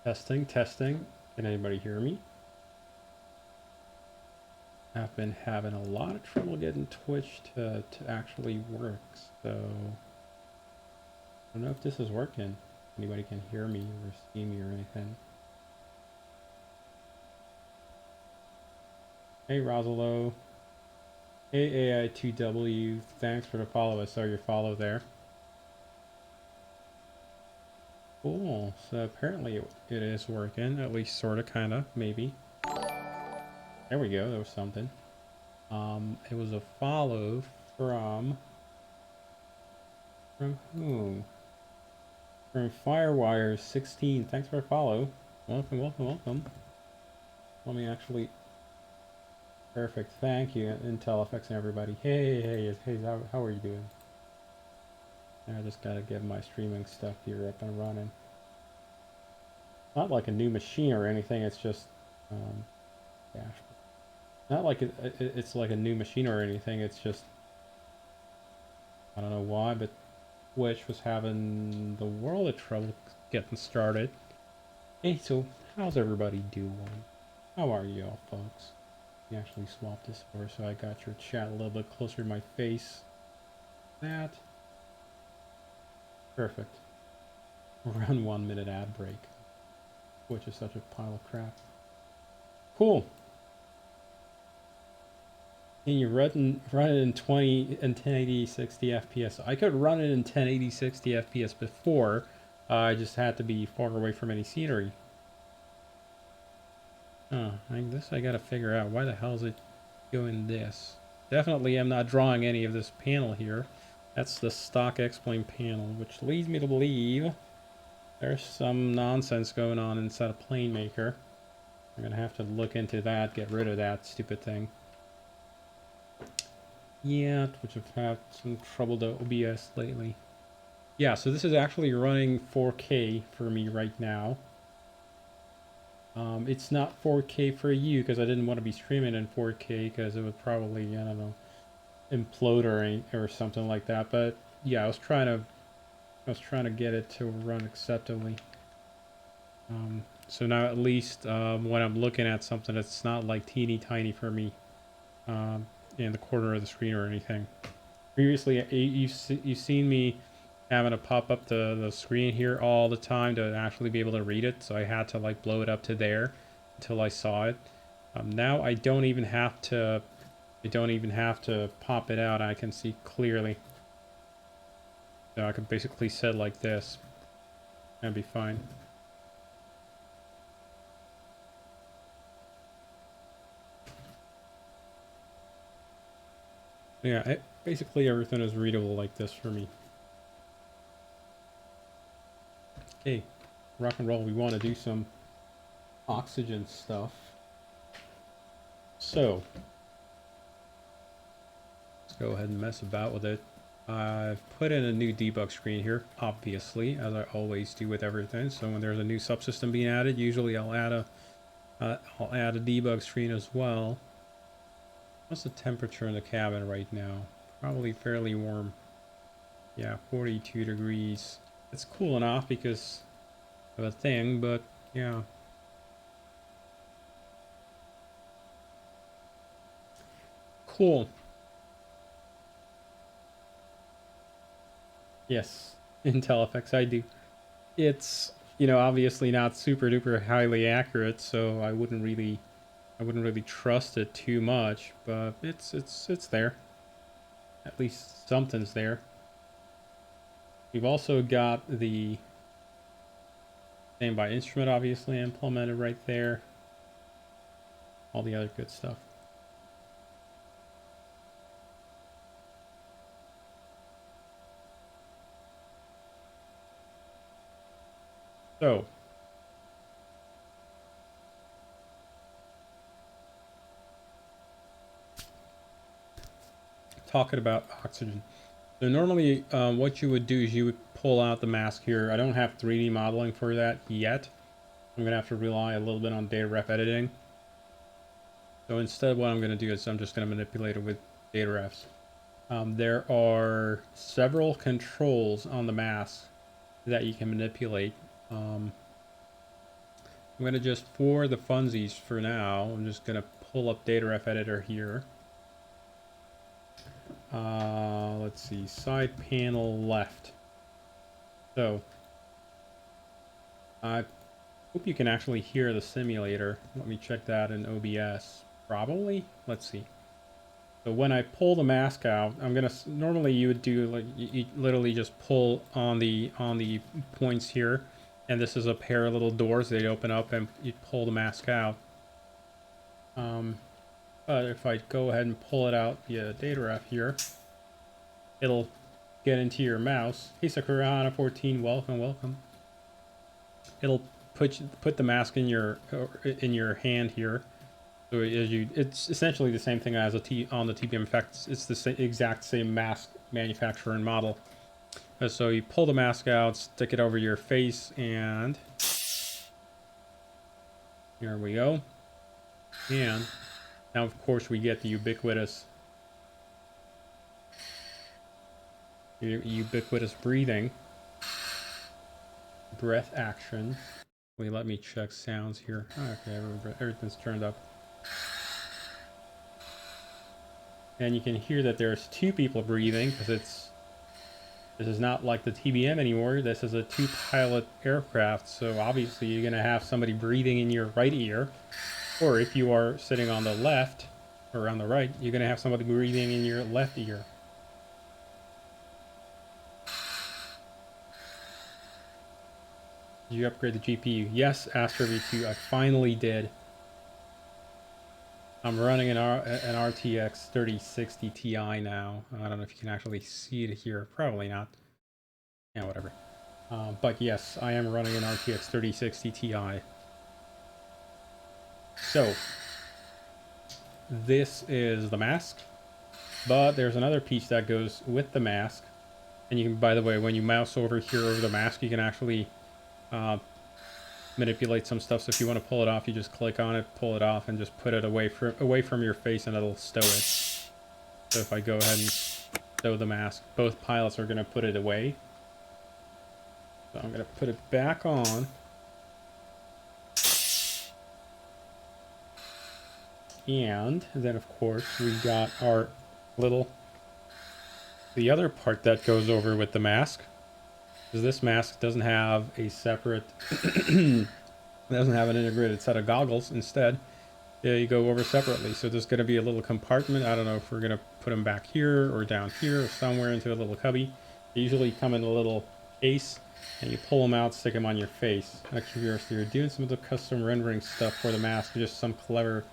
Testing, testing. Can anybody hear me? I've been having a lot of trouble getting Twitch to actually work, so I don't know if this is working. Anybody can hear me or see me or anything. Hey Rosalo. Hey AI2W. Thanks for the follow. I saw your follow there. Cool. So apparently it is working, at least sorta, kinda, maybe. There we go. There was something. It was a follow from whom? From Firewire16. Thanks for a follow. Welcome, welcome, welcome. Let me actually. Perfect. Thank you, IntelliFX and everybody. Hey, how are you doing? I just gotta get my streaming stuff here up and running. Not like a new machine or anything. It's just, yeah. Not like it's like a new machine or anything. It's just, I don't know why, but Twitch was having the world of trouble getting started. Hey, so how's everybody doing? How are y'all, folks? You actually swap this over so I got your chat a little bit closer to my face. That. Perfect. Run 1 minute ad break. Which is such a pile of crap. Cool. Can you run it in 1080 60 FPS? I could run it in 1080 60 FPS before. I just had to be far away from any scenery. Oh, I gotta figure out why the hell is it doing this. Definitely I'm not drawing any of this panel here. That's the stock X-Plane panel, which leads me to believe there's some nonsense going on inside a plane maker. I'm gonna have to look into that, get rid of that stupid thing. Yeah, which have had some trouble with OBS lately. Yeah, so this is actually running 4K for me right now. It's not 4K for you because I didn't want to be streaming in 4K because it would probably, I don't know, implode or something like that. But yeah, I was trying to get it to run acceptably. So now at least when I'm looking at something, it's not like teeny tiny for me in the corner of the screen or anything. Previously, you've seen me having to pop up the screen here all the time to actually be able to read it, so I had to like blow it up to there until I saw it. Now I don't even have to pop it out. I can see clearly. So I can basically set like this. That'd be fine. Yeah, basically everything is readable like this for me. Okay, rock and roll. We want to do some oxygen stuff. So, let's go ahead and mess about with it. I've put in a new debug screen here, obviously, as I always do with everything. So when there's a new subsystem being added, usually I'll add a debug screen as well. What's the temperature in the cabin right now? Probably fairly warm. Yeah, 42 degrees. It's cooling off because of a thing, but yeah. Cool. Yes, IntelliFX, I do. It's, obviously not super duper highly accurate, so I wouldn't really trust it too much, but it's there. At least something's there. We've also got the standby instrument obviously implemented right there. All the other good stuff. So, talking about oxygen. So normally what you would do is you would pull out the mask here. I don't have 3D modeling for that yet. I'm going to have to rely a little bit on data ref editing. So instead what I'm going to do is I'm just going to manipulate it with data refs. There are several controls on the mask that you can manipulate. I'm gonna just, for the funsies for now, I'm just gonna pull up data ref editor here. Let's see, side panel left. So, I hope you can actually hear the simulator. Let me check that in OBS. Probably. Let's see. So when I pull the mask out, I'm gonna, normally you would do like, you literally just pull on the points here, and this is a pair of little doors. They open up and you pull the mask out. But if I go ahead and pull it out via data ref here, it'll get into your mouse. Hey Sakurahana 14, welcome, welcome. It'll put the mask in your hand here. So it's essentially the same thing as on the TBM effects. It's the exact same mask manufacturer and model. So you pull the mask out, stick it over your face, and here we go. And now, of course, we get the ubiquitous breathing, breath action. Let me check sounds here. Okay, everything's turned up. And you can hear that there's two people breathing, because this is not like the TBM anymore. This is a two-pilot aircraft, so obviously you're going to have somebody breathing in your right ear. Or if you are sitting on the left, or on the right, you're going to have somebody breathing in your left ear. Did you upgrade the GPU? Yes, Astro V2, I finally did. I'm running an RTX 3060 Ti now. I don't know if you can actually see it here. Probably not. Yeah, whatever. But yes, I am running an RTX 3060 Ti. So, this is the mask. But there's another piece that goes with the mask. And you can, by the way, when you mouse over here over the mask, you can actually manipulate some stuff. So if you want to pull it off, you just click on it, pull it off, and just put it away from your face, and it'll stow it. So if I go ahead and stow the mask, both pilots are going to put it away. So I'm going to put it back on. And then, of course, we got our the other part that goes over with the mask. Because this mask doesn't have a separate, doesn't have an integrated set of goggles. Instead, you go over separately. So there's going to be a little compartment. I don't know if we're going to put them back here or down here or somewhere into a little cubby. They usually come in a little case, and you pull them out, stick them on your face. Out of curiosity, you're doing some of the custom rendering stuff for the mask, just some clever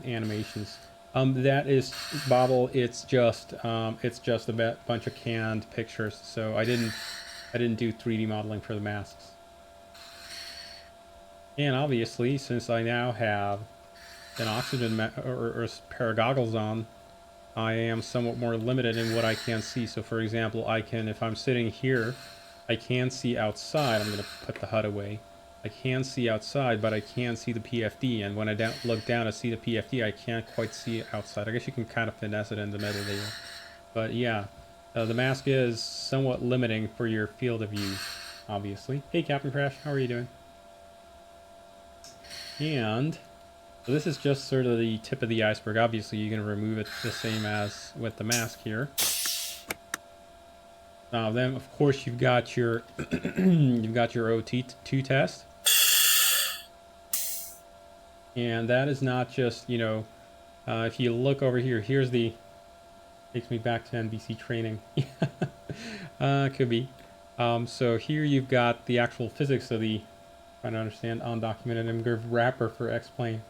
animations. That is Bobble. It's just a bunch of canned pictures. So I didn't do 3D modeling for the masks. And obviously, since I now have an oxygen or a pair of goggles on, I am somewhat more limited in what I can see. So for example, if I'm sitting here, I can see outside. I'm going to put the HUD away. I can see outside, but I can see the PFD. And when I look down to see the PFD, I can't quite see outside. I guess you can kind of finesse it in the middle there. But yeah. The mask is somewhat limiting for your field of view, obviously. Hey, Captain Crash, how are you doing? And so this is just sort of the tip of the iceberg. Obviously, you're going to remove it the same as with the mask here. Then, of course, you've got your OT2 test, and that is not just, if you look over here, here's the. Takes me back to NBC training. Could be. So here you've got the actual physics of the, trying to understand, undocumented immigrant wrapper for X-Plane.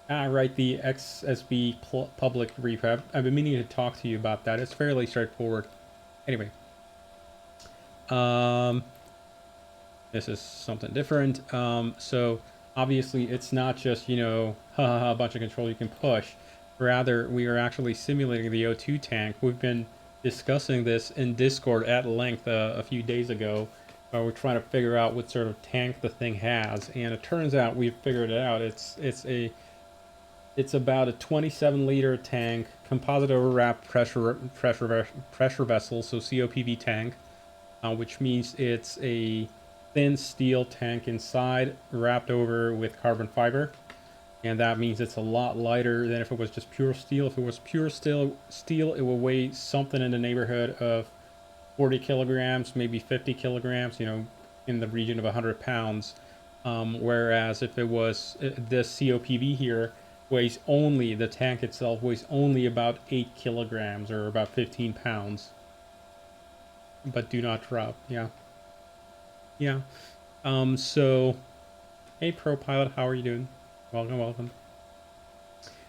Right, the XSB public repub. I've been meaning to talk to you about that. It's fairly straightforward. Anyway. This is something different. So obviously it's not just, a bunch of control you can push. Rather, we are actually simulating the O2 tank. We've been discussing this in Discord at length a few days ago. We're trying to figure out what sort of tank the thing has, and it turns out we've figured it out. It's about a 27-liter tank, composite overwrap pressure vessel, so COPV tank, which means it's a thin steel tank inside, wrapped over with carbon fiber. And that means it's a lot lighter than if it was just pure steel. If it was pure steel, it will weigh something in the neighborhood of 40 kilograms, maybe 50 kilograms, you know, in the region of 100 pounds. Whereas if it was this COPV here, weighs only, the tank itself weighs only about 8 kilograms or about 15 pounds. But do not drop. Yeah. Yeah. So, hey, Pro Pilot, how are you doing? Welcome, welcome.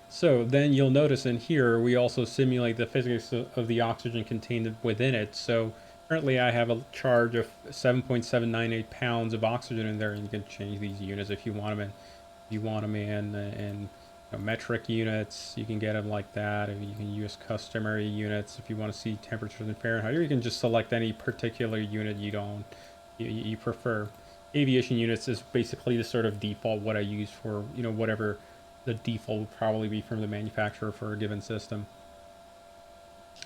So then you'll notice in here, we also simulate the physics of the oxygen contained within it. So currently I have a charge of 7.798 pounds of oxygen in there, and you can change these units if you want them in. If you want them in you know, metric units, you can get them like that. Or you can use customary units if you want to see temperatures in Fahrenheit, or you can just select any particular unit you prefer. Aviation units is basically the sort of default what I use for, you know, whatever the default would probably be from the manufacturer for a given system.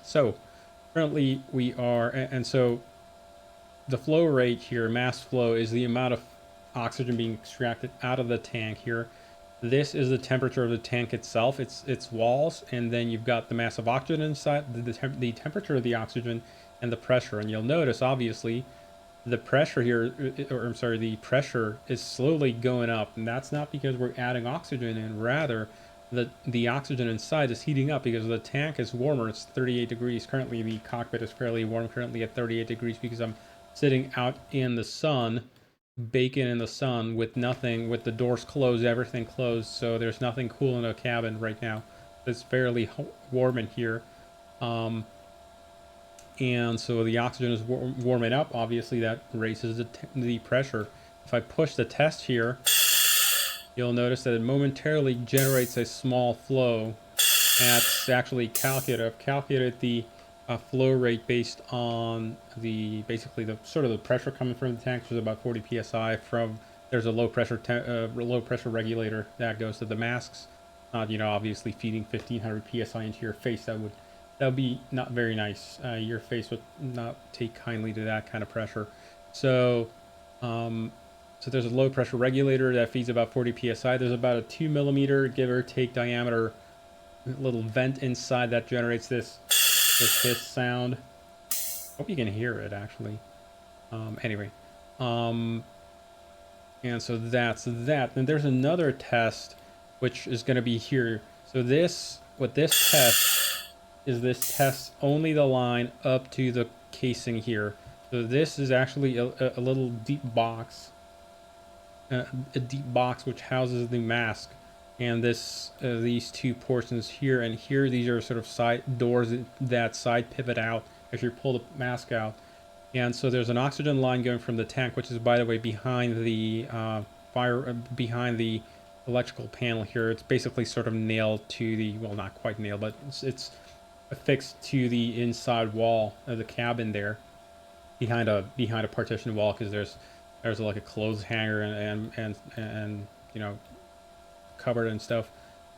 So currently we are, and so the flow rate here, mass flow, is the amount of oxygen being extracted out of the tank here. This is the temperature of the tank itself, its walls, and then you've got the mass of oxygen inside, the temperature of the oxygen, and the pressure. And you'll notice, obviously, the pressure here, or I'm sorry, the pressure is slowly going up, and that's not because we're adding oxygen in. Rather, the oxygen inside is heating up because the tank is warmer. It's 38 degrees currently. The cockpit is fairly warm currently at 38 degrees because I'm sitting out in the sun, baking in the sun with nothing, with the doors closed, everything closed. So there's nothing cool in the cabin right now. It's fairly warm in here. And so the oxygen is warming up. Obviously, that raises the pressure. If I push the test here, you'll notice that it momentarily generates a small flow. That's actually calculated. I've calculated the flow rate based on the basically the sort of the pressure coming from the tank, which is about 40 psi. From there's a low pressure regulator that goes to the masks. Not, you know, obviously feeding 1500 psi into your face. That would be not very nice. Your face would not take kindly to that kind of pressure. So, so there's a low pressure regulator that feeds about 40 psi. There's about a 2 millimeter, give or take, diameter little vent inside that generates this hiss sound. Hope you can hear it actually. Anyway, and so that's that. And there's another test, which is going to be here. So what this test is, this tests only the line up to the casing here. So this is actually a little deep box, a deep box which houses the mask, and these two portions here and here, these are sort of side doors that side pivot out as you pull the mask out. And so there's an oxygen line going from the tank, which is, by the way, behind the behind the electrical panel here. It's basically sort of nailed to the, well, not quite nailed, but it's affixed to the inside wall of the cabin there, behind a partition wall, because there's like a clothes hanger and you know, cupboard and stuff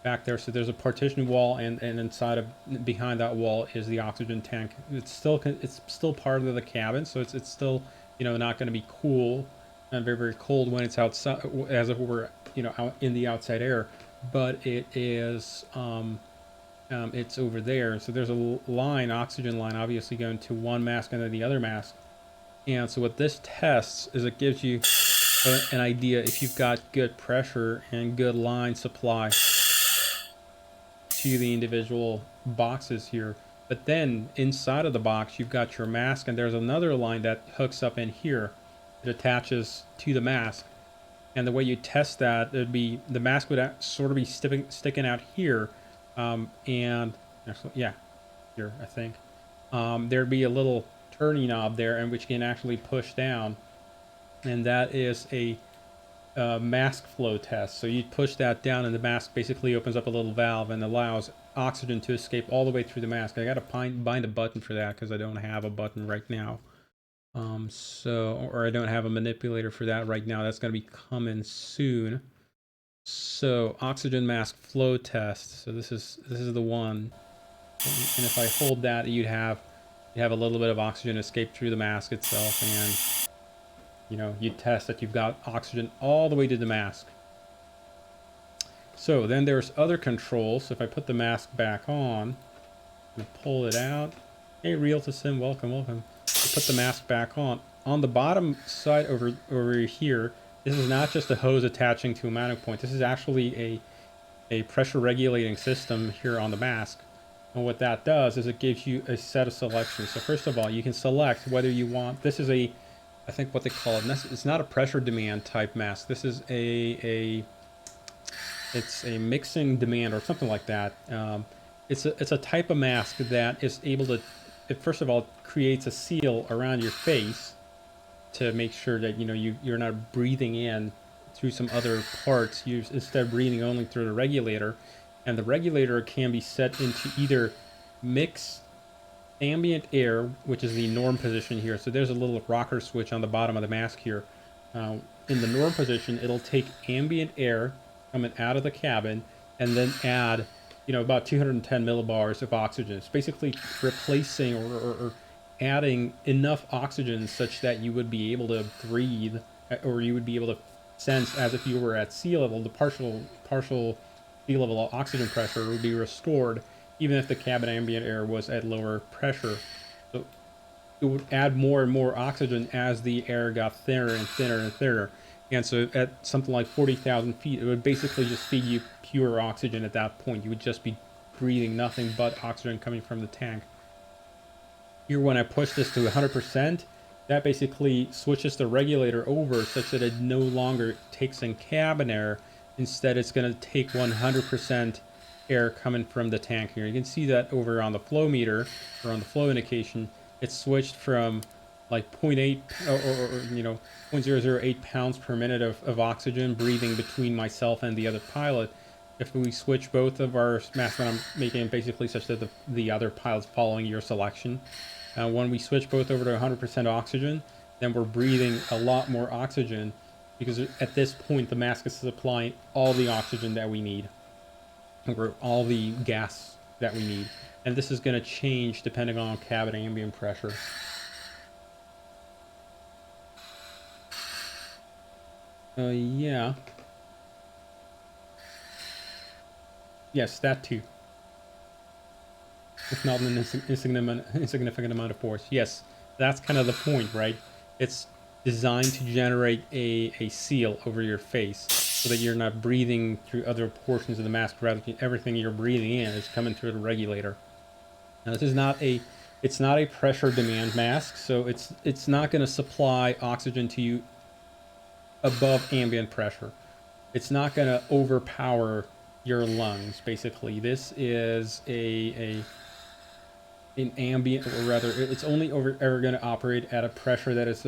back there. So there's a partition wall, and inside of, behind that wall is the oxygen tank. It's still part of the cabin, so it's still, you know, not going to be cool and very cold when it's outside, as if we're, you know, out in the outside air. But it is it's over there. So there's a line, oxygen line, obviously going to one mask and then the other mask. And so what this tests is, it gives you an idea if you've got good pressure and good line supply to the individual boxes here. But then inside of the box, you've got your mask, and there's another line that hooks up in here. It attaches to the mask. And the way you test that, it'd be, the mask would sort of be sticking out here. And actually, yeah, here, I think. There'd be a little turning knob there, and which you can actually push down. And that is a mask flow test. So you push that down, and the mask basically opens up a little valve and allows oxygen to escape all the way through the mask. I got to bind a button for that because I don't have a button right now. Or I don't have a manipulator for that right now. That's going to be coming soon. So oxygen mask flow test. So this is the one. And if I hold that, you'd have a little bit of oxygen escape through the mask itself, you test that you've got oxygen all the way to the mask. So then there's other controls. So if I put the mask back on, I'm gonna pull it out. Hey, Real to Sim, welcome, welcome. I put the mask back on. On the bottom side over here, this is not just a hose attaching to a mounting point. This is actually a pressure regulating system here on the mask. And what that does is it gives you a set of selections. So first of all, you can select whether you want, this is I think what they call it, it's not a pressure demand type mask. This is it's a mixing demand or something like that. It's a type of mask that is able to, it first of all creates a seal around your face to make sure that you're not breathing in through some other parts. You instead breathing only through the regulator, and the regulator can be set into either mix ambient air, which is the norm position here. So there's a little rocker switch on the bottom of the mask here. In the norm position, it'll take ambient air coming out of the cabin and then add about 210 millibars of oxygen. It's basically replacing or adding enough oxygen such that you would be able to breathe, or you would be able to sense as if you were at sea level. The partial sea level oxygen pressure would be restored even if the cabin ambient air was at lower pressure. So it would add more and more oxygen as the air got thinner and thinner and thinner. And so at something like 40,000 feet, it would basically just feed you pure oxygen at that point. You would just be breathing nothing but oxygen coming from the tank. Here, when I push this to 100%, that basically switches the regulator over such that it no longer takes in cabin air. Instead, it's going to take 100% air coming from the tank here. You can see that over on the flow meter, or on the flow indication, it's switched from like 0.8 or 0.008 pounds per minute of oxygen breathing between myself and the other pilot. If we switch both of our masks, I'm making it basically such that the other pilot's following your selection. When we switch both over to 100% oxygen, then we're breathing a lot more oxygen, because at this point the mask is supplying all the oxygen that we need, or all the gas that we need. And this is going to change depending on cabin ambient pressure. Yeah. Yes, that too. If not an insignificant amount of force. Yes, that's kind of the point, right? It's designed to generate a seal over your face so that you're not breathing through other portions of the mask. Rather, everything you're breathing in is coming through the regulator. Now, this is not it's not a pressure demand mask, so it's not going to supply oxygen to you above ambient pressure. It's not going to overpower your lungs. Basically, this is an ambient, or rather, it's only ever going to operate at a pressure that is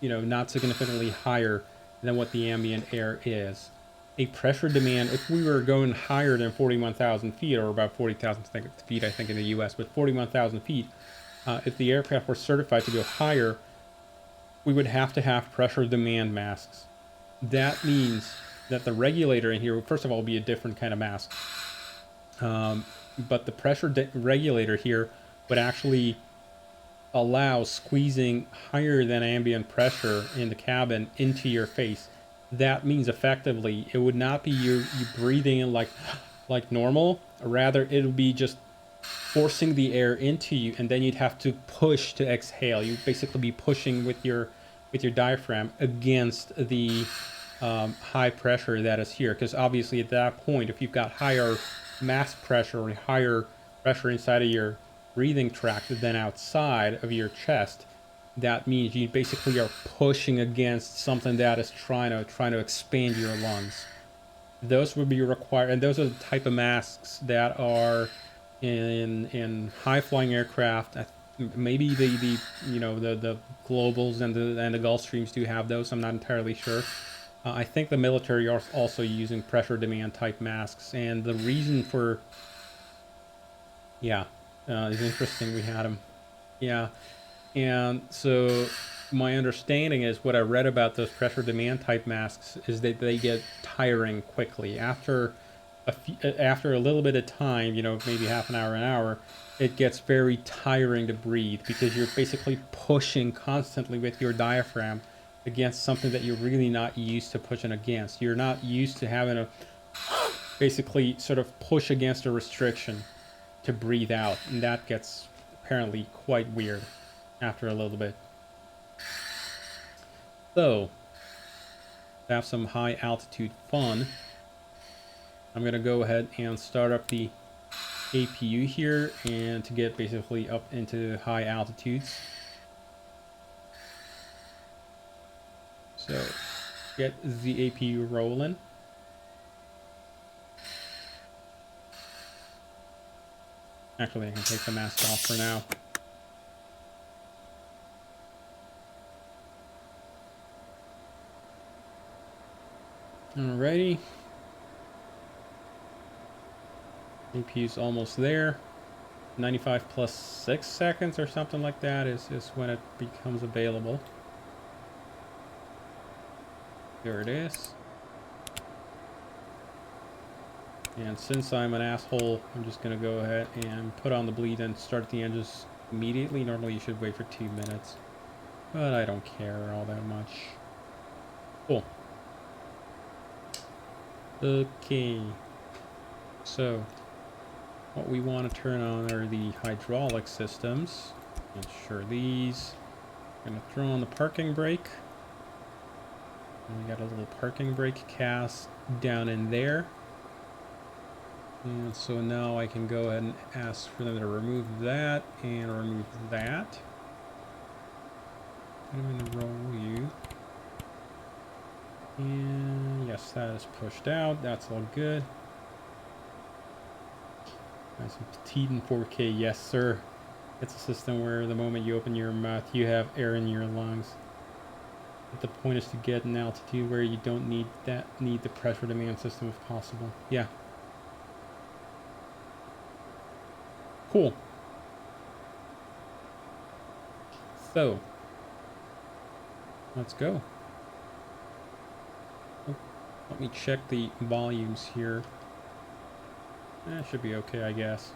not significantly higher than what the ambient air is. A pressure demand, if we were going higher than 41,000 feet, or about 40,000 feet, I think in the U.S., but 41,000 feet, if the aircraft were certified to go higher, we would have to have pressure demand masks. That means that the regulator in here, first of all, will be a different kind of mask. But the pressure regulator here would actually allow squeezing higher than ambient pressure in the cabin into your face. That means effectively it would not be you breathing in like normal. Rather, it would be just forcing the air into you, and then you'd have to push to exhale. You'd basically be pushing with your diaphragm against the high pressure that is here. Because obviously at that point, if you've got higher mass pressure or higher pressure inside of your breathing tract than outside of your chest, that means you basically are pushing against something that is trying to expand your lungs. Those would be required, and those are the type of masks that are in high flying aircraft. Maybe the Globals and the Gulfstreams do have those. I'm not entirely sure. I think the military are also using pressure demand type masks, and the reason for is interesting. We had them, and so my understanding is what I read about those pressure demand type masks is that they get tiring quickly after a little bit of time, maybe half an hour, it gets very tiring to breathe because you're basically pushing constantly with your diaphragm against something that you're really not used to pushing against. You're not used to having to basically sort of push against a restriction to breathe out, and that gets apparently quite weird after a little bit. So, to have some high altitude fun, I'm going to go ahead and start up the APU here, and to get basically up into high altitudes. So, get the APU rolling. Actually, I can take the mask off for now. Alrighty. APU's almost there. 95 plus 6 seconds or something like that is when it becomes available. There it is. And since I'm an asshole, I'm just going to go ahead and put on the bleed and start the engines immediately. Normally you should wait for 2 minutes, but I don't care all that much. Cool. Okay. So, what we want to turn on are the hydraulic systems. Ensure these. I'm going to throw on the parking brake. And we got a little parking brake cast down in there. And so now I can go ahead and ask for them to remove that and remove that. Put them in the roll U. And yes, that is pushed out. That's all good. Nice and petite in 4K. Yes, sir. It's a system where the moment you open your mouth, you have air in your lungs. But the point is to get an altitude where you don't need the pressure demand system if possible. Yeah. Cool. So, let's go. Let me check the volumes here. That should be okay, I guess.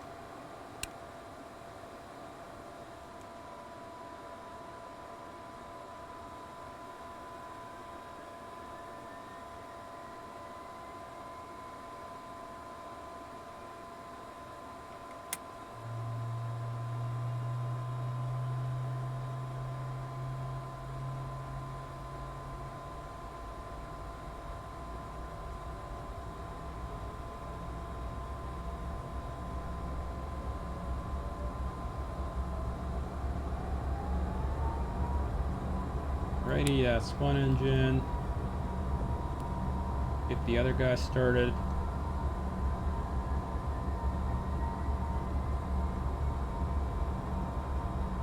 Alrighty, that's one engine. Get the other guy started.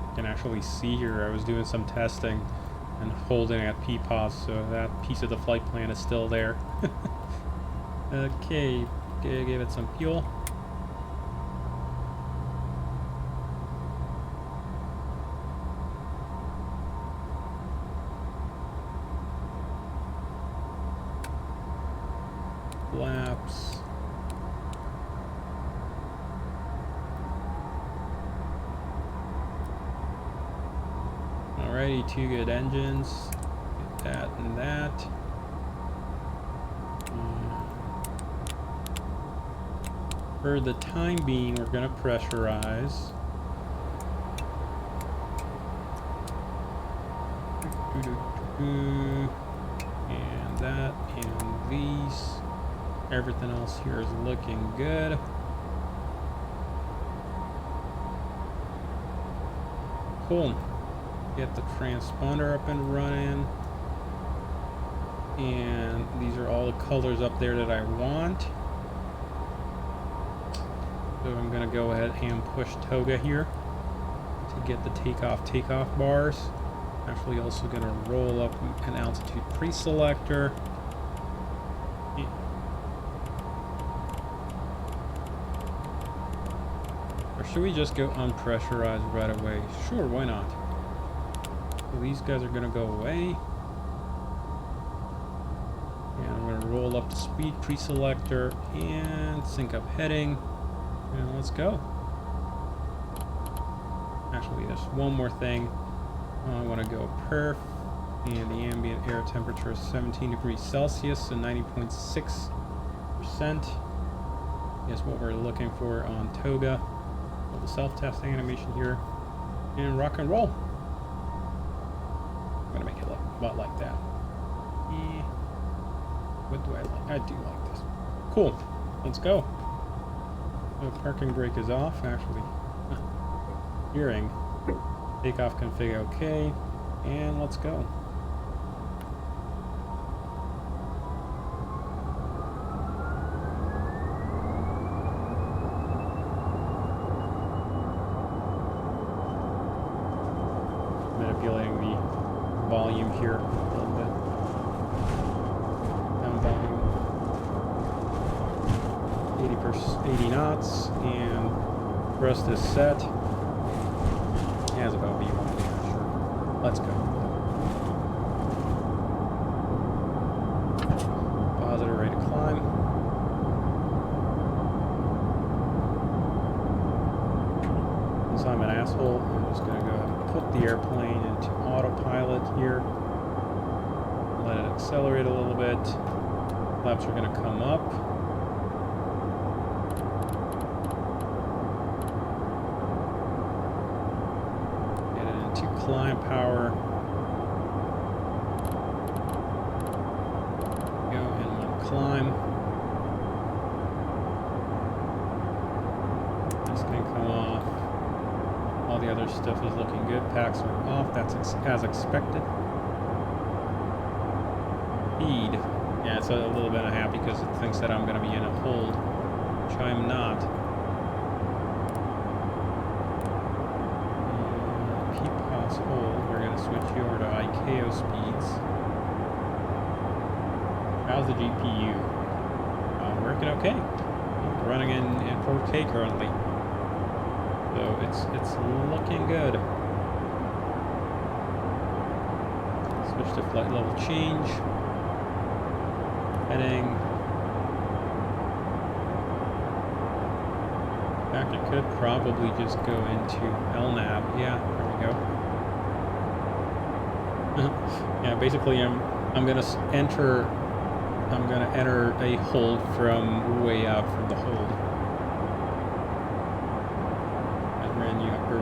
You can actually see here I was doing some testing and holding at P-pause, so that piece of the flight plan is still there. Okay, give it some fuel. Flaps. Alrighty, 2 good engines. Get that and that. For the time being, we're going to pressurize. And that and these. Everything else here is looking good. Cool. Get the transponder up and running. And these are all the colors up there that I want. So I'm going to go ahead and push toga here to get the takeoff bars. Actually also going to roll up an altitude pre-selector. Or should we just go unpressurized right away? Sure, why not? So these guys are going to go away. And I'm going to roll up the speed pre-selector and sync up heading. And let's go. Actually, there's one more thing. I want to go perf And the ambient air temperature is 17 degrees Celsius, so 90.6%. Is what we're looking for on Toga. The self-testing animation here. And rock and roll. I'm gonna make it look about like that. What do I like? I do like this. Cool. Let's go. The parking brake is off, actually. Hearing. Takeoff config okay. And let's go. Manipulating the volume here a little bit. Down volume 80 knots, and thrust is set. As about V1, yeah, sure. Let's go. Positive rate of climb. Since I'm an asshole, I'm just going to go ahead and put the airplane into autopilot here. Let it accelerate a little bit. Flaps are going to come up. Get it into climb power. Go and one climb. This can come off. All the other stuff is looking good. Packs are off. That's as expected. Speed. Yeah, it's a little bit unhappy because it thinks that I'm going to be in a hold, which I'm not. PPOS hold. We're going to switch you over to ICAO speeds. How's the GPU? Working okay. Running in 4K currently. So it's looking good. Switch to flight level change. Heading. In fact, it could probably just go into LNAV. Yeah, there we go. Yeah, basically I'm gonna enter a hold from way out from the hold.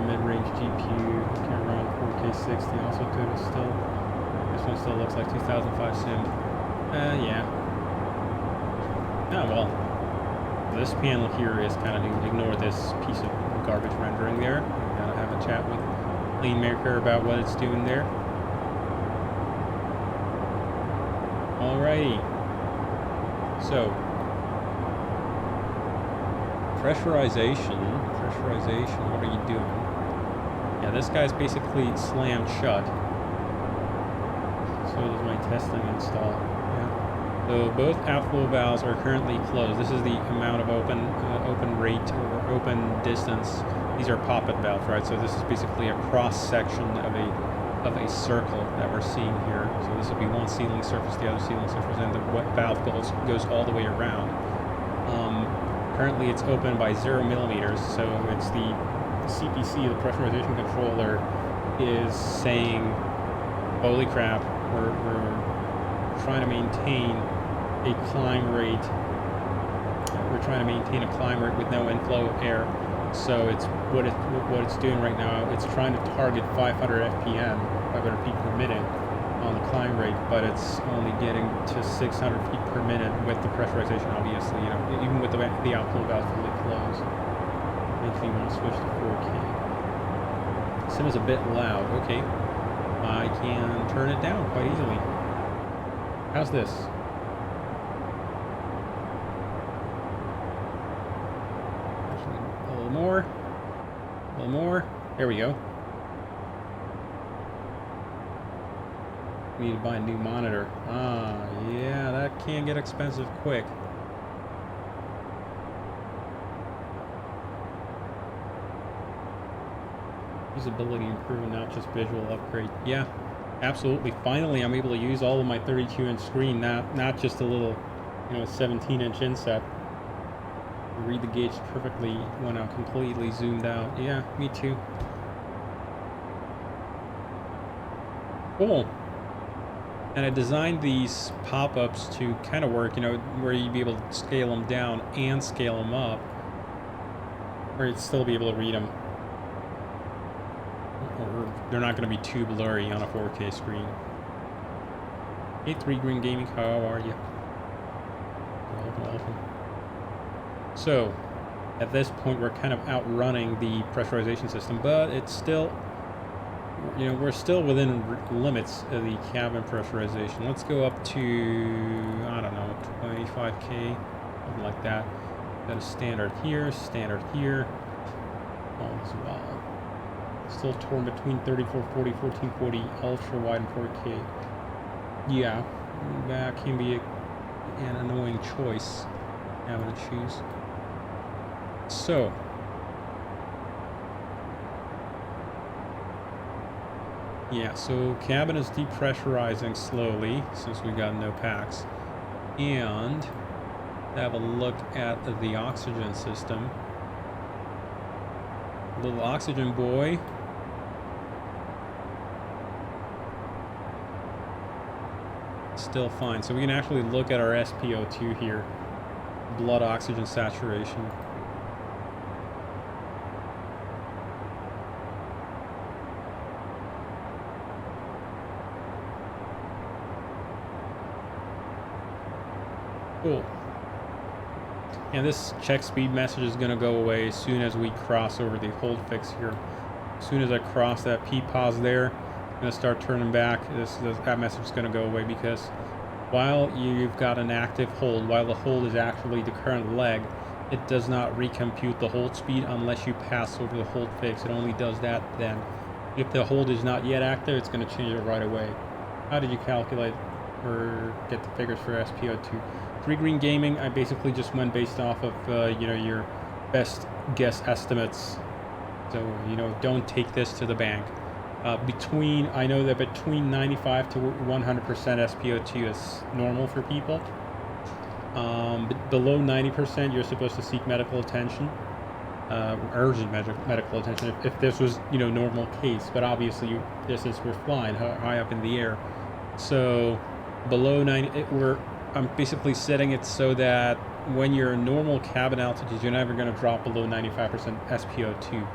Mid-range GPU can run 4K 60. Also good. Still, this one still looks like 2005 sim. Yeah. Oh well. This panel here is kind of ignore this piece of garbage rendering there. We gotta have a chat with LeanMaker about what it's doing there. Alrighty. So pressurization. What are you doing? Yeah, this guy's basically slammed shut. So does my testing install. Yeah. So both outflow valves are currently closed. This is the amount of open rate or open distance. These are poppet valves, right? So this is basically a cross section of a circle that we're seeing here. So this would be one sealing surface, the other sealing surface, and the valve goes all the way around. Currently it's open by 0 millimeters, so it's the CPC, the pressurization controller, is saying, holy crap, we're trying to maintain a climb rate. We're trying to maintain a climb rate with no inflow of air. So it's what it's doing right now. It's trying to target 500 FPM, 500 feet per minute on the climb rate, but it's only getting to 600 feet per minute with the pressurization. Obviously, you know, even with the outflow valve fully closed. Makes me want to switch to 4K. Sim is a bit loud. Okay, I can turn it down quite easily. How's this? Actually, a little more. There we go. Need to buy a new monitor. Ah, yeah, that can get expensive quick. Usability improvement, not just visual upgrade. Yeah, absolutely. Finally, I'm able to use all of my 32-inch screen, not just a little, 17-inch inset. Read the gauge perfectly when I'm completely zoomed out. Yeah, me too. Cool. And I designed these pop-ups to kind of work, you know, where you'd be able to scale them down and scale them up, where you'd still be able to read them. Or they're not going to be too blurry on a 4K screen. Hey, 3 Green Gaming, how are you? Welcome. So, at this point, we're kind of outrunning the pressurization system, but it's still, you know, we're still within limits of the cabin pressurization. Let's go up to, I don't know, 25K, something like that. Got a standard here, all as well. Still torn between 3440, 1440, ultra wide, and 4K. Yeah, that can be an annoying choice having to choose. So, yeah, so cabin is depressurizing slowly since we got no packs. And have a look at the oxygen system. Little oxygen boy. Still fine. So we can actually look at our SpO2 here. Blood oxygen saturation. Cool. And this check speed message is going to go away as soon as we cross over the hold fix here. As soon as I cross that P pause there, I'm going to start turning back. That message is going to go away, because while you've got an active hold, while the hold is actually the current leg, it does not recompute the hold speed unless you pass over the hold fix. It only does that then. If the hold is not yet active, it's going to change it right away. How did you calculate or get the figures for SpO2? 3 Green Gaming, I basically just went based off of, you know, your best guess estimates. So, you know, don't take this to the bank. I know that between 95 to 100% SpO2 is normal for people. But below 90%, you're supposed to seek medical attention, urgent medical attention if this was, you know, normal case. But obviously, we're flying high up in the air. So below 90, I'm basically setting it so that when you're in normal cabin altitude, you're never going to drop below 95% SpO2.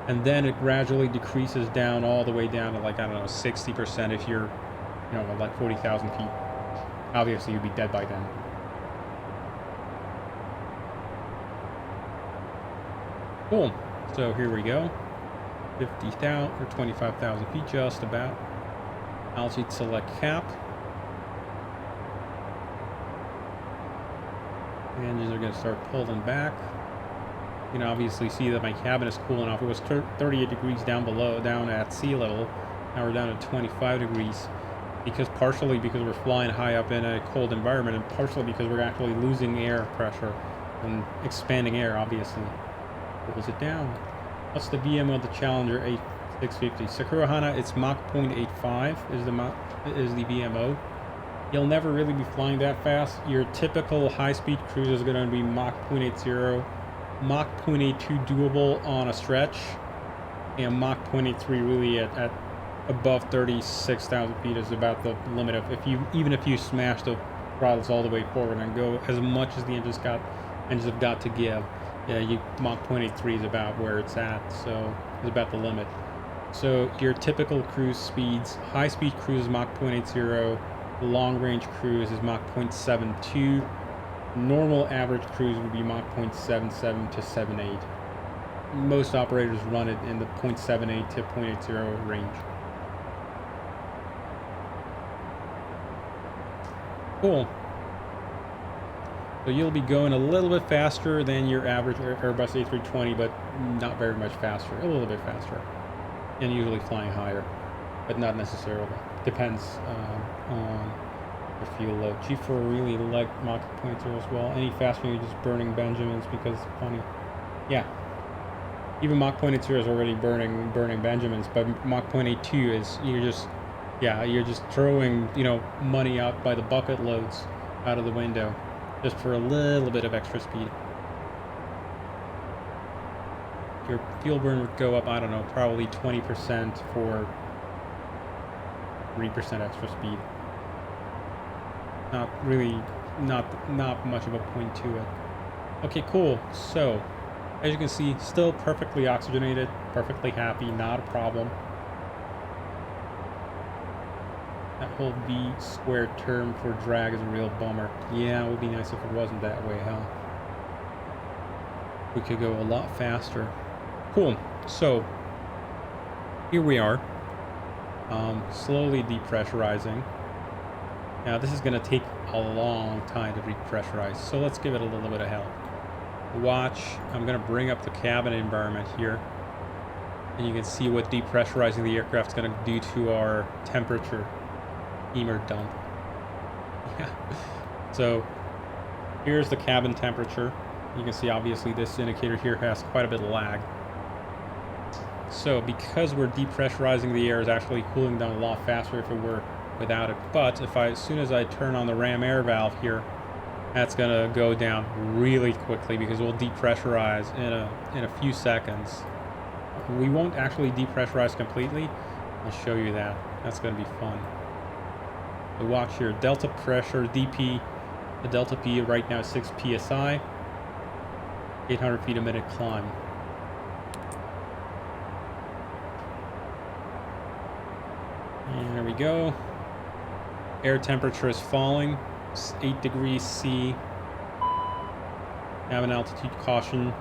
And then it gradually decreases down all the way down to, like, I don't know, 60% if you're, you know, at like 40,000 feet. Obviously, you'd be dead by then. Cool. So here we go. 50,000 or 25,000 feet, just about. Altitude select cap. The engines are going to start pulling back. You can obviously see that my cabin is cooling off. It was 38 degrees down at sea level. Now we're down to 25 degrees. Partially because we're flying high up in a cold environment, and partially because we're actually losing air pressure and expanding air, obviously. Pulls it down. What's the VMO of the Challenger 650? Sakura Hana, it's Mach 0.85 is the VMO. You'll never really be flying that fast. Your typical high-speed cruise is going to be Mach 0.80, Mach 0.82 doable on a stretch, and Mach 0.83 really at above 36,000 feet is about the limit of even if you smash the throttles all the way forward and go as much as the engines have got to give. Yeah, Mach 0.83 is about where it's at, so it's about the limit. So your typical cruise speeds, high-speed cruise is Mach 0.80, long-range cruise is Mach 0.72, normal average cruise would be Mach 0.77 to 78. Most operators run it in the 0.78 to 0.80 range. Cool. So you'll be going a little bit faster than your average Airbus A320, but not very much faster. A little bit faster. And usually flying higher, but not necessarily. Depends on the fuel load. G4 really like Mach 0.0 as well. Any faster, you're just burning Benjamins because it's funny. Yeah. Even Mach 0.80 is already burning Benjamins, but Mach 0.82 is you're just throwing, you know, money out by the bucket loads out of the window just for a little bit of extra speed. Your fuel burn would go up, I don't know, probably 20% for 3% extra speed. not really, not much of a point to it. Okay, cool. So, as you can see, still perfectly oxygenated, perfectly happy, not a problem. That whole V squared term for drag is a real bummer. Yeah, it would be nice if it wasn't that way, huh? We could go a lot faster. Cool. So, here we are. Slowly depressurizing. Now, this is going to take a long time to depressurize, so let's give it a little bit of help. Watch. I'm going to bring up the cabin environment here. And you can see what depressurizing the aircraft is going to do to our temperature. Steamer dump. Yeah. So here's the cabin temperature. You can see obviously this indicator here has quite a bit of lag. So because we're depressurizing, the air is actually cooling down a lot faster if it were without it. But if as soon as I turn on the ram air valve here, that's gonna go down really quickly because we'll depressurize in a few seconds. We won't actually depressurize completely. I'll show you that. That's gonna be fun. So watch here, delta pressure, DP, the delta P right now is 6 psi, 800 feet a minute climb. And there we go. Air temperature is falling, it's 8 degrees C. Cabin altitude caution.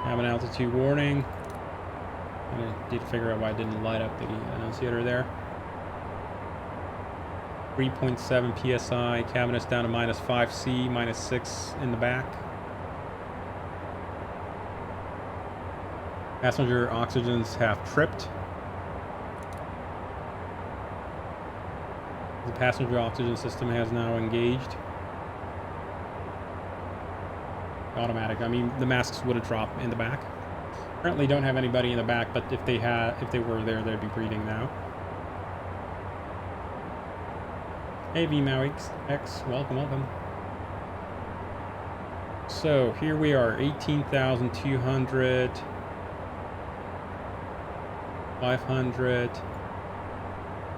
Cabin altitude warning. I did figure out why I didn't light up the annunciator there. 3.7 psi. Cabin is down to -5 C, -6 in the back. Passenger oxygens have tripped. The passenger oxygen system has now engaged. Automatic. I mean, the masks would have dropped in the back. Currently don't have anybody in the back, but if they were there, they'd be breathing now. Hey VMAO X, welcome. So here we are, 18,200, 500.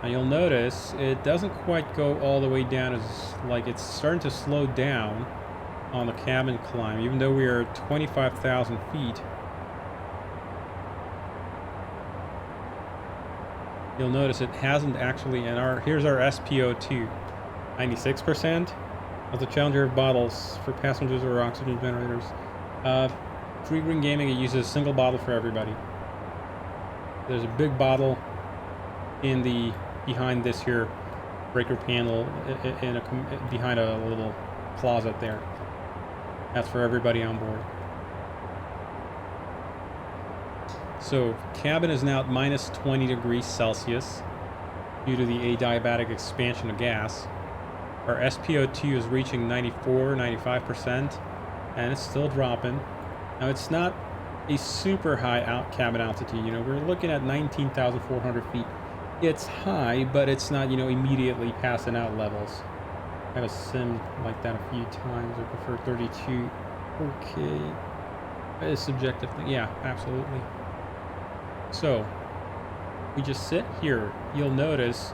Now you'll notice it doesn't quite go all the way down, as like it's starting to slow down on the cabin climb, even though we are 25,000 feet. You'll notice it hasn't actually, and here's our SPO2, 96% of the Challenger bottles for passengers or oxygen generators. Free Green Gaming, it uses a single bottle for everybody. There's a big bottle in the behind this here breaker panel, behind a little closet there. That's for everybody on board. So cabin is now at -20 degrees Celsius due to the adiabatic expansion of gas. Our SPO2 is reaching 94, 95%, and it's still dropping. Now it's not a super high cabin altitude, you know, we're looking at 19,400 feet. It's high, but it's not, you know, immediately passing out levels. I've simmed like that a few times. I prefer 32. Okay. It's a subjective thing. Yeah, absolutely. So, we just sit here. You'll notice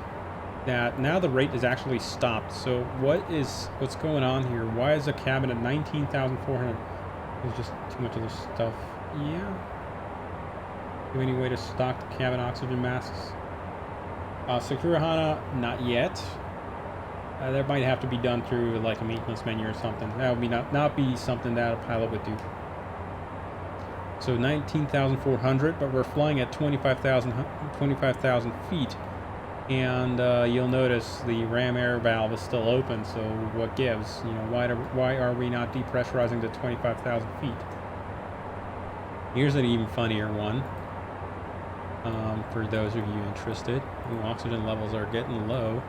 that now the rate is actually stopped. So what's going on here? Why is the cabin at 19,400? There's just too much other stuff. Yeah. Do any way to stock the cabin oxygen masks? Sakurahana, not yet. That might have to be done through like a maintenance menu or something. That would be not be something that a pilot would do. So 19,400, but we're flying at 25,000 feet, and you'll notice the ram air valve is still open. So what gives? You know, why are we not depressurizing to 25,000 feet? Here's an even funnier one. For those of you interested, oxygen levels are getting low.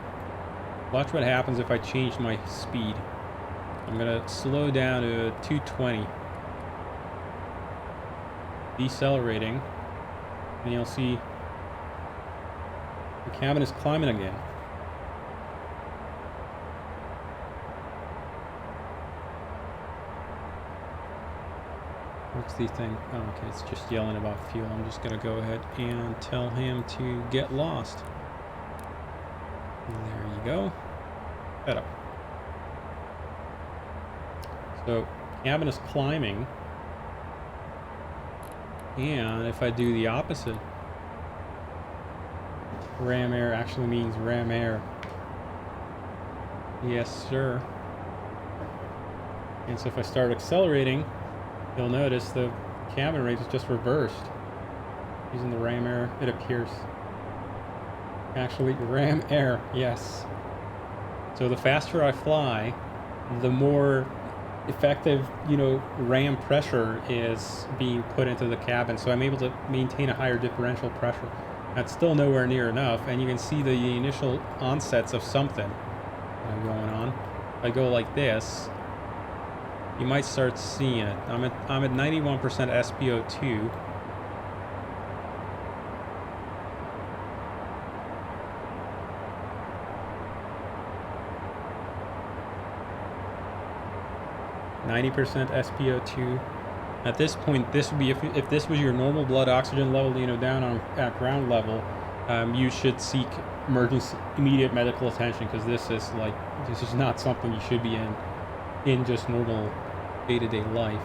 Watch what happens if I change my speed. I'm gonna slow down to 220. Decelerating, and you'll see the cabin is climbing again. What's the thing? Oh, okay, it's just yelling about fuel. I'm just gonna go ahead and tell him to get lost. There you go. Setup. So cabin is climbing. And if I do the opposite, ram air actually means ram air. Yes, sir. And so if I start accelerating, you'll notice the cabin rate is just reversed. Using the ram air, it appears. Actually, ram air, yes. So the faster I fly, the more effective, ram pressure is being put into the cabin. So I'm able to maintain a higher differential pressure. That's still nowhere near enough, and you can see the initial onsets of something going on. If I go like this, you might start seeing it. I'm at 91% SpO2. SpO2. At this point, this would be if this was your normal blood oxygen level, down at ground level, you should seek immediate medical attention, because this is not something you should be in just normal day-to-day life.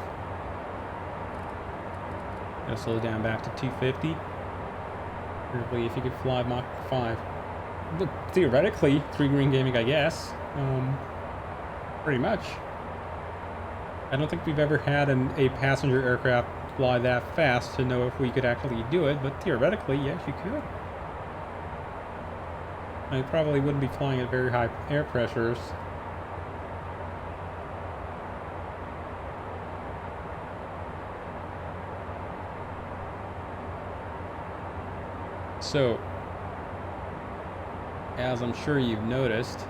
Gotta slow down back to 250. Probably if you could fly Mach 5. But theoretically, 3 green gaming, I guess. Pretty much. I don't think we've ever had a passenger aircraft fly that fast to know if we could actually do it, but theoretically, yes, you could. I probably wouldn't be flying at very high air pressures. So, as I'm sure you've noticed,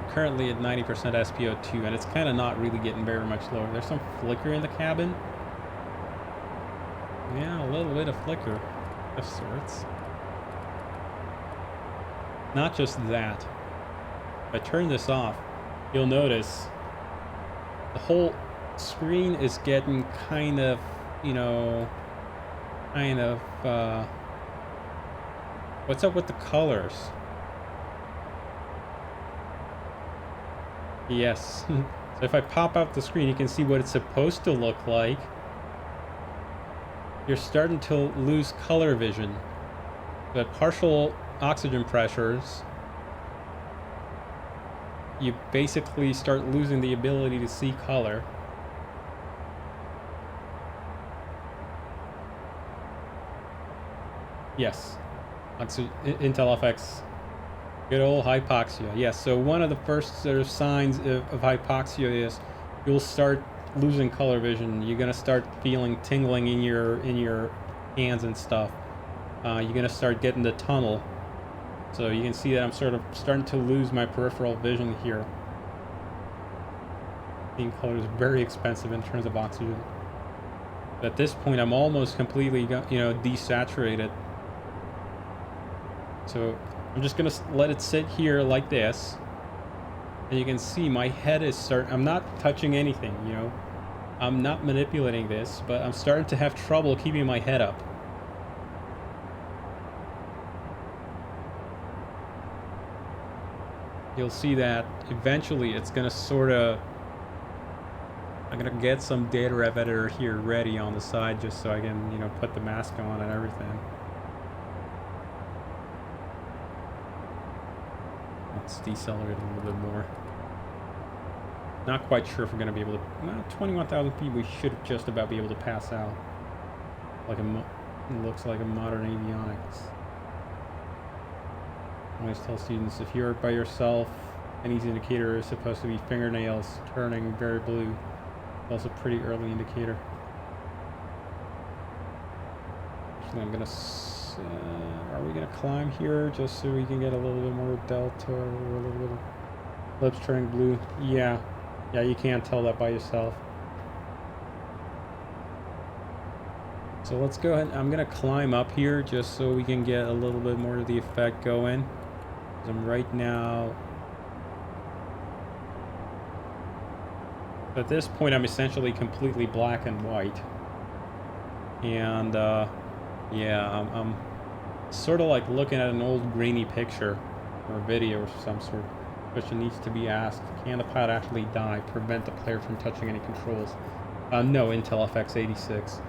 currently at 90% SpO2, and it's kind of not really getting very much lower. There's some flicker in the cabin. Yeah, a little bit of flicker of sorts. Not just that. If I turn this off, you'll notice the whole screen is getting kind of, what's up with the colors? Yes. So if I pop out the screen, you can see what it's supposed to look like. You're starting to lose color vision. But partial oxygen pressures, you basically start losing the ability to see color. Yes. Intel FX. Good old hypoxia. Yes, so one of the first sort of signs of hypoxia is you'll start losing color vision. You're gonna start feeling tingling in your hands and stuff. You're gonna start getting the tunnel. So you can see that I'm sort of starting to lose my peripheral vision here. Seeing color is very expensive in terms of oxygen. But at this point, I'm almost completely, desaturated. So I'm just gonna let it sit here like this, and you can see my head is I'm not touching anything, I'm not manipulating this, but I'm starting to have trouble keeping my head up. You'll see that eventually it's gonna I'm gonna get some data rev editor here ready on the side, just so I can, put the mask on and everything. Let's decelerate a little bit more. Not quite sure if we're going to be able to... 21,000 feet, we should just about be able to pass out. It looks like a modern avionics. I always tell students, if you're by yourself, an easy indicator is supposed to be fingernails turning very blue. That's a pretty early indicator. Actually, I'm going to... are we going to climb here just so we can get a little bit more delta or a little bit of lips turning blue? Yeah, you can't tell that by yourself. So let's go ahead. I'm going to climb up here just so we can get a little bit more of the effect going. I'm right now... At this point, I'm essentially completely black and white. And, yeah, sort of like looking at an old grainy picture or video of some sort. Question needs to be asked: can the pilot actually die? Prevent the player from touching any controls? No, Intel FX86.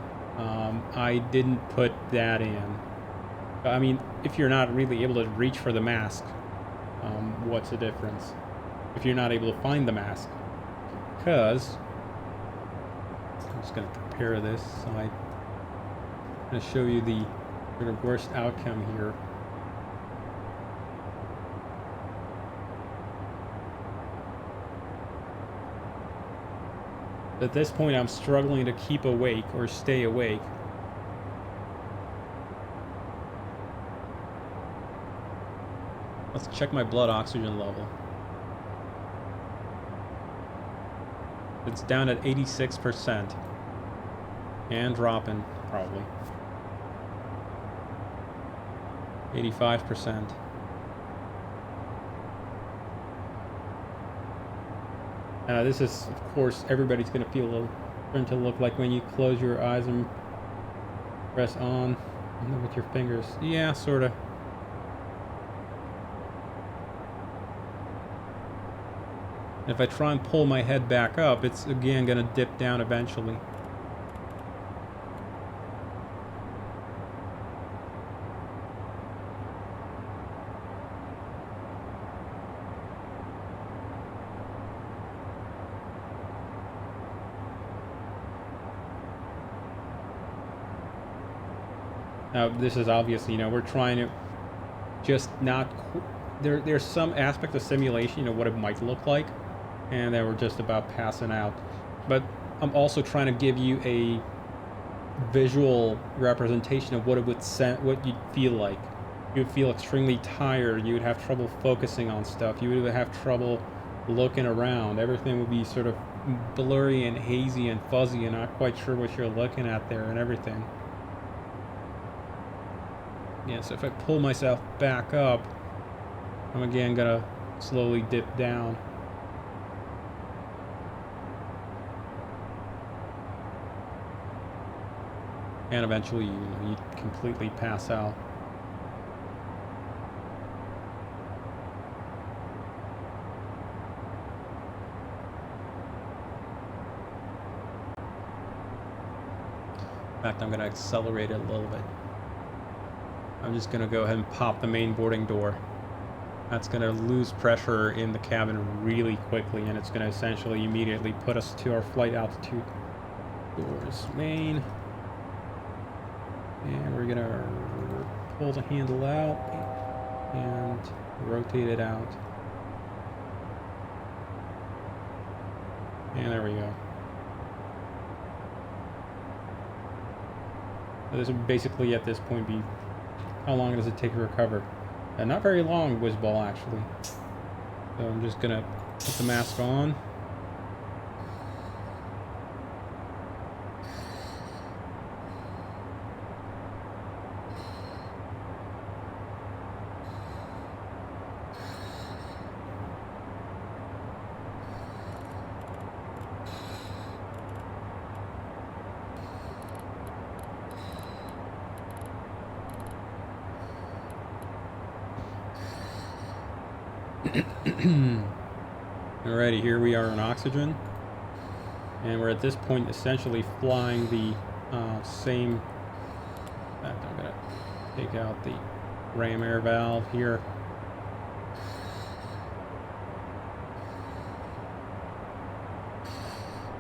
I didn't put that in. I mean, if you're not really able to reach for the mask, what's the difference? If you're not able to find the mask, because I'm just going to prepare this. So I'm going to show you the sort of worst outcome here. At this point, I'm struggling to keep awake or stay awake. Let's check my blood oxygen level. It's down at 86%. And dropping, probably. 85%. This is, of course, everybody's going to feel a little different to look like when you close your eyes and press on with your fingers. Yeah, sort of. If I try and pull my head back up, it's again going to dip down eventually. Now, this is obviously, we're trying to just not... There's some aspect of simulation, what it might look like, and then we're just about passing out. But I'm also trying to give you a visual representation of what it would what you'd feel like. You would feel extremely tired. You would have trouble focusing on stuff. You would have trouble looking around. Everything would be sort of blurry and hazy and fuzzy and not quite sure what you're looking at there and everything. Yeah, so if I pull myself back up, I'm again gonna slowly dip down. And eventually, you completely pass out. In fact, I'm gonna accelerate it a little bit. I'm just going to go ahead and pop the main boarding door. That's going to lose pressure in the cabin really quickly, and it's going to essentially immediately put us to our flight altitude. Doors main. And we're going to pull the handle out and rotate it out. And there we go. So this would basically at this point be... How long does it take to recover? Not very long, Whizball, actually. So I'm just gonna put the mask on. Alrighty, here we are in oxygen, and we're at this point essentially flying the same. In fact, I'm gonna take out the ram air valve here.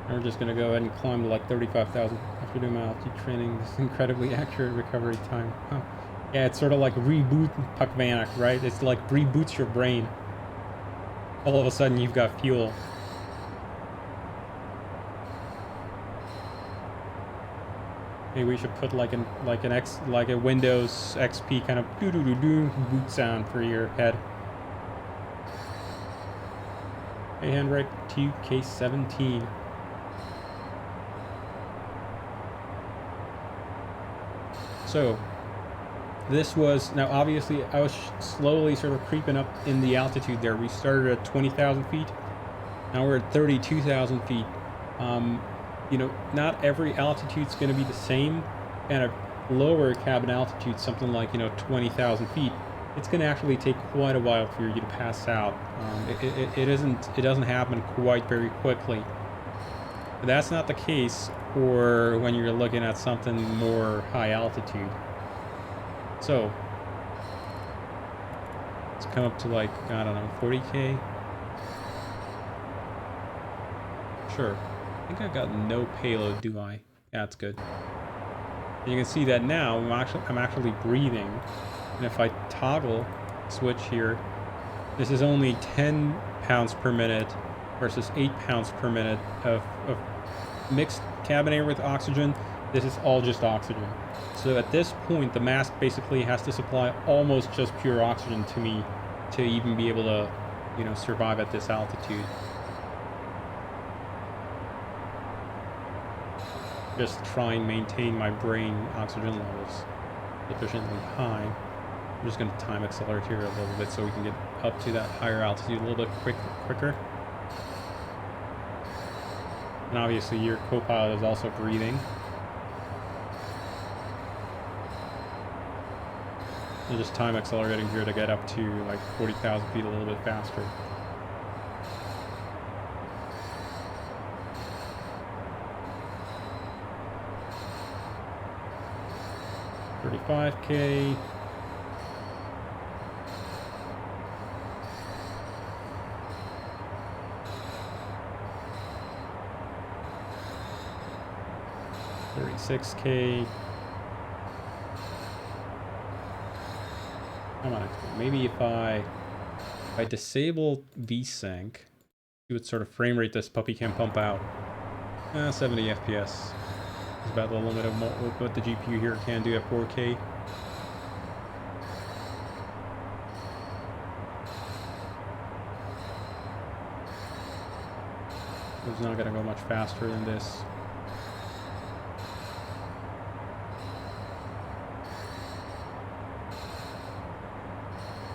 And we're just gonna go ahead and climb to like 35,000 after doing my altitude training. This incredibly accurate recovery time. Huh. Yeah, it's sort of like reboot Puck Vanek, right? It's like reboots your brain. All of a sudden you've got fuel. Maybe we should put like a Windows XP kind of doo-doo-doo-doo boot sound for your head. Hey, handbrake 2K17. So this was, now obviously I was slowly sort of creeping up in the altitude there. We started at 20,000 feet. Now we're at 32,000 feet. Not every altitude's going to be the same. And lower cabin altitude, something like, 20,000 feet, it's going to actually take quite a while for you to pass out. It doesn't happen quite very quickly. But that's not the case for when you're looking at something more high altitude. So let's come up to, like, I don't know, 40K. Sure. I think I've got no payload, do I? Yeah, that's good. And you can see that now I'm actually breathing. And if I toggle switch here, this is only 10 pounds per minute versus 8 pounds per minute of mixed cabin air with oxygen. This is all just oxygen. So at this point, the mask basically has to supply almost just pure oxygen to me to even be able to, survive at this altitude. Just try and maintain my brain oxygen levels sufficiently high. I'm just going to time accelerate here a little bit so we can get up to that higher altitude a little bit quicker. And obviously your co-pilot is also breathing. I'm just time accelerating here to get up to like 40,000 feet a little bit faster. $35K. $36K. Come on, maybe if I disable VSync, see what sort of frame rate this puppy can pump out. 70 FPS. It's about the limit of what the GPU here can do at 4K. It's not going to go much faster than this.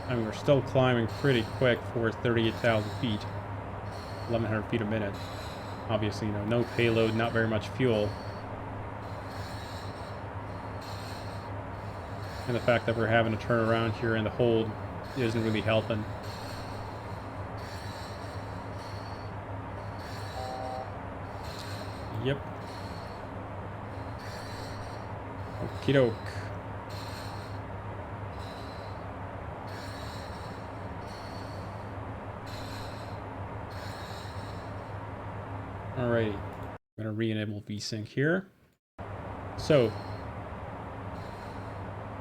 I mean, we're still climbing pretty quick for 38,000 feet. 1,100 feet a minute. Obviously, no payload, not very much fuel. And the fact that we're having to turn around here in the hold isn't really helping. Yep. Okie doke. Alrighty. I'm going to re-enable VSync here. So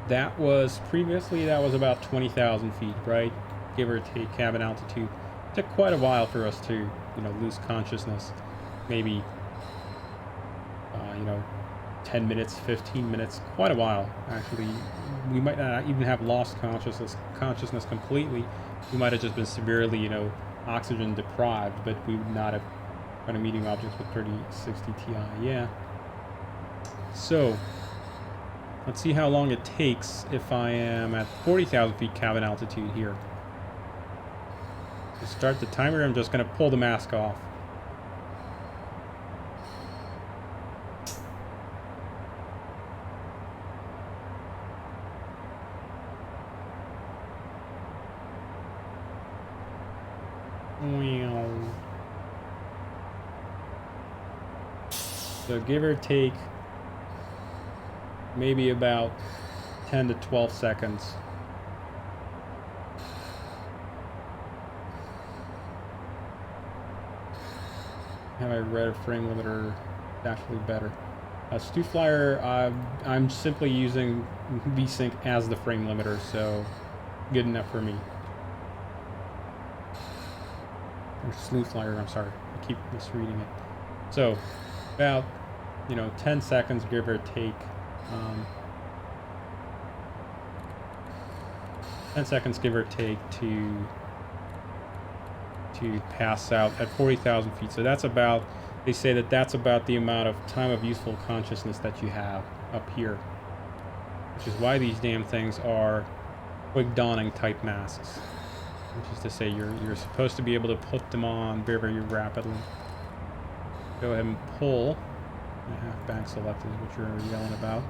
that was about 20,000 feet, right? Give or take cabin altitude. It took quite a while for us to, lose consciousness. Maybe, 10 minutes, 15 minutes, quite a while, actually. We might not even have lost consciousness completely. We might have just been severely, oxygen deprived, but we would not have run a meeting objects with 3060 Ti, yeah. So let's see how long it takes if I am at 40,000 feet cabin altitude here. To start the timer, I'm just going to pull the mask off. So give or take maybe about 10 to 12 seconds. Have I read a frame limiter? It's actually better. Stu Flyer, I'm simply using VSync as the frame limiter, so good enough for me. Or Slew Flyer, I'm sorry. I keep misreading it. So, about, 10 seconds, give or take. 10 seconds, give or take, to pass out at 40,000 feet. So that's about, they say that's about the amount of time of useful consciousness that you have up here. Which is why these damn things are quick dawning type masks. Which is to say you're supposed to be able to put them on very, very rapidly. Go ahead and pull. Half bank select is what you're yelling about.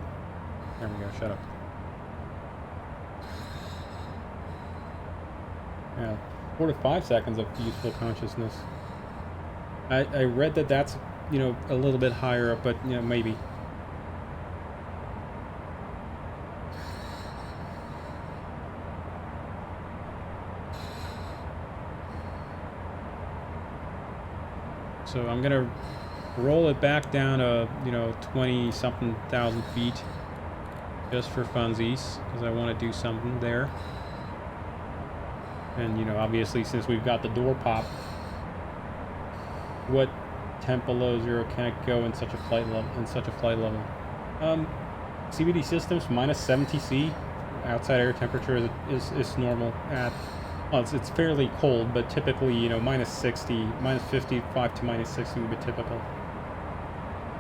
There we go, shut up. Yeah, 4 to 5 seconds of useful consciousness. I read that that's, you know, a little bit higher up, but, you know, maybe. So I'm gonna roll it back down to, you know, 20-something thousand feet. Just for funsies, because I want to do something there. And, you know, obviously, since we've got the door pop, what temp below zero can it go in such a flight level? CBD systems minus 70 C outside air temperature is normal at. Well, it's fairly cold, but typically, you know, minus 60, minus 55 to minus 60 would be typical.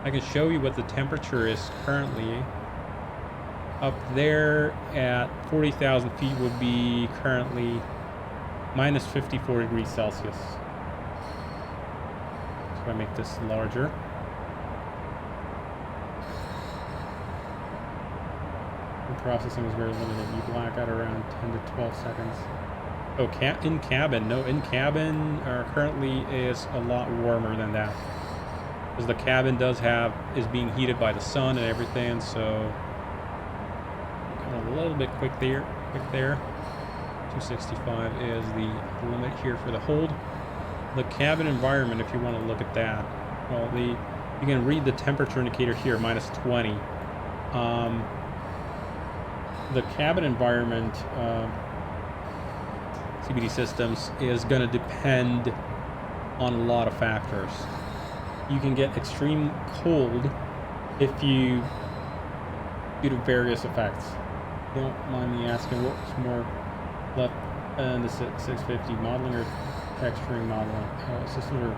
I can show you what the temperature is currently. Up there at 40,000 feet would be currently minus 54 degrees Celsius. So I make this larger. The processing is very limited. You black out around 10 to 12 seconds. Oh, in cabin. No, in cabin currently is a lot warmer than that. Because the cabin is being heated by the sun and everything, so a little bit quick there. 265 is the limit here for the hold. The cabin environment, if you want to look at that, well, you can read the temperature indicator here, minus 20. The cabin environment, CBD systems, is going to depend on a lot of factors. You can get extreme cold if you, due to various effects. Don't mind me asking, what's more left in the 650, modeling or texturing modeling? Systems are,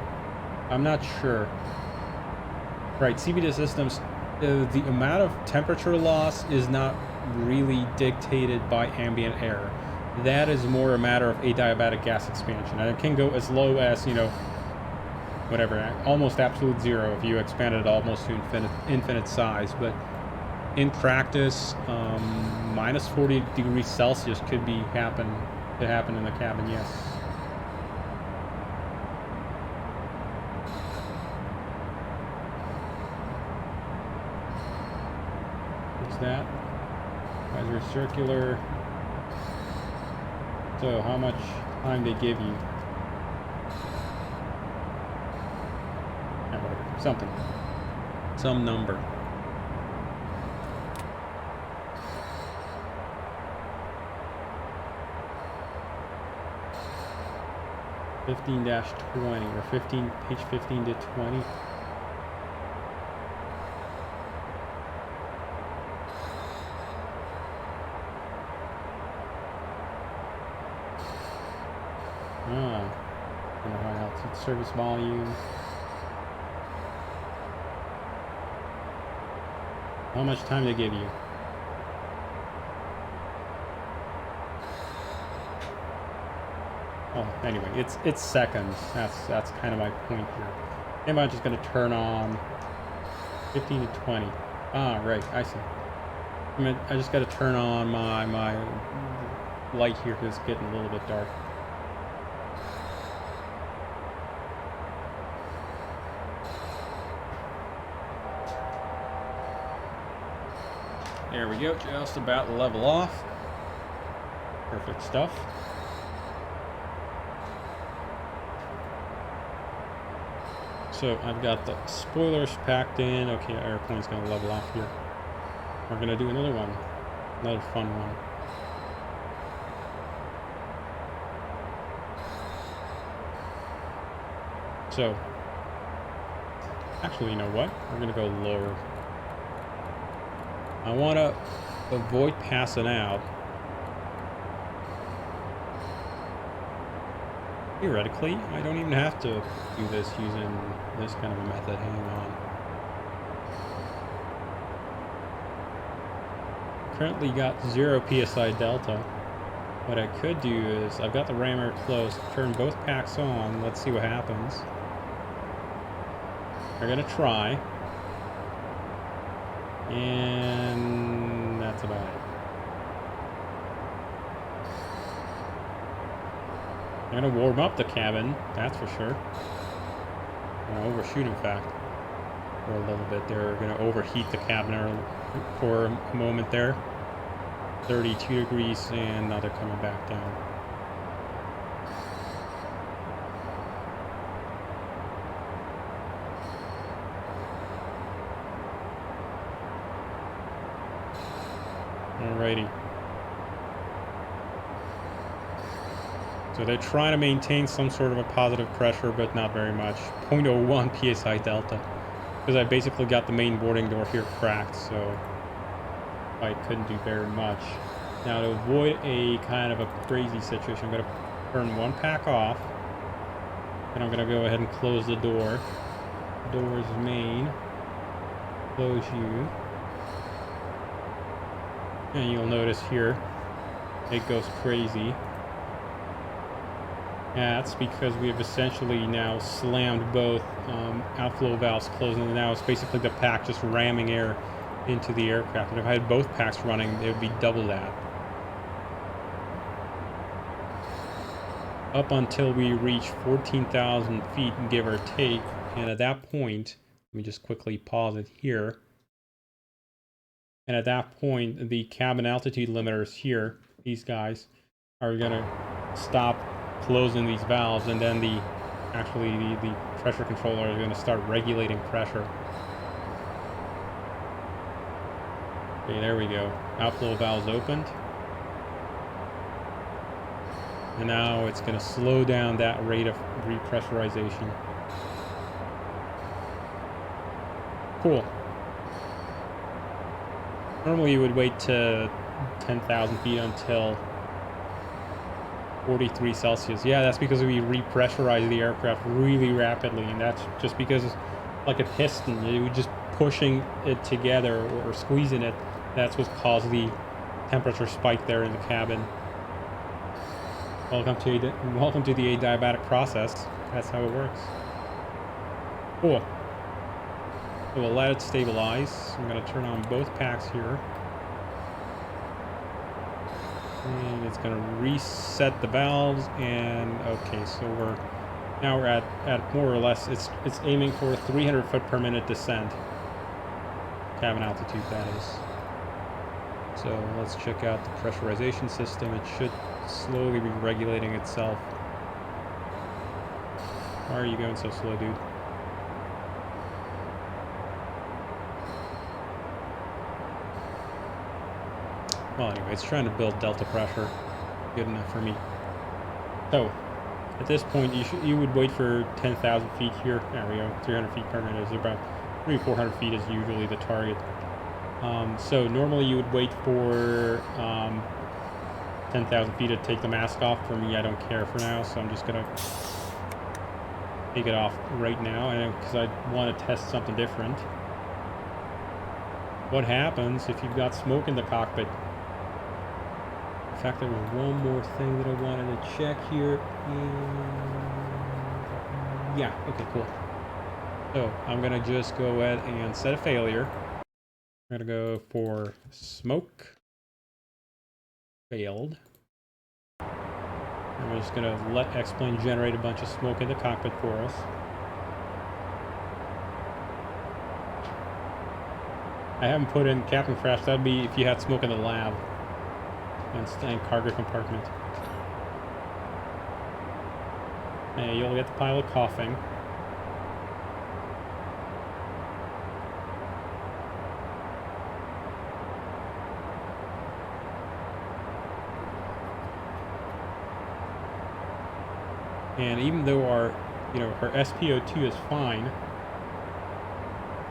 I'm not sure. Right, CBD systems, the amount of temperature loss is not really dictated by ambient air. That is more a matter of adiabatic gas expansion. And it can go as low as, you know, whatever, almost absolute zero if you expand it almost to infinite size. But in practice, minus 40 degrees Celsius could happen in the cabin, yes. What's that? Advisory circular. So, how much time they give you? Whatever, something. Some number. 15-20 or page 15 to 20. High altitude service volume. How much time they give you? Oh, anyway, it's seconds. That's kind of my point here. And I'm just gonna turn on 15 to 20. Ah, right, I see. I just gotta turn on my light here because it's getting a little bit dark. There we go, just about level off. Perfect stuff. So I've got the spoilers packed in. Okay, our airplane's gonna level off here. We're gonna do another one, another fun one. So, actually, you know what? We're gonna go lower. I want to avoid passing out. Theoretically, I don't even have to do this using this kind of a method. Hang on. Currently got 0 PSI delta. What I could do is, I've got the rammer closed, turn both packs on, let's see what happens. We're gonna try. And about it. I'm gonna warm up the cabin, that's for sure. I'm gonna overshoot, in fact, for a little bit. They're gonna overheat the cabin for a moment there. 32 degrees, and now they're coming back down. Alrighty. So they're trying to maintain some sort of a positive pressure, but not very much. 0.01 psi delta. Because I basically got the main boarding door here cracked, so I couldn't do very much. Now to avoid a kind of a crazy situation, I'm going to turn one pack off. And I'm going to go ahead and close the door. Door is main. Close you. And you'll notice here, it goes crazy. That's because we have essentially now slammed both outflow valves closed, and now it's basically the pack just ramming air into the aircraft. And if I had both packs running, it would be double that. Up until we reach 14,000 feet, give or take. And at that point, let me just quickly pause it here. And at that point, the cabin altitude limiters here, these guys, are going to stop closing these valves, and then the pressure controller is going to start regulating pressure. Okay, there we go. Outflow valves opened. And now it's going to slow down that rate of repressurization. Cool. Normally you would wait to 10,000 feet until 43 Celsius. Yeah, that's because we repressurize the aircraft really rapidly, and that's just because it's like a piston. You're just pushing it together or squeezing it. That's what caused the temperature spike there in the cabin. Welcome to the adiabatic process. That's how it works. Cool. So we'll let it stabilize. I'm going to turn on both packs here. And it's going to reset the valves. And okay, so we're at more or less, it's aiming for a 300 foot per minute descent. Cabin altitude, that is. So let's check out the pressurization system. It should slowly be regulating itself. Why are you going so slow, dude? Well, anyway, it's trying to build delta pressure. Good enough for me. So, at this point, you would wait for 10,000 feet here. There we go. 300 feet per minute is about 300-400 feet is usually the target. So normally you would wait for 10,000 feet to take the mask off. For me, I don't care for now, so I'm just gonna take it off right now, and because I want to test something different. What happens if you've got smoke in the cockpit? In fact, there was one more thing that I wanted to check here. Yeah, okay, cool. So I'm gonna just go ahead and set a failure. I'm gonna go for smoke. Failed. I'm just gonna let X-Plane generate a bunch of smoke in the cockpit for us. I haven't put in Captain Crash. That'd be if you had smoke in the lab and cargo compartment. And you'll get the pilot coughing. And even though our SpO2 is fine,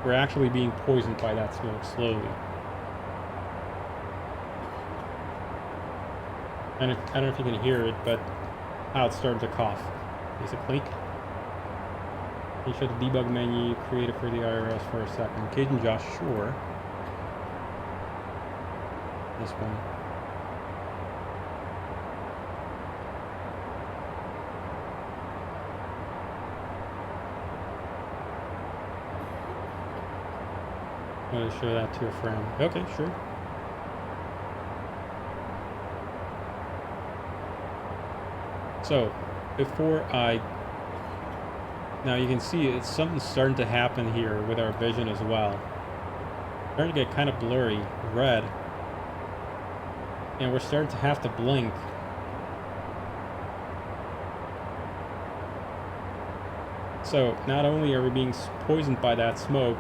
we're actually being poisoned by that smoke slowly. And I don't know if you can hear it, but how it started to cough, basically. You should the debug menu created for the IRS for a second. Cajun Josh, sure. This one. I'm going to show that to a friend. Okay, sure. So, before I... Now you can see it's something starting to happen here with our vision as well. Starting to get kind of blurry, red. And we're starting to have to blink. So, not only are we being poisoned by that smoke,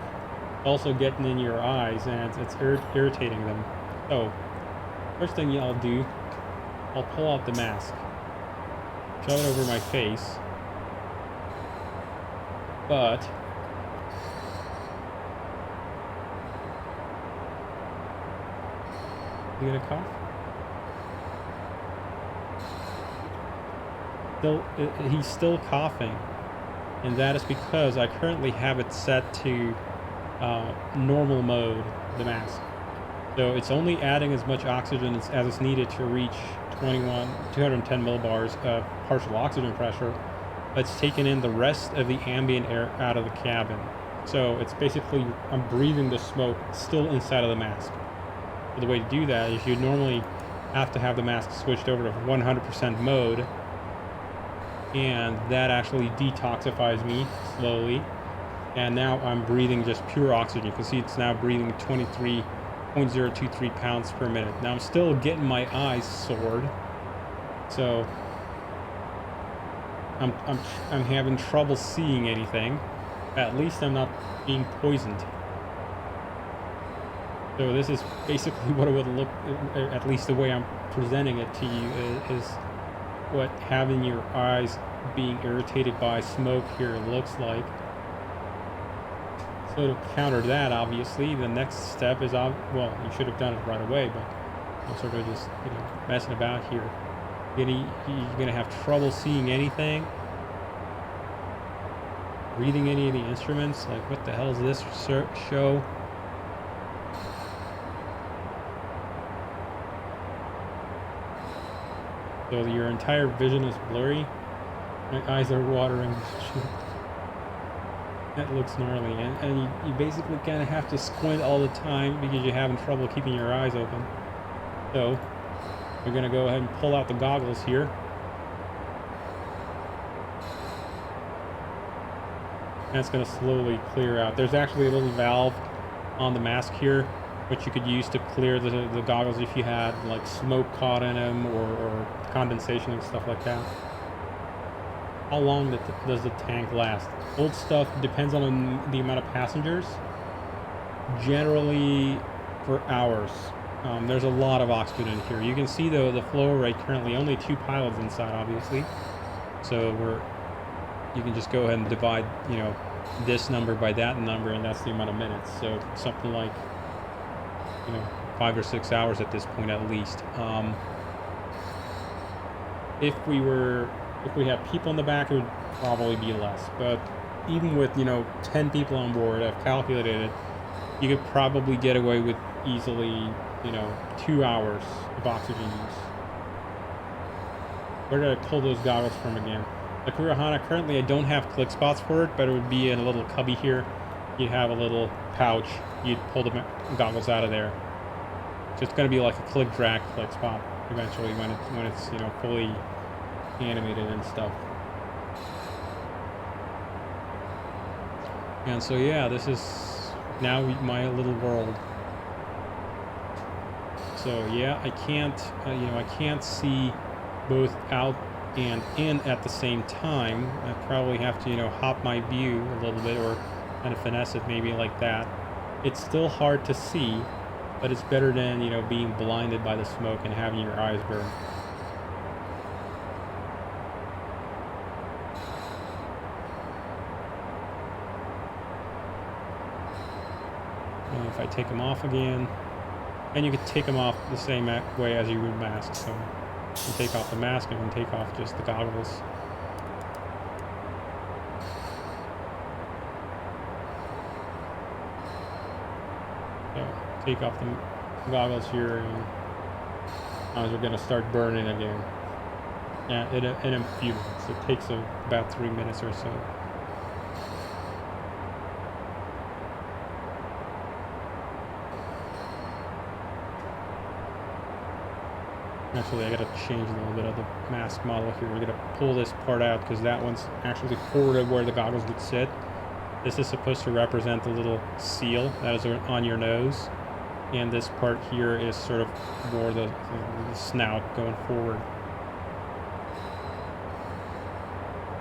also getting in your eyes, and it's irritating them. So, first thing I'll do, I'll pull out the mask. Shove it over my face. But you gonna cough? He's still coughing, and that is because I currently have it set to normal mode, the mask. So it's only adding as much oxygen as is needed to reach 210 millibars of partial oxygen pressure. It's taken in the rest of the ambient air out of the cabin. So it's basically, I'm breathing the smoke still inside of the mask. So the way to do that is you normally have to have the mask switched over to 100% mode, and that actually detoxifies me slowly. And now I'm breathing just pure oxygen. You can see it's now breathing 23.023 pounds per minute. Now I'm still getting my eyes sored, so I'm having trouble seeing anything. At least I'm not being poisoned. So this is basically what it would look, at least the way I'm presenting it to you, is what having your eyes being irritated by smoke here looks like. So to counter that, obviously, the next step is, well, you should have done it right away, but I'm sort of just, messing about here. You're gonna have trouble seeing anything, reading any of the instruments. Like, what the hell is this show? So your entire vision is blurry. My eyes are watering. That looks gnarly, and you basically kind of have to squint all the time because you're having trouble keeping your eyes open. So we're gonna go ahead and pull out the goggles here. That's gonna slowly clear out. There's actually a little valve on the mask here, which you could use to clear the goggles if you had like smoke caught in them or condensation and stuff like that. How long does the tank last? Old stuff depends on the amount of passengers. Generally for hours. There's a lot of oxygen in here. You can see though the flow rate currently, only 2 pilots inside, obviously. So you can just go ahead and divide, this number by that number, and that's the amount of minutes. So something like, 5 or 6 hours at this point at least. If we have people in the back, it would probably be less. But even with, 10 people on board, I've calculated it, you could probably get away with easily, 2 hours of oxygen use. Where did I pull those goggles from again? The Kurahana, currently I don't have click spots for it, but it would be in a little cubby here. You'd have a little pouch. You'd pull the goggles out of there. So it's going to be like a click spot eventually when it's fully animated and stuff. And so yeah, this is now my little world. So yeah, I can't see both out and in at the same time. I probably have to hop my view a little bit, or kind of finesse it maybe like that. It's still hard to see, but it's better than being blinded by the smoke and having your eyes burn. And if I take them off again, and you can take them off the same way as you would mask. So you take off the mask and you can take off just the goggles. So take off the goggles here, and eyes are going to start burning again. Yeah, in a few minutes. It takes about 3 minutes or so. Actually, I gotta change a little bit of the mask model here. We're gonna pull this part out because that one's actually forward of where the goggles would sit. This is supposed to represent the little seal that is on your nose. And this part here is sort of more the snout going forward.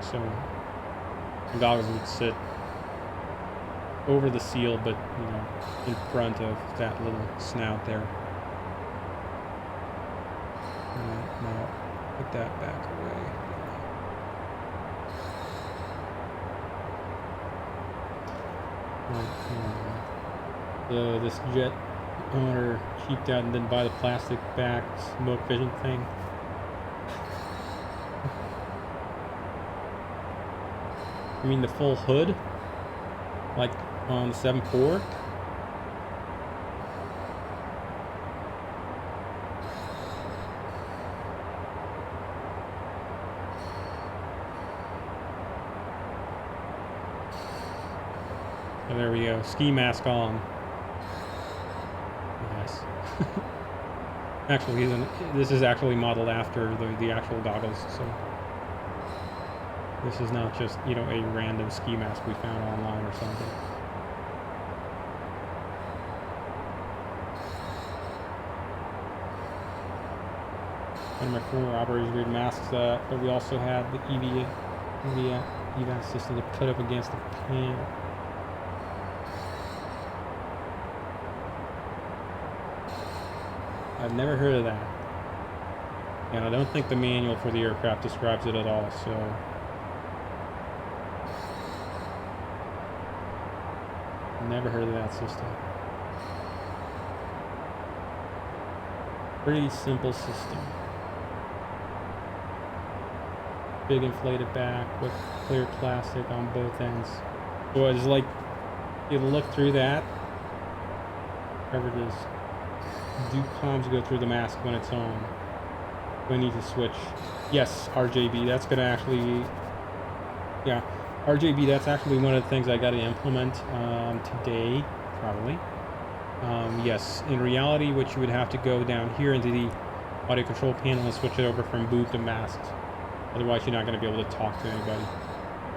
So the goggles would sit over the seal, but you know, in front of that little snout there. Now put that back away. So this jet owner cheaped out and didn't buy the plastic back smoke vision thing. You mean the full hood? Like on the 7.4? Oh, there we go. Ski mask on. Yes. Actually, this is actually modeled after the actual goggles, so this is not just, you know, a random ski mask we found online or something. One of my former operators made masks, but we also had the EVA system to put up against the pan. I've never heard of that. And I don't think the manual for the aircraft describes it at all, so... Never heard of that system. Pretty simple system. Big inflated back with clear plastic on both ends. So it's like, you look through that, whatever it is. Do comms go through the mask when it's on? Do I need to switch? Yes, RJB, that's gonna actually, yeah, RJB, that's actually one of the things I gotta implement today, probably. Yes, in reality, what you would have to go down here into the audio control panel and switch it over from boot to masked. Otherwise, you're not gonna be able to talk to anybody.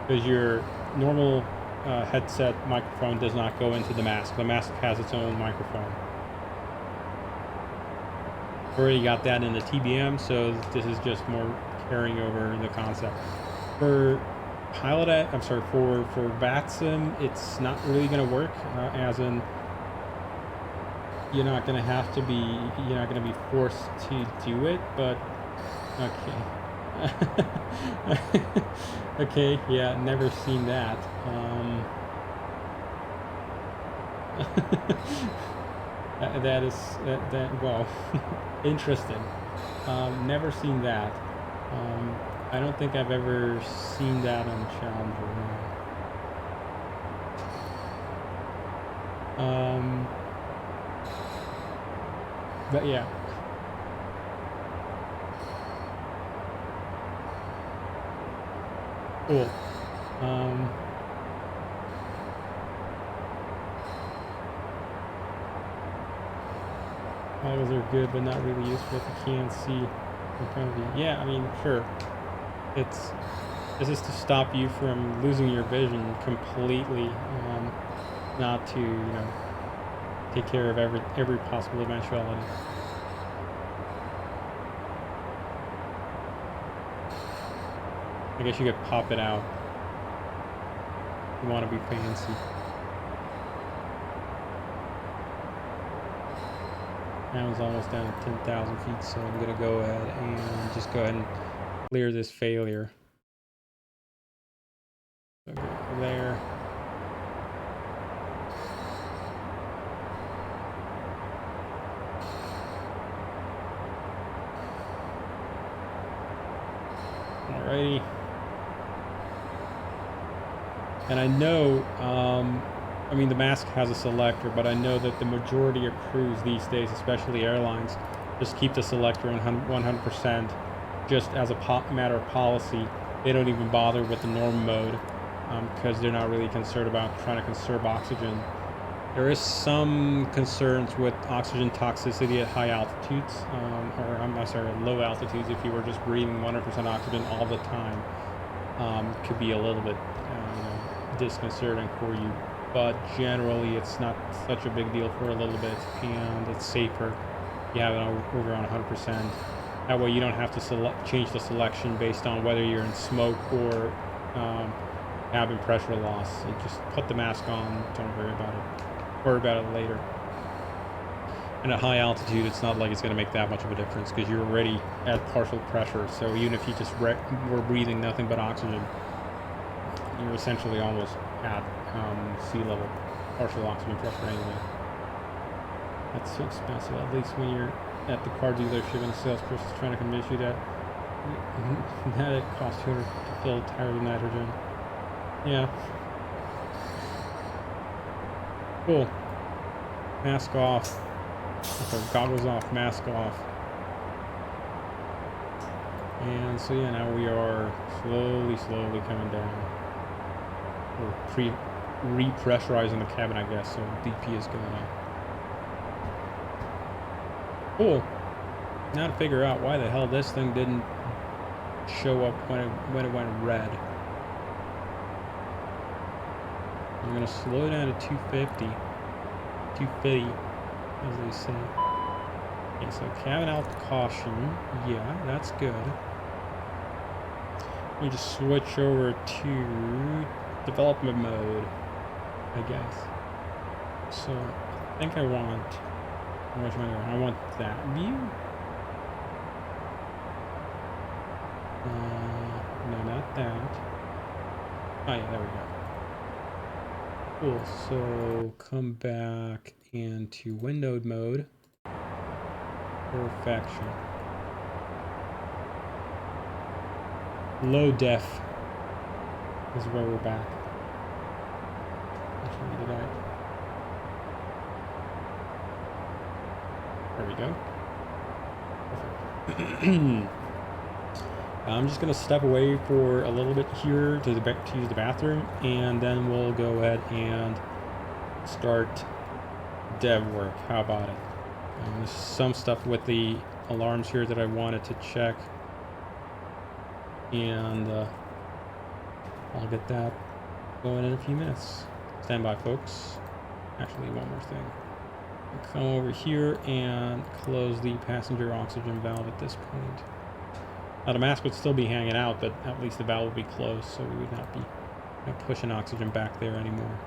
Because your normal headset microphone does not go into the mask. The mask has its own microphone. Already got that in the TBM, so this is just more carrying over the concept. For pilot, I'm sorry, for VATSIM, it's not really going to work, as in you're not going to have to be, you're not going to be forced to do it, but okay. Okay, yeah, never seen that. That is well, interesting. Never seen that. I don't think I've ever seen that on Challenger. No. But yeah. Cool. Goggles are good, but not really useful if you can't see in front of you. Yeah, I mean, sure. This is to stop you from losing your vision completely, not to, you know, take care of every possible eventuality. I guess you could pop it out. You want to be fancy. That was almost down to 10,000 feet, so I'm going to go ahead and just go ahead and clear this failure. So go there. Alrighty. And I know, I mean, the mask has a selector, but I know that the majority of crews these days, especially airlines, just keep the selector in 100% just as a matter of policy. They don't even bother with the norm mode because they're not really concerned about trying to conserve oxygen. There is some concerns with oxygen toxicity at high altitudes, or I'm sorry, at low altitudes. If you were just breathing 100% oxygen all the time, could be a little bit disconcerting for you. But generally, it's not such a big deal for a little bit, and it's safer. You have it over on 100%. That way, you don't have to change the selection based on whether you're in smoke or cabin pressure loss. So just put the mask on. Don't worry about it. Worry about it later. And at high altitude, it's not like it's going to make that much of a difference because you're already at partial pressure. So even if you just were breathing nothing but oxygen, you're essentially almost at sea level, partial oxygen pressure anyway. That's so expensive. At least when you're at the car dealership and the salesperson's trying to convince you that it costs $200 to fill a tire with nitrogen. Yeah. Cool. Mask off. Okay, goggles off, mask off. And so yeah, now we are slowly coming down. We're repressurizing the cabin, I guess, so DP is going up. Cool. Now to figure out why the hell this thing didn't show up when it went red. I'm gonna slow down to 250, as they say. Okay, so cabin out caution. Yeah, that's good. We just switch over to development mode, I guess. So I think I want. Which one? I want that view. No, not that. Oh yeah, there we go. Cool, so come back into windowed mode. Perfection. Low def is where we're back. Actually, did I? There we go. Perfect. I'm just gonna step away for a little bit here to use the bathroom, and then we'll go ahead and start dev work. How about it? There's some stuff with the alarms here that I wanted to check, and I'll get that going in a few minutes. Stand by, folks. Actually, one more thing. I'll come over here and close the passenger oxygen valve at this point. Now the mask would still be hanging out, but at least the valve would be closed, so we would not be pushing oxygen back there anymore.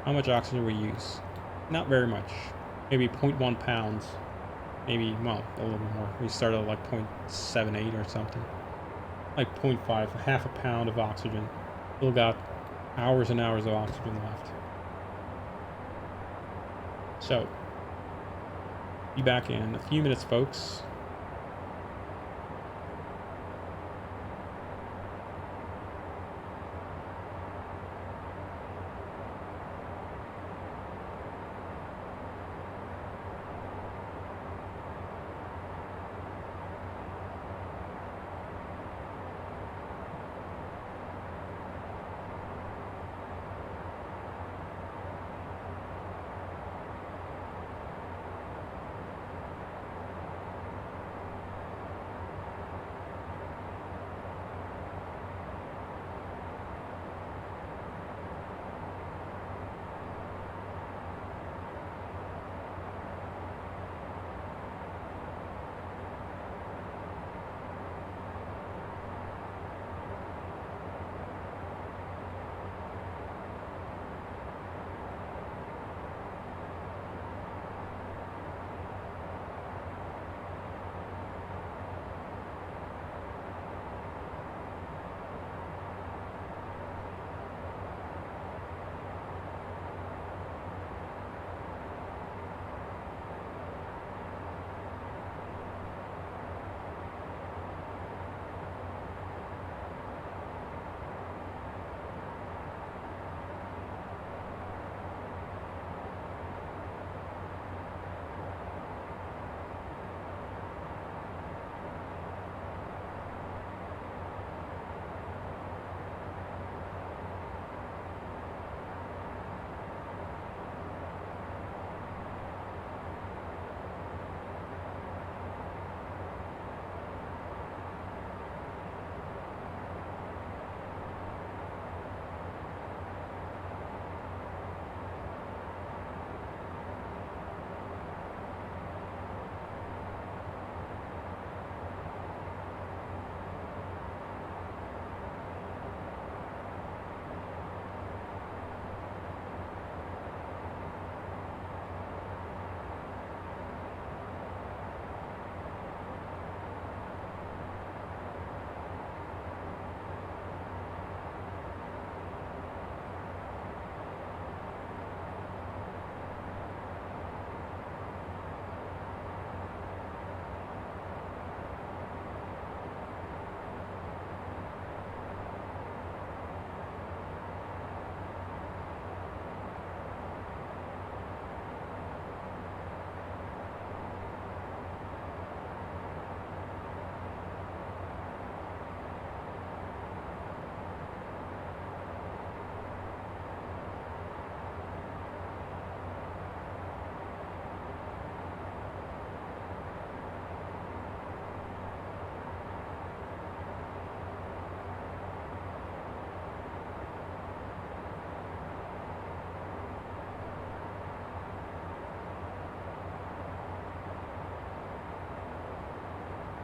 How much oxygen we use? Not very much. Maybe 0.1 pounds. Maybe, well, a little bit more. We started at like 0.78 or something. Like 0.5, half a pound of oxygen. Still got hours and hours of oxygen left. So, be back in a few minutes, folks.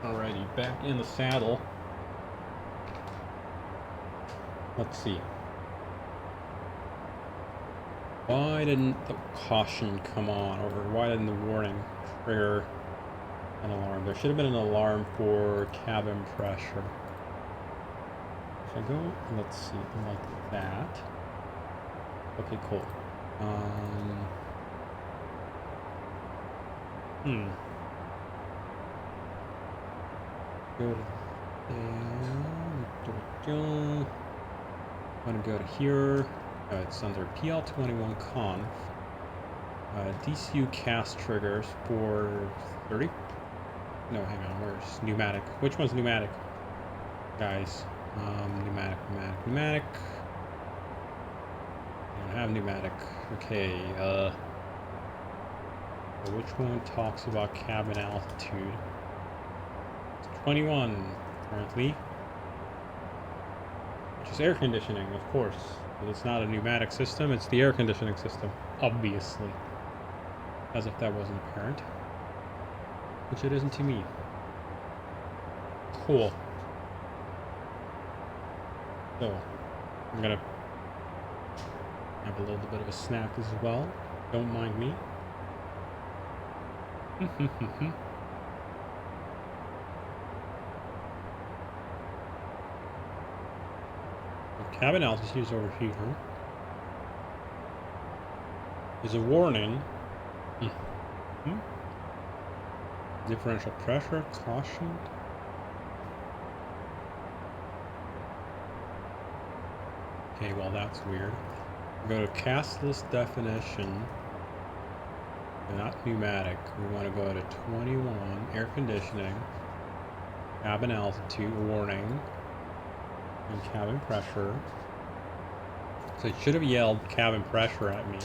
Alrighty, back in the saddle. Let's see. Why didn't the caution come on, or why didn't the warning trigger an alarm? There should have been an alarm for cabin pressure. If I go, let's see, like that. Okay, cool. Go to there. I'm gonna go to here. It's under PL21 conf. DCU cast triggers for 30. No, hang on. Where's pneumatic? Which one's pneumatic, guys? Pneumatic. I don't have pneumatic. Okay. Which one talks about cabin altitude? 21 currently, which is air conditioning, of course. But it's not a pneumatic system, it's the air conditioning system, obviously. As if that wasn't apparent. Which it isn't to me. Cool. So, I'm gonna have a little bit of a snack as well. Don't mind me. Cabin altitude is over here. There's a warning. Differential pressure, caution. Okay, well that's weird. Go to cast list definition. Not pneumatic. We want to go to 21, air conditioning, cabin altitude, warning, and cabin pressure. So it should have yelled cabin pressure at me.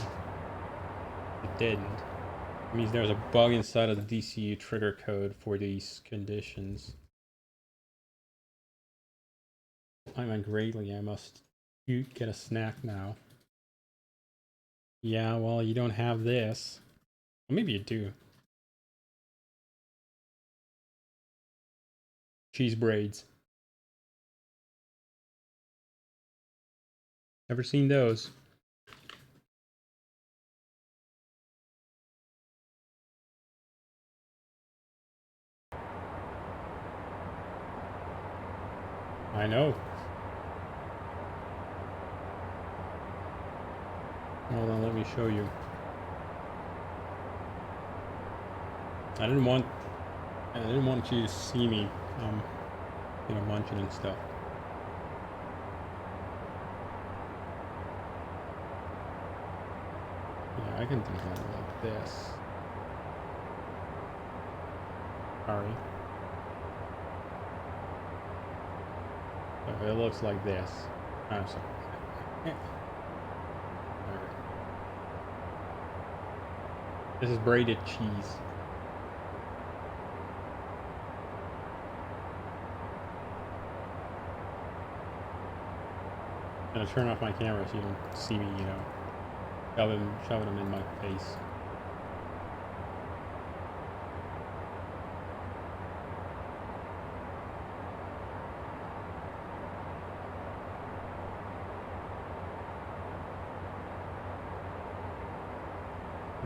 It didn't. It means there's a bug inside of the DCU trigger code for these conditions. I meant greatly. I must get a snack now. Yeah, well, you don't have this. Well, maybe you do. Cheese braids. Never seen those. I know. Hold on, let me show you. I didn't want you to see me, munching and stuff. Yeah, I can do something like this. Sorry. So it looks like this. I'm sorry. This is braided cheese. I'm gonna turn off my camera so you don't see me, shoving them in my face.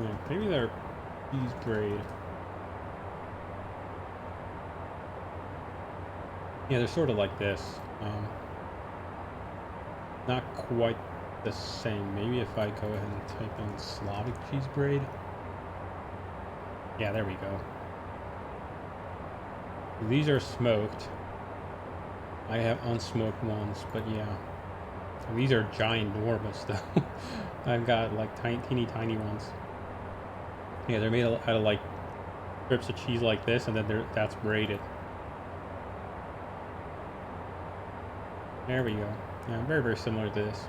Yeah, maybe they're cheese braid. Yeah, they're sort of like this. Not quite the same. Maybe if I go ahead and type in Slavic cheese braid. Yeah, there we go. These are smoked. I have unsmoked ones, but yeah. These are ginormous though. I've got like teeny tiny ones. Yeah, they're made out of like strips of cheese like this, and then that's braided. There we go. Yeah, very, very similar to this.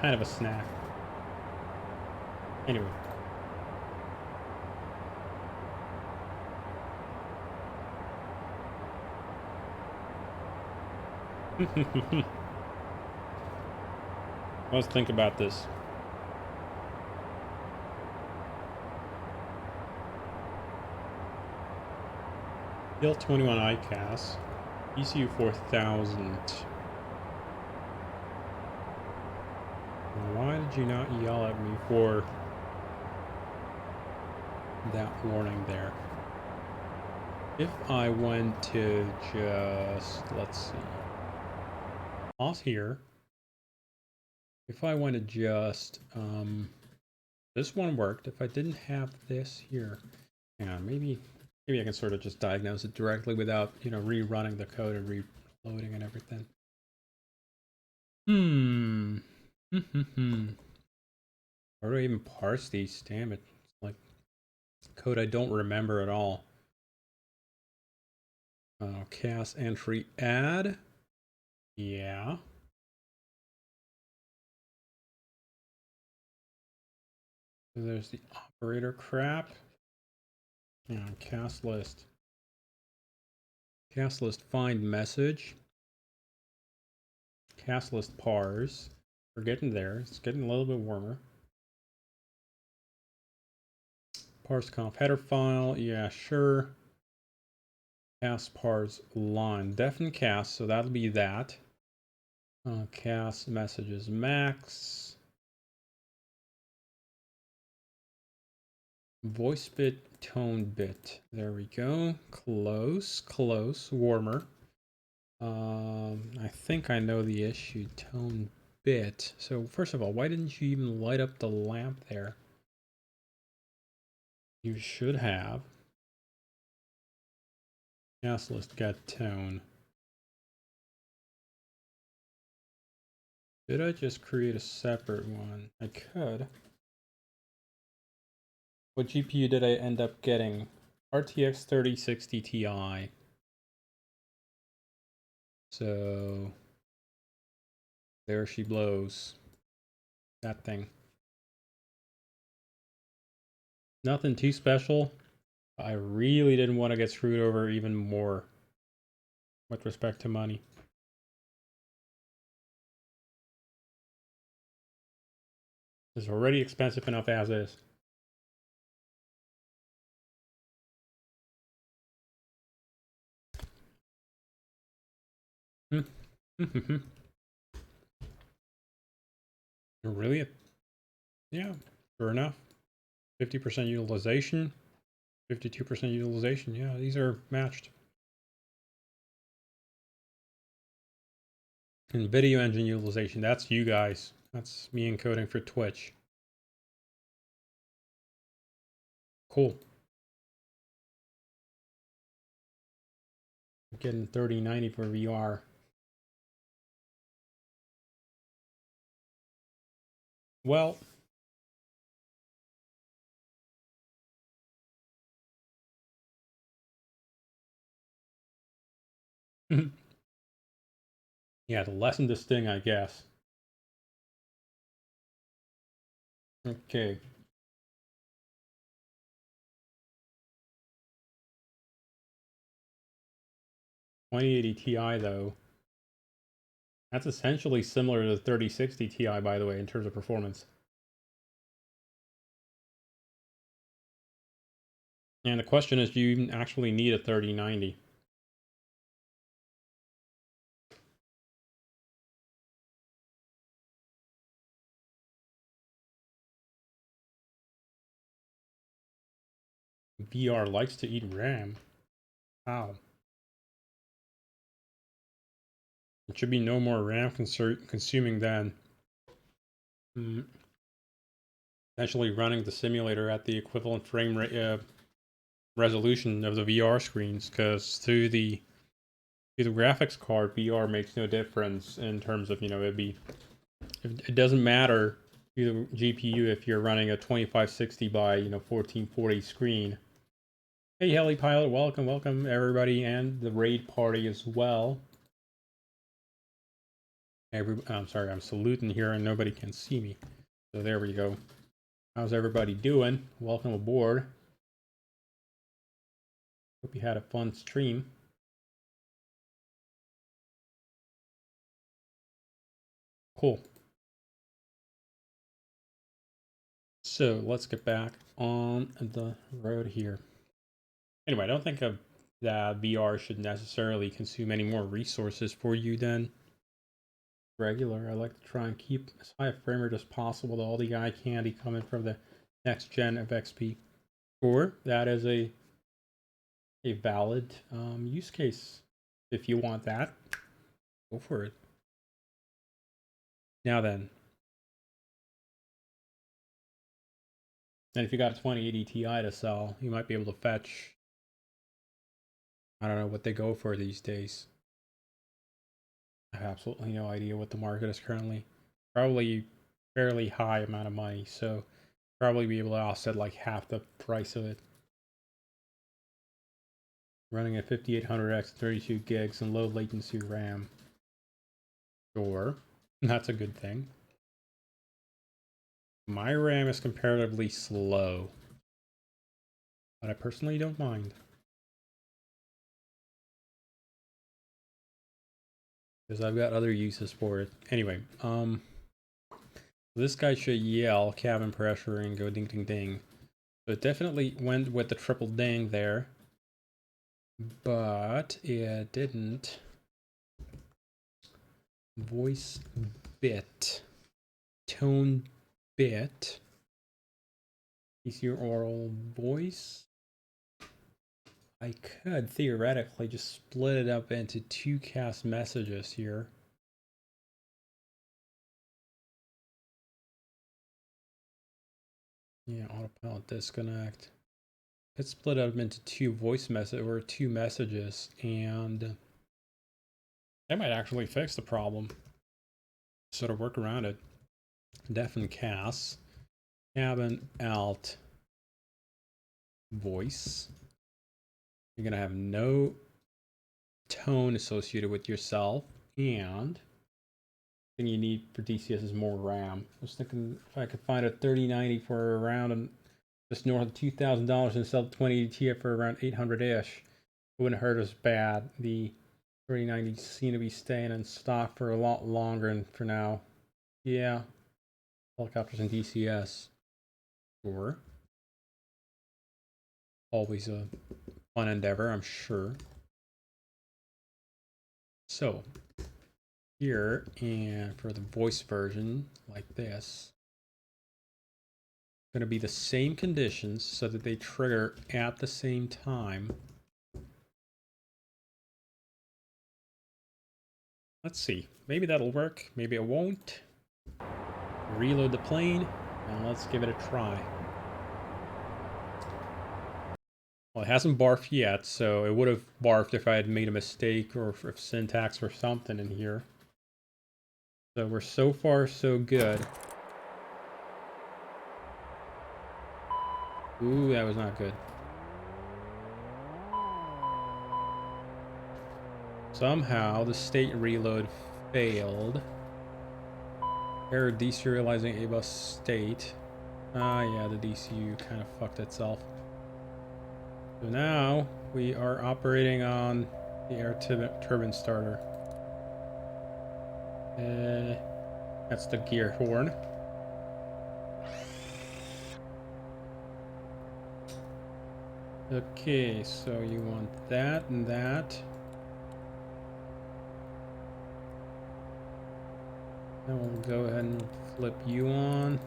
Kind of a snack. Anyway. Let's think about this. CL21 ICAS, ECU 4000. Why did you not yell at me for that warning there? If I went to just, let's see, pause here. If I went to just, this one worked. If I didn't have this here, hang on, maybe I can sort of just diagnose it directly without, you know, rerunning the code and reloading and everything. How do I even parse these? Damn it. It's like code I don't remember at all. Chaos entry add. Yeah. So there's the operator crap. Yeah, cast list. Cast list find message. Cast list parse. We're getting there. It's getting a little bit warmer. Parse conf header file. Yeah, sure. Cast parse line. Def and cast, so that'll be that. Cast messages max. Voice bit, tone bit. There we go. Close, close, warmer. I think I know the issue. Tone bit. So first of all, why didn't you even light up the lamp there? You should have. Yes, let's get tone. Did I just create a separate one? I could. What GPU did I end up getting? RTX 3060 Ti. So there she blows. That thing. Nothing too special. I really didn't want to get screwed over even more with respect to money. It's already expensive enough as is. Really? Yeah, sure enough. 50% utilization, 52% utilization. Yeah, these are matched. And video engine utilization, that's you guys. That's me encoding for Twitch. Cool. I'm getting 3090 for VR. Well, yeah, to lessen the sting, I guess. Okay. $2080 Ti though. That's essentially similar to the 3060 Ti, by the way, in terms of performance. And the question is, do you even actually need a 3090? VR likes to eat RAM. Wow. It should be no more RAM consuming than actually running the simulator at the equivalent frame rate resolution of the VR screens, because through the graphics card, VR makes no difference in terms of, you know, it doesn't matter to the GPU if you're running a 2560 by, you know, 1440 screen. Hey, Heli Pilot, welcome everybody, and the raid party as well. I'm sorry, I'm saluting here and nobody can see me. So there we go. How's everybody doing? Welcome aboard. Hope you had a fun stream. Cool. So let's get back on the road here. Anyway, I don't think I've that VR should necessarily consume any more resources for you than regular. I like to try and keep as high a frame rate as possible with all the eye candy coming from the next gen of XP. Or that is a valid use case. If you want that, go for it. Now then, and if you got a 2080 Ti to sell, you might be able to fetch, I don't know what they go for these days. I have absolutely no idea what the market is currently. Probably fairly high amount of money, so probably be able to offset like half the price of it. Running at 5800X, 32 gigs, and low latency RAM. Sure, that's a good thing. My RAM is comparatively slow, but I personally don't mind. Because I've got other uses for it. Anyway, this guy should yell cabin pressure and go ding ding ding. So it definitely went with the triple ding there, but it didn't. Voice bit, tone bit. Is your oral voice? I could theoretically just split it up into two cast messages here. Yeah, autopilot disconnect. Could split up into two voice message or two messages, and that might actually fix the problem. Sort of work around it. Def and cast, cabin alt voice. You're gonna have no tone associated with yourself, and thing you need for DCS is more RAM. I was thinking if I could find a 3090 for around just north of $2,000 and sell the 2080 Ti for around 800-ish, it wouldn't hurt as bad. The 3090s seem to be staying in stock for a lot longer, and for now, yeah, helicopters and DCS, sure. Always a fun endeavor, I'm sure. So here, and for the voice version like this, going to be the same conditions so that they trigger at the same time. Let's see, maybe that'll work, maybe it won't. Reload the plane and let's give it a try. Well, it hasn't barfed yet, so it would have barfed if I had made a mistake or if syntax or something in here. So we're so far so good. Ooh, that was not good. Somehow the state reload failed. Error deserializing a bus state. Ah, yeah, the DCU kind of fucked itself. So now we are operating on the air turbine starter. That's the gear horn. Okay, so you want that and that. Then we'll go ahead and flip you on.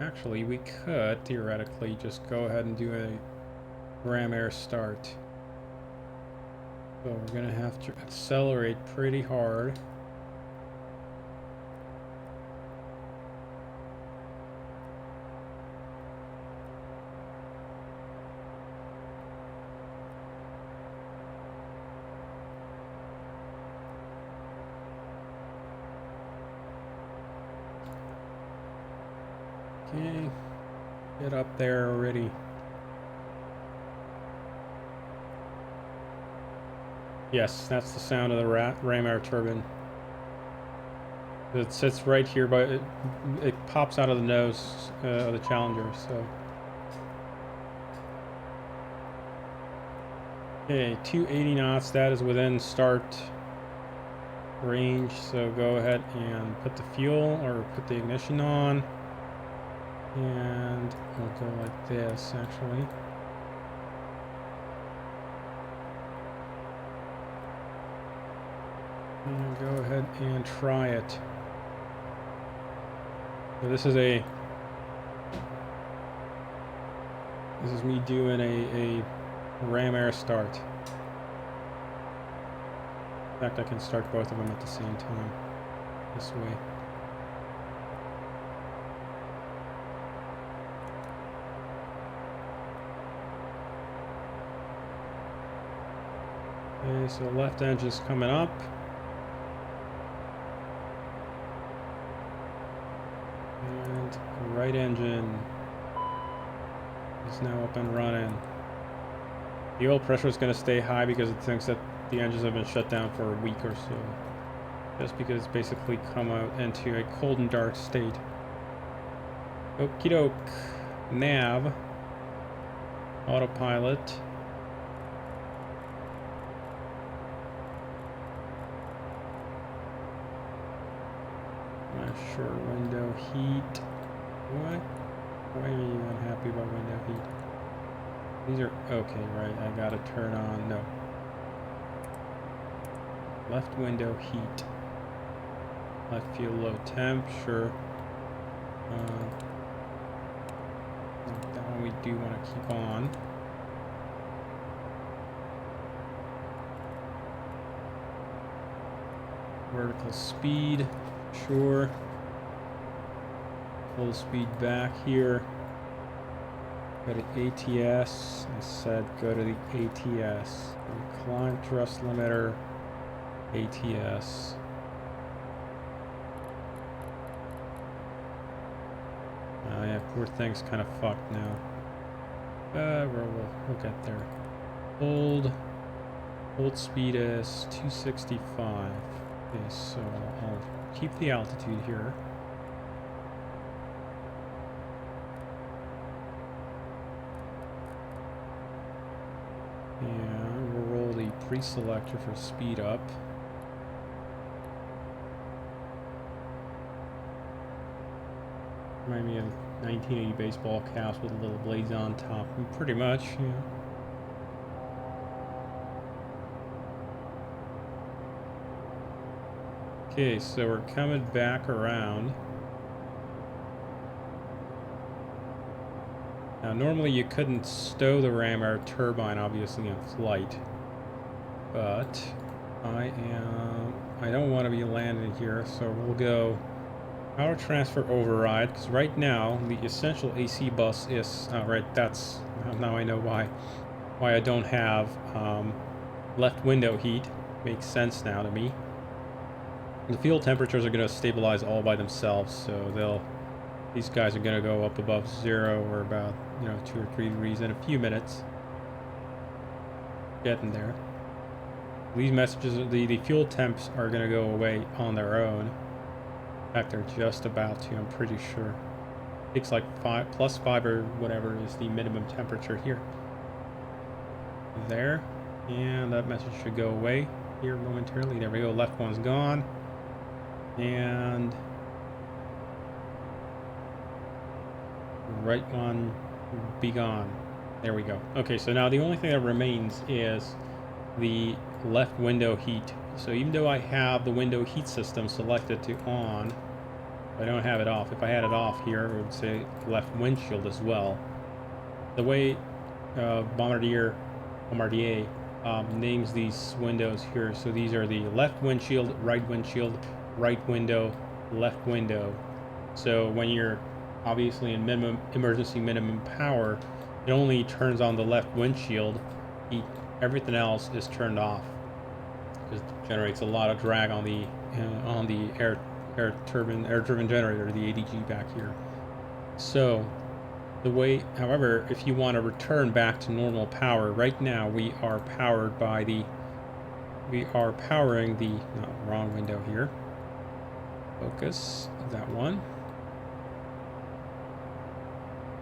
Actually, we could theoretically just go ahead and do a ram air start. So we're gonna have to accelerate pretty hard. Okay, get up there already. Yes, that's the sound of the ram air turbine. It sits right here, but it pops out of the nose of the Challenger, so. Okay, 280 knots, that is within start range, so go ahead and put the fuel, or put the ignition on. And we'll go like this, actually. And go ahead and try it. So this is me doing a ram air start. In fact, I can start both of them at the same time. This way. Okay, so left engine's coming up. And right engine is now up and running. The oil pressure is going to stay high because it thinks that the engines have been shut down for a week or so. Just because it's basically come out into a cold and dark state. Okie doke. Nav. Autopilot. Not sure. Window heat. What? Why are you unhappy about window heat? These are okay, right? I gotta turn on. No. Left window heat. Left fuel low temp. Sure. That one we do want to keep on. Vertical speed. Sure. Full speed back here. Go to ATS. I said go to the ATS. Climb thrust limiter. ATS. Yeah, poor thing's kind of fucked now. We'll get there. Hold speed is 265. Okay, so I'll keep the altitude here. And we'll roll the pre-selector for speed up. Remind me of 1980 baseball caps with little blades on top. Pretty much, yeah. Okay, so we're coming back around. Now, normally you couldn't stow the ram air turbine, obviously, in flight. But I don't want to be landing here, so we'll go power transfer override, because right now the essential AC bus is right. That's now I know why I don't have left window heat. Makes sense now to me. The fuel temperatures are going to stabilize all by themselves, so these guys are going to go up above 0 or about 2 or 3 degrees in a few minutes. Getting there. These messages, the fuel temps are going to go away on their own. In fact, they're just about to, I'm pretty sure. It's like +5 or whatever is the minimum temperature here. There. And that message should go away here momentarily. There we go. Left one's gone. And right one be gone. There we go. Okay, so now the only thing that remains is the left window heat. So even though I have the window heat system selected to on, I don't have it off. If I had it off here, it would say left windshield as well. The way Bombardier names these windows here, so these are the left windshield, right window, left window. So when you're obviously in emergency minimum power, it only turns on the left windshield. Everything else is turned off because it generates a lot of drag on the air-driven generator, the ADG back here. So the way, however, if you want to return back to normal power, right now we are powering the wrong window here. Focus that one.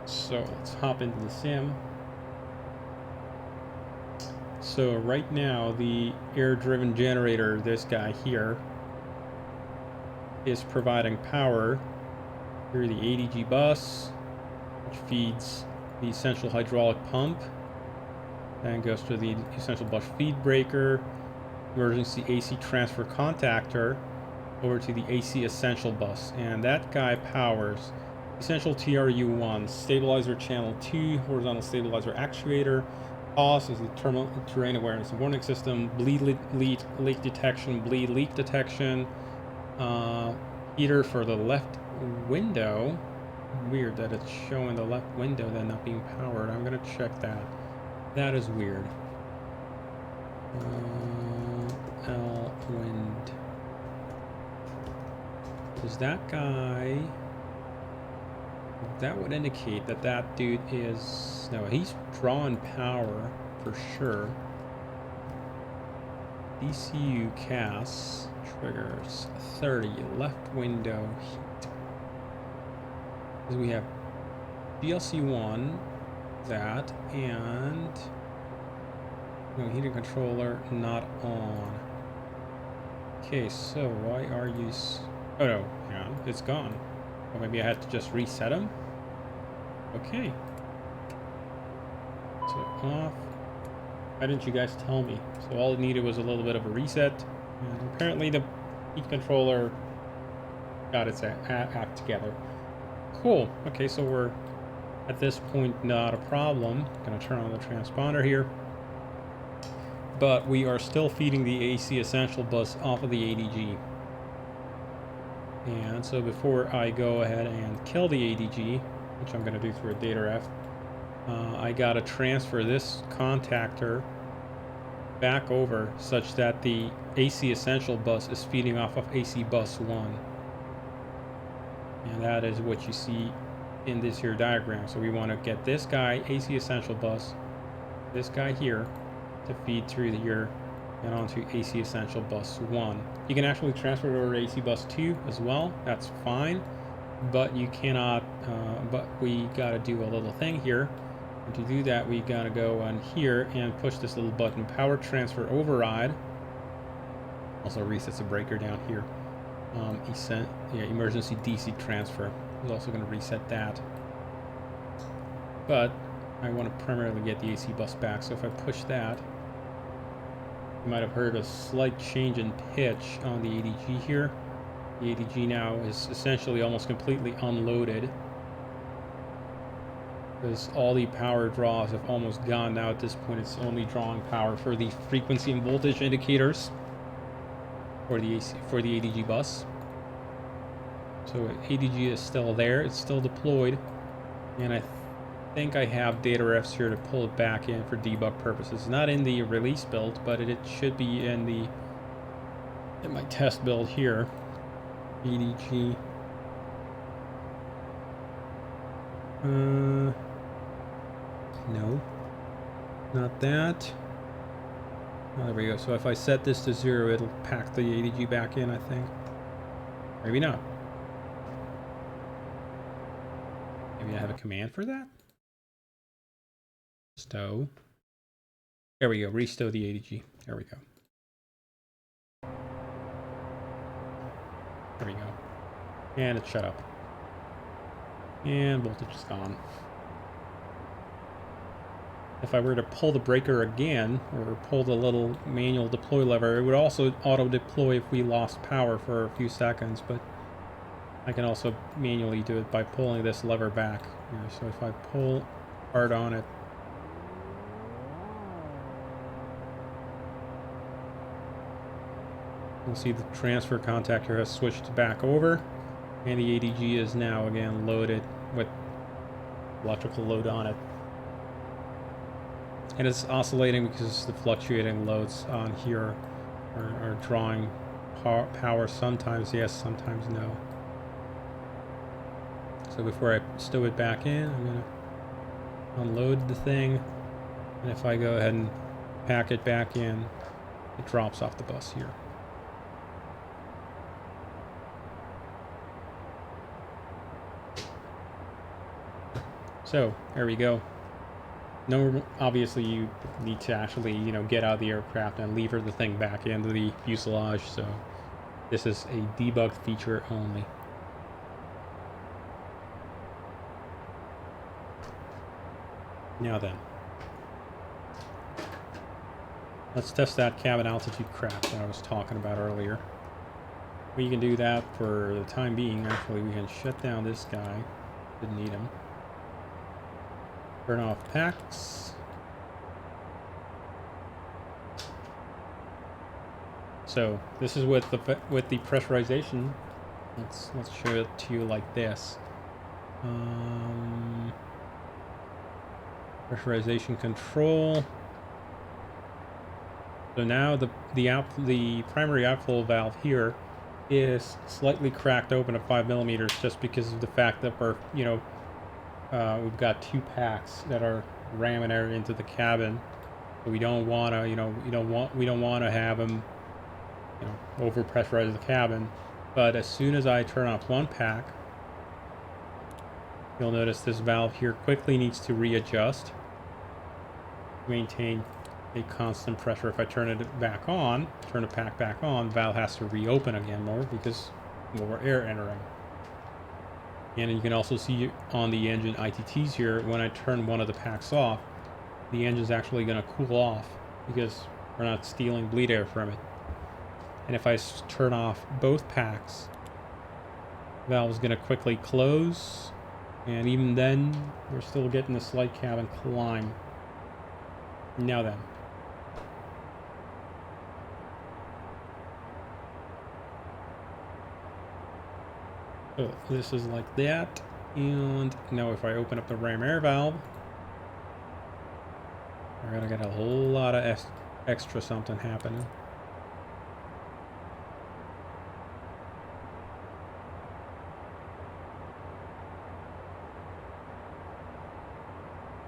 So let's hop into the sim. So right now the air-driven generator, this guy here, is providing power through the ADG bus, which feeds the essential hydraulic pump, then goes to the essential bus feed breaker, emergency AC transfer contactor over to the AC essential bus, and that guy powers essential TRU1, stabilizer channel 2, horizontal stabilizer actuator. PAWS is the terrain awareness and warning system, bleed leak detection, bleed leak detection, heater for the left window. Weird that it's showing the left window then not being powered. I'm gonna check that. That is weird. L wind. Does that guy... That would indicate that that dude is... No, he's drawing power for sure. DCU CAS triggers 30, left window heat. Because we have DLC1, that, and... No, heating controller not on. Okay, so why are you... Oh no, yeah, it's gone. Or maybe I had to just reset them? Okay. So off. Why didn't you guys tell me? So all it needed was a little bit of a reset. And apparently the heat controller got its act together. Cool. Okay, so we're at this point not a problem. Gonna turn on the transponder here. But we are still feeding the AC Essential bus off of the ADG. And so before I go ahead and kill the ADG, which I'm going to do through a data ref, I got to transfer this contactor back over such that the AC Essential bus is feeding off of AC Bus 1. And that is what you see in this here diagram. So we want to get this guy, AC Essential bus, this guy here, to feed through here and onto AC Essential Bus 1. You can actually transfer it over to AC Bus 2 as well. That's fine. But you cannot, but we got to do a little thing here. And to do that, we got to go on here and push this little button, Power Transfer Override. Also resets the breaker down here. Emergency DC Transfer is also going to reset that. But I want to primarily get the AC bus back, so if I push that, you might have heard a slight change in pitch on the ADG here. The ADG now is essentially almost completely unloaded because all the power draws have almost gone. Now at this point it's only drawing power for the frequency and voltage indicators for the ADG bus. So ADG is still there, it's still deployed, and I think I have data refs here to pull it back in for debug purposes. Not in the release build, but it should be in my test build here. ADG. No, not that. Oh, there we go. So if I set this to 0, it'll pack the ADG back in, I think. Maybe not. Maybe I have a command for that? Stow. There we go. Restow the ADG. There we go. There we go. And it shut up. And voltage is gone. If I were to pull the breaker again, or pull the little manual deploy lever, it would also auto-deploy if we lost power for a few seconds, but I can also manually do it by pulling this lever back here. So if I pull hard on it, you'll see the transfer contactor has switched back over, and the ADG is now again loaded with electrical load on it. And it's oscillating because the fluctuating loads on here are drawing power. Sometimes yes, sometimes no. So before I stow it back in, I'm going to unload the thing. And if I go ahead and pack it back in, it drops off the bus here. So there we go. No, obviously you need to actually, get out of the aircraft and lever the thing back into the fuselage. So this is a debug feature only. Now then, Let's test that cabin altitude crap that I was talking about earlier. We can do that for the time being. Actually, we can shut down this guy. Didn't need him. Turn off packs. So this is with the pressurization. Let's show it to you like this. Pressurization control. So now the primary outflow valve here is slightly cracked open at 5 millimeters, just because of the fact that we've got 2 packs that are ramming air into the cabin. So we don't want to, we don't want to have them, over pressurize the cabin. But as soon as I turn off one pack, you'll notice this valve here quickly needs to readjust, maintain a constant pressure. If I turn it back on, turn the pack back on, the valve has to reopen again more because more air entering. And you can also see on the engine ITTs here, when I turn one of the packs off, the engine's actually going to cool off because we're not stealing bleed air from it. And if I turn off both packs, the valve is going to quickly close, and even then, we're still getting a slight cabin climb. Now then. So this is like that, and now if I open up the ram air valve, we're gonna get a whole lot of extra something happening.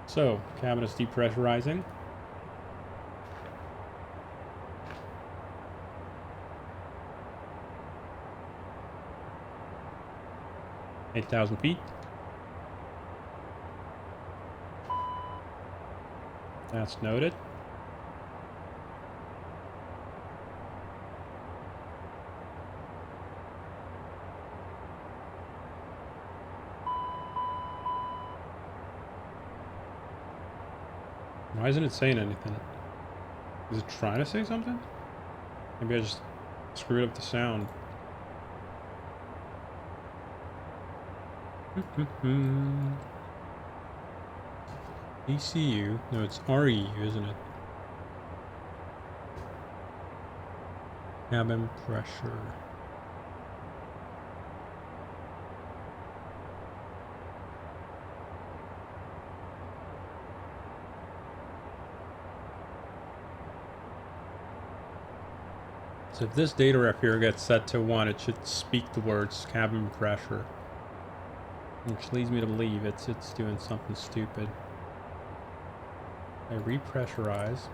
So, cabin is depressurizing. $8,000 feet. That's noted. Why isn't it saying anything? Is it trying to say something? Maybe I just screwed up the sound. ECU? No, it's REU, isn't it? Cabin pressure. So if this data ref here gets set to 1, it should speak the words cabin pressure. Which leads me to believe it's doing something stupid. I repressurize.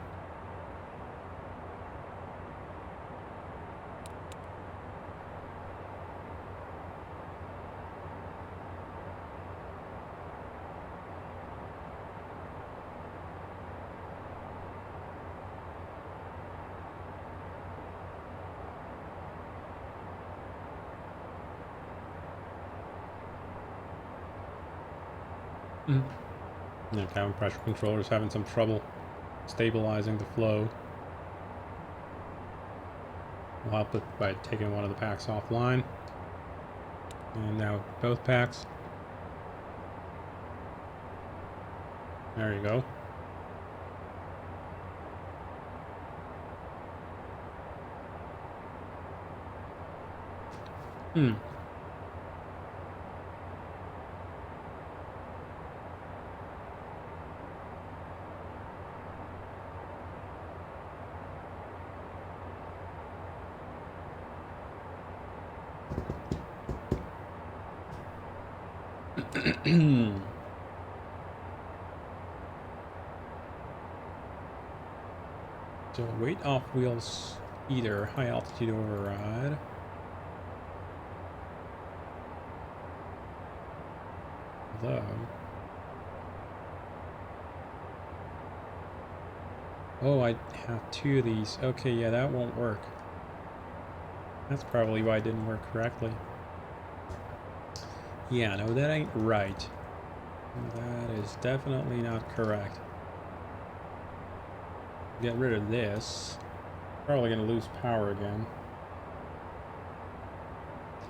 The cabin pressure controller is having some trouble stabilizing the flow. We'll help it by taking one of the packs offline. And now both packs. There you go. So weight off wheels either high altitude override. Though oh, I have 2 of these. Okay, yeah, that won't work. That's probably why it didn't work correctly. Yeah, no, that ain't right. That is definitely not correct. Get rid of this. Probably gonna lose power again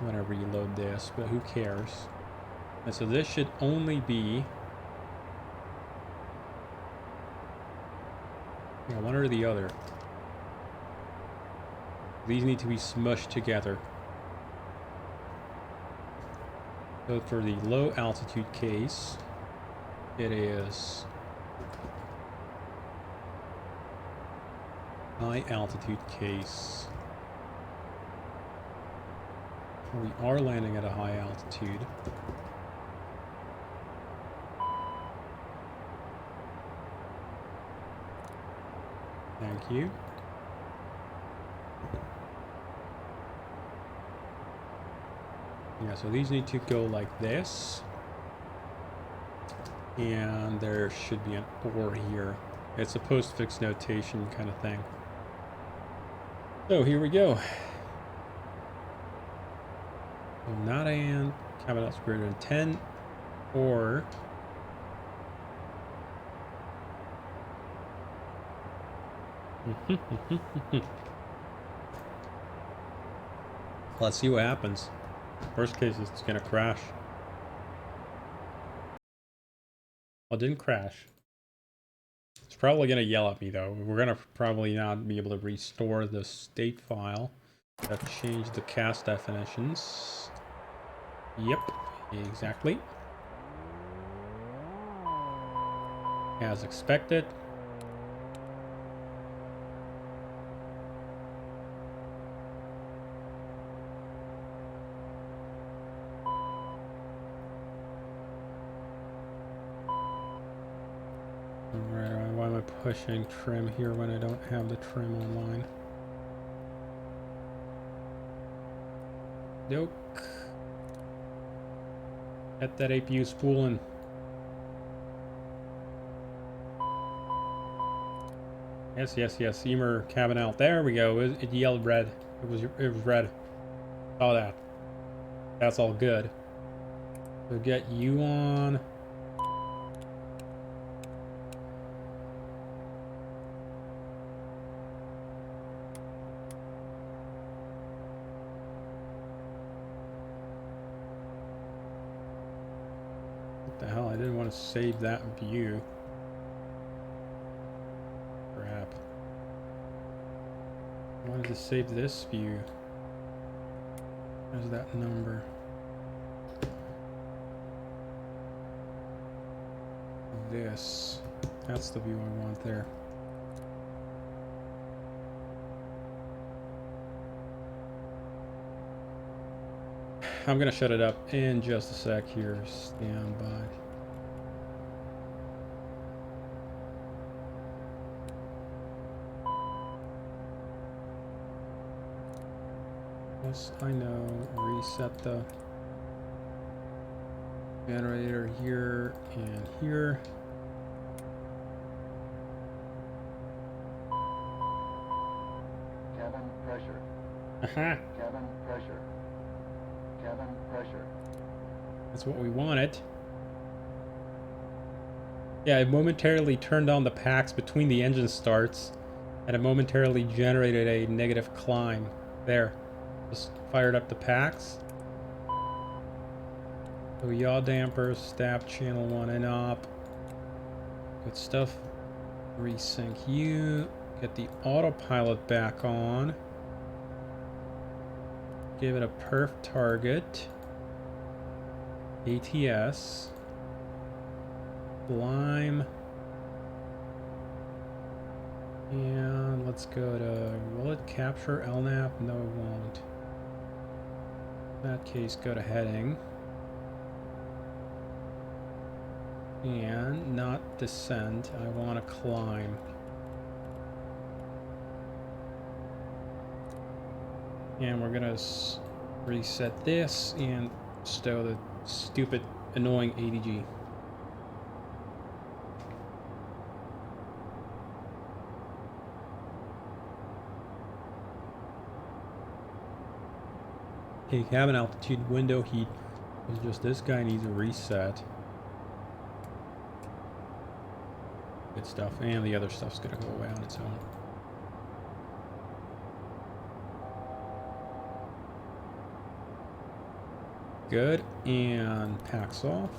whenever you load this, but who cares? And so this should only be, yeah, one or the other. These need to be smushed together. So for the low altitude case, it is high altitude case. We are landing at a high altitude. Thank you. Yeah, so these need to go like this. And there should be an or here. It's a postfix notation kind of thing. So here we go. So not and cabin outs greater than 10 or let's see what happens. Worst case, it's gonna crash. Well, it didn't crash. It's probably gonna yell at me though. We're gonna probably not be able to restore the state file. I've changed the cast definitions. Yep, exactly. As expected. Alright, why am I pushing trim here when I don't have the trim online? Nope. Get that APU spooling. Yes, yes, yes. Emer cabin out. There we go. It yelled red. It was red. Saw that. That's all good. So get you on. What the hell? I didn't want to save that view. Crap. I wanted to save this view. There's that number. This. That's the view I want there. I'm gonna shut it up in just a sec here. Stand by. Yes, I know. Reset the generator here and here. Cabin pressure. Aha! Cabin pressure. Cabin pressure. That's what we wanted. Yeah, it momentarily turned on the packs between the engine starts, and it momentarily generated a negative climb. There. Just fired up the packs. So yaw dampers, stab channel 1 and up. Good stuff. Resync you. Get the autopilot back on. Give it a perf target. ATS. Lime. And let's go to, will it capture LNAP? No, it won't. In that case, go to heading. And not descend, I want to climb. And we're gonna reset this and stow the stupid, annoying ADG. Okay, cabin altitude, window heat. It's just this guy needs a reset. Good stuff. And the other stuff's gonna go away on its own. Good. And packs off.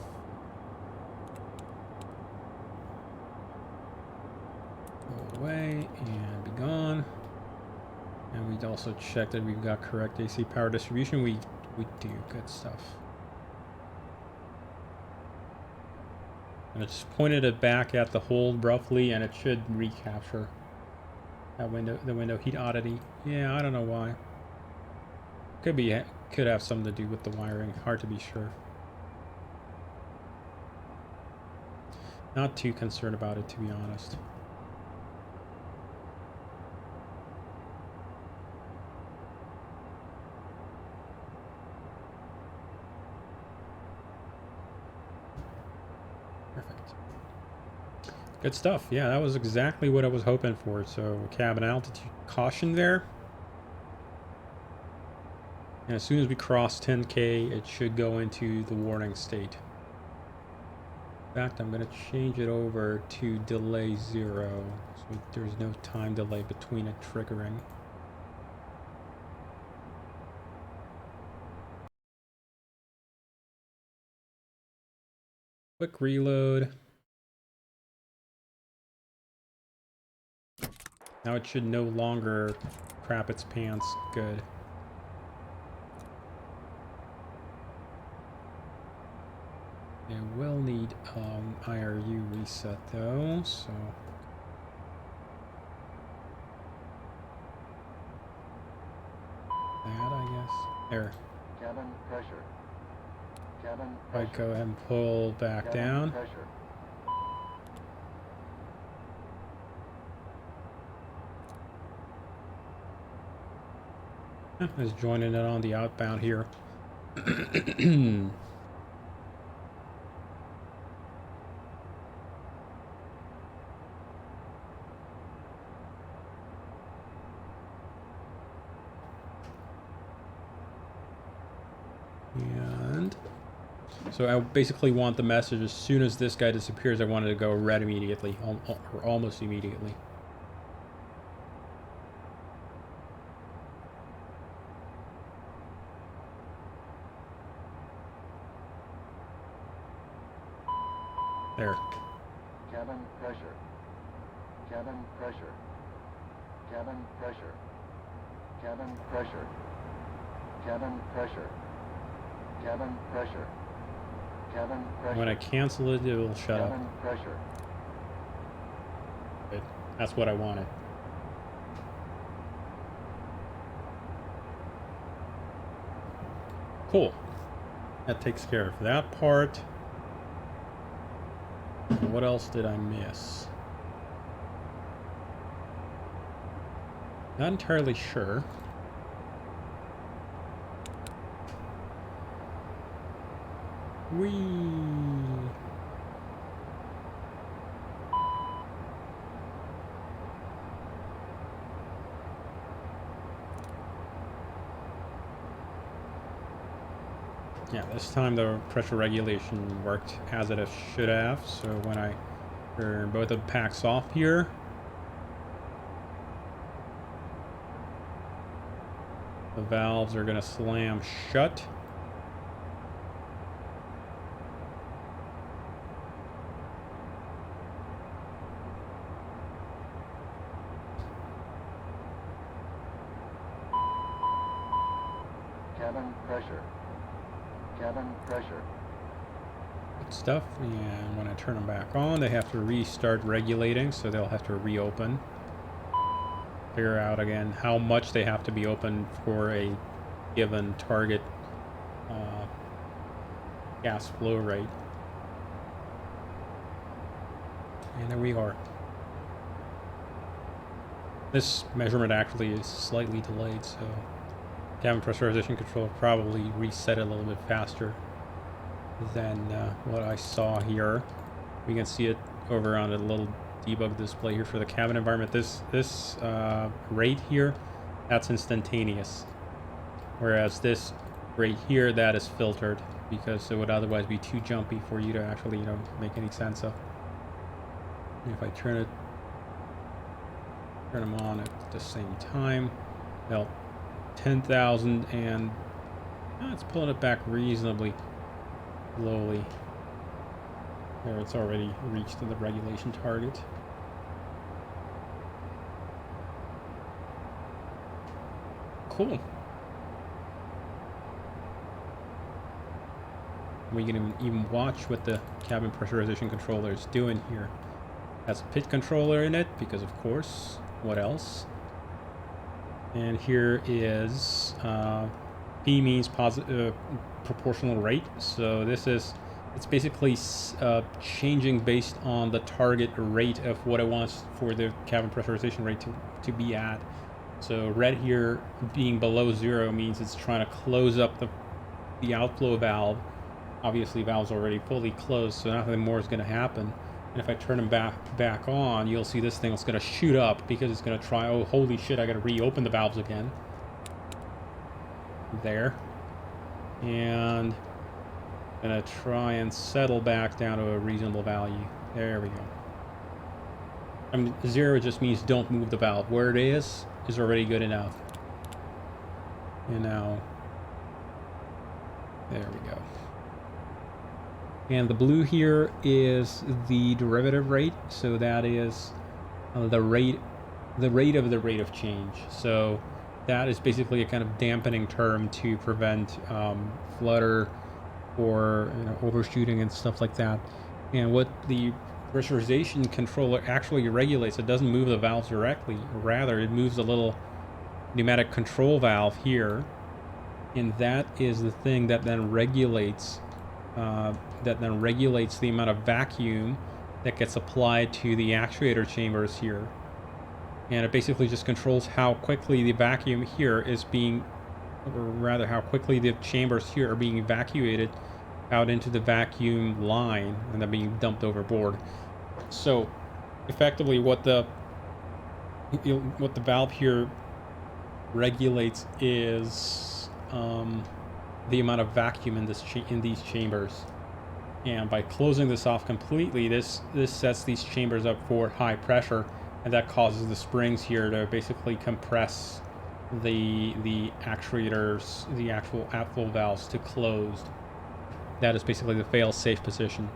Go away and be gone. And we'd also check that we've got correct AC power distribution. We do. Good stuff. And I just pointed it back at the hold roughly, and it should recapture that window, the window heat oddity. Yeah, I don't know why. Could have something to do with the wiring. Hard to be sure. Not too concerned about it, to be honest. Perfect. Good stuff. Yeah, that was exactly what I was hoping for. So cabin altitude caution there. And as soon as we cross 10K, it should go into the warning state. In fact, I'm going to change it over to delay 0, so there's no time delay between it triggering. Quick reload. Now it should no longer crap its pants. Good. It will need IRU reset though, so that I guess. There. Cabin pressure. Cabin I pressure. go ahead and pull back Cabin down. pressure. Is joining it on the outbound here. And so I basically want the message as soon as this guy disappears, I want it to go red immediately, or almost immediately. There. Cabin pressure. Cabin pressure. Cabin pressure. Cabin pressure. Cabin pressure. Cabin pressure. Cabin pressure. When I cancel it, it will shut up. Cabin pressure. Good. That's what I wanted. Cool. That takes care of that part. What else did I miss? Not entirely sure. Whee! Yeah, this time the pressure regulation worked as it should have. So when I turn both of the packs off here, the valves are going to slam shut. Cabin pressure. Cabin pressure. Good stuff. And when I turn them back on, they have to restart regulating, so they'll have to reopen. Figure out again how much they have to be open for a given target gas flow rate. And there we are. This measurement actually is slightly delayed, so cabin pressurization control probably reset it a little bit faster than what I saw here. We can see it over on a little debug display here for the cabin environment. This rate here, that's instantaneous, whereas this rate here, that is filtered because it would otherwise be too jumpy for you to actually make any sense of. And if I turn them on at the same time, well, 10,000 and it's pulling it back reasonably slowly. There, it's already reached the regulation target. Cool. We can even watch what the cabin pressurization controller is doing here. Has a pit controller in it, because of course, what else? And here is P means proportional rate. So this is, it's basically changing based on the target rate of what it wants for the cabin pressurization rate to be at. So red here being below 0 means it's trying to close up the outflow valve. Obviously, valve's already fully closed, so nothing more is going to happen. And if I turn them back on, you'll see this thing is going to shoot up because it's going to try, oh, holy shit, I got to reopen the valves again. There. And I'm going to try and settle back down to a reasonable value. There we go. I mean, 0 just means don't move the valve. Where it is already good enough. And now, there we go. And the blue here is the derivative rate, so that is the rate of the rate of change. So that is basically a kind of dampening term to prevent flutter or overshooting and stuff like that. And what the pressurization controller actually regulates, it doesn't move the valves directly, rather it moves a little pneumatic control valve here, and that is the thing that then regulates the amount of vacuum that gets applied to the actuator chambers here. And it basically just controls how quickly the vacuum here is being, or rather how quickly the chambers here are being evacuated out into the vacuum line and then being dumped overboard. So effectively what the valve here regulates is the amount of vacuum in these chambers. And by closing this off completely, this sets these chambers up for high pressure, and that causes the springs here to basically compress the actuators, the actual outflow valves to closed. That is basically the fail-safe position.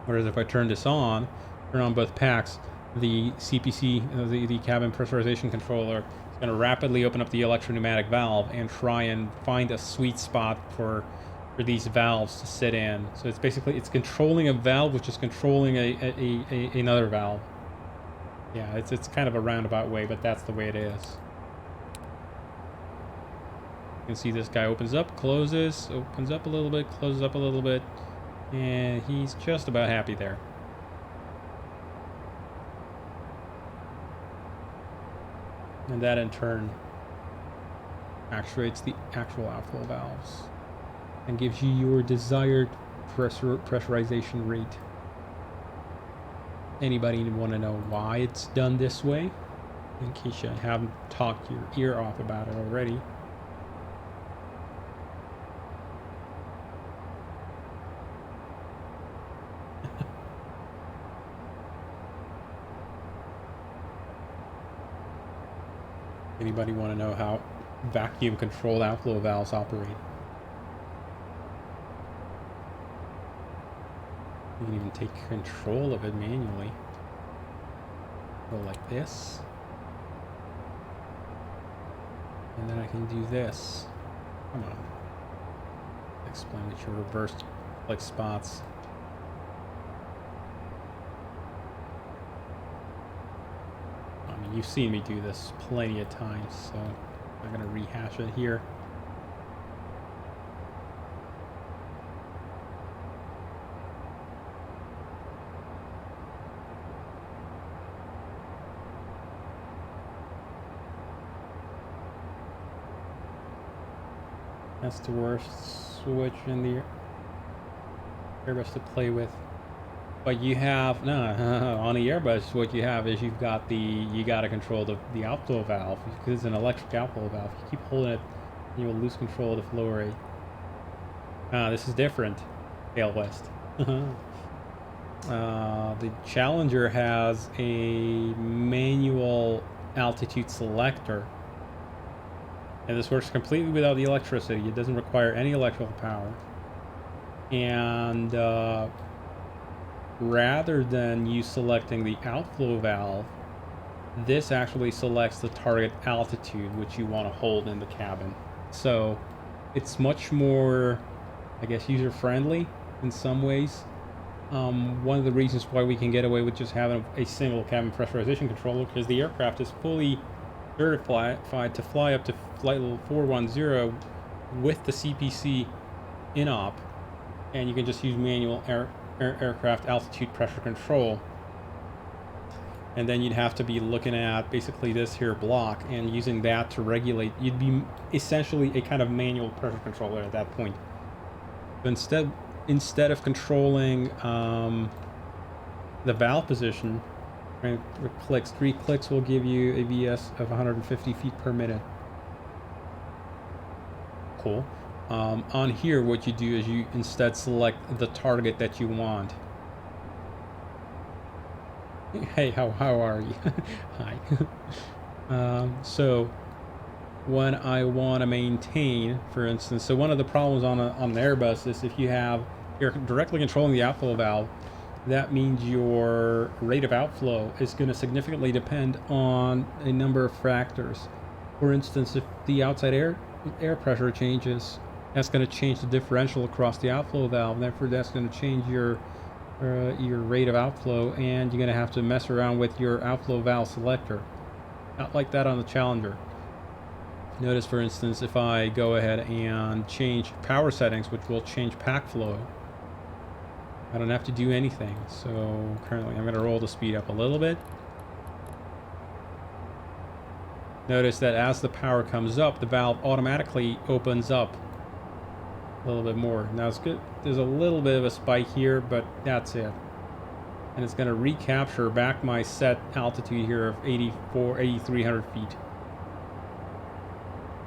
Whereas if I turn this on, turn on both packs, the CPC, the cabin pressurization controller, is going to rapidly open up the electro-pneumatic valve and try and find a sweet spot for these valves to sit in. So it's basically, it's controlling a valve which is controlling another valve. Yeah, it's kind of a roundabout way, but that's the way it is. You can see this guy opens up, closes, opens up a little bit, closes up a little bit, and he's just about happy there. And that in turn actuates the actual outflow valves and gives you your desired pressurization rate. Anybody want to know why it's done this way? In case you haven't talked your ear off about it already. Anybody want to know how vacuum controlled outflow valves operate? You can even take control of it manually. Go like this. And then I can do this. Come on. Explain what your reverse click spots. I mean, you've seen me do this plenty of times, so I'm not going to rehash it here. That's the worst switch in the Airbus to play with. But you have, no, on the Airbus, what you have is you've got you got to control the outflow valve, because it's an electric outflow valve. You keep holding it, you will lose control of the flow rate. This is different. Tail West. The Challenger has a manual altitude selector, and this works completely without the electricity. It doesn't require any electrical power. And rather than you selecting the outflow valve, this actually selects the target altitude which you want to hold in the cabin. So it's much more, I guess, user-friendly in some ways. One of the reasons why we can get away with just having a single cabin pressurization controller, because the aircraft is fully certified to fly up to flight level 410 with the CPC in op, and you can just use manual aircraft altitude pressure control. And then you'd have to be looking at basically this here block and using that to regulate. You'd be essentially a kind of manual pressure controller at that point. But instead of controlling the valve position, right, with clicks, 3 clicks will give you a VS of 150 feet per minute. Cool. On here, what you do is you instead select the target that you want. Hey, how are you? Hi. So when I want to maintain, for instance, so one of the problems on an Airbus is if you're directly controlling the outflow valve, that means your rate of outflow is going to significantly depend on a number of factors. For instance, if the outside air pressure changes, that's going to change the differential across the outflow valve, and therefore that's going to change your rate of outflow, and you're going to have to mess around with your outflow valve selector. Not like that on the Challenger. Notice, for instance, if I go ahead and change power settings, which will change pack flow, I don't have to do anything. So currently I'm going to roll the speed up a little bit. Notice that as the power comes up, the valve automatically opens up a little bit more. Now it's good. There's a little bit of a spike here, but that's it. And it's going to recapture back my set altitude here of 8,300 feet.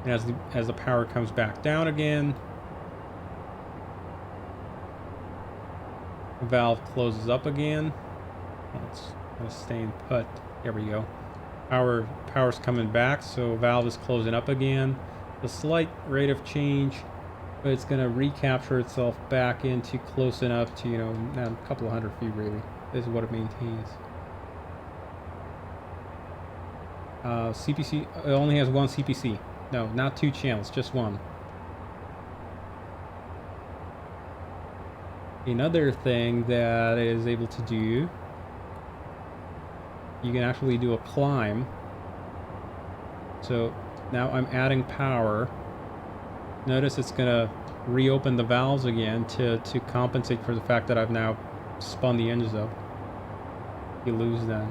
And as the power comes back down again, the valve closes up again. It's going to stay put. There we go. Power's coming back, so valve is closing up again. The slight rate of change, but it's going to recapture itself back into close enough to, a couple of hundred feet really. This is what it maintains. CPC, it only has one CPC. No, not 2 channels, just one. Another thing that it is able to do, you can actually do a climb. So now I'm adding power. Notice it's gonna reopen the valves again to compensate for the fact that I've now spun the engines up. You lose then.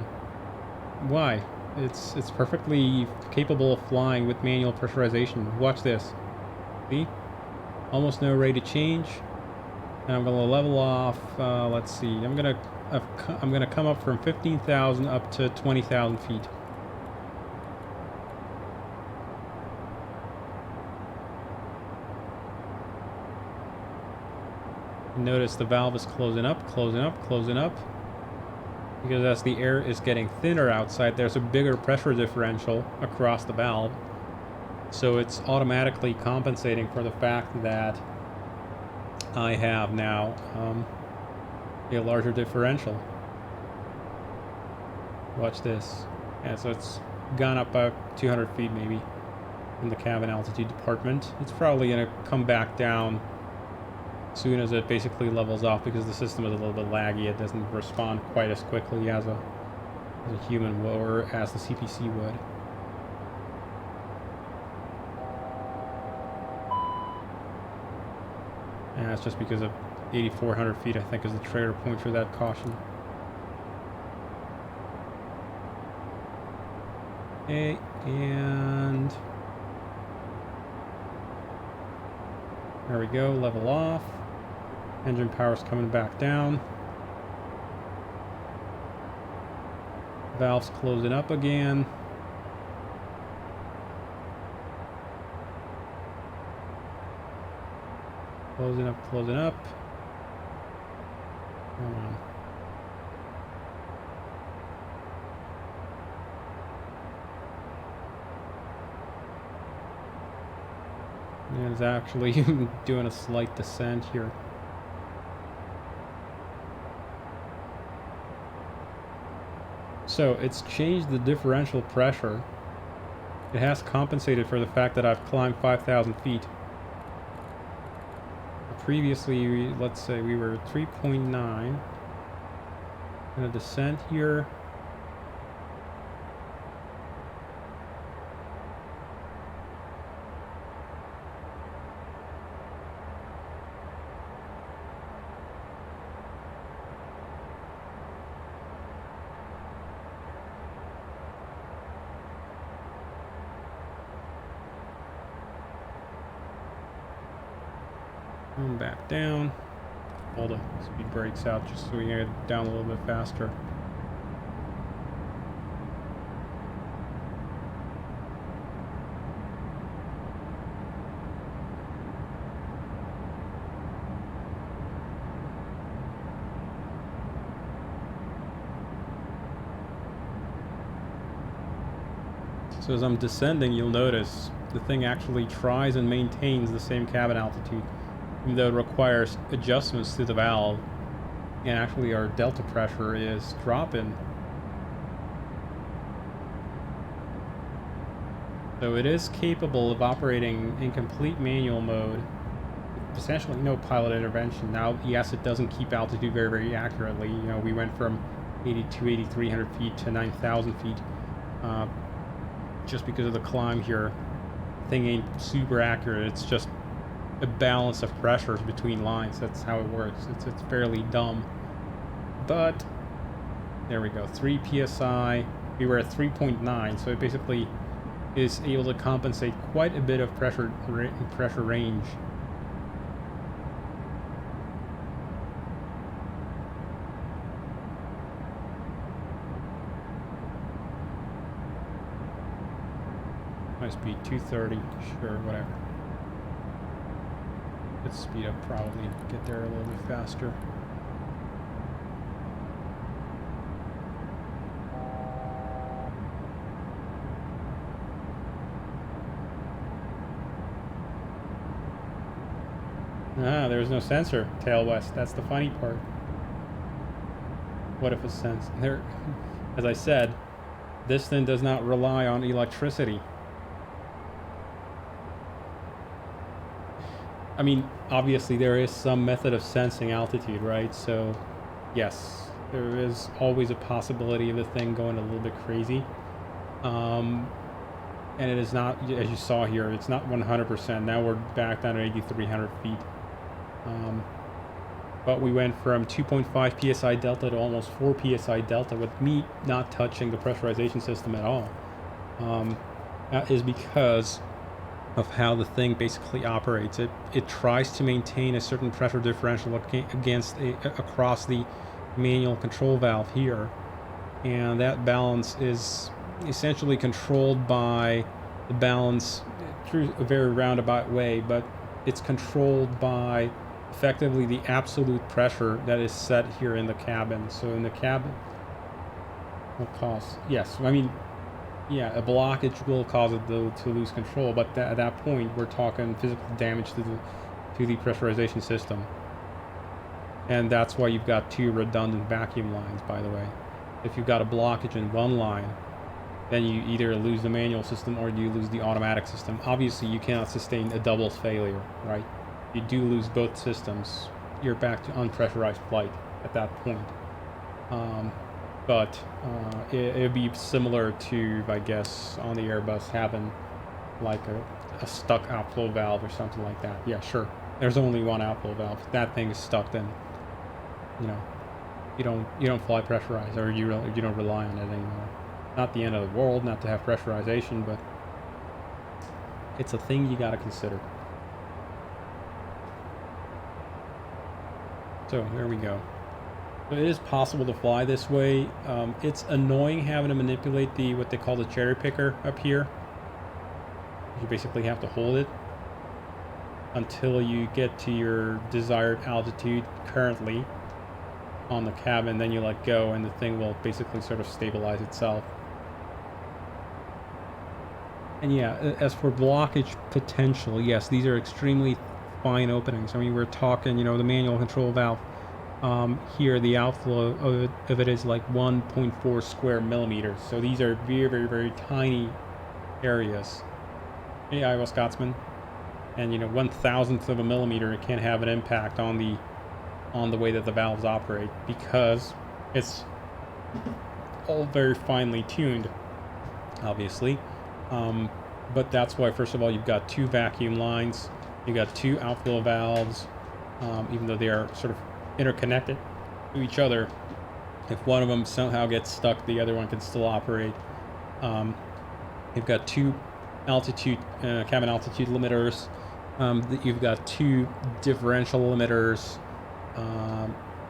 Why? It's perfectly capable of flying with manual pressurization. Watch this. See? Almost no rate of change. And I'm gonna level off. Let's see. I'm gonna come up from 15,000 up to 20,000 feet. Notice the valve is closing up, closing up, closing up. Because as the air is getting thinner outside, there's a bigger pressure differential across the valve. So it's automatically compensating for the fact that I have now a larger differential. Watch this. Yeah, so it's gone up about 200 feet maybe in the cabin altitude department. It's probably going to come back down soon as it basically levels off, because the system is a little bit laggy. It doesn't respond quite as quickly as a human would, or as the CPC would. And that's just because of 8,400 feet, I think, is the trigger point for that caution. Okay, and there we go, level off. Engine power's coming back down. Valve's closing up again. Closing up, closing up. Come on. And it's actually doing a slight descent here. So it's changed the differential pressure. It has compensated for the fact that I've climbed 5,000 feet. Previously, let's say we were 3.9. Gonna descend here. Come back down. Pull the speed brakes out just so we can get down a little bit faster. So as I'm descending, you'll notice the thing actually tries and maintains the same cabin altitude, even though it requires adjustments to the valve. And actually our delta pressure is dropping. So it is capable of operating in complete manual mode, essentially no pilot intervention. Now, yes, it doesn't keep altitude very, very accurately. You know, we went from 8,300 feet to 9,000 feet. Just because of the climb here, thing ain't super accurate. It's just a balance of pressures between lines. That's how it works. It's fairly dumb. But there we go. 3 psi. We were at 3.9, so it basically is able to compensate quite a bit of pressure range. My speed 230, sure, whatever. Let's speed up, probably get there a little bit faster. Ah, there's no sensor, tail west. That's the funny part. What if it's sensed? There, as I said, this thing does not rely on electricity. I mean, obviously there is some method of sensing altitude, right? So, yes, there is always a possibility of the thing going a little bit crazy. And it is not, as you saw here, it's not 100%. Now we're back down to 8,300 feet. But we went from 2.5 psi delta to almost 4 psi delta with me not touching the pressurization system at all. That is because of how the thing basically operates. It tries to maintain a certain pressure differential against across the manual control valve here, and that balance is essentially controlled by the balance through a very roundabout way, but it's controlled by effectively the absolute pressure that is set here in the cabin. So in the cabin, what cause? Yes, I mean, yeah, a blockage will cause it to lose control, but at that point we're talking physical damage to the pressurization system. And that's why you've got 2 redundant vacuum lines, by the way. If you've got a blockage in one line, then you either lose the manual system or you lose the automatic system. Obviously, you cannot sustain a doubles failure, right? If you do lose both systems, you're back to unpressurized flight at that point. But it would be similar to, I guess, on the Airbus having like a stuck outflow valve or something like that. Yeah, sure. There's only one outflow valve. If that thing is stuck, then you know you don't fly pressurized, or you don't rely on it anymore. Not the end of the world not to have pressurization, but it's a thing you got to consider. So there we go. So it is possible to fly this way. It's annoying having to manipulate what they call the cherry picker up here. You basically have to hold it until you get to your desired altitude currently on the cabin, then you let go and the thing will basically sort of stabilize itself. And yeah, as for blockage potential, yes, these are extremely fine openings. I mean, we're talking, you know, the manual control valve. Here, the outflow of it is like 1.4 square millimeters. So these are very, very, very tiny areas. Hey, Iowa Scotsman. And, you know, 1/1000th of a millimeter can have an impact on the way that the valves operate because it's all very finely tuned, obviously. But that's why, first of all, you've got two vacuum lines, you've got two outflow valves, even though they are sort of interconnected to each other. If one of them somehow gets stuck, the other one can still operate. You've got two altitude cabin altitude limiters. You've got two differential limiters,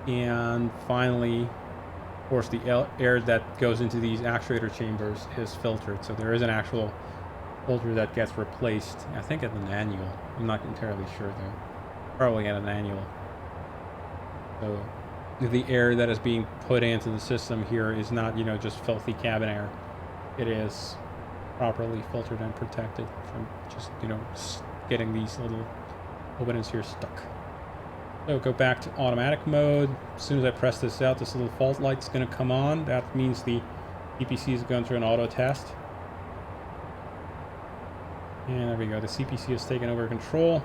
and finally, of course, the air that goes into these actuator chambers is filtered. So there is an actual filter that gets replaced. I think at an annual. I'm not entirely sure though. Probably at an annual. So the air that is being put into the system here is not, you know, just filthy cabin air. It is properly filtered and protected from just, you know, getting these little openings here stuck. So go back to automatic mode. As soon as I press this out, this little fault light's going to come on. That means the CPC is going through an auto test. And there we go. The CPC has taken over control.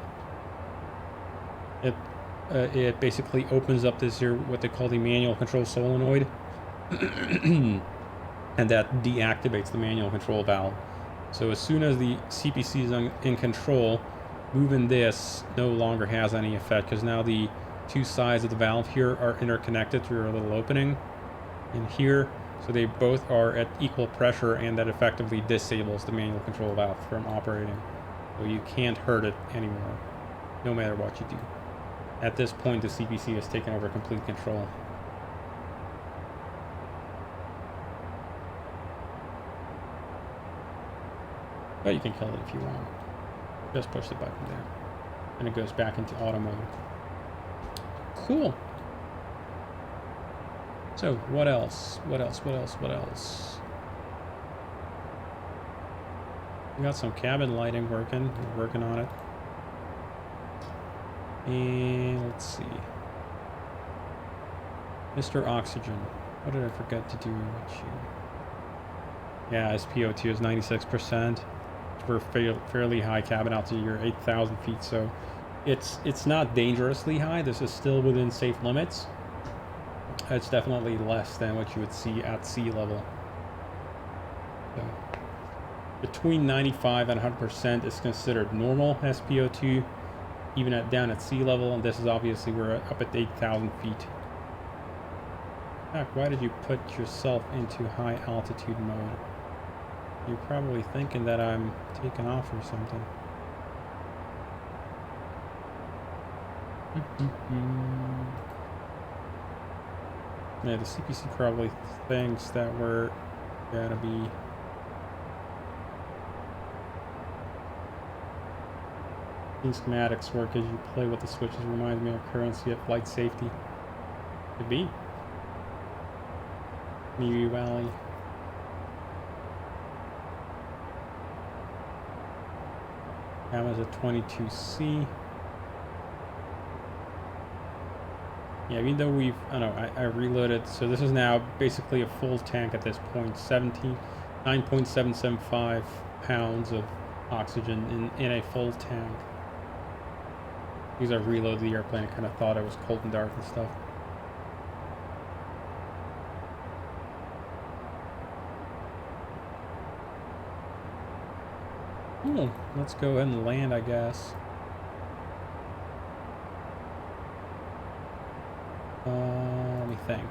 It basically opens up this here, what they call the manual control solenoid. And that deactivates the manual control valve. So as soon as the CPC is in control, moving this no longer has any effect because now the two sides of the valve here are interconnected through a little opening in here. So they both are at equal pressure, and that effectively disables the manual control valve from operating. So you can't hurt it anymore, no matter what you do. At this point, the CPC has taken over complete control. But you can kill it if you want. Just push the button there. And it goes back into auto mode. Cool. So, what else? What else? We got some cabin lighting working. We're working on it. And let's see. Mr. Oxygen. What did I forget to do with you? Yeah, SPO2 is 96%. For fairly high cabin altitude, you're 8,000 feet, so it's not dangerously high. This is still within safe limits. It's definitely less than what you would see at sea level. So, between 95 and 100% is considered normal SPO2, even down at sea level, and this is obviously we're up at 8,000 feet. Heck, why did you put yourself into high altitude mode? You're probably thinking that I'm taking off or something. Yeah, the CPC probably thinks that we're gonna be these schematics work as you play with the switches. Reminds me of currency at flight safety. Could be. Maybe Valley. That was a 22C. Yeah, even though we've, I reloaded, so this is now basically a full tank at this point. 9.775 pounds of oxygen in a full tank. Because I reloaded the airplane, I kind of thought it was cold and dark and stuff. Let's go ahead and land, I guess. Let me think.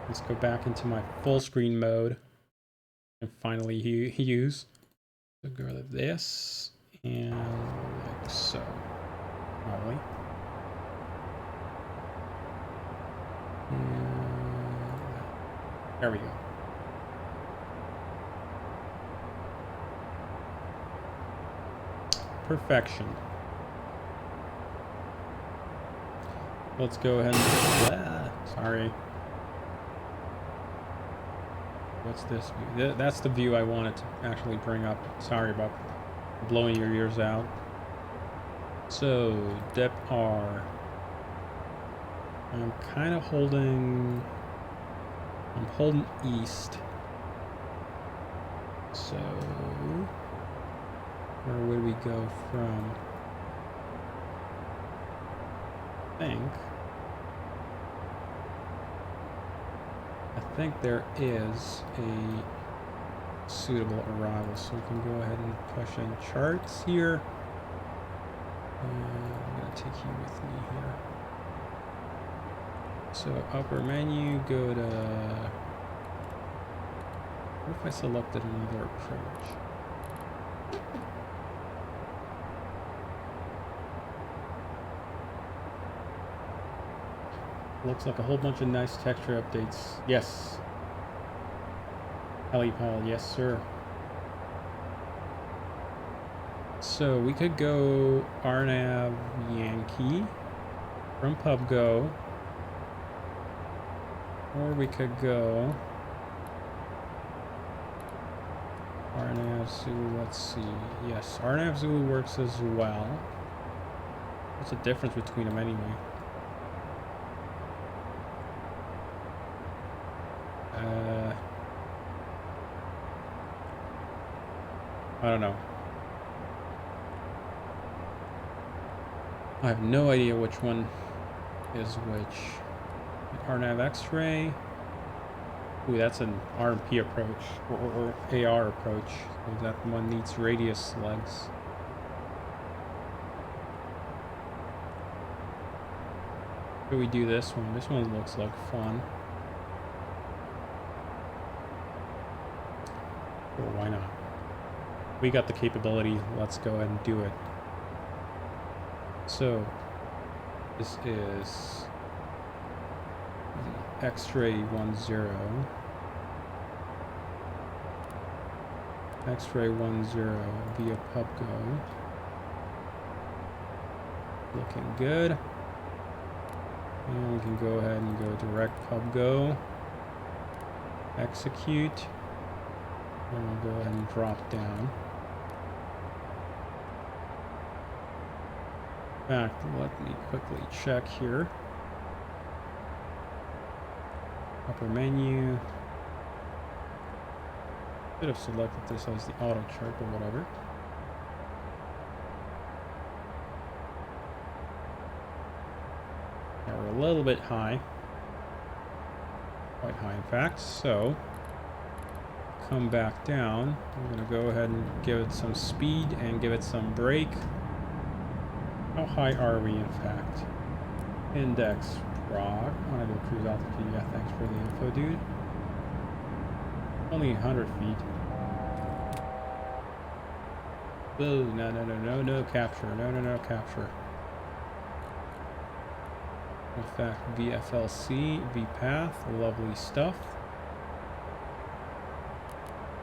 Let's go back into my full screen mode and finally use. So go to this and like so. Probably. And there we go. perfection. Let's go ahead and... sorry. What's this view? That's the view I wanted to actually bring up. Sorry about blowing your ears out. So, depth R. I'm kind of holding... I'm holding east. So... where would we go from? I think there is a suitable arrival, so we can go ahead and push in charts here. I'm gonna take you with me here. So upper menu, go to... what if I selected another approach? Looks like a whole bunch of nice texture updates. Yes. Helipal, yes sir. So we could go RNAV Yankee from PubGo. Or we could go RNAV Zulu, let's see. Yes, RNAV Zulu works as well. What's the difference between them anyway? I don't know. I have no idea which one is which. RNAV X-ray. Ooh, that's an RMP approach, or AR approach. So that one needs radius legs. Could we do this one? This one looks like fun. Well, why not? We got the capability, let's go ahead and do it. So, this is the X-ray 10. X-ray 10 via PubGo. Looking good. And we can go ahead and go direct PubGo. Execute. And we'll go ahead and drop down. In fact, let me quickly check here. Upper menu. Should have selected this as the auto chart or whatever. Now we're a little bit high. Quite high in fact, so come back down. I'm going to go ahead and give it some speed and give it some brake. How high are we in fact? Index prog. Unable cruise altitude. Yeah, thanks for the info, dude. Only 100 feet. Whoa, no capture. No capture. In fact, VFLC, VPath, lovely stuff.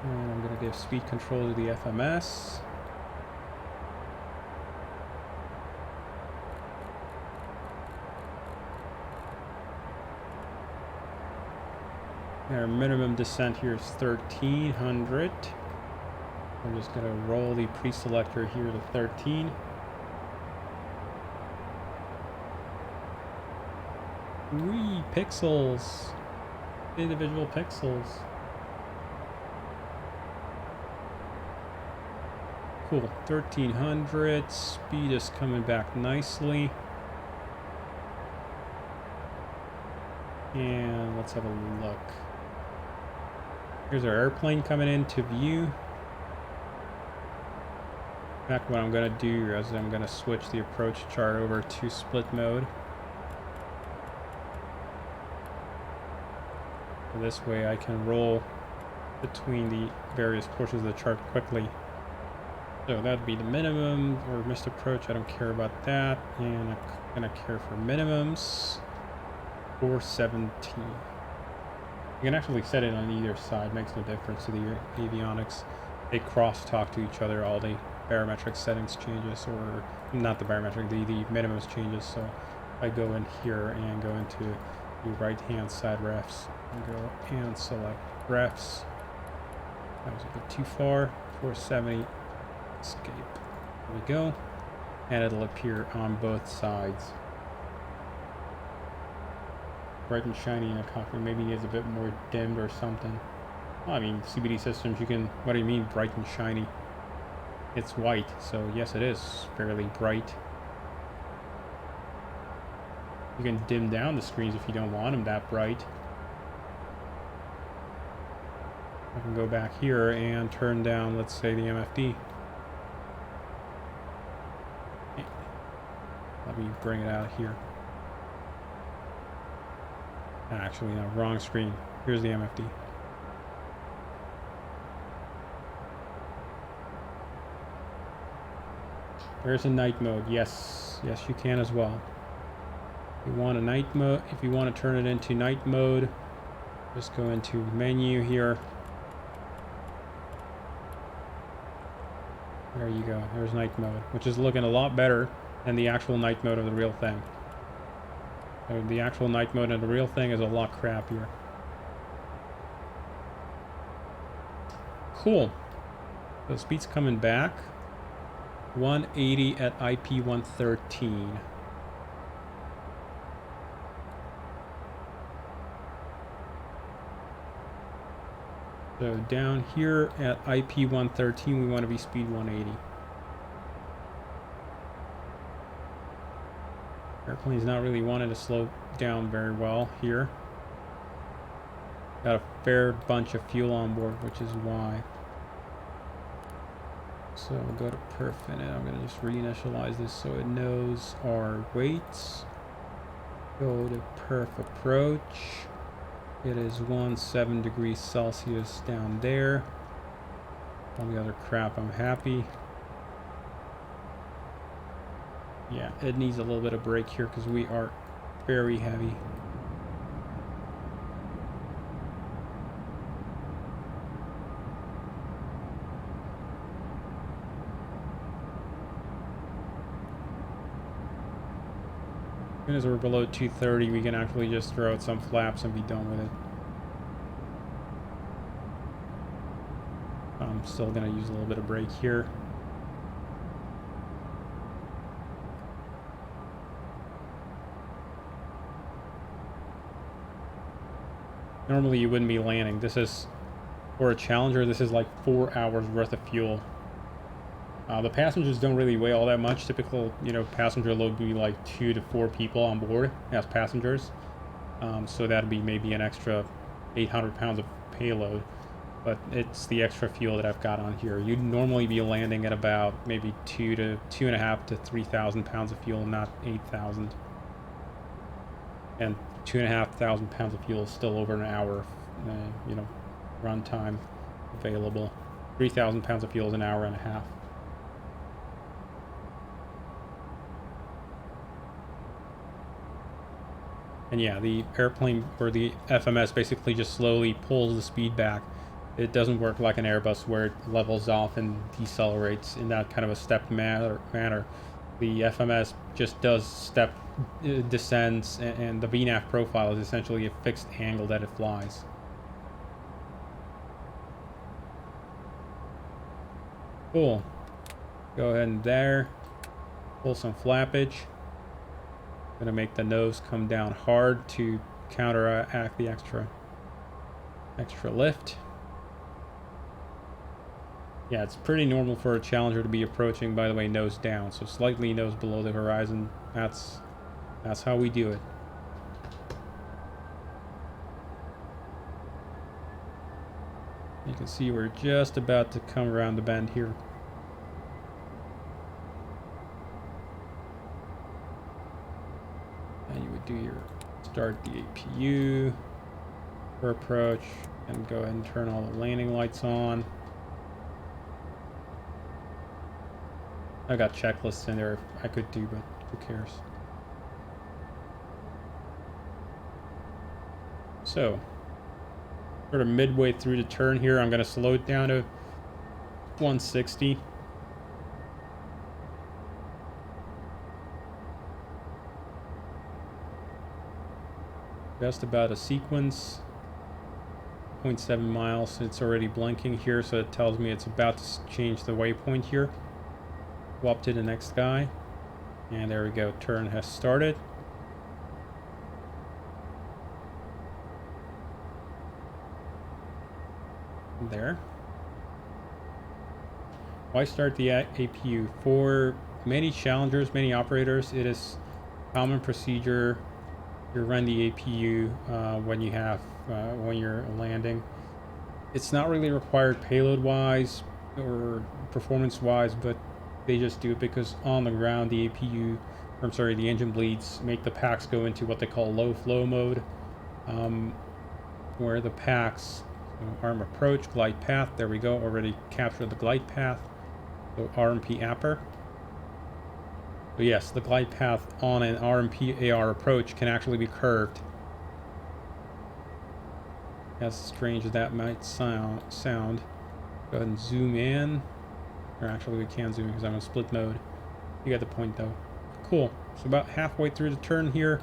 And I'm going to give speed control to the FMS. Our minimum descent here is 1300. I'm just going to roll the pre-selector here to 13. Wee, pixels. Individual pixels. Cool. 1300. Speed is coming back nicely. And let's have a look. Here's our airplane coming into view. In fact, what I'm going to do is I'm going to switch the approach chart over to split mode. So this way I can roll between the various portions of the chart quickly. So that'd be the minimum or missed approach. I don't care about that. And I'm going to care for minimums. 417. You can actually set it on either side, makes no difference to the avionics. They cross talk to each other all the barometric settings changes, or not the barometric, the minimums changes. So I go in here and go into the right hand side refs and go and select refs. That was a bit too far. 470 escape. There we go. And it'll appear on both sides. Bright and shiny in a cockpit. Maybe it's a bit more dimmed or something. Well, I mean, CBD systems, you can... What do you mean, bright and shiny? It's white, so yes, it is fairly bright. You can dim down the screens if you don't want them that bright. I can go back here and turn down, let's say, the MFD. Let me bring it out here. Actually, no, wrong screen. Here's the MFD. There's a night mode. Yes, yes, you can as well. If you want a night mode, if you want to turn it into night mode, just go into menu here. There you go. There's night mode, which is looking a lot better than the actual night mode of the real thing. So the actual night mode of the real thing is a lot crappier. Cool. So speed's coming back. 180 at IP 113. So down here at IP 113, we want to be speed 180. Airplane's not really wanting to slow down very well here. Got a fair bunch of fuel on board, which is why. So we'll go to perf in it. I'm going to just reinitialize this so it knows our weights. Go to perf approach. It is 17 degrees Celsius down there. All the other crap, I'm happy. Yeah, it needs a little bit of brake here because we are very heavy. As soon as we're below 230, we can actually just throw out some flaps and be done with it. I'm still going to use a little bit of brake here. Normally you wouldn't be landing. This is, for a Challenger, this is like 4 hours worth of fuel. The passengers don't really weigh all that much. Typical, passenger load would be like 2 to 4 people on board as passengers. So that'd be maybe an extra 800 pounds of payload. But it's the extra fuel that I've got on here. You'd normally be landing at about maybe 2.5 to 3,000 pounds of fuel, not 8,000. And 2,500 pounds of fuel is still over an hour, run time available. 3,000 pounds of fuel is an hour and a half. And yeah, the airplane, or the FMS, basically just slowly pulls the speed back. It doesn't work like an Airbus where it levels off and decelerates in that kind of a stepped manner. The FMS just does step, descends, and the VNAV profile is essentially a fixed angle that it flies. Cool. Go ahead and there, pull some flappage. Gonna make the nose come down hard to counteract the extra lift. Yeah, it's pretty normal for a Challenger to be approaching, by the way, nose down, so slightly nose below the horizon. That's how we do it. You can see we're just about to come around the bend here. And you would do your start the APU for approach and go ahead and turn all the landing lights on. I got checklists in there I could do, but who cares? So, sort of midway through the turn here, I'm going to slow it down to 160. Just about a sequence. 0.7 miles. It's already blinking here, so it tells me it's about to change the waypoint here. Go up to the next guy. And there we go. Turn has started. There. Why start the APU? For many challengers, many operators, it is common procedure to run the APU when you have when you're landing. It's not really required payload-wise or performance-wise, but they just do it because on the ground the APU, I'm sorry, the engine bleeds make the packs go into what they call low flow mode, where the packs, arm approach, glide path, there we go, already captured the glide path, so RMP upper. So yes, the glide path on an RMP AR approach can actually be curved. As strange as that might sound. Go ahead and zoom in. Or actually we can zoom in because I'm in split mode. You get the point though. Cool. So about halfway through the turn here.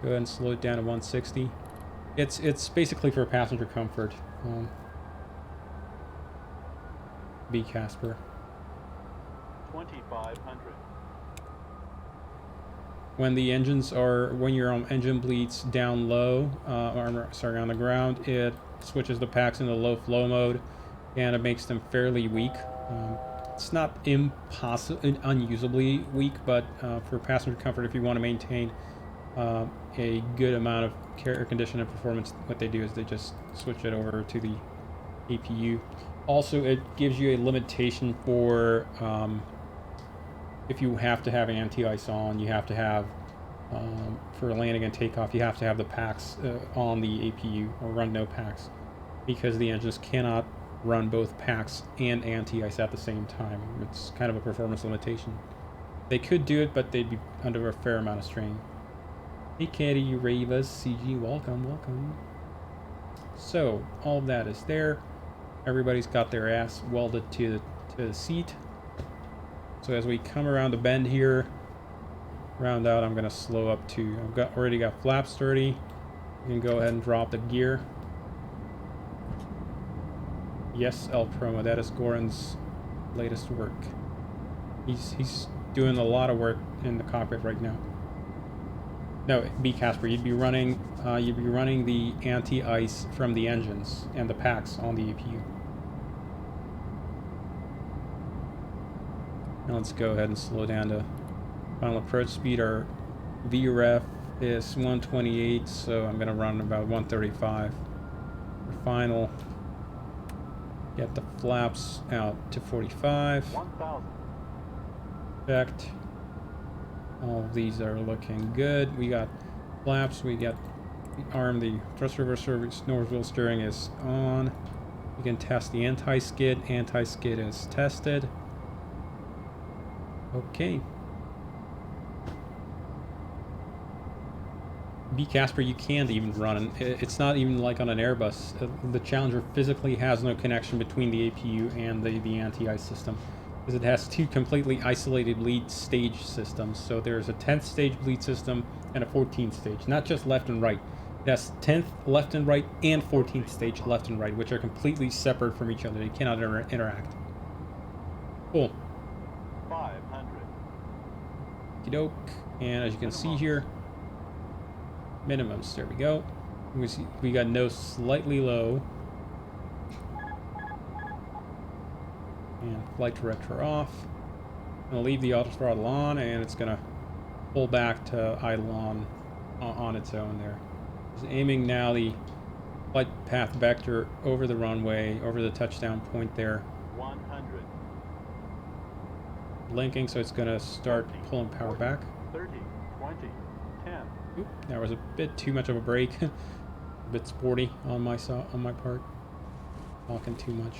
Go ahead and slow it down to 160. It's basically for passenger comfort. B Casper. 2500. When your engine bleeds down low, on the ground, it switches the packs into low flow mode, and it makes them fairly weak. It's not unusably weak, but for passenger comfort, if you want to maintain a good amount of air conditioning performance, what they do is they just switch it over to the APU. Also, it gives you a limitation for if you have to have anti-ice on, you have to have, for landing and takeoff, you have to have the packs on the APU, or run no packs, because the engines cannot run both packs and anti-ice at the same time. It's kind of a performance limitation. They could do it, but they'd be under a fair amount of strain. Hey Caddy Ravas, CG, welcome, welcome. So, all of that is there. Everybody's got their ass welded to the seat. So as we come around the bend here, round out, I'm gonna slow up to, already got flaps 30. You can go ahead and drop the gear. Yes, El Promo, that is Goran's latest work. He's doing a lot of work in the cockpit right now. No, B Casper, you'd be running the anti-ice from the engines and the packs on the APU. Now let's go ahead and slow down to final approach speed. Our VREF is 128, so I'm gonna run about 135. For final, get the flaps out to 45. 1000. Checked. All of these are looking good. We got flaps, we got the arm, the thrust reverser, nose wheel steering is on. You can test the anti-skid. Anti-skid is tested. Okay. B Casper, you can't even run. It's not even like on an Airbus. The Challenger physically has no connection between the APU and the anti-ice system, because it has two completely isolated bleed stage systems. So there's a 10th stage bleed system and a 14th stage, not just left and right. It has 10th left and right and 14th stage left and right, which are completely separate from each other. They cannot interact. Cool. 500. Okey-doke. And as you can see here, minimums, there we go. We got no slightly low. And flight director off. I'm gonna leave the auto throttle on, and it's gonna pull back to idle on its own there. Just aiming now the flight path vector over the runway, over the touchdown point there. 100. Blinking, so it's gonna start pulling power back. 30, 20, 10. Oop, that was a bit too much of a break. A bit sporty on my part. Talking too much.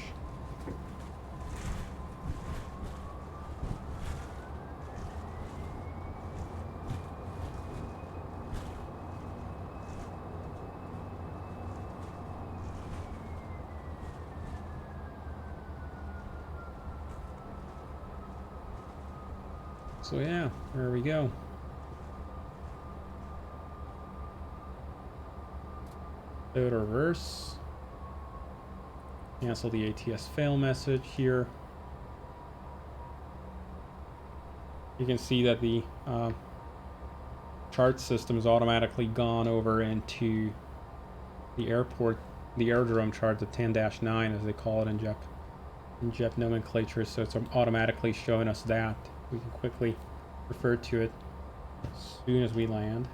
So yeah, there we go. So to reverse. Cancel the ATS fail message here. You can see that the chart system is automatically gone over into the airport, the aerodrome chart, the 10-9 as they call it in JEP nomenclature. So it's automatically showing us that. We can quickly refer to it as soon as we land.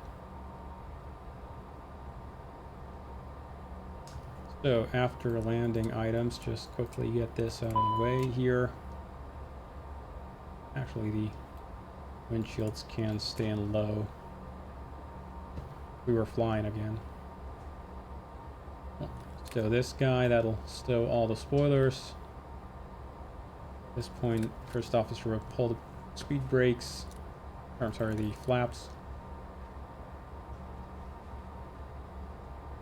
So after landing items, just quickly get this out of the way here. Actually, the windshields can stand low. We were flying again. So this guy, that'll stow all the spoilers. At this point, first officer will pull the speed brakes. Or, I'm sorry, the flaps.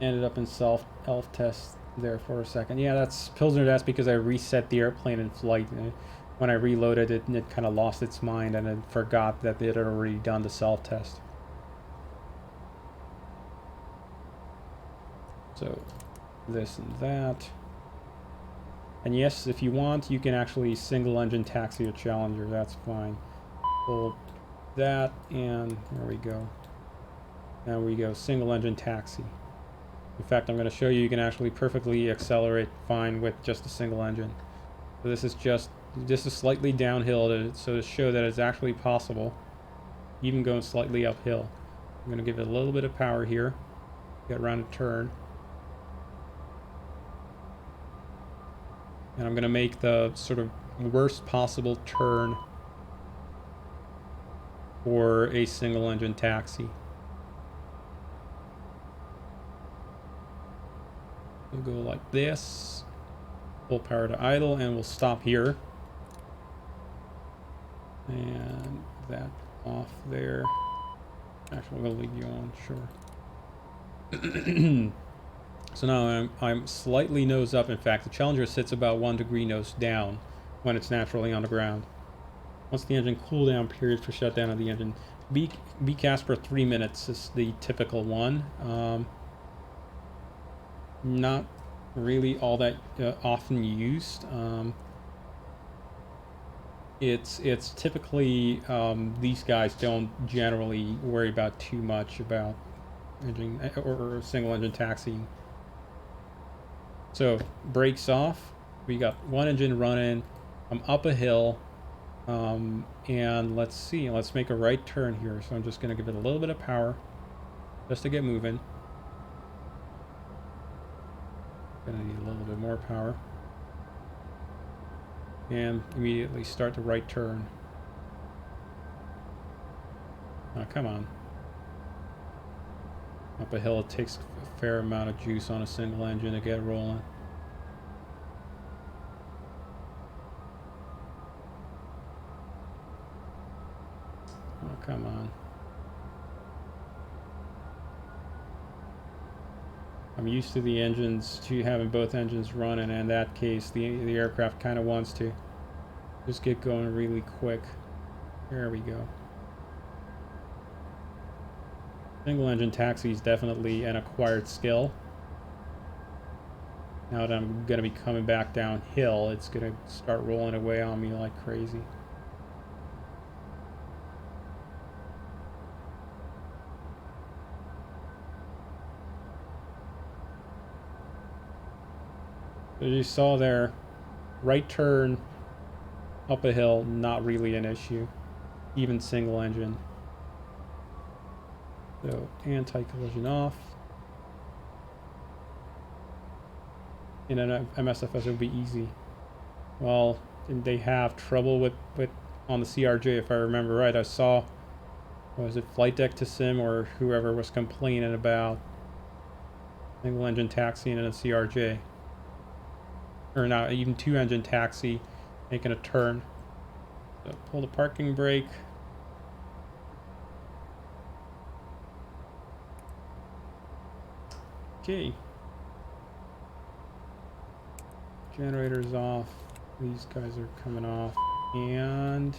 Ended up in elf test there for a second. Yeah, that's Pilsner. That's because I reset the airplane in flight. When I reloaded it, it kind of lost its mind and it forgot that they had already done the self-test. So this and that. And yes, if you want, you can actually single engine taxi a Challenger. That's fine. Pull that, and there we go. Now we go single engine taxi. In fact, I'm going to show you can actually perfectly accelerate fine with just a single engine. So this is slightly downhill to show that it's actually possible, even going slightly uphill. I'm going to give it a little bit of power here, get around a turn. And I'm going to make the sort of worst possible turn for a single engine taxi. We'll go like this, full power to idle, and we'll stop here. And that off there. Actually, we'll leave you on, sure. So now I'm slightly nose up. In fact, the Challenger sits about 1 degree nose down when it's naturally on the ground. Once the engine cool down period for shutdown of the engine, BCAS per 3 minutes is the typical one. Not really all that often used. It's typically these guys don't generally worry about too much about engine or single engine taxiing. So brakes off. We got one engine running. I'm up a hill, and let's see. Let's make a right turn here. So I'm just gonna give it a little bit of power, just to get moving. Gonna need a little bit more power. And immediately start the right turn. Oh, come on. Up a hill, it takes a fair amount of juice on a single engine to get rolling. Oh, come on. I'm used to the engines, to having both engines running, and in that case, the aircraft kind of wants to just get going really quick. There we go. Single engine taxi is definitely an acquired skill. Now that I'm going to be coming back downhill, it's going to start rolling away on me like crazy. As you saw there, right turn up a hill, not really an issue, even single engine. So anti-collision off. In an MSFS it would be easy. Well, they have trouble with on the CRJ, if I remember right. I saw, was it Flight Deck to Sim or whoever was complaining about single engine taxiing in a CRJ. Or not, even two engine taxi making a turn. So pull the parking brake. Okay. Generators off. These guys are coming off. And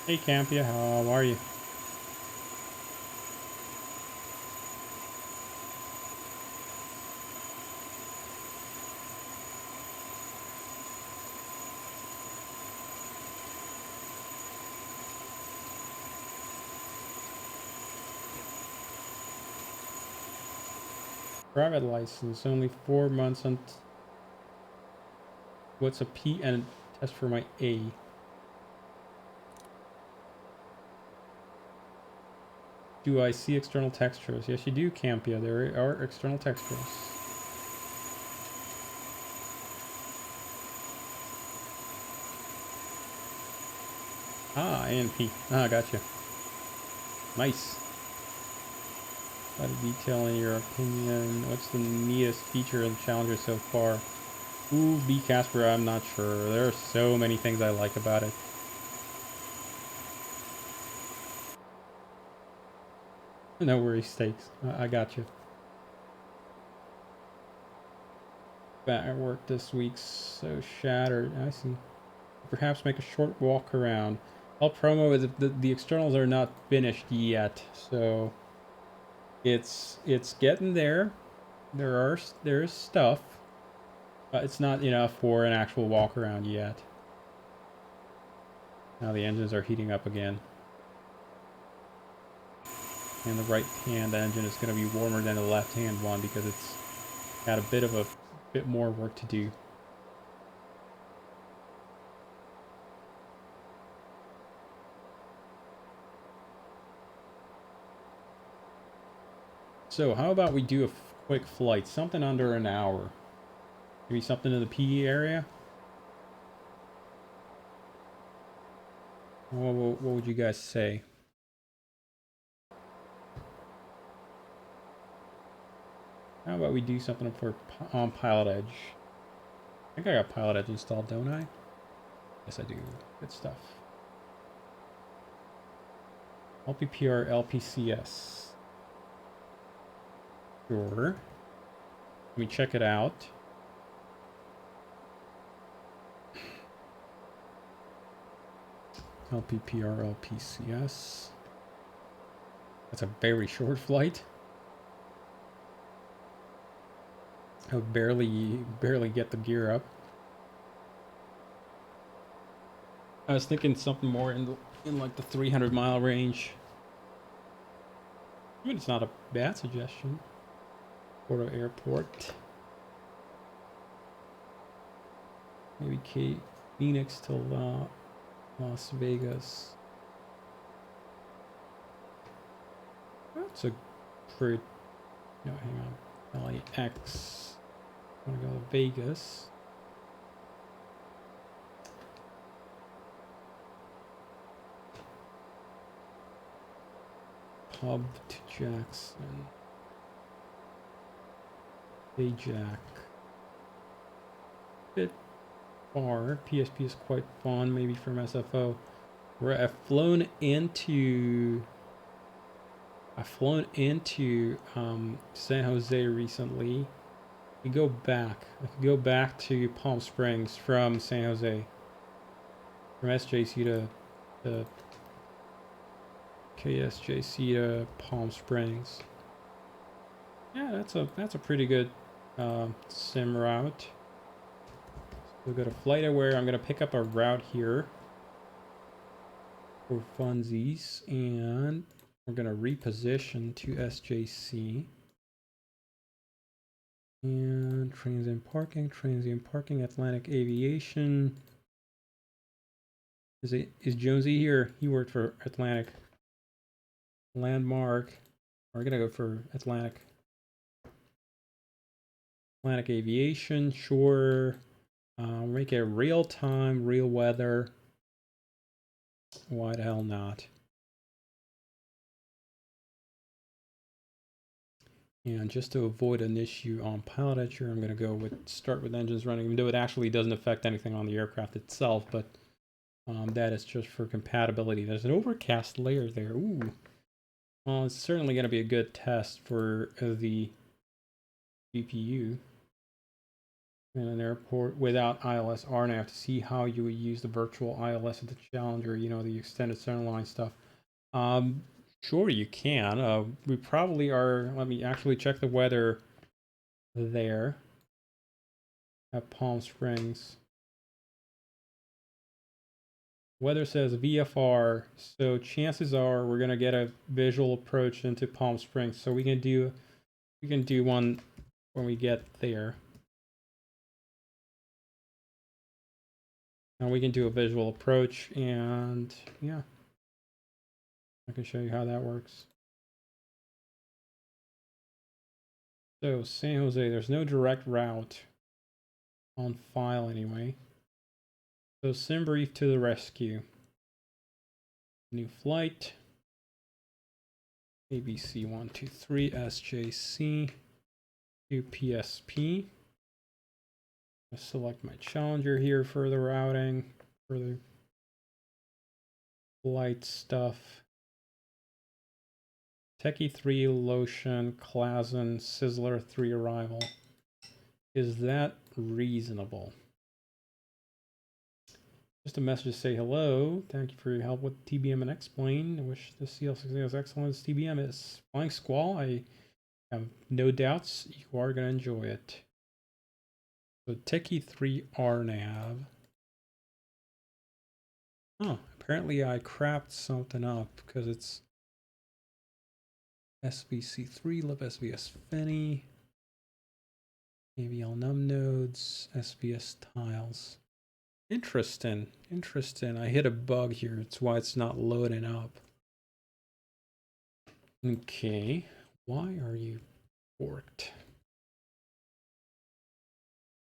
Hey Campia, how are you? Private license, only 4 months on. What's a P and test for my A? Do I see external textures? Yes, you do, Campia. There are external textures. Ah, A and P. Ah, gotcha. Nice. A lot of detail in your opinion. What's the neatest feature of the Challenger so far? Ooh, B Casper, I'm not sure. There are so many things I like about it. No worries, Stakes. I got you. Back at work this week, so shattered. I see. Perhaps make a short walk around. I'll promo is the externals are not finished yet, so it's getting there. There's stuff, but it's not enough for an actual walk around yet. Now the engines are heating up again. And the right hand engine is going to be warmer than the left hand one because it's got a bit more work to do. So how about we do a quick flight, something under an hour, maybe something in the PE area. What would you guys say? How about we do something for on Pilot Edge? I think I got Pilot Edge installed, don't I? Yes, I do. Good stuff. LPPR, LPCS. Sure. Let me check it out. LPPR, LPCS. That's a very short flight. I would barely get the gear up. I was thinking something more in like the 300-mile range. I mean, it's not a bad suggestion. Porto Airport. Maybe Phoenix to Las Vegas. That's a pretty. No, hang on. LAX. I want to go to Vegas. Hub to Jackson. Ajax. Bit far. PSP is quite fun, maybe from SFO. Where I've flown into San Jose recently. We go back. I can go back to Palm Springs from San Jose. From SJC to KSJC to Palm Springs. Yeah, that's a pretty good sim route. We'll go to FlightAware. I'm gonna pick up a route here for funsies, and we're gonna reposition to SJC. And transient parking, Atlantic Aviation. Is Jonesy here? He worked for Atlantic. Landmark. We're gonna go for Atlantic. Atlantic Aviation, sure. Make it real time, real weather. Why the hell not? And just to avoid an issue on Pilot Edge here, I'm going to go with start with engines running, even though it actually doesn't affect anything on the aircraft itself, but that is just for compatibility. There's an overcast layer there. Ooh. Well, it's certainly going to be a good test for the GPU. in an airport without ILS RNAV to see how you would use the virtual ILS at the Challenger, you know, the extended centerline stuff. Um, sure, you can. We probably are. Let me actually check the weather there at Palm Springs. Weather says VFR, so chances are we're gonna get a visual approach into Palm Springs. So we can do one when we get there. And we can do a visual approach, and yeah, I can show you how that works. So San Jose, there's no direct route on file anyway. So SimBrief to the rescue. New flight. ABC123 SJC to PSP. I select my Challenger here for the routing, for the flight stuff. Techie 3 Lotion, Klazen, Sizzler 3 arrival. Is that reasonable? Just a message to say hello. Thank you for your help with TBM and Explain. I wish the CL650 was excellent as TBM is. Flying Squall, I have no doubts you are going to enjoy it. So Techie 3 RNAV. Oh, apparently I crapped something up because it's SVC3, lib SVS Finney, AVL num nodes, SVS tiles. Interesting. I hit a bug here. It's why it's not loading up. Okay. Why are you forked?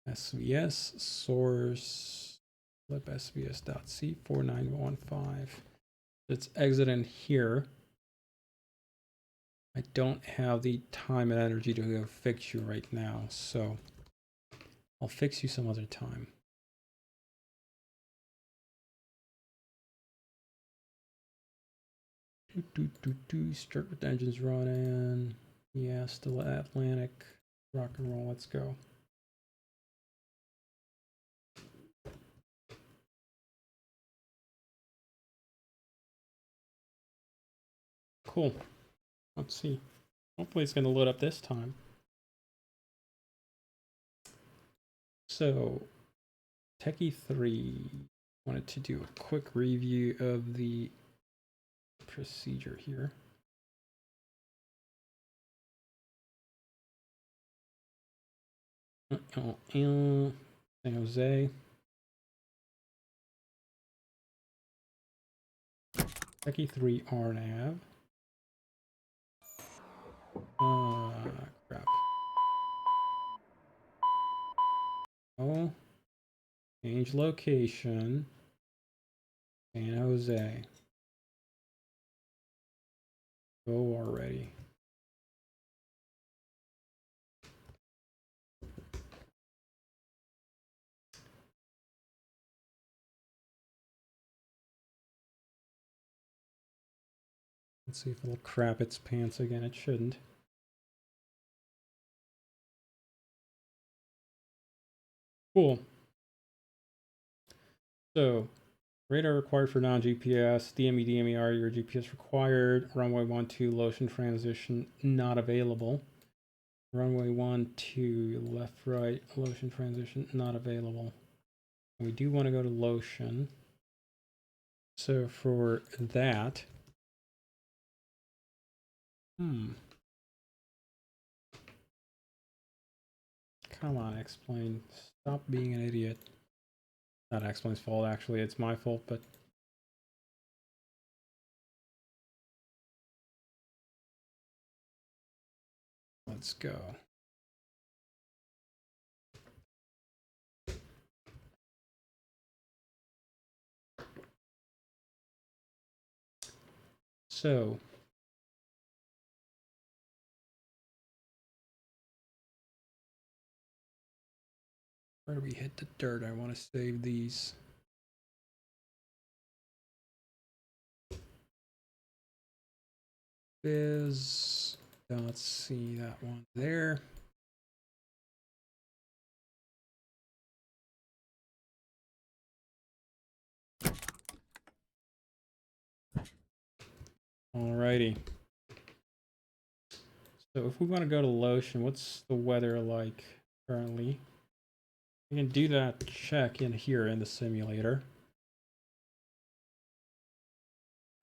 SVS source libsvs.c4915. It's exiting here. I don't have the time and energy to go fix you right now, so I'll fix you some other time. Start with the engines running. Yeah, still Atlantic. Rock and roll, let's go. Cool. Let's see. Hopefully it's going to load up this time. So, Techie 3 wanted to do a quick review of the procedure here. San Jose. Techie 3 RNAV. Crap. Oh, change location. San Jose. Go already. Let's see if it'll crap its pants again. It shouldn't. Cool. So, radar required for non-GPS. DME, DMER, your GPS required. Runway 12, Lotion transition not available. Runway 12, left, right, Lotion transition not available. We do want to go to Lotion. So for that, come on, Explain. Stop being an idiot. Not Explain's fault, actually. It's my fault, but let's go. So, where do we hit the dirt? I want to save these. Biz. Let's see that one there. Alrighty. So if we want to go to Lotion, what's the weather like currently? We can do that check in here in the simulator.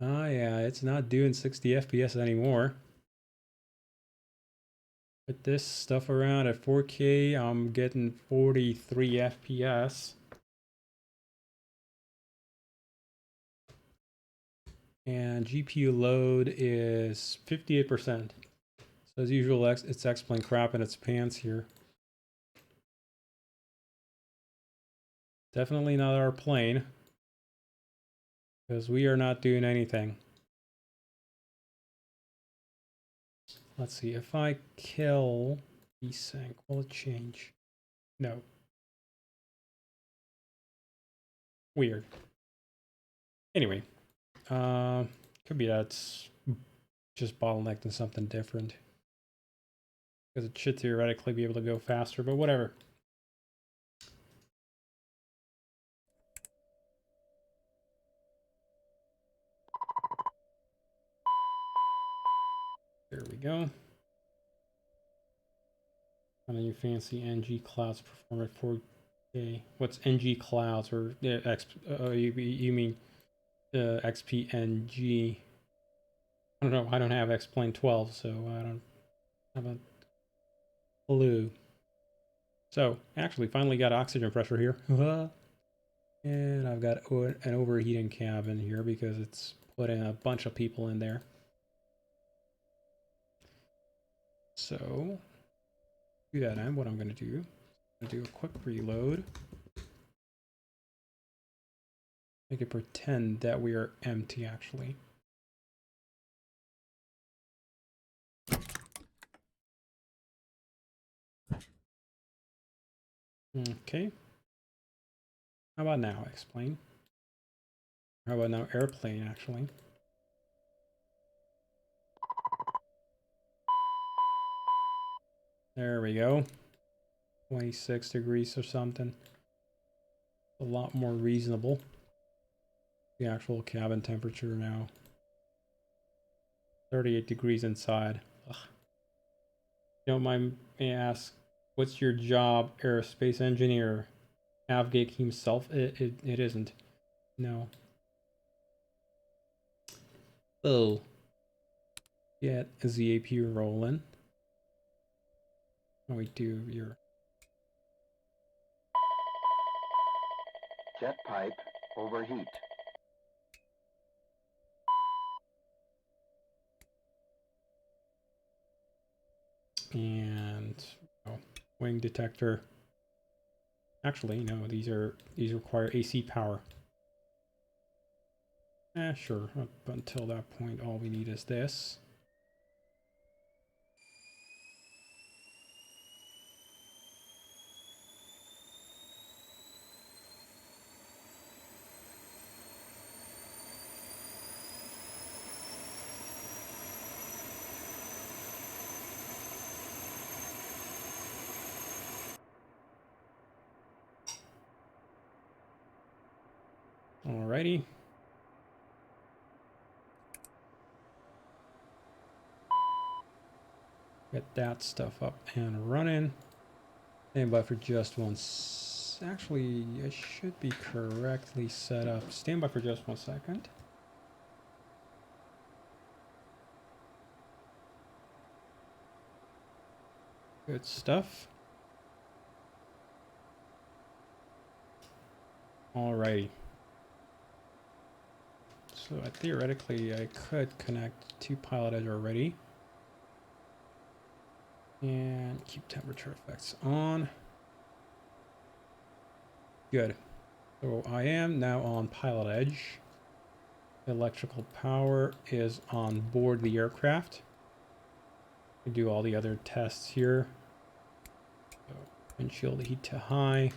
Ah, yeah, it's not doing 60 FPS anymore. Put this stuff around at 4K, I'm getting 43 FPS. And GPU load is 58%. So as usual, it's X-Plane crap in its pants here. Definitely not our plane. Because we are not doing anything. Let's see, if I kill desync, will it change? No. Weird. Anyway, could be that's just bottlenecked in something different. Because it should theoretically be able to go faster, but whatever. There we go. One of your fancy NG clouds perform at 4K. What's NG clouds or you mean XPNG? I don't know. I don't have X-Plane 12, so I don't have a clue. So actually, finally got oxygen pressure here, and I've got an overheating cabin here because it's put in a bunch of people in there. So to that end, what I'm going to do, I'm going to do a quick reload. Make it pretend that we are empty, actually. Okay. How about now, explain? How about now, airplane, actually? There we go. 26 degrees or something. A lot more reasonable. The actual cabin temperature now. 38 degrees inside. Ugh. You don't mind me ask, what's your job, aerospace engineer? Avgate himself? It isn't. No. Oh. Get a ZAP rolling. Oh, we do your Jet pipe overheat. and oh, wing detector. Actually, no, these require AC power. Sure. Up until that point, all we need is this. Alrighty. Get that stuff up and running. Stand by for just one. Actually, it should be correctly set up. Stand by for just 1 second. Good stuff. Alrighty. So theoretically, I could connect to Pilot Edge already. And keep temperature effects on. Good. So I am now on Pilot Edge. Electrical power is on board the aircraft. We do all the other tests here. So windshield heat to high.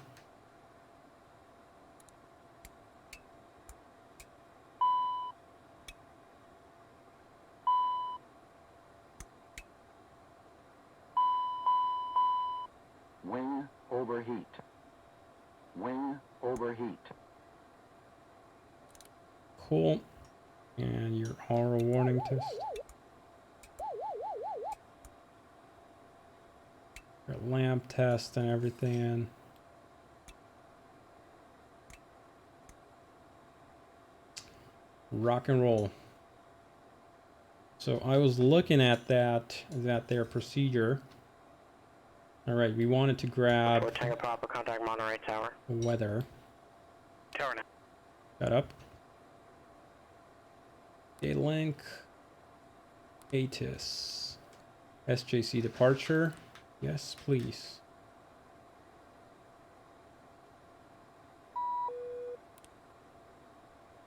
Wing overheat. Wing overheat. Cool. And your oral warning test. Your lamp test and everything. Rock and roll. So I was looking at their procedure. All right, we wanted to grab Tango Papa, contact Monterey Tower. weather. Tower now. Shut up. A-Link. ATIS. SJC departure. Yes, please.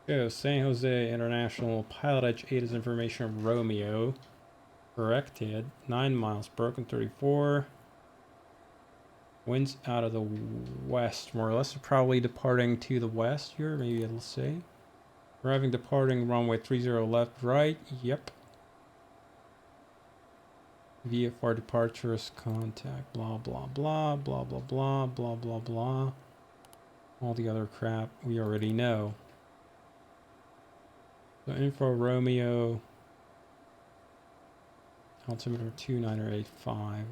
Go, San Jose International Pilot Edge 8 is information of Romeo. Corrected. 9 miles, broken 34. Winds out of the west, more or less. Probably departing to the west here, maybe it'll say. Arriving, departing, runway 30 left, right. Yep. VFR departures, contact, blah, blah, blah, blah, blah, blah, blah, blah, blah. All the other crap we already know. So info Romeo, altimeter 2985.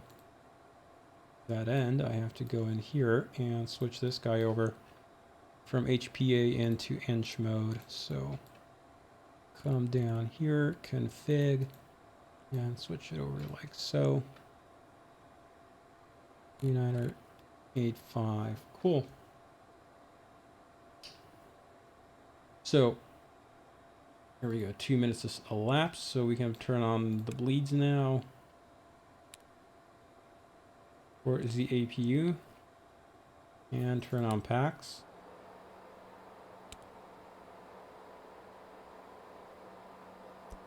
That end, I have to go in here and switch this guy over from HPA into inch mode. So come down here, config, and switch it over like so. 2985. Cool. So here we go. 2 minutes has elapsed, so we can turn on the bleeds now. Where is the APU? And turn on packs.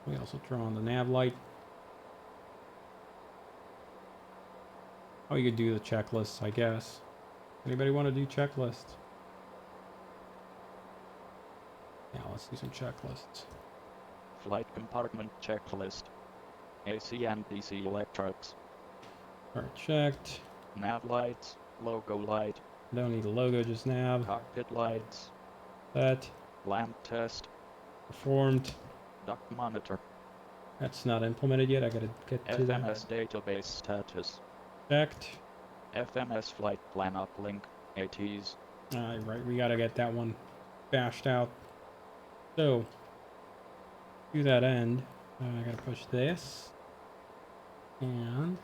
We also turn on the nav light. Oh, you could do the checklists, I guess. Anybody want to do checklists? Yeah, let's do some checklists. Flight compartment checklist. AC and DC electrics. Alright, checked. Nav lights. Logo light. Don't need a logo, just nav. Cockpit lights. Set. Lamp test. Performed. Duct monitor. That's not implemented yet. I gotta get to that. FMS database status. Checked. FMS flight plan uplink. ATs. Right, we gotta get that one bashed out. So, to that end, I gotta push this. And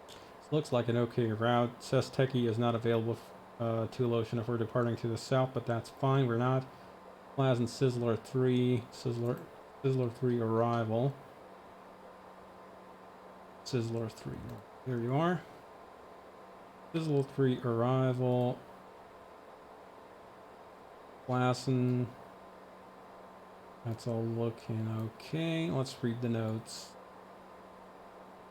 this looks like an okay route. Says Techie is not available to Ocean if we're departing to the south, but that's fine. We're not. Plaz and Sizzler 3. Sizzler 3 arrival. Sizzler 3. Here you are. Sizzler 3 arrival. Plassen. That's all looking okay. Let's read the notes.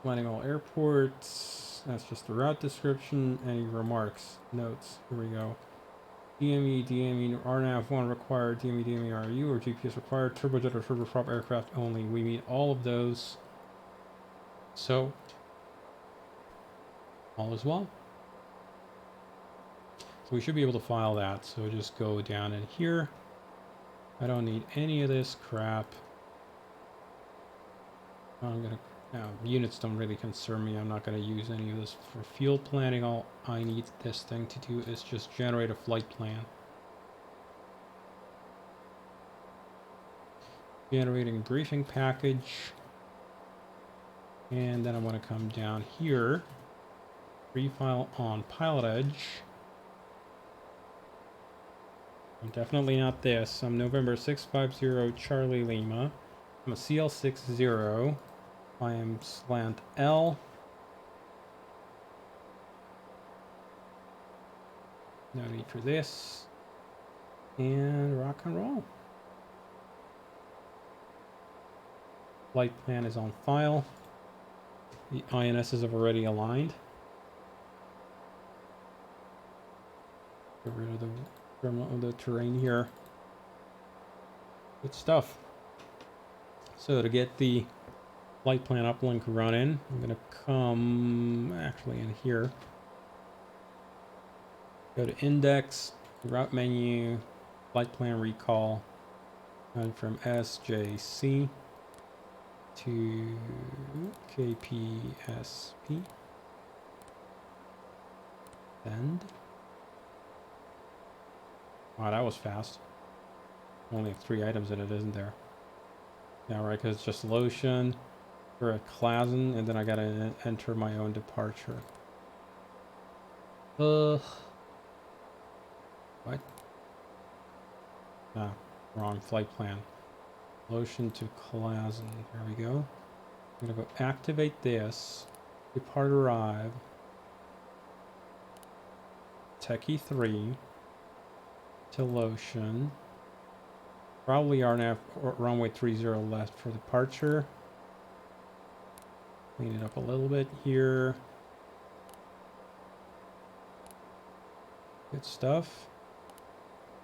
Landing all airports. That's just the route description. Any remarks? Notes. Here we go. DME, RNAV1 required. DME, RU, or GPS required. Turbojet or turboprop aircraft only. We meet all of those. So, all is well. So we should be able to file that. So just go down in here. I don't need any of this crap. I'm gonna, units don't really concern me. I'm not gonna use any of this for field planning. All I need this thing to do is just generate a flight plan. Generating briefing package. And then I'm gonna come down here. Refile on Pilot Edge. I'm definitely not this. I'm November 650 Charlie Lima. I'm a CL650. I am slant L. No need for this. And rock and roll. Flight plan is on file. The INSs have already aligned. Get rid of the terrain here. Good stuff. So to get the flight plan uplink running, I'm gonna come actually in here. Go to index, route menu, flight plan recall. And from SJC to KPSP. Send. Wow, that was fast. Only have 3 items in it, isn't there? Yeah, right, because it's just lotion. We're at Klazen, and then I gotta enter my own departure. What? Ah, wrong flight plan. Lotion to Klazen. There we go. I'm gonna go activate this. Depart arrive. Techie 3 to Lotion. Probably RNF or runway 30 left for departure. Clean it up a little bit here. Good stuff.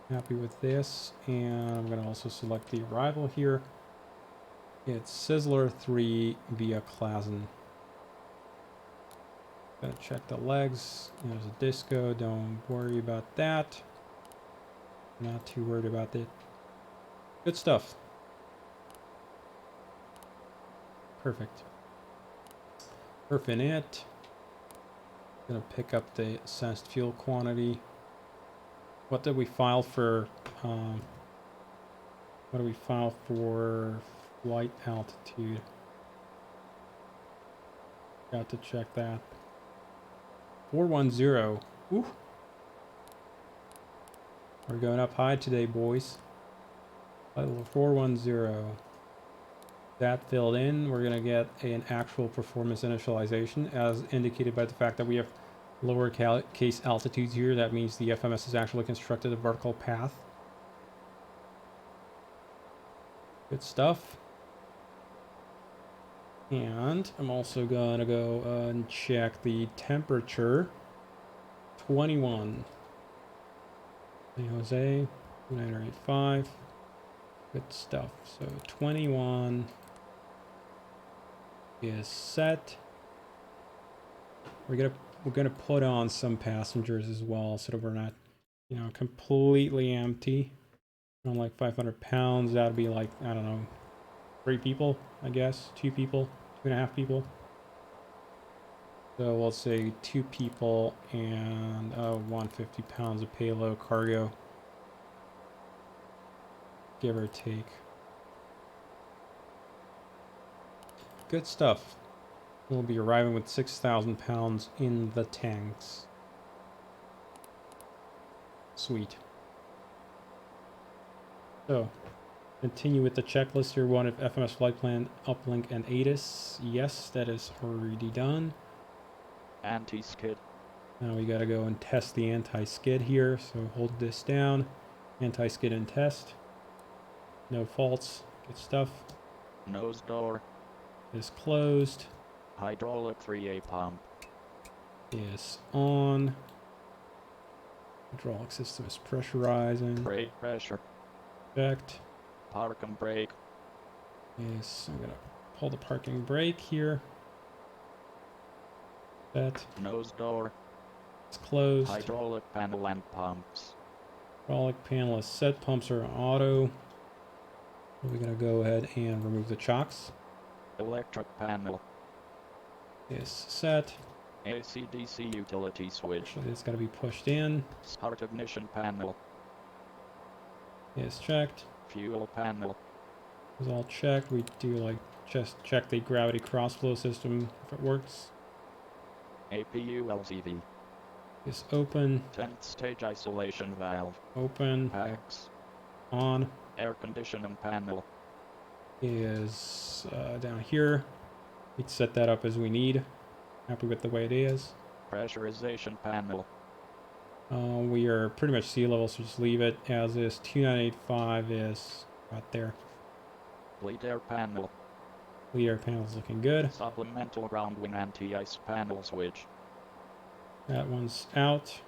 Happy with this. And I'm going to also select the arrival here. It's Sizzler 3 via Klazen. Gotta check the legs. There's a disco. Don't worry about that. Not too worried about it. Good stuff. Perfect. Perfing it. Gonna pick up the sensed fuel quantity. What did we file for? What do we file for flight altitude? Got to check that. 410. Ooh. We're going up high today, boys. Level 410. That filled in. We're gonna get an actual performance initialization, as indicated by the fact that we have lower case altitudes here. That means the FMS has actually constructed a vertical path. Good stuff. And I'm also gonna go and check the temperature. 21. San Jose, 2985. Good stuff. So 21 is set. We're gonna put on some passengers as well, so that we're not, you know, completely empty. On like 500 pounds, that'd be like, I don't know, 3 people, I guess, 2 people, 2.5 people. So let's say 2 people and 150 pounds of payload cargo, give or take. Good stuff. We'll be arriving with 6,000 pounds in the tanks. Sweet. So, continue with the checklist here. One of FMS flight plan, uplink, and ATIS. Yes, that is already done. Anti-skid. Now we gotta go and test the anti-skid here. So hold this down. Anti-skid and test. No faults. Good stuff. Nose door. Is closed. Hydraulic 3A pump. Is on. Hydraulic system is pressurizing. Brake pressure. Checked. Park and brake. Is, I'm gonna pull the parking brake here. Set. Nose door. It's closed. Hydraulic panel and pumps. Hydraulic panel is set. Pumps are auto. We're gonna go ahead and remove the chocks. Electric panel. Is set. AC/DC utility switch. So it's gotta be pushed in. Start ignition panel. Is checked. Fuel panel. Is all checked. We do like just check the gravity crossflow system if it works. APU LCV. Is open. 10th stage isolation valve. Open. Packs. On. Air conditioning panel. Is down here. We can set that up as we need. Happy with the way it is. Pressurization panel. We are pretty much sea level, so just leave it as is. 2985 is right there. Bleed air panel. Lead air panel is looking good. Supplemental ground wing anti-ice panel switch. That one's out.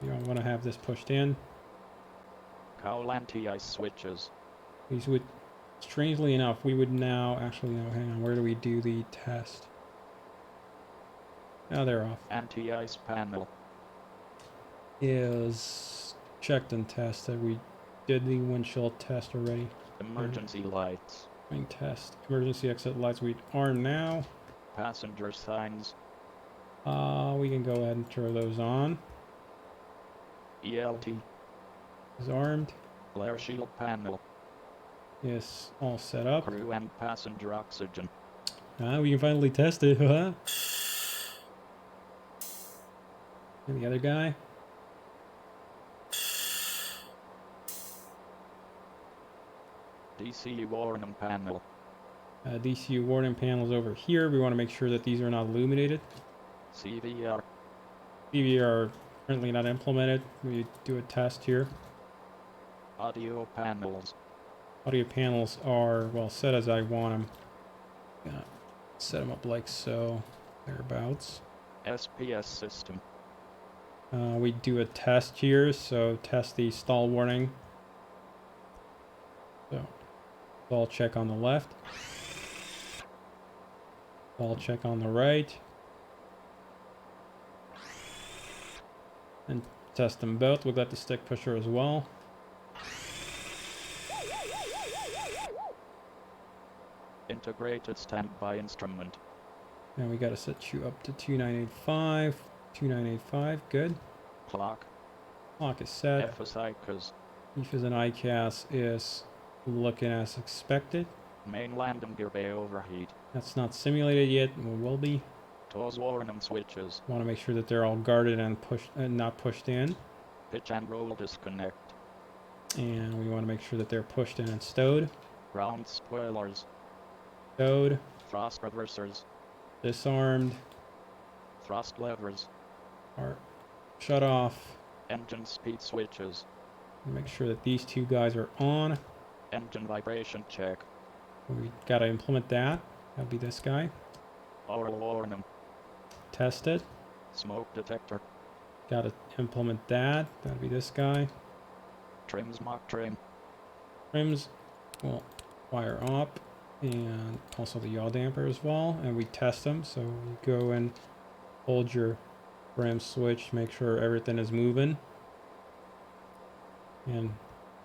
We don't want to have this pushed in. Cowl anti-ice switches. These would, strangely enough, we would now actually, no, hang on, where do we do the test? Now they're off. Anti-ice panel. Is checked and tested. We did the windshield test already. Emergency lights. Wing test. Emergency exit lights. We arm now. Passenger signs. We can go ahead and throw those on. ELT. Is armed. Glare shield panel. Yes, all set up. Crew and passenger oxygen. We can finally test it, huh? And the other guy. DCU warning panel. DCU warning panels over here. We want to make sure that these are not illuminated. CVR. CVR are currently not implemented. We do a test here. Audio panels. Audio panels are, well, set as I want them. Set them up like so. Thereabouts. SPS system. We do a test here, so test the stall warning. So, stall check on the left. Stall check on the right. And test them both. We've got the stick pusher as well. Integrated standby instrument. And we got to set you up to 2985. 2985, good. Clock. Clock is set. FSICAS. EFIS and ICAS is looking as expected. Main landing gear bay overheat. That's not simulated yet, and will be. TOS warning switches. Want to make sure that they're all guarded and pushed and not pushed in. Pitch and roll disconnect. And we want to make sure that they're pushed in and stowed. Ground spoilers. Stowed. Thrust reversers. Disarmed. Thrust levers. Are shut off. Engine speed switches. Make sure that these two guys are on. Engine vibration check. We got to implement that. That'd be this guy. Oral warning. Test it. Smoke detector. Got to implement that. That'd be this guy. Trims mock trim. Trims will fire up, and also the yaw damper as well. And we test them. So you go and hold your ram switch, make sure everything is moving. And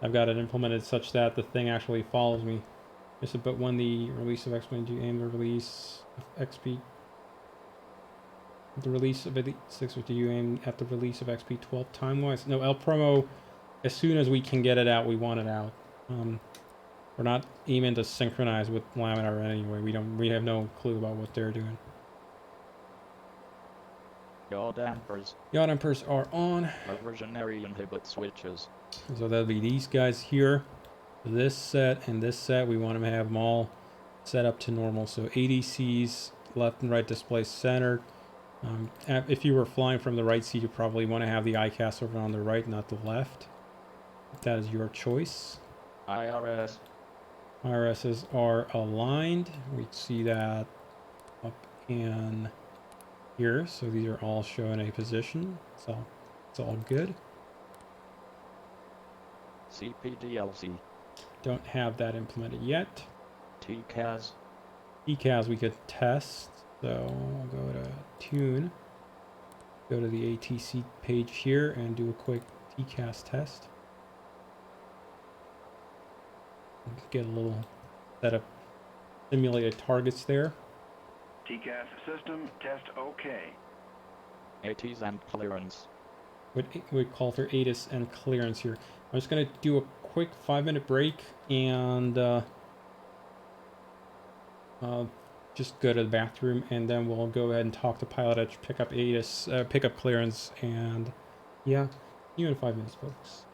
I've got it implemented such that the thing actually follows me. Just about when the release of XP, do you aim the release of XP? The release of Elite 650, you aim at the release of XP 12 time-wise? No, El Promo, as soon as we can get it out, we want it out. We're not aiming to synchronize with Laminar anyway. We have no clue about what they're doing. Yaw dampers. Yaw dampers are on. Reversionary inhibit switches. So that'll be these guys here. This set and this set, we want to have them all set up to normal. So ADCs, left and right display centered. If you were flying from the right seat, you probably want to have the ICAS over on the right, not the left. That is your choice. IRS. IRSs are aligned. We see that up in here. So these are all showing a position. So it's all good. CPDLC. Don't have that implemented yet. TCAS. ECAS we could test. So we'll go to tune. Go to the ATC page here and do a quick TCAS test. Get a little set of simulated targets there. TCAS system test OK. ATs and clearance. Would call for ATIS and clearance here. I'm just going to do a quick 5-minute break and just go to the bathroom, and then we'll go ahead and talk to Pilot Edge, pick up ATIS, pick up clearance, and yeah, see you in 5 minutes, folks.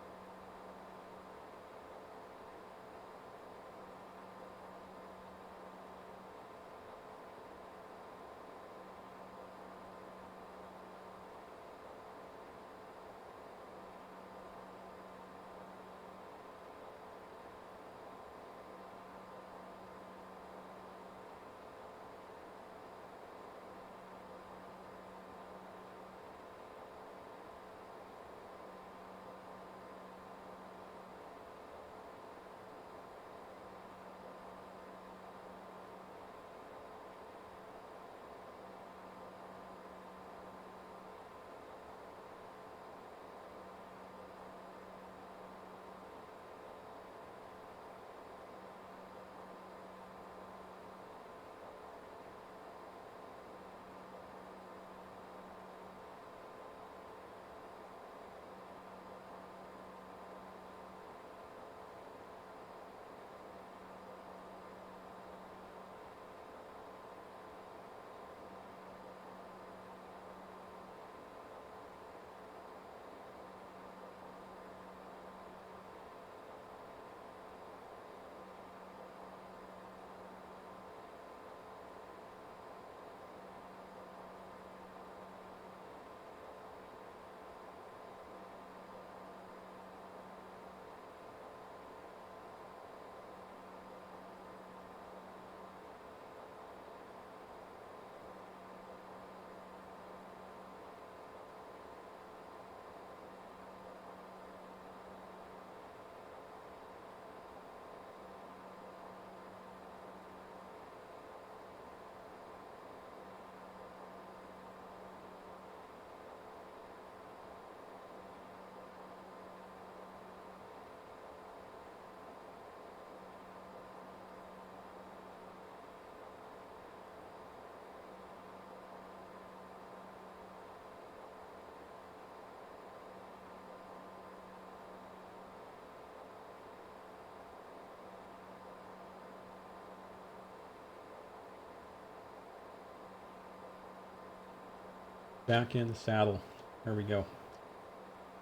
Back in the saddle. There we go.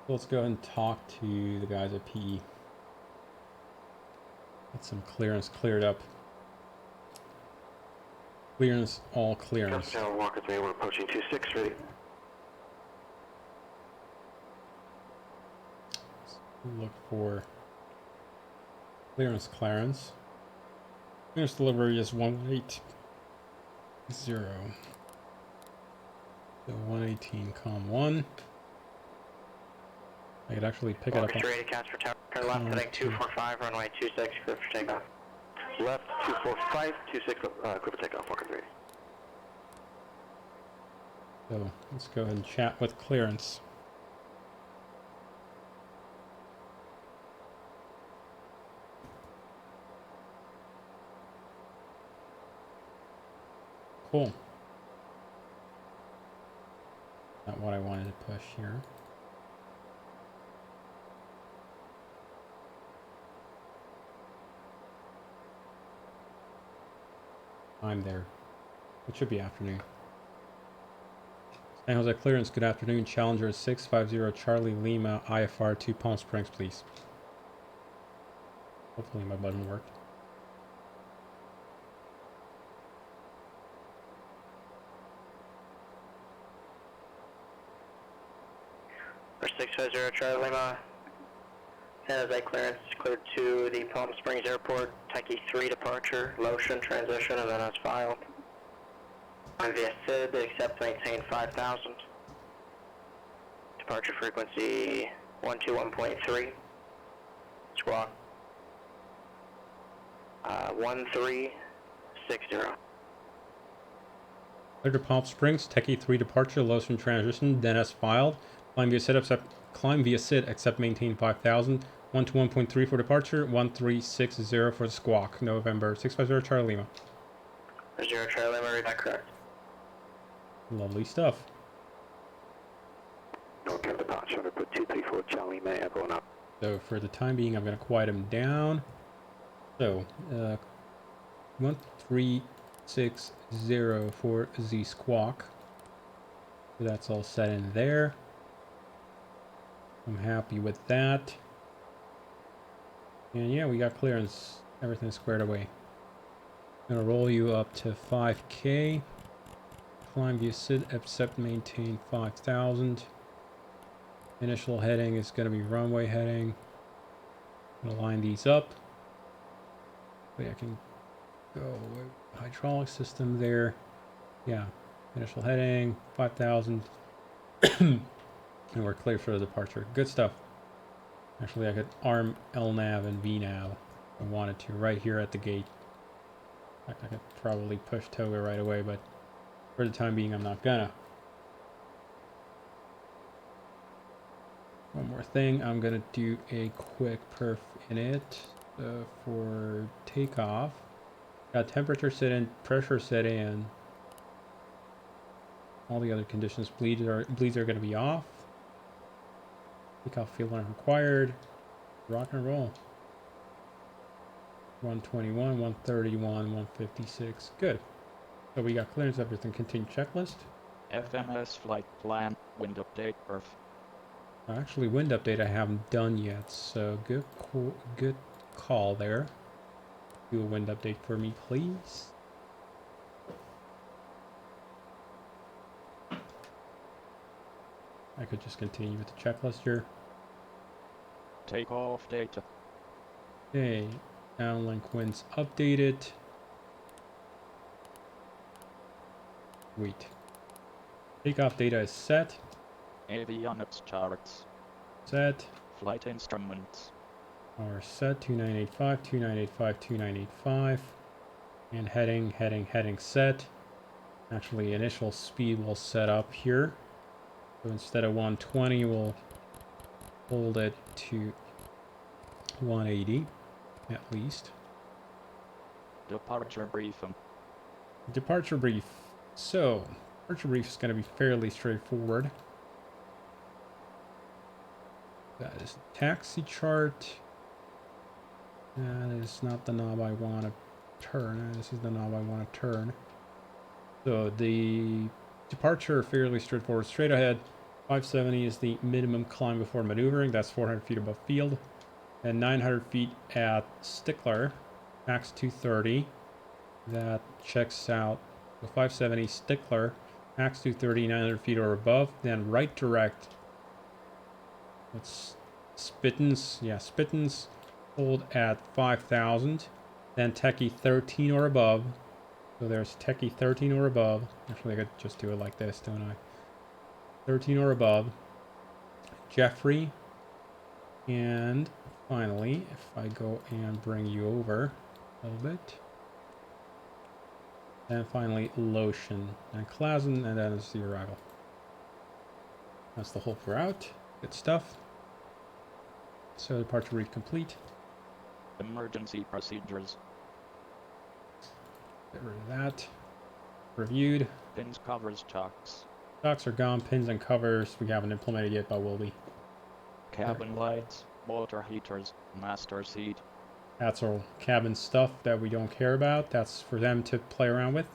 So let's go ahead and talk to the guys at PE. Get some clearance cleared up. Clearance, all clearance. Tower Walker 3, we're approaching 26, ready. Look for clearance. Clearance delivery is 180. So 118, com 1. I could actually pick Walker it up. 3, 80 cats for tower. Turn left, heading 245, runway 26, clear for takeoff. Left 245, 26, clear for takeoff, Walker 3. So let's go ahead and chat with clearance. Cool. Not what I wanted to push here. I'm there. It should be afternoon. San Jose clearance, good afternoon. Challenger 650 Charlie Lima IFR to Palm Springs, please. Hopefully my button worked. For 650 Charlie Lima, San Jose clearance cleared to the Palm Springs Airport, Tyche 3 departure, Lotion transition, and then as filed. I'm via SID, accept maintain 5,000. Departure frequency 121.3. Squawk 1360. Clear to Palm Springs, Techie 3 departure, Lotion transition, then as filed. Climb via SID, accept maintain 5,000. 121.3 for departure, 1360 for the squawk. November 650 Charlie Lima. 0 Charlie Lima, read that correct. Lovely stuff. Northbound departure, I'm going to put 234 Charlie May, everyone up. So for the time being, I'm going to quiet him down. So 1360 for the squawk. So that's all set in there. I'm happy with that. And yeah, we got clearance. Everything squared away. I'm gonna roll you up to 5K. Climb via SID, accept maintain 5,000. Initial heading is gonna be runway heading. I'm gonna line these up. Wait, I can go hydraulic system there. Yeah, initial heading 5,000. And we're clear for the departure. Good stuff. Actually, I could arm LNAV and VNAV if I wanted to right here at the gate. In fact, I could probably push Toga right away, but for the time being, I'm not gonna. One more thing, I'm gonna do a quick perf in it for takeoff. Got temperature set in, pressure set in. All the other conditions, bleeds are gonna be off. Takeoff fuel line required. Rock and roll. 121, 131, 156. Good. So we got clearance, everything. Continue checklist. FMS flight plan, wind update, perf. Actually, wind update I haven't done yet, so good call there. Do a wind update for me, please. I could just continue with the checklist here. Takeoff data. Okay, downlink winds updated. Wait. Takeoff data is set. Avionics charts. Set. Flight instruments. Our set 2985, 2985, 2985. And heading set. Actually, initial speed will set up here. So instead of 120, we'll hold it to 180 at least. Departure briefing. Departure brief. So, departure brief is going to be fairly straightforward. That is the taxi chart. That is not the knob I want to turn. This is the knob I want to turn. So the Departure fairly straightforward. Straight ahead. 570 is the minimum climb before maneuvering. That's 400 feet above field. And 900 feet at Stickler. Max 230. That checks out. So 570 Stickler. Max 230, 900 feet or above. Then right direct. It's Spittens. Yeah, Spittens. Hold at 5,000. Then Techie 13 or above. So there's Techie 13 or above. Actually, I could just do it like this, don't I? 13 or above. Jeffrey. And finally, if I go and bring you over a little bit. And finally, Lotion. And Klazen, and then it's the arrival. That's the whole route. Good stuff. So departure route complete. Emergency procedures. Get rid of that. Reviewed. Pins, covers, chocks. Shocks are gone. Pins and covers we haven't implemented yet, but will be. Cabin lights, motor heaters, master seat. That's all cabin stuff that we don't care about. That's for them to play around with.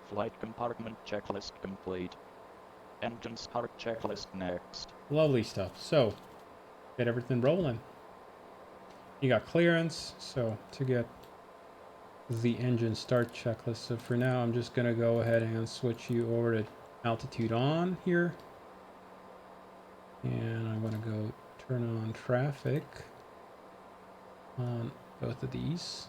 Flight compartment checklist complete. Engine start checklist next. Lovely stuff. So, get everything rolling. You got clearance, so to get the engine start checklist. So for now, I'm just gonna go ahead and switch you over to altitude on here. And I'm gonna go turn on traffic on both of these.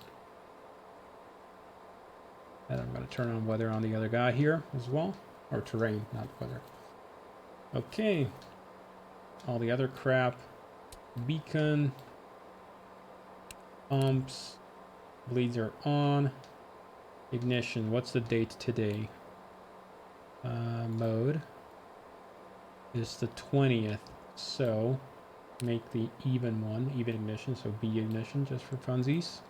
And I'm gonna turn on weather on the other guy here as well. Or terrain, not weather. Okay. All the other crap. Beacon. Pumps. Bleeds are on. Ignition. What's the date today? Mode is the 20th. So make the even one, even ignition. So B ignition just for funsies.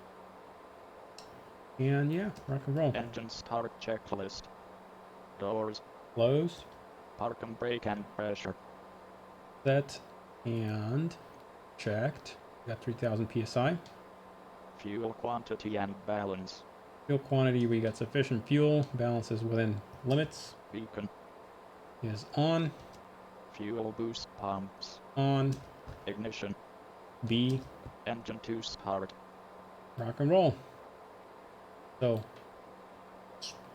And yeah, rock and roll. Engine start checklist. Doors, Closed. park and brake and pressure. Set and checked. Got 3,000 psi. Fuel quantity and balance. Fuel quantity, we got sufficient fuel. Balance is within limits. Beacon. Is on. Fuel boost pumps. On. Ignition. B. Engine to start. Rock and roll. So,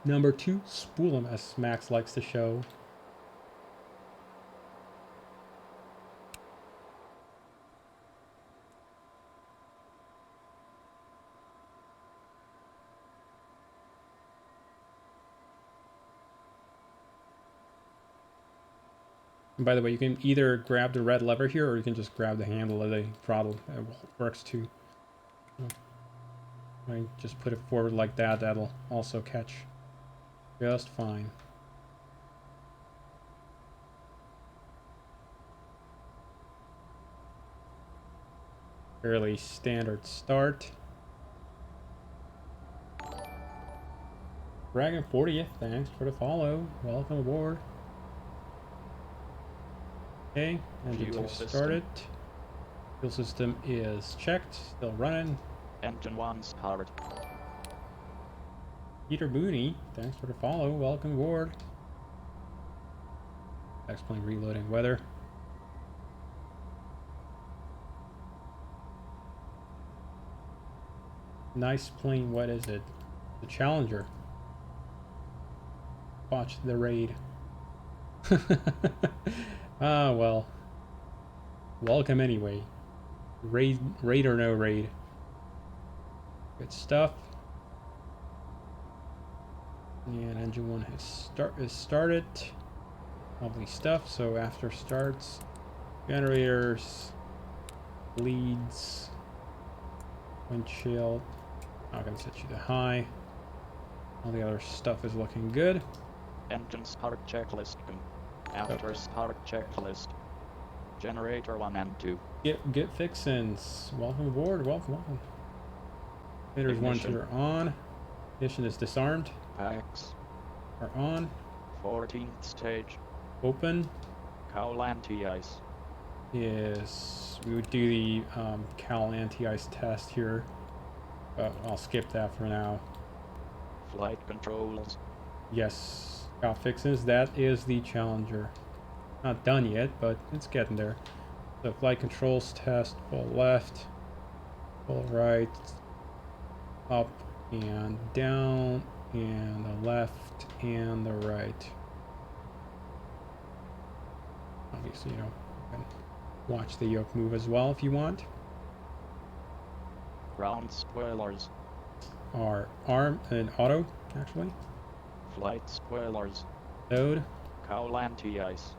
number 2, spool 'em, as Max likes to show. And by the way, you can either grab the red lever here, or you can just grab the handle of the throttle. It works too. I just put it forward like that. That'll also catch just fine. Fairly standard start. Dragon 40th, thanks for the follow. Welcome aboard. Okay, engine Fuel 2 system. started. Fuel system is checked, still running. Engine 1 start. Peter Booney, thanks for the follow. Welcome aboard. X-plane reloading weather. Nice plane, what is it? The Challenger. Watch the raid. Ah, well. Welcome anyway. Raid or no raid. Good stuff. And engine 1 is started. Lovely stuff. So after starts, generators, leads, windshield. I'm gonna set you to high. All the other stuff is looking good. Engine start checklist. After start checklist. Generator 1 and 2. Get fixins. Welcome aboard. Welcome. Emitters 1, 2 are on. Ignition is disarmed. Packs. Are on. 14th stage. Open. Cowl anti-ice. Is we would do the Cal anti-ice test here. But I'll skip that for now. Flight controls. Yes. Got fixes. That is the Challenger. Not done yet, but it's getting there. So flight controls test, full left, full right, up and down, and the left and the right. Obviously, you can watch the yoke move as well if you want. Ground spoilers. Are arm and auto, actually. Flight spoilers. Load Cowl anti-ice.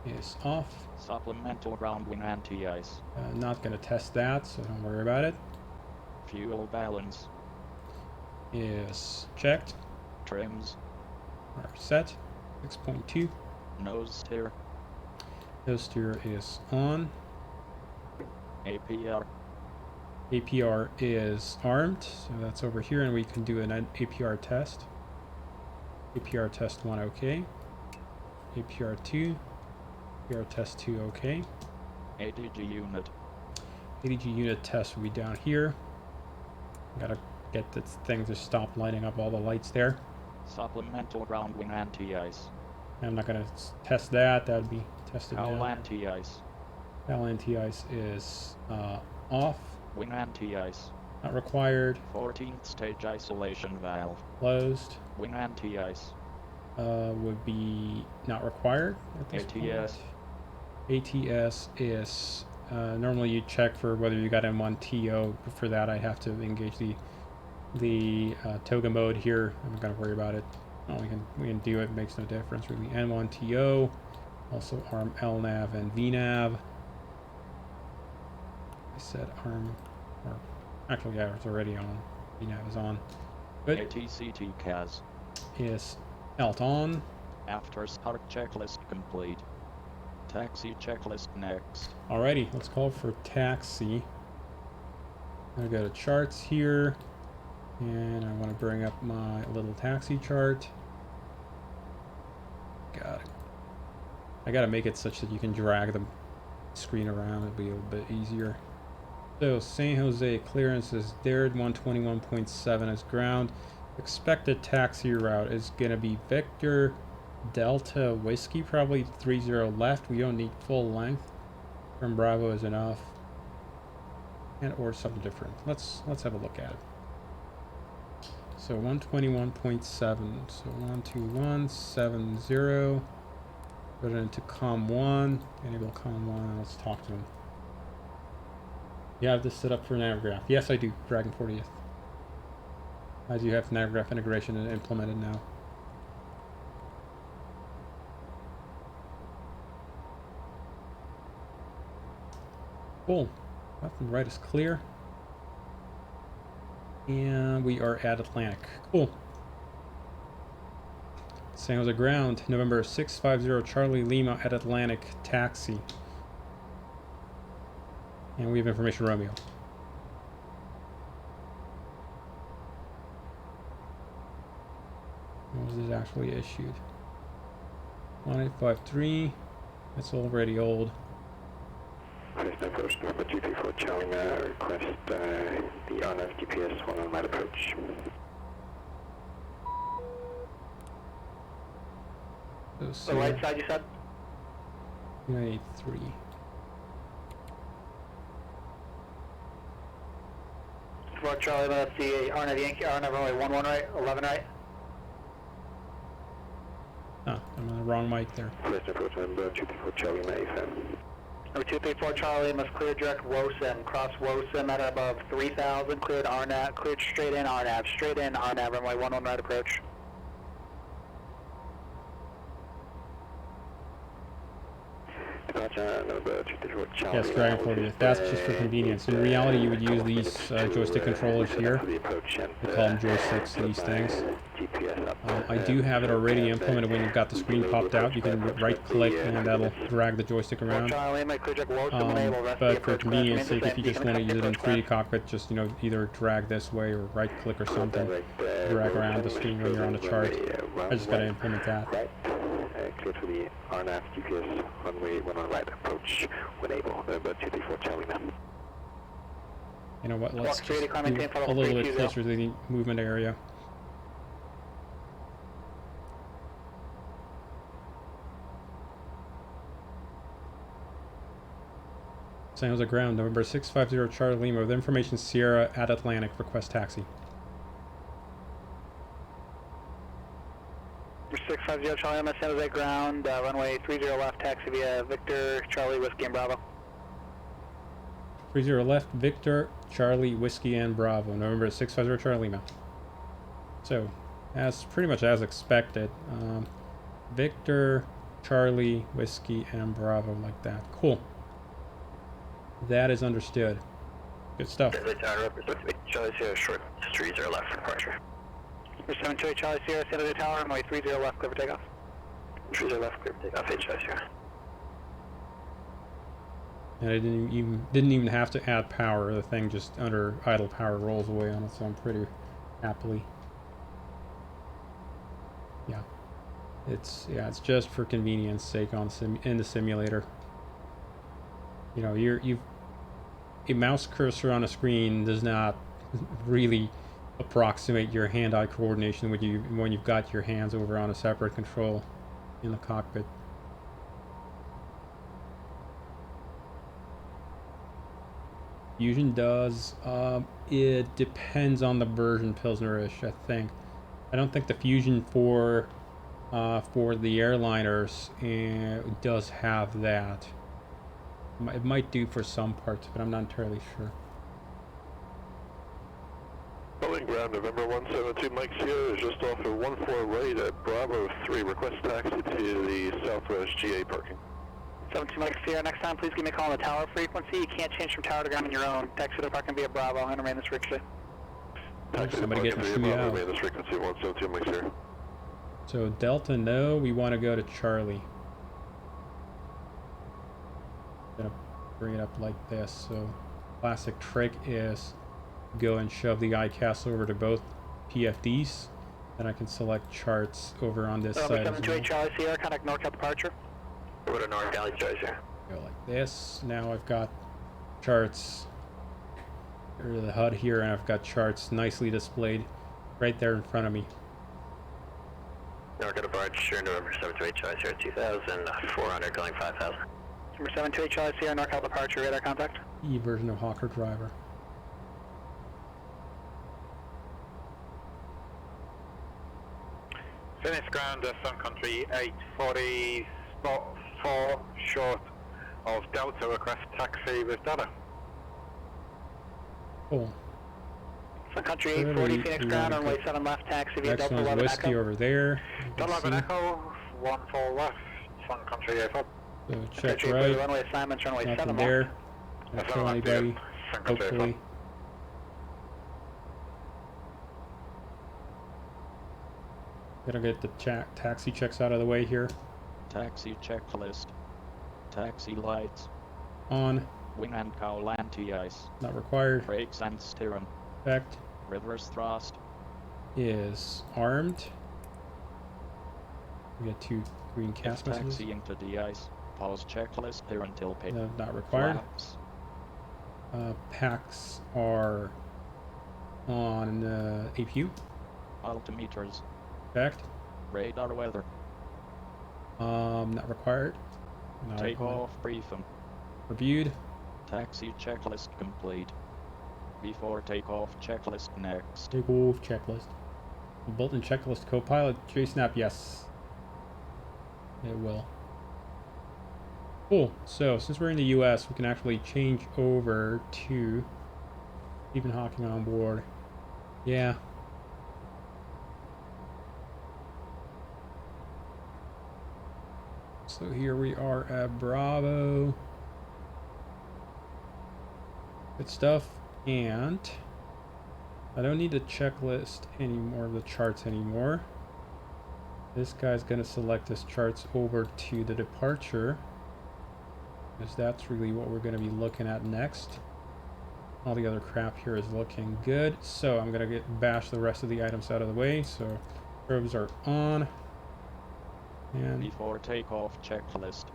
is off. Supplemental ground wing anti-ice. Not going to test that, so don't worry about it. Fuel balance. Is checked. Trims. Are set. 6.2. Nose steer. Nose steer is on. APR. APR is armed, so that's over here, and we can do an APR test. APR test 1 okay. APR 2. APR test 2 okay. ADG unit. ADG unit test will be down here. Gotta get this thing to stop lighting up all the lights there. Supplemental ground wing anti-ice. I'm not gonna test that. That would be tested Cowl now. anti-ice. Cowl anti-ice is off. Wing anti-ice. Not required. 14th stage isolation valve. Closed. Wing anti-ice. Would be not required at this ATS. point. ATS is normally you check for whether you got M1 TO. But for that, I have to engage the toga mode here. I'm not gonna worry about it. Oh, we can do it. It makes no difference really. N1 TO. Also ARM LNAV and VNAV. I said ARM, or actually yeah, it's already on. VNAV is on. Good. ATCT CAS. Is alt on. After start checklist complete. Taxi checklist next. Alrighty, let's call for taxi. I'm gonna go to charts here, and I want to bring up my little taxi chart. Got it. I gotta make it such that you can drag the screen around. It'll be a little bit easier. So San Jose clearance is there at 121.7 as ground. Expected taxi route is gonna be Victor Delta Whiskey, probably 30 left. We don't need full length. From Bravo is enough. And or something different. Let's have a look at it. So 121.7. So 12170. Put it into COM 1. Enable COM 1. Let's talk to him. You have this set up for Navgraph. Yes, I do. Dragon 40th. I do have Navgraph integration implemented now. Cool. Left and right is clear. And we are at Atlantic. Cool. San Jose ground, November 650 Charlie Lima at Atlantic taxi. And we have information Romeo. When was this actually issued? 1853. That's already old. Approach number 234 Charlie, request the RNF GPS 1 on light approach. The right side, you said? 983. For Charlie, that's the RNF Yankee, RNF runway 11 right, 11 right. Ah, I'm on the wrong mic there. First approach number 234 Charlie, FM. Number 234 Charlie must clear direct WOSIM, cross WOSIM at above 3000, cleared RNAV, cleared straight in RNAV, runway 11 right approach. Yes, Dragon 40th. That's just for convenience. In reality, you would use these joystick controllers here. We call them joysticks, these things. I do have it already implemented when you've got the screen popped out. You can right-click and that'll drag the joystick around. But for convenience sake, if you just want to use it in 3D cockpit, just either drag this way or right-click or something. Drag around the screen when you're on the chart. I just got to implement that. Clear to the RNAV GPS runway 1 on right approach when able. Number 234 Charlie now. You know what, let's just do a little bit closer to the movement area. San Jose ground, November 650 Charlie Lima with information Sierra at Atlantic, request taxi. 650 Charlie Lima, San Jose ground, runway 30 left, taxi via Victor, Charlie, Whiskey and Bravo. 30 left, Victor, Charlie, Whiskey and Bravo, November 650 Charlie Lima. So, as pretty much as expected, Victor, Charlie, Whiskey and Bravo, like that. Cool. That is understood. Good stuff. Charlie Sierra short 30 left for departure. 72 Charlie Sierra, San Jose Tower, runway 30 left, clear for takeoff. 30 left, clear for takeoff, Charlie Sierra. And I didn't even have to add power. The thing just under idle power rolls away on its own pretty happily. Yeah. It's just for convenience sake in the simulator. You know, a mouse cursor on a screen does not really approximate your hand-eye coordination when you've got your hands over on a separate control in the cockpit. Fusion does. It depends on the version, Pilsnerish, I think. I don't think the Fusion for the airliners does have that. It might do for some parts, but I'm not entirely sure. Boeing ground, November 172, Mike Sierra is just off of 14 right at Bravo 3. Request taxi to the Southwest GA parking. 72 Mike Sierra, next time please give me a call on the tower frequency. You can't change from tower to ground on your own. Taxi to parking via Bravo and remain this frequency. Taxi to Somebody parking getting via chewed Bravo, out. remain this frequency 172, Mike Sierra. So Delta, no, we want to go to Charlie. Gonna bring it up like this. So classic trick is go and shove the ICAS over to both PFDs. Then I can select charts over on this side as 728 well. Charlie Sierra, contact NorCal departure. Over to NorCal, Charlie Sierra. Go like this. Now I've got charts, or the HUD here, and I've got charts nicely displayed right there in front of me. NorCal departure, November 728 Charlie Sierra 2400, calling 5000. Number 728 Charlie Sierra, NorCal departure, radar contact. E version of Hawker Driver. Finish ground, Sun Country 840, spot 4, short of Delta, request taxi with Dada. Cool. Sun Country 840, Phoenix ground, runway 7 left, taxi via Delta Excellent. 11 Whiskey Echo. over there. You can Delta see. Echo, 14 left, Sun Country 84. So check Country, right. runway assignments, runway 7 Nothing left. there. Not That's kill all right, anybody. Sun Country 84. Hopefully. Gotta get the taxi checks out of the way here. Taxi checklist. Taxi lights. On. Wing and cowl anti-ice. Not required. Brakes and steering. Effect Reverse thrust. is armed. We get 2 green cast If messages. taxiing to the ice. Pause checklist clear until pit. No, not required. Flaps. Packs are on APU. Altimeters. Effect. Radar weather. Not required. Not required. Takeoff briefing. Reviewed. Taxi checklist complete. Before takeoff checklist next. Takeoff checklist. Built-in checklist copilot. JSnap, yes. It will. Cool. So, since we're in the US, we can actually change over to Stephen Hawking on board. Yeah. So here we are at Bravo. Good stuff. And I don't need the checklist anymore, the charts anymore. This guy's gonna select his charts over to the departure, because that's really what we're gonna be looking at next. All the other crap here is looking good. So I'm gonna bash the rest of the items out of the way. So probes are on. And Before takeoff checklist.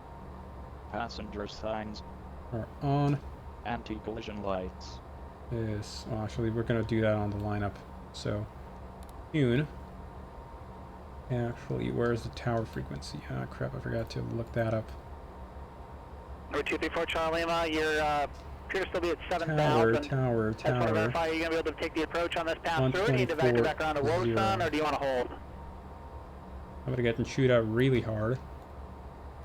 Passenger signs. are on. Anti-collision lights. Is well, actually we're gonna do that on the lineup. So tune. Actually, where's the tower frequency? Ah, crap! I forgot to look that up. Number 234 Charlie Lima, you're appear to still be at Tower, 7,000. tower, I just want to tower. verify, are you going to be able to take the approach on this pass through? Need to back you back around to 124.0. Woson, or do you want to hold? I'm gonna get and shoot out really hard.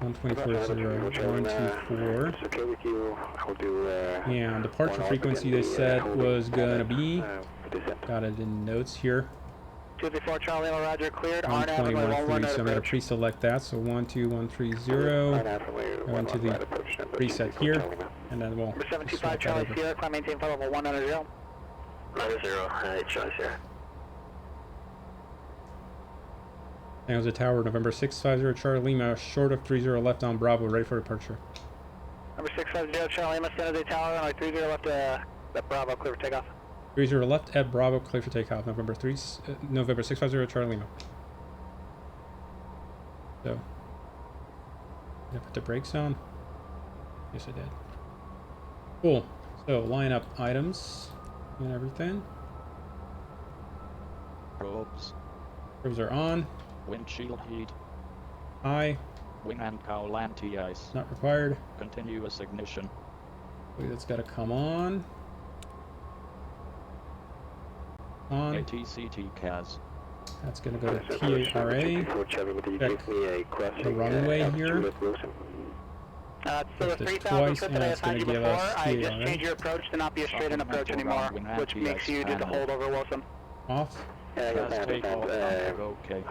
124.0, 124. It's okay with you. I'll do, Yeah, departure frequency they said was gonna be, got it in notes here, 234 Charlie Lima, roger, cleared. RNAV and 120.13, so I'm gonna approach. pre-select that, so 12130, go into the preset here, and then we'll Number swap 725 that Charlie over. Sierra, climb maintain flight level 190. 90, Charlie Sierra. San Jose Tower, November 650 Charlie Lima, short of 30 left on Bravo, ready for departure. Number 650 Charlie Lima, San Jose Tower, runway 30 left at Bravo, clear for takeoff. 30 left at Bravo, clear for takeoff, November 650 Charlie Lima. So, did I put the brakes on? Yes, I did. Cool. So, line up items and everything. Probes. Probes are on. Windshield heat. High. Wing and cowl anti-ice. Not required. Continuous ignition. Wait, that's got to come on. On. ATCT CAS. That's going to go to TARA. Check the runway here. So the Lift it 3000 twice, foot and that I it's gonna assigned you give before, us I just TARA. changed your approach to not be a straight-in approach anymore, which makes you do the hold over Wilson. Off. CAS takeoff config OK.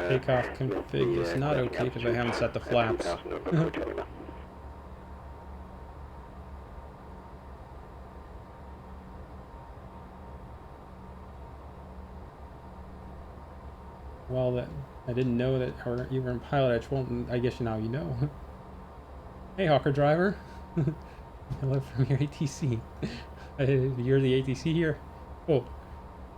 Takeoff config is not okay because I haven't set the flaps. Well, that I didn't know that you were in pilot edge. Well, I guess now you know. Hey, Hawker driver. Hello from your ATC. You're the ATC here. Cool.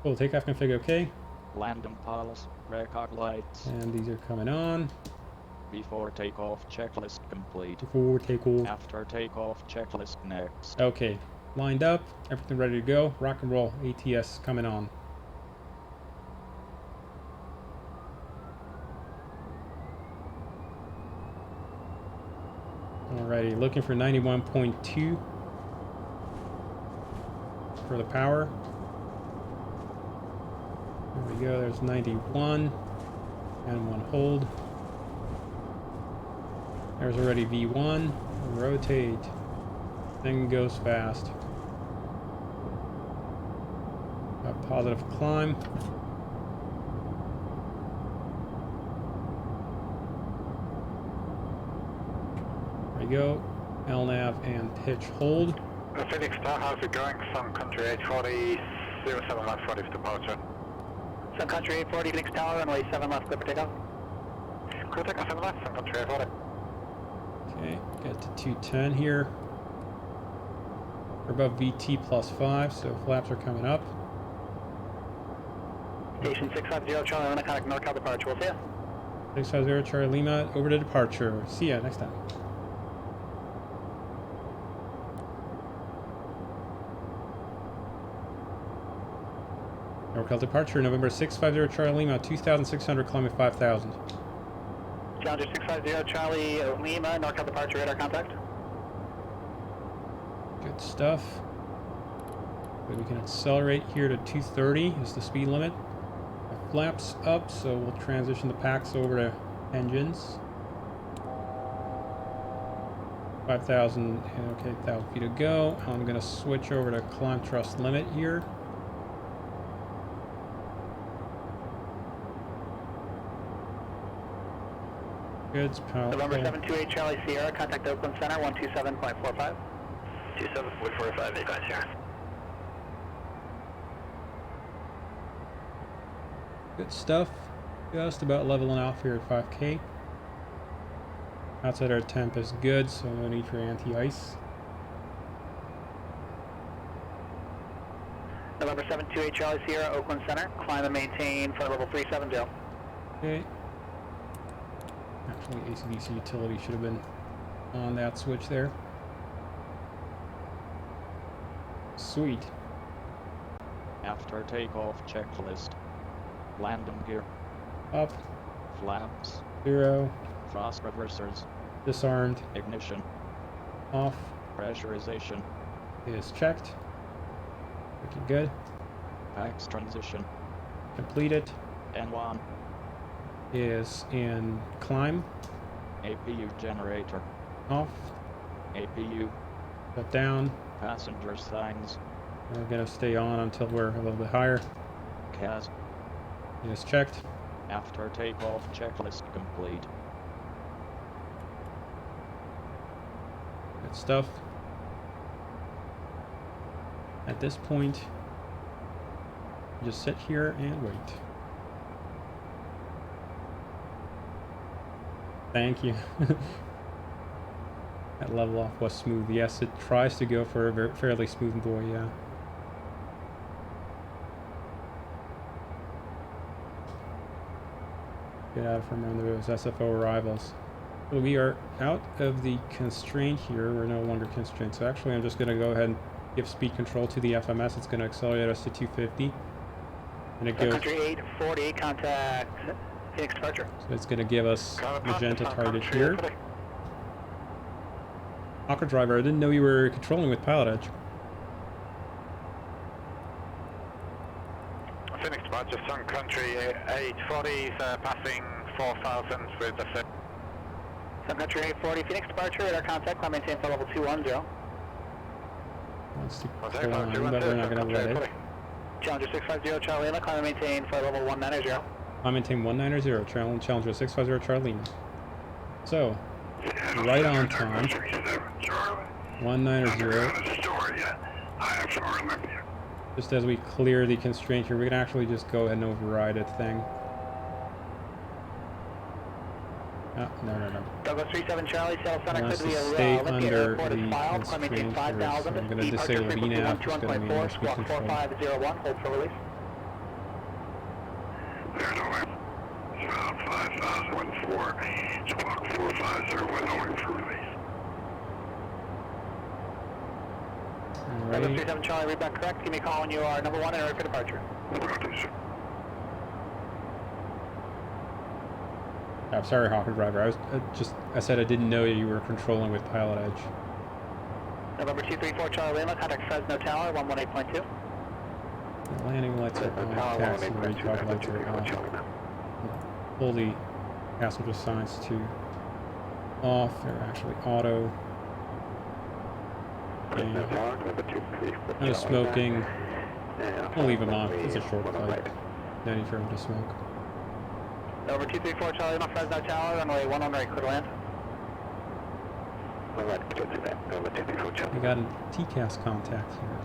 Cool. Takeoff config okay. Landing pilots. Recog lights. And these are coming on. Before takeoff checklist complete. Before takeoff. After takeoff checklist next. Okay. Lined up. Everything ready to go. Rock and roll. ATS coming on. Alrighty, looking for 91.2 for the power. There we go, there's 91 and one hold. There's already V1. Rotate. Thing goes fast. Got positive climb. There we go. LNAV and pitch hold. Phoenix Star, how's it going? Sun Country 840, 07 left 40 departure. Sun Country 840, Phoenix Tower, runway 7 left, clear for takeoff. Clear takeoff 7 left, Sun Country 840. Okay, get to 210 here. We're above VT +5, so flaps are coming up. Station 650 Charlie Lima, contact NorCal departure, we'll see ya. 650 Charlie Lima, over to departure. See ya next time. NorCal departure, November 650 Charlie Lima, 2,600, climbing 5,000. Challenger 650 Charlie Lima, NorCal departure, radar contact. Good stuff. We can accelerate here to 230 is the speed limit. The flaps up, so we'll transition the packs over to engines. 5,000, okay, 1,000 feet to go. I'm gonna switch over to climb thrust limit here. Good, November 728 Charlie Sierra, contact Oakland Center, 127.45. 27.45, advise here. good stuff. Just about leveling off here at 5K. Outside our temp is good, so no need for anti-ice. November 728 Charlie Sierra, Oakland Center, climb and maintain for level 370. Okay. Actually, ACDC utility should have been on that switch there. Sweet. After takeoff checklist. Landing gear. Up. Flaps. 0. Thrust reversers. Disarmed. Ignition. Off. Pressurization. Is checked. Looking good. PAX transition. Completed. N1. Is in climb. APU generator. Off. APU. Shut down. Passenger signs. We're gonna stay on until we're a little bit higher. CAS. Is checked. After takeoff checklist complete. Good stuff. At this point, just sit here and wait. Thank you. That level off was smooth. Yes, it tries to go for a fairly smooth boy, yeah. Get out from under those SFO arrivals. Well, we are out of the constraint here. We're no longer constrained. So actually, I'm just going to go ahead and give speed control to the FMS. It's going to accelerate us to 250. And it goes. Country 840, contact Phoenix departure. So it's going to give us magenta target here. Hawker driver, I didn't know you were controlling with pilot edge. Phoenix departure, Sun Country 840, passing 4,000 with the Sun Country 840, Phoenix departure, radar contact, climb maintain for level 210. Wants to climb, but we're not going to let it. Challenger 650, Charlie Lima, climb maintain for level 190. Climb maintain 190, Challenger 650, Charlie Lima. So, right on time. 190. Just as we clear the constraint here, we can actually just go ahead and override that thing. Ah, no. Douglas 37 Charlie, Cell Center, Wants could to be stay Olympia under Airport the is filed, climb maintain constraint here, so 5,000, I'm going to departure disable frequency VNAV, it's going to be 12.4, under speed squawk control. 4501, hold for release. About 5,014, squawk 4501, holding for release. Douglas Alright. 37 Charlie, read back correct. Give me a call when you are number 1 and ready for departure. I'm sorry, Hawker driver. I said I didn't know you were controlling with pilot edge. November 234 Charlie Lima, contact Fresno Tower 118.2. The landing lights are on, taxi recog lights are on. Pull the passenger signs to off. They're actually auto. And no smoking. I'll leave them on. It's a short flight. No need for him to smoke. November 234 Charlie Lima, Fresno Tower, runway 1 on right, clear to land. We got a TCAS contact here.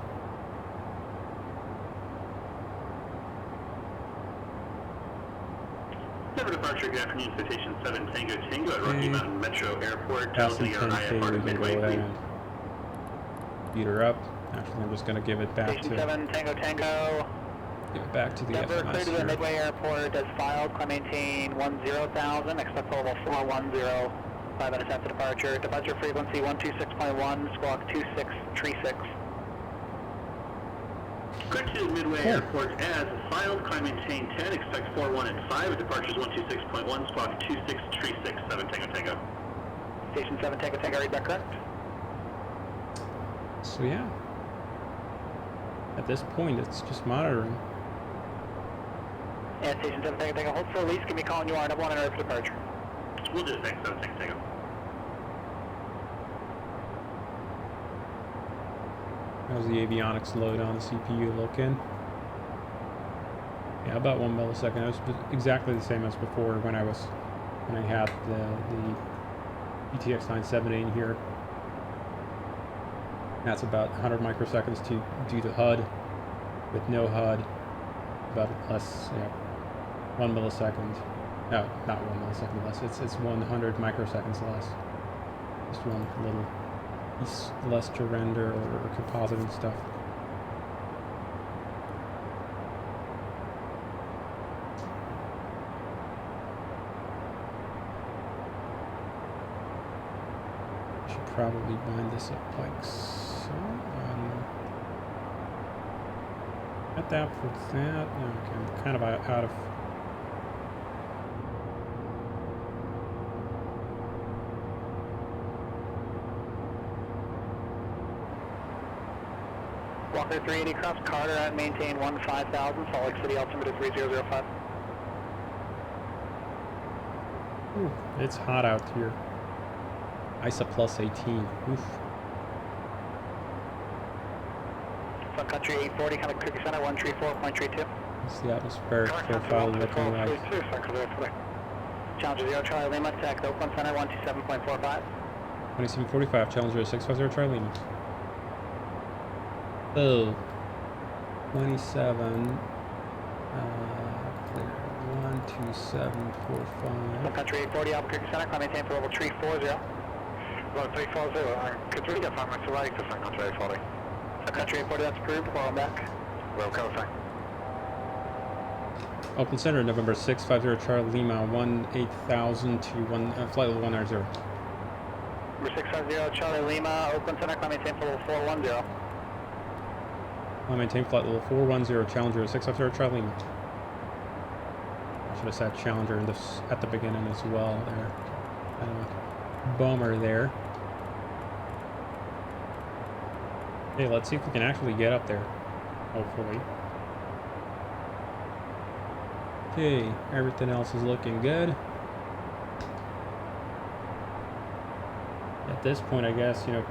Never departure, good afternoon, Citation 7 Tango Tango at Rocky Mountain Metro Airport. Passing Tailgating our 10K, IFR we to can go midway, ahead please. and beat her up. Actually, I'm just going to give it back Station to 7 Tango Tango. give it back to the Denver, clear FMS to the here. Midway Airport as filed. Climb maintain 10,000. Expect level 410. 5 minutes after departure. Departure frequency 126.1. Squawk 2636. Clear to Midway Airport as filed. Climb maintain 10. Expect 41 and 5. Departures 126.1. Squawk 2636. 7 Tango Tango. Station 7 Tango Tango. Read back correct. So yeah. At this point, it's just monitoring. And Station 7 Tango Tango. Hold for release. Give me a call when you are number 1 and ready for departure. We'll do the same. 7 Tango Tango. How's the avionics load on the CPU looking? Yeah, about 1 millisecond. It was exactly the same as before when I had the GTX 970 in here. That's about 100 microseconds to do the HUD. With no HUD, about less, yeah, 1 millisecond. No, not 1 millisecond less. It's 100 microseconds less. Just one little piece less to render or compositing stuff. Should probably bind this up like so. At that for that. Okay, I'm kind of out of. Walker 380 cross Carter at maintain 15,000, Salt Lake City altimeter 3005. Ooh, it's hot out here. ISA plus 18. Oof. Sun Country 840, kind of Creek Center 134.32. What's the atmospheric profile looking like? Challenger 0 Charlie Lima, tax Oakland Center 127.45. 2745, Challenger 650 Charlie Lima. Oh, 27. Clear. 12745. Sun Country 840, Albuquerque Center, climb maintain for level 340. Level 340, could we get time to rate for Sun Country 840? Sun Country 840, that's approved, call back. Well, go, thanks. Oakland Center, November 650 Charlie Lima, 18,000 to flight level 190. Number 650 Charlie Lima, Oakland Center, climb maintain for level 410. I maintain flight level 410, Challenger 650 Charlie Lima. I should have said Challenger in this at the beginning as well there. Kind of a bummer there. Okay, let's see if we can actually get up there. Hopefully. Okay, everything else is looking good. At this point, I guess, you know,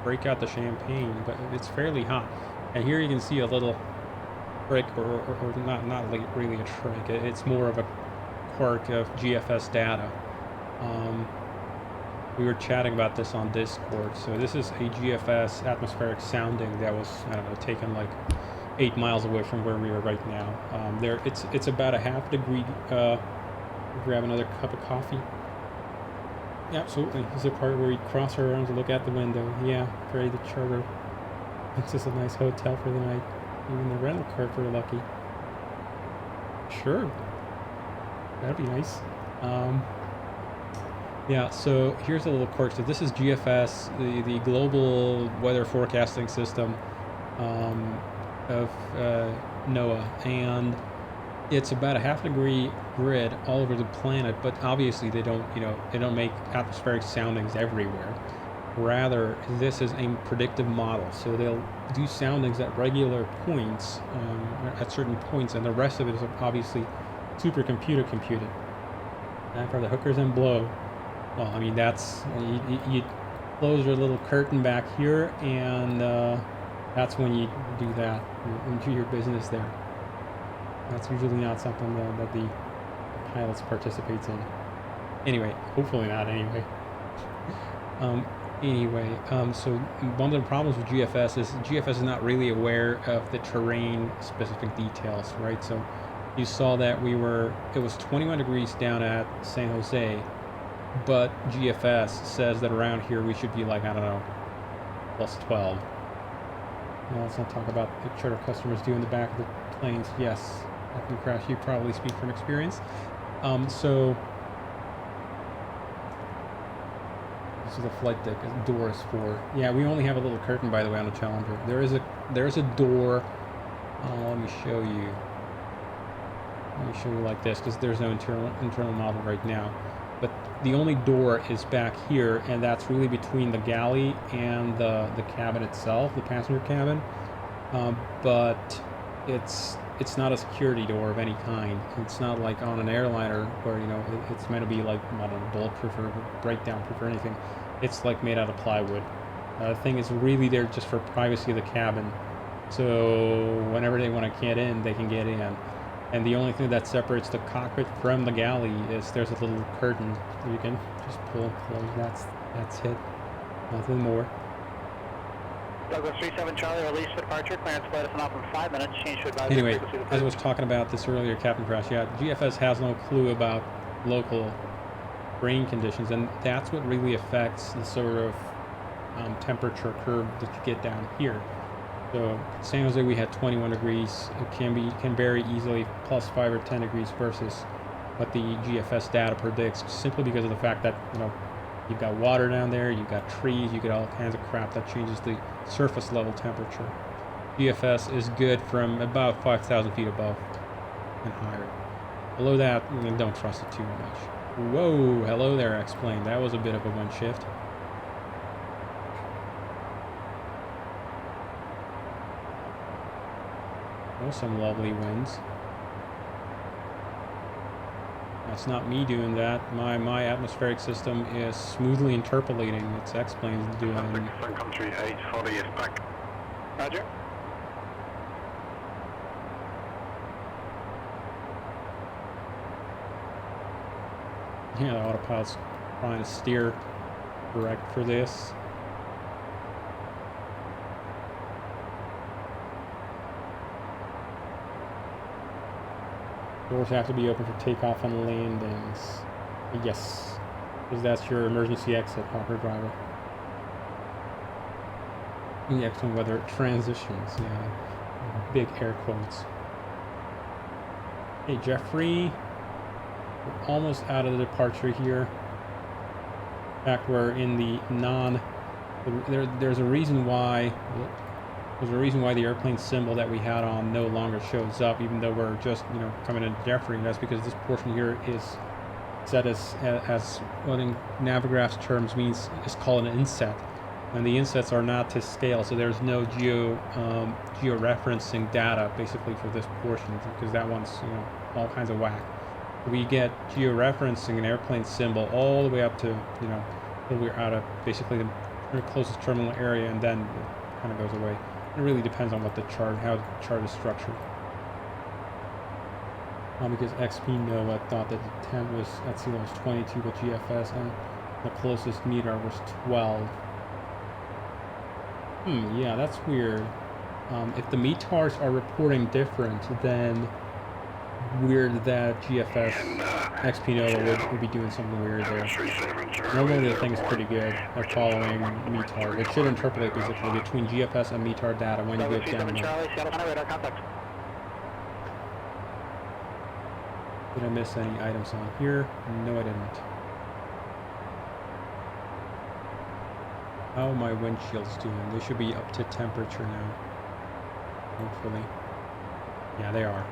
break out the champagne, but it's fairly hot. And here you can see a little trick, or not like really a trick. It's more of a quirk of GFS data. We were chatting about this on Discord. So this is a GFS atmospheric sounding that was, I don't know, taken like 8 miles away from where we are right now. It's about a half degree. Grab another cup of coffee. Absolutely. This is the part where we cross our arms and look out the window. Yeah, ready to charter. It's just a nice hotel for the night. Even the rental car if we're lucky. Sure. That'd be nice. Yeah, so here's a little quirk. So this is GFS, the global weather forecasting system of NOAA, and it's about a half degree grid all over the planet, but obviously they don't make atmospheric soundings everywhere. Rather, this is a predictive model, so they'll do soundings at regular points, at certain points, and the rest of it is obviously computed. And for the hookers and blow, well, I mean, that's, you close your little curtain back here, and that's when you do that, and do your business there. That's usually not something that the pilots participates in. Anyway, hopefully not anyway. So one of the problems with GFS is GFS is not really aware of the terrain specific details, right? So you saw that it was 21 degrees down at San Jose, but GFS says that around here we should be like, I don't know, plus 12. Now let's not talk about the charter customers do in the back of the planes. Yes, Captain Crash, you probably speak from experience. So this is the flight deck. Door is for. Yeah, we only have a little curtain, by the way, on the Challenger. There's a door. Let me show you. Let me show you like this, because there's no internal model right now. But the only door is back here, and that's really between the galley and the cabin itself, the passenger cabin. But it's not a security door of any kind. It's not like on an airliner where, you know, it's meant to be like, I don't know, bulletproof or breakdown proof or anything. It's like made out of plywood. The thing is really there just for privacy of the cabin. So whenever they want to get in, they can get in. And the only thing that separates the cockpit from the galley is there's a little curtain you can just pull and close. That's it. Nothing more. Douglas 37 Charlie, release for departure. Clearance flight is off in 5 minutes. Change to advisory Anyway, frequency to as I was talking about this earlier, Captain Crash, yeah, GFS has no clue about local rain conditions, and that's what really affects the sort of temperature curve that you get down here. So San Jose, we had 21 degrees. It can vary easily plus 5 or 10 degrees versus what the GFS data predicts, simply because of the fact that, you know, you've got water down there, you've got trees, you get all kinds of crap that changes the surface level temperature. GFS is good from about 5,000 feet above and higher. Below that, don't trust it too much. Whoa, hello there, X-Plane. That was a bit of a wind shift. Oh, some lovely winds. That's not me doing that. My atmospheric system is smoothly interpolating. It's X-planes doing. Sun Country 840 is back. Roger. Yeah, the autopilot's trying to steer correct for this. Doors have to be open for takeoff and landings. Yes, because that's your emergency exit, Hopper driver. The excellent weather transitions, yeah. Big air quotes. Hey, Jeffrey. We're almost out of the departure here. In fact, we're in the there's a reason why the airplane symbol that we had on no longer shows up, even though we're just, you know, coming into Jeffrey. And that's because this portion here is set as what in Navigraph's terms means is called an inset. And the insets are not to scale, so there's no georeferencing data basically for this portion, because that one's, you know, all kinds of whack. We get georeferencing an airplane symbol all the way up to, you know, till we're out of basically the closest terminal area, and then it kind of goes away. It really depends on what how the chart is structured. Because XP Nova thought that the temp was at sea level was 22 with GFS, and the closest meter was 12. Yeah, that's weird. If the METARs are reporting different, then weird that GFS XP Nova would be doing something weird there. Normally the thing is pretty good at following METAR. It should interpolate basically between GFS and METAR data when you go down there. Did I miss any items on here? No, I didn't. How are my windshields doing? They should be up to temperature now. Hopefully. Yeah, they are.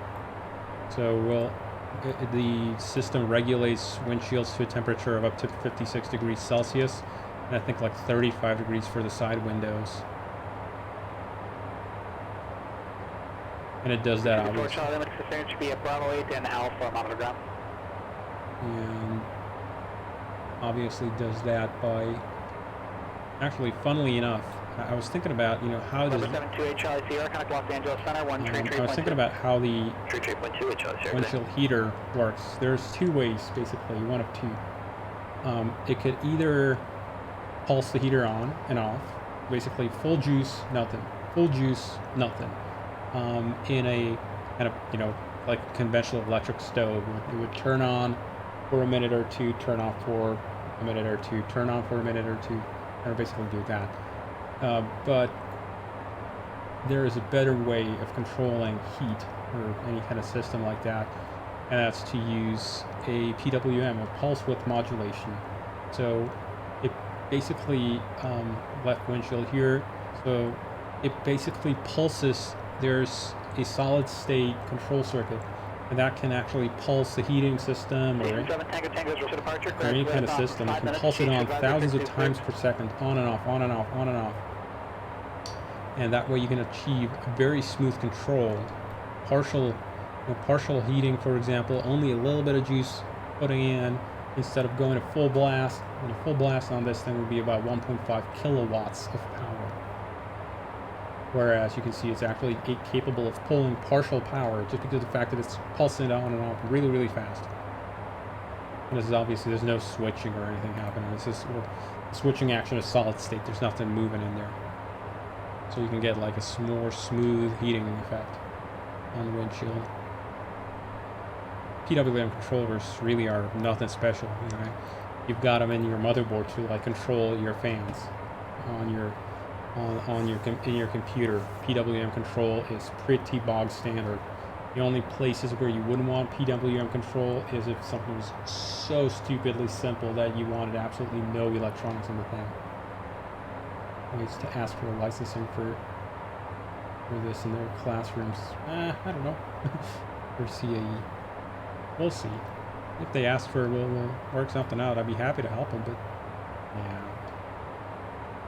So the system regulates windshields to a temperature of up to 56 degrees Celsius, and I think like 35 degrees for the side windows. And it does that obviously. Should be a Bravo 8 and Alpha monitor. And obviously does that by, actually, funnily enough, I was thinking about, you know, how does... 728 Charlie Sierra, contact Los Angeles Center, I was thinking about how the windshield heater works. There's two ways, basically, one of two. It could either pulse the heater on and off, basically full juice, nothing. Full juice, nothing. In a kind of, you know, like a conventional electric stove, it would turn on for a minute or two, turn off for a minute or two, turn on for a minute or two, and basically do that. But there is a better way of controlling heat or any kind of system like that, and that's to use a PWM, a pulse width modulation. So it basically, left windshield here, so it basically pulses. There's a solid state control circuit, and that can actually pulse the heating system or any kind of system. It can pulse it on thousands of times per second, on and off, on and off, on and off. And that way you can achieve very smooth control. Partial heating, for example, only a little bit of juice putting in instead of going to full blast. And a full blast on this thing would be about 1.5 kilowatts of power. Whereas you can see it's actually capable of pulling partial power just because of the fact that it's pulsing it on and off really, really fast. And this is obviously, there's no switching or anything happening. It's just switching action is solid state. There's nothing moving in there. So you can get like a more smooth heating effect on the windshield. PWM controllers really are nothing special. You know, you've got them in your motherboard to like control your fans on your in your computer. PWM control is pretty bog standard. The only places where you wouldn't want PWM control is if something was so stupidly simple that you wanted absolutely no electronics in the thing. Ways to ask for licensing for this in their classrooms. I don't know. For CAE. We'll see. If they ask for it, we'll work something out. I'd be happy to help them, but yeah.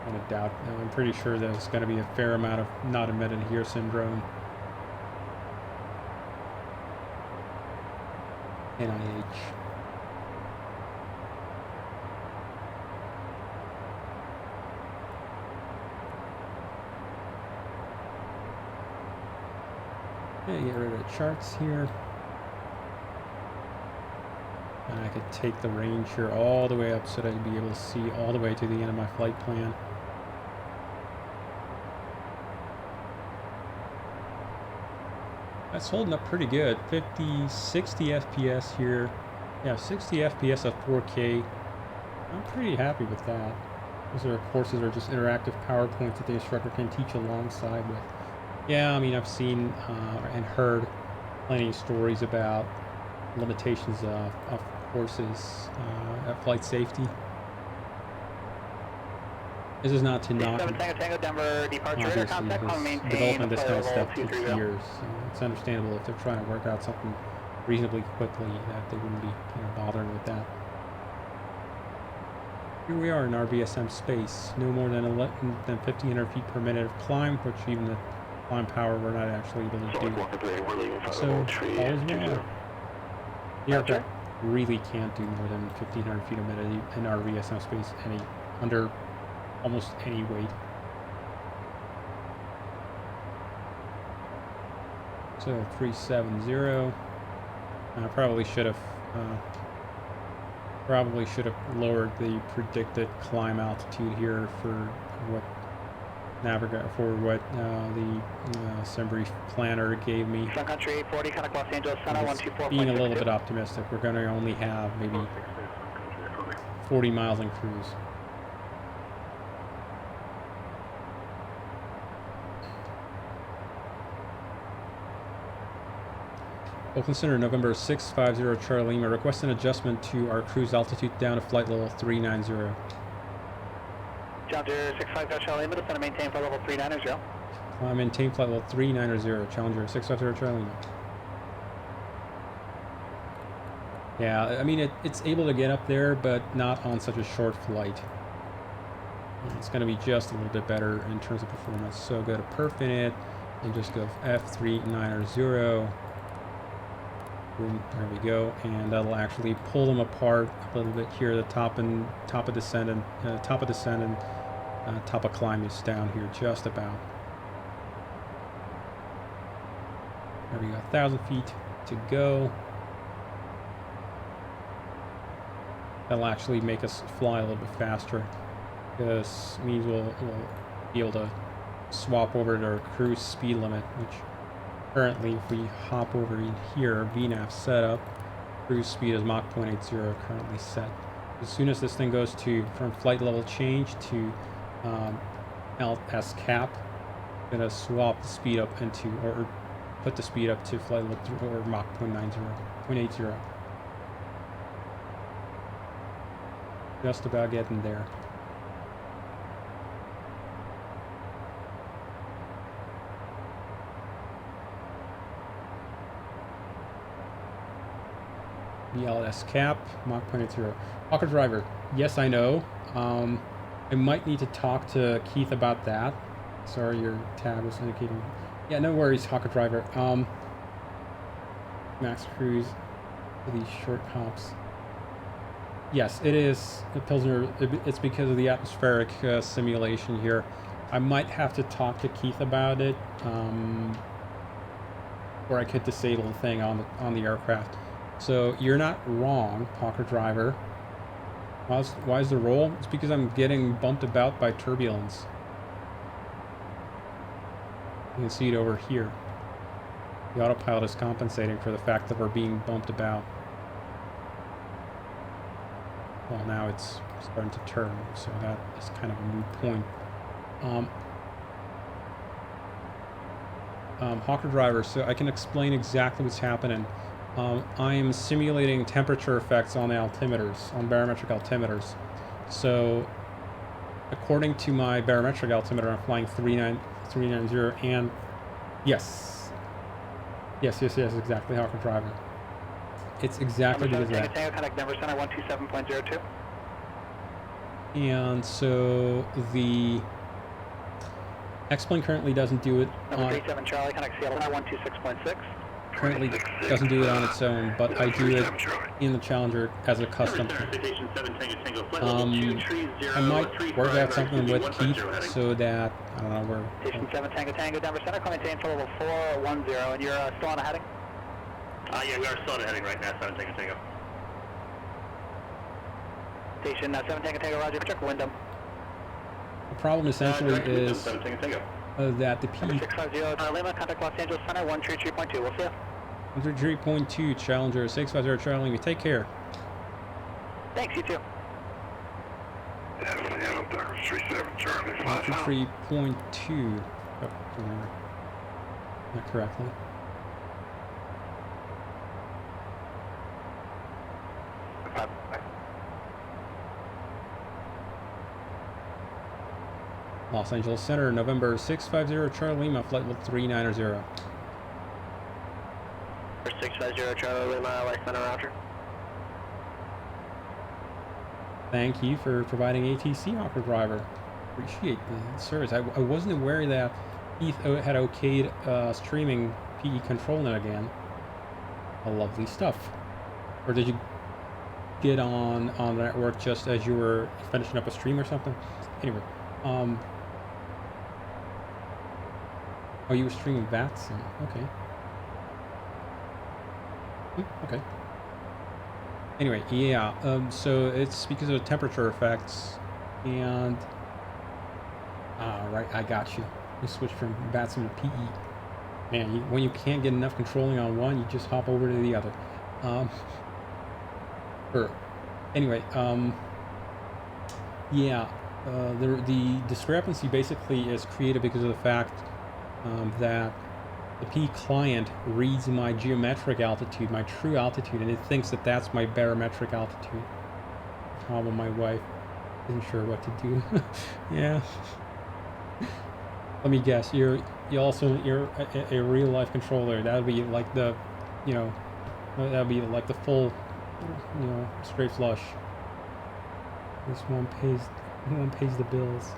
I'm gonna doubt. I'm pretty sure there's going to be a fair amount of not admitted here syndrome. NIH. Okay, get rid of the charts here. And I could take the range here all the way up so that I'd be able to see all the way to the end of my flight plan. That's holding up pretty good. 50, 60 FPS here. Yeah, 60 FPS at 4K. I'm pretty happy with that. Those are courses are just interactive PowerPoints that the instructor can teach alongside with. Yeah, I mean, I've seen and heard plenty of stories about limitations of courses at flight safety. This is not to knock. Tango Denver departure radar Obviously, contact, because maintain developing this kind of level stuff takes 230. years. So it's understandable if they're trying to work out something reasonably quickly that they wouldn't be bothering with that. Here we are in RVSM space. No more than 1,500 feet per minute of climb, which even the climb power we're not actually able to do. So all is well. The aircraft really can't do more than 1,500 feet a minute in RVSM space under almost any weight. So 370. I probably should have lowered the predicted climb altitude here for what the Sembrief planner gave me. Sun Country 840, contact Los Angeles Center 124.62. Being a little bit optimistic, we're going to only have maybe 40 miles in cruise. Oakland Center, November 650 Charlie Lima. Request an adjustment to our cruise altitude down to flight level 390. Challenger 650 Charlie Lima, descend and maintain flight level 390. Maintain flight level 390. Challenger 650 Charlie Lima. Yeah, I mean, it's able to get up there, but not on such a short flight. It's going to be just a little bit better in terms of performance. So go to perf init and just go F390. Boom, there we go, and that'll actually pull them apart a little bit here. The top of descent and top of climb is down here just about. There we go, 1,000 feet to go. That'll actually make us fly a little bit faster. This means we'll be able to swap over to our cruise speed limit, which currently, if we hop over in here, VNAV setup, cruise speed is Mach 0.80 currently set. As soon as this thing goes from flight level change to LS cap, I'm gonna swap the speed up or put the speed up to flight level or Mach 0.80. Just about getting there. VLS cap, Mach 0.80. Hawker driver, yes, I know. I might need to talk to Keith about that. Sorry, your tab was indicating. Yeah, no worries, Hawker driver. Max cruise for these short hops. Yes, it is a Pilsner. It's because of the atmospheric simulation here. I might have to talk to Keith about it, or I could disable the thing on the aircraft. So you're not wrong, Hawker driver. Why is the roll? It's because I'm getting bumped about by turbulence. You can see it over here. The autopilot is compensating for the fact that we're being bumped about. Well, now it's starting to turn, so that is kind of a moot point. Hawker driver, so I can explain exactly what's happening. I am simulating temperature effects on the altimeters, on barometric altimeters. So, according to my barometric altimeter, I'm flying 390, and yes, exactly, Hawker driver. It's exactly because of that. Contact Denver Center 127.02. And so the X-plane currently doesn't do it. Number 37 Charlie, contact CL 126.6. currently doesn't do it on its own, but I do it in the Challenger as a custom thing. Citation 7 Tango Tango, flight level 230, I might work out something with Keith 150 heading. so that, I don't know, we're... Station 7 Tango Tango, Denver Center, climb maintain for level 410, and you're still on a heading? Yeah, we are still on a heading right now, 7 Tango Tango. Station 7 Tango Tango, roger, check Wyndham. The problem essentially is 7 Tango Tango. that the P... 650 Lima, contact Los Angeles Center, 133.2, we'll see you. 133.2 Challenger, 650 Charlie Lima, take care. Thanks, you too. Seattle, Douglas 37, Charlie, 5 out. 133.2. Oh, remember. Not correctly. Los Angeles Center, November 650 Charlie Lima, flight level 390. 650 Charlie Lima, Light Center, roger. Thank you for providing ATC offer, driver. Appreciate the service. I wasn't aware that Heath had okayed streaming PE ControlNet again. Lovely stuff. Or did you get on the network just as you were finishing up a stream or something? Anyway, oh, you were streaming VATS? Okay. Okay. Anyway, yeah, so it's because of the temperature effects, and... right, I got you. You switch from VATS to PE. Man, when you can't get enough controlling on one, you just hop over to the other. Anyway, yeah, the discrepancy basically is created because of the fact that the P client reads my geometric altitude, my true altitude, and it thinks that that's my barometric altitude. Problem, my wife isn't sure what to do. Yeah. Let me guess, you're a real life controller. That would be like the, that would be like the full, straight flush. This one pays the bills.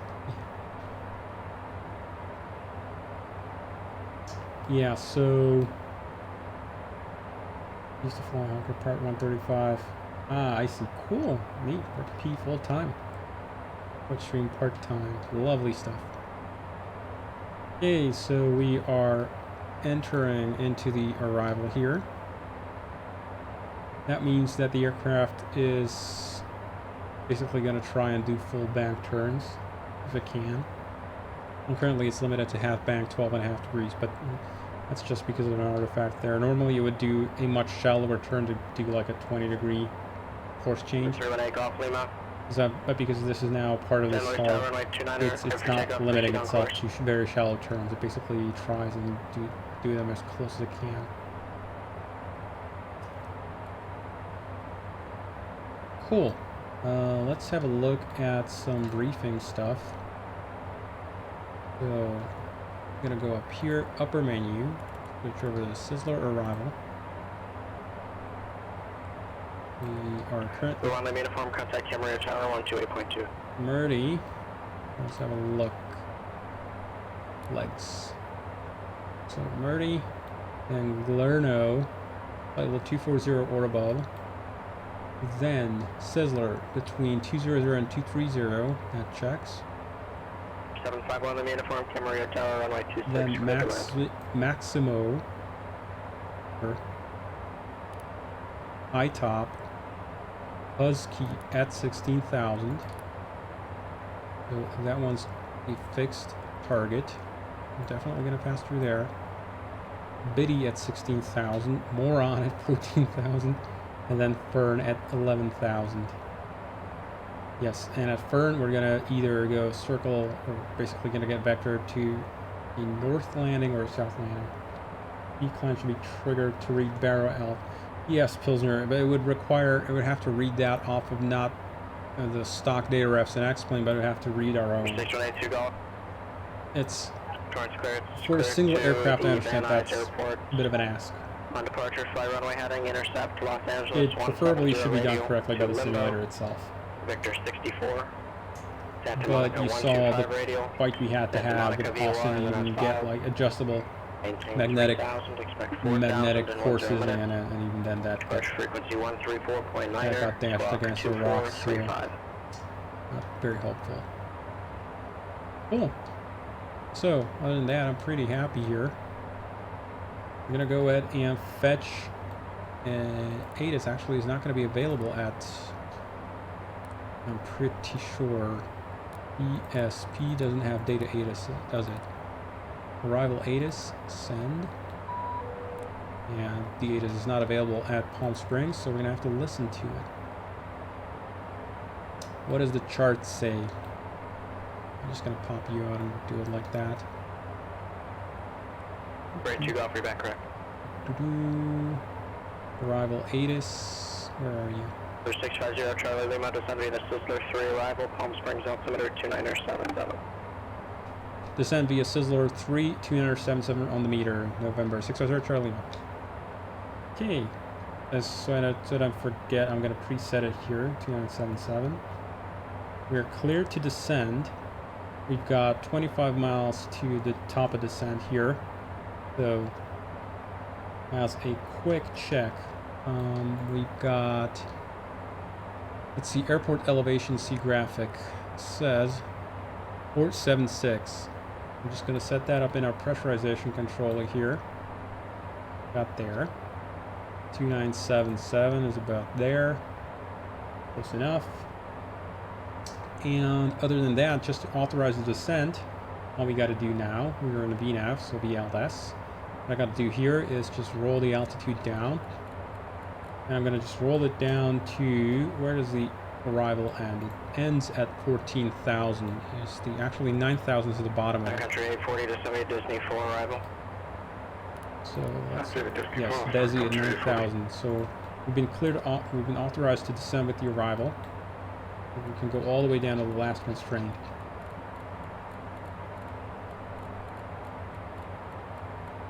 Yeah, so used to fly Hawker Part 135. Ah, I see. Cool. Neat. Work P full time. What stream part time. Lovely stuff. Okay, so we are entering into the arrival here. That means that the aircraft is basically going to try and do full bank turns if it can. And currently it's limited to half bank, 12.5 degrees, but that's just because of an artifact there. Normally it would do a much shallower turn to do like a 20-degree course change. But because this is now part of this hull, it's not limiting itself to very shallow turns. It basically tries and do them as close as it can. Cool. Let's have a look at some briefing stuff. So, I'm gonna go up here, upper menu, switch over to the Sizzler arrival. We are currently... on the uniform, contact Camarillo Tower 128.2. Murdy. Let's have a look. Legs. So, Murdy and Glerno, flight level 240 or above. Then, Sizzler between 200 and 230, that checks. 751 on the uniform, Camarillo Tower, runway 26. Then Maximo, or high top, Husky at 16,000. So that one's a fixed target. I'm definitely going to pass through there. Biddy at 16,000, Moron at 14,000, and then Fern at 11,000. Yes, and at Fern, we're going to either go circle, or basically going to get vector to a north landing or a south landing. E-climb should be triggered to read Barrow L. Yes, Pilsner, but it would have to read that off of not the stock data refs and X-Plane, but it would have to read our own. 6182 Golf. It's, Cleared, for a single aircraft, I understand that's a bit of an ask. On departure, fly runway heading, intercept Los Angeles. It preferably should be done correctly by the simulator itself. Victor 64. But you saw the fight we had to have with the cost to even get like adjustable Maintain magnetic 3000, expect 4000 magnetic in courses 10 and, minutes. and even then that Approach frequency 134.9, got dashed squawk against the rocks, so 2435. not very helpful. Cool. So, other than that, I'm pretty happy here. I'm gonna go ahead and fetch. ATIS actually is not going to be available at. I'm pretty sure. ESP doesn't have data ATIS, does it? Arrival ATIS, send. And the ATIS is not available at Palm Springs, so we're going to have to listen to it. What does the chart say? I'm just going to pop you out and do it like that. Great, 2 Golf, you're back correct. Doo-doo. Arrival ATIS, where are you? 650 Charlie Lima, descend via Sizzler 3 arrival, Palm Springs altimeter 2977. Descend via Sizzler 3, 2977 on the meter, November 650 Charlie Lima. Okay, so I don't forget, I'm going to preset it here, 2977. We're clear to descend. We've got 25 miles to the top of descent here. So, as a quick check, we've got, let's see, airport elevation, see graphic, says 476. I'm just going to set that up in our pressurization controller here. Got there. 2977 is about there. Close enough. And other than that, just to authorize the descent, all we got to do now, we're in a VNAV, so VLS. What I got to do here is just roll the altitude down. And I'm going to just roll it down to, where does the arrival end? It ends at 14,000. It's the actually 9,000 is the bottom of it. Country 840 to Summit Disney 4 arrival. So let's, yes, Desi at 9,000. So we've been cleared. We've been authorized to descend with the arrival. We can go all the way down to the last constraint.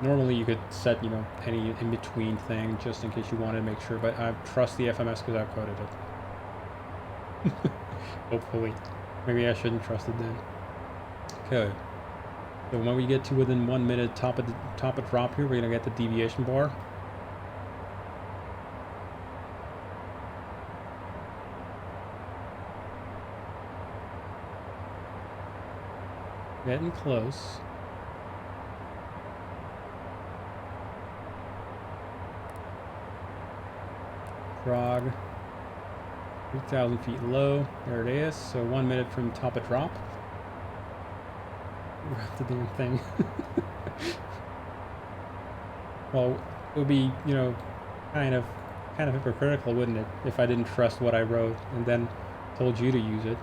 Normally you could set, you know, any in-between thing just in case you wanted to make sure, but I trust the FMS because I've coded it. Hopefully. Maybe I shouldn't trust it then. Okay. So when we get to within 1 minute top of drop here, we're gonna get the deviation bar. Getting close. Prague. 3,000 feet low. There it is. So 1 minute from top of drop. The damn thing. Well, it would be, you know, kind of hypocritical, wouldn't it, if I didn't trust what I wrote and then told you to use it.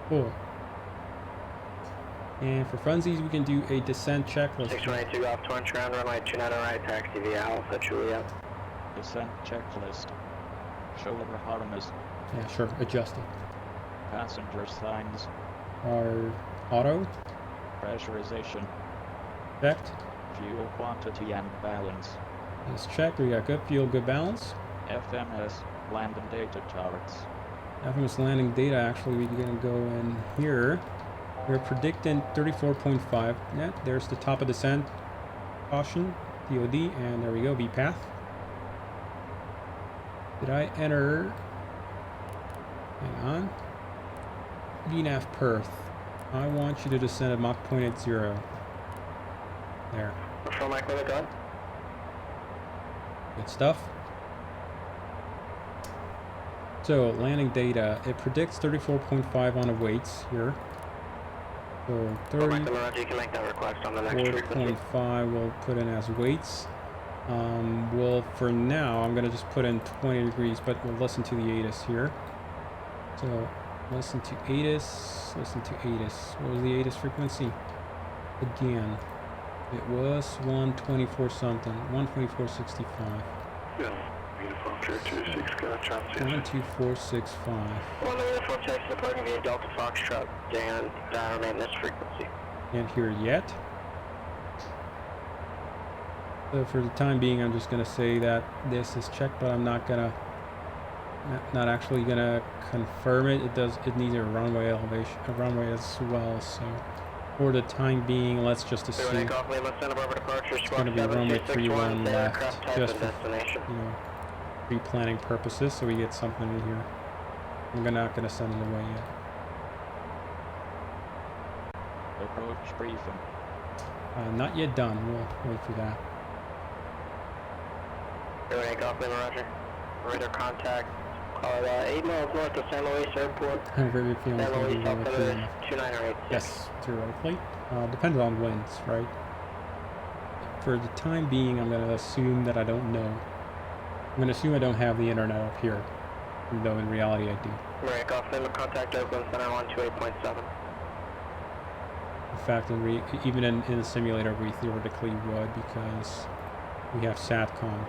Cool. And for funsies, we can do a descent checklist. 622 off 20 round runway 29 right, taxi via Alpha Juliet. Descent checklist. Shoulder harness. Yeah, sure. Adjust it. Passenger signs. Our auto Pressurization. checked. Fuel quantity and balance. It's checked. We got good fuel, good balance. FMS. Landing data charts. FMS landing data. Actually, we're gonna go in here. We're predicting 34.5. Yeah, there's the top of descent. Caution, DOD, and there we go. VPATH. Did I enter? Hang on. VNAV Perth. I want you to descend at Mach 0.80. There. Control Mike, limit on. Good stuff. So, landing data. It predicts 34.5 on awaits here. So, 30. You can make that request on the next frequency. 4.5 we'll put in as weights. Well, for now, I'm going to just put in 20 degrees, but we'll listen to the ATIS here. So, listen to ATIS, listen to ATIS. What was the ATIS frequency? Again, it was 124 something, 124.65. Yeah, uniform 026, got a chance. 124.65. Well, the uniform taxi departing via Delta Foxtrot, Dan, remain this frequency. Can't hear yet. So for the time being, I'm just going to say that this is checked, but I'm not going to not actually gonna confirm it. It needs a runway elevation, a runway as well. So for the time being, let's just assume it's gonna be runway 31 left, just for pre-planning purposes, so we get something in here. I'm not gonna send it away yet. Approach briefing. Not yet done. We'll wait for that. Roger. Radar contact. 8 miles north of San Luis Airport. I have a very good feeling it's San going to Luis, be runway 31 left. 2986. Yes, theoretically. Depends on winds, right? For the time being, I'm going to assume that I don't know. I'm going to assume I don't have the internet up here, even though in reality I do. Marine Golf Lima, contact Oakland, Center 128.7. In fact, even in the simulator, we theoretically would, because we have SATCOM.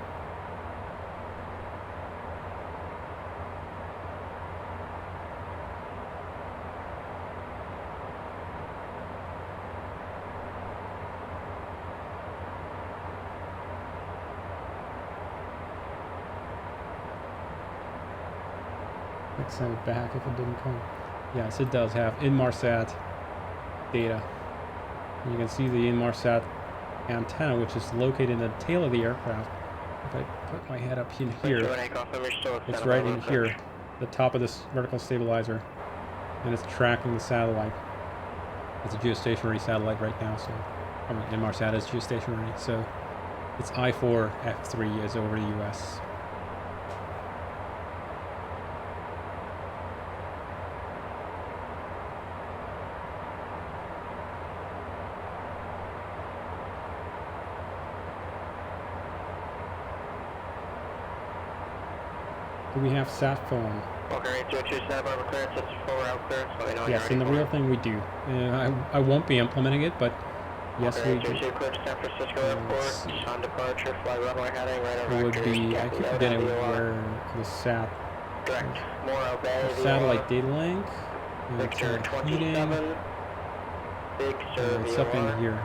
I'd send it back if it didn't come. Yes, it does have Inmarsat data. You can see the Inmarsat antenna, which is located in the tail of the aircraft. If I put my head up in here, it's right in here, the top of this vertical stabilizer, and it's tracking the satellite. It's a geostationary satellite right now, so I mean, Inmarsat is geostationary, so its I4F3 is over the US. Do we have sat phone? Okay, 227 Barbara clearance, it's full route clearance, let me know when Yes, you're in the ready real thing we do. I won't be implementing it, but yes, okay, we do. 222 clear to San Francisco Airport, on departure, fly runway heading, right over It would vectors, be, I Yankee keep Oda, forgetting VOR. where the Direct, Morro Bay, satellite data link. Victor It's 27, Big Sur, it's up in VOR. here.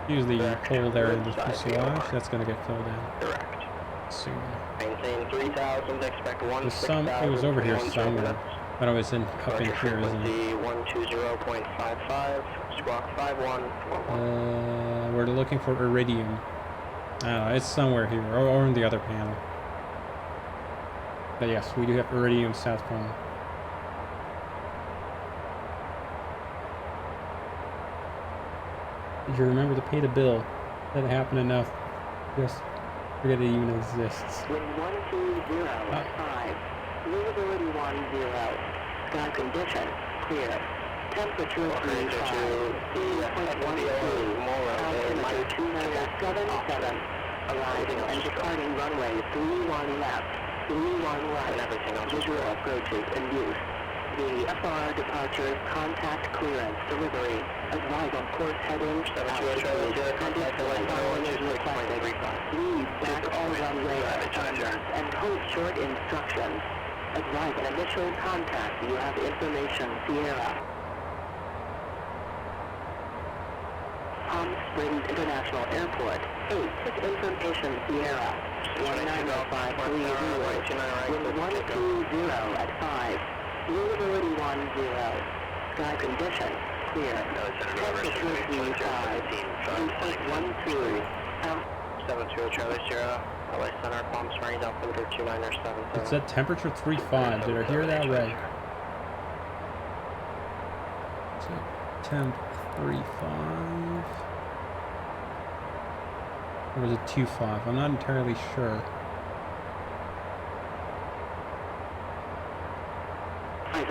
Usually Direct, hole there in the Woodside, fuselage, VOR. that's gonna get filled in Direct. soon. Maintain 3000, expect 16000. It was over here 21 somewhere. minutes. But it was up in Roger, here, isn't it? frequency 120.55, squawk 5141. We're looking for iridium. I don't know, it's somewhere here, or in the other panel. But yes, we do have iridium SATCOM. Did you remember to pay the bill? That happened enough. Just forget it even exists. Wind 120.5, visibility 10, sky condition clear, temperature 35, 2.12, altimeter 2977, arriving and departing runway 31 left, 31 right, visual approaches in use. VFR departure contact clearance delivery, advise on course heading, altitude, contact flight is requested. Please back all runway assignments and hold short instructions. Advise an initial contact, you have information, Sierra. Palm Springs International Airport, 8, information, Sierra. 19053 wind 120 at 5. Visibility 10, sky condition, clear, temperature 35, 3.12, 72 Charlie Sierra, LA Center, Palm Springs, altimeter 2977. It said temperature 35. Did I hear that right? So, temp 35. Or was it 25? I'm not entirely sure.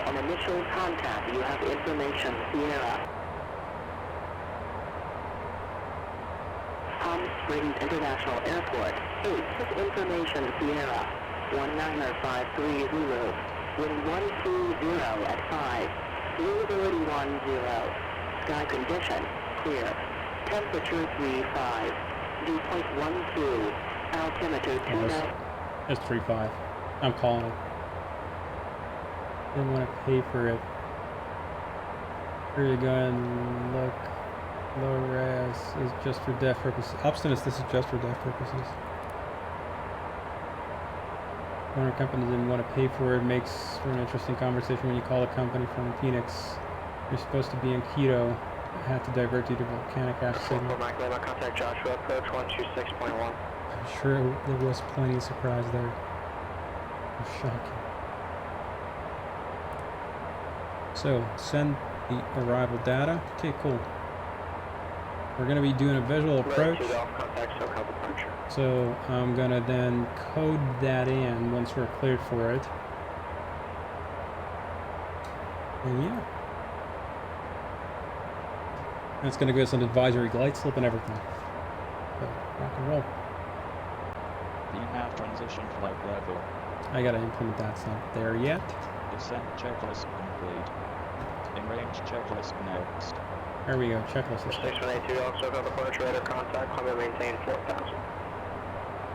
on initial contact, you have information, Sierra. Palm Springs International Airport, 8, information, Sierra. 19053 Zulu. Wind 120 at 5. Visibility 10. Sky condition, clear. Temperature 35. Dew point 12. Altimeter 29. It's 3.5. I'm calling it. Didn't want to pay for it. Here you go and look. Low res is just for dev purposes. Obstinance, this is just for dev purposes. Owner company didn't want to pay for it. Makes for an interesting conversation when you call a company from Phoenix. You're supposed to be in Quito. I had to divert you to volcanic ash signal. Mike Lima, contact Joshua, approach 126.1. I'm sure there was plenty of surprise there. It was shocking. So, send the arrival data. Okay, cool. We're going to be doing a visual approach. So I'm going to then code that in once we're cleared for it. And yeah. That's going to give us an advisory glide slip and everything. So, rock and roll. VNAV transition flight level. I got to implement that. It's not there yet. Descent checklist complete. In range checklist next. There we go. Checklist is 6182, also have a approach radar contact, climate maintain 4000.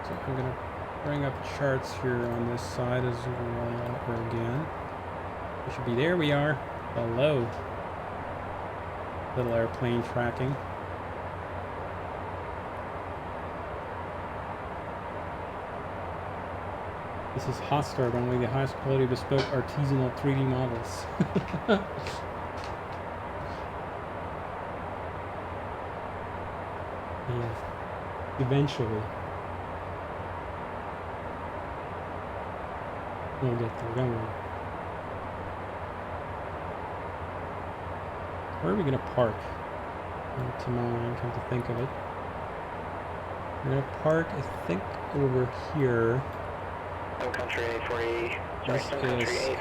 So I'm going to bring up charts here on this side as well, or again. We should be, there we are. Hello. Little airplane tracking. This is hot start, only the highest quality bespoke artisanal 3D models. Yeah. Eventually. We'll get there, don't worry. Where are we going to park? To mine, come to think of it. We're going to park, I think, over here. Some country 840. This is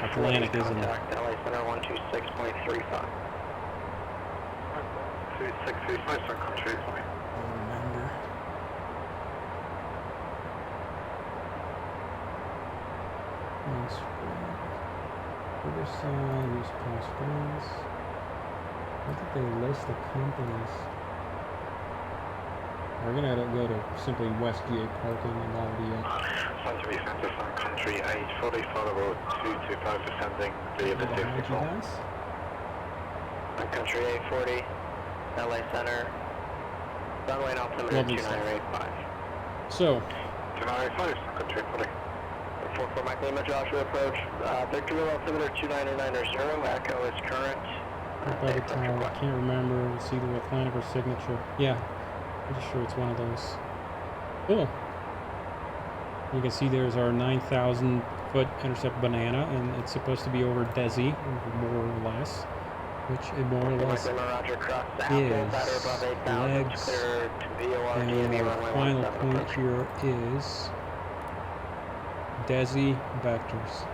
Atlantic, isn't it? Contact LA Center 126.35. 2635, some country 840. I'll remember. Riverside, East Palm Springs. I think they list the companies. We're gonna go to simply West GA parking and that'll be it. Santa Fe Center, some country 840, followable 225 descending via the Behind you 54. guys. Some country 840. LA Center. Runway and altimeter Lovely 2985. So, 2985, some country 840. 44 Mike Lima, Joshua approach. Victor Will altimeter 29990. Echo is current. by the tower, I can't remember. It's either Atlantic or Signature. Yeah, pretty sure it's one of those. Cool. You can see there's our 9,000 foot intercept banana, and it's supposed to be over Desi, more or less. Which it more or less is legs, and our final point here is Desi vectors.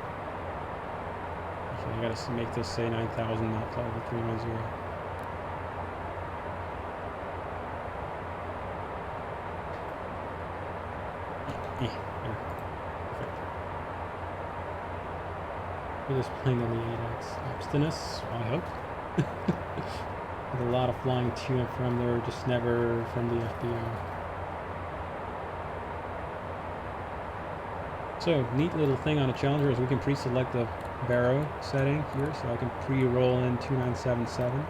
So I gotta make this say 9,000, not over 310. There. Perfect. We're just playing on the 8X. Obstinous, I hope. With a lot of flying to and from there, just never from the FBI. So, neat little thing on a Challenger is we can pre-select the baro setting here, so I can pre-roll in 2977.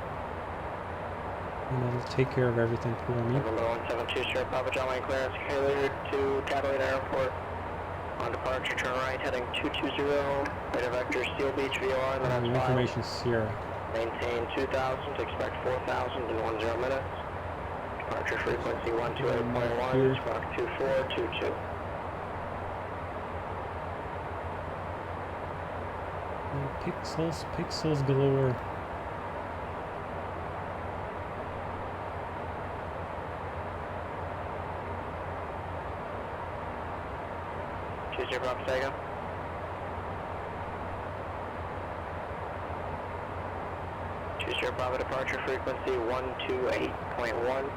And it'll take care of everything for me. November 172, Sierra Papa John Wayne clearance, cleared to Catalina Airport. On departure, turn right, heading 220, radar vector, Steel Beach, VOR, and then that's information Sierra. Maintain 2,000, to expect 4,000 in 10 minutes. Departure frequency 128.1, squawk 2422. Pixels, pixels galore. Choose your Bravo Sega. Choose your Bravo departure frequency 128.1,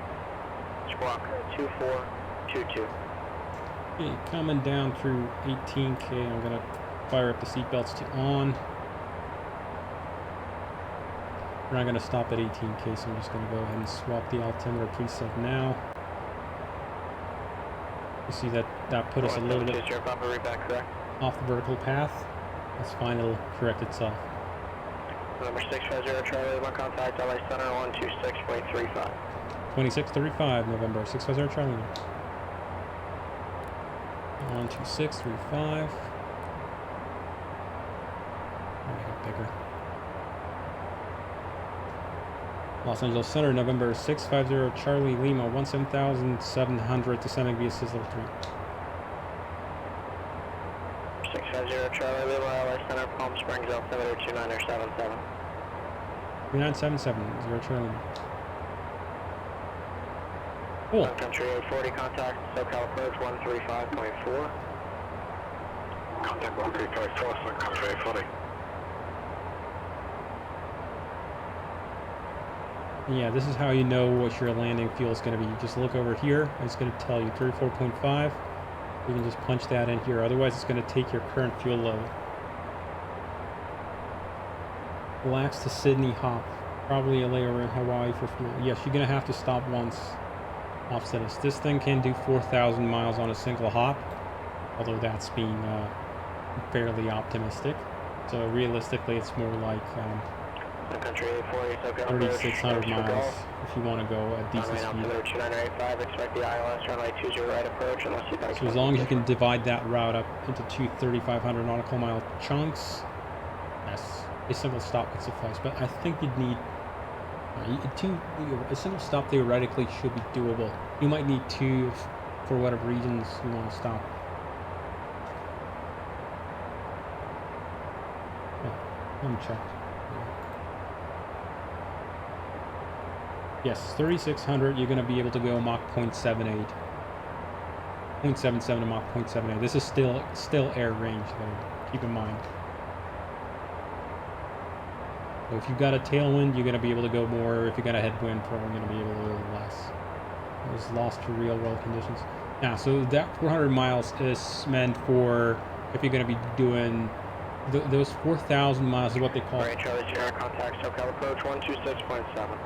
squawk 2422. Okay, coming down through 18K, I'm gonna fire up the seatbelts to on. We're not gonna stop at 18K, so I'm just gonna go ahead and swap the altimeter preset now. You see that put us a little bit off the vertical path. That's fine, it'll correct itself. Number 650 Charlie, my contact LA Center 126.35. 2635 November 650 Charlie. 12635. Los Angeles Center, November 650 Charlie Lima, 17,700, descending via Sizzler 3. 650 Charlie Lima, LA Center, Palm Springs, altimeter 2977. 3977, 0 Charlie Lima. Cool. Sun Country 840, contact SoCal approach 135.4. Contact 135.4, Sun Country 840. Yeah, this is how you know what your landing fuel is going to be. You just look over here, and it's going to tell you 34.5. You can just punch that in here. Otherwise, it's going to take your current fuel load. Relax to Sydney hop. Probably a layover in Hawaii for fuel. Yes, you're going to have to stop once. Offset us. This thing can do 4,000 miles on a single hop, although that's being fairly optimistic. So realistically, it's more like Country 840, SoCal 3,600 miles if you want to go at decent speed. Altimeter 2985, expect the ILS runway 20 right approach, unless you'd like So as long as you can divide that route up into two 3,500 nautical mile chunks, yes, a single stop could suffice. But I think you'd need a single stop theoretically should be doable. You might need two if, for whatever reasons you want to stop. Oh, let me check. Yes, 3,600. You're going to be able to go Mach 0.78, 0.77 to Mach 0.78. This is still air range, though. Keep in mind. So if you've got a tailwind, you're going to be able to go more. If you've got a headwind, probably going to be able to go less. It was lost to real world conditions. Now, so that 400 miles is meant for if you're going to be doing those 4,000 miles is what they call. Right, Charlie Sierra, contact SoCal approach 126.7.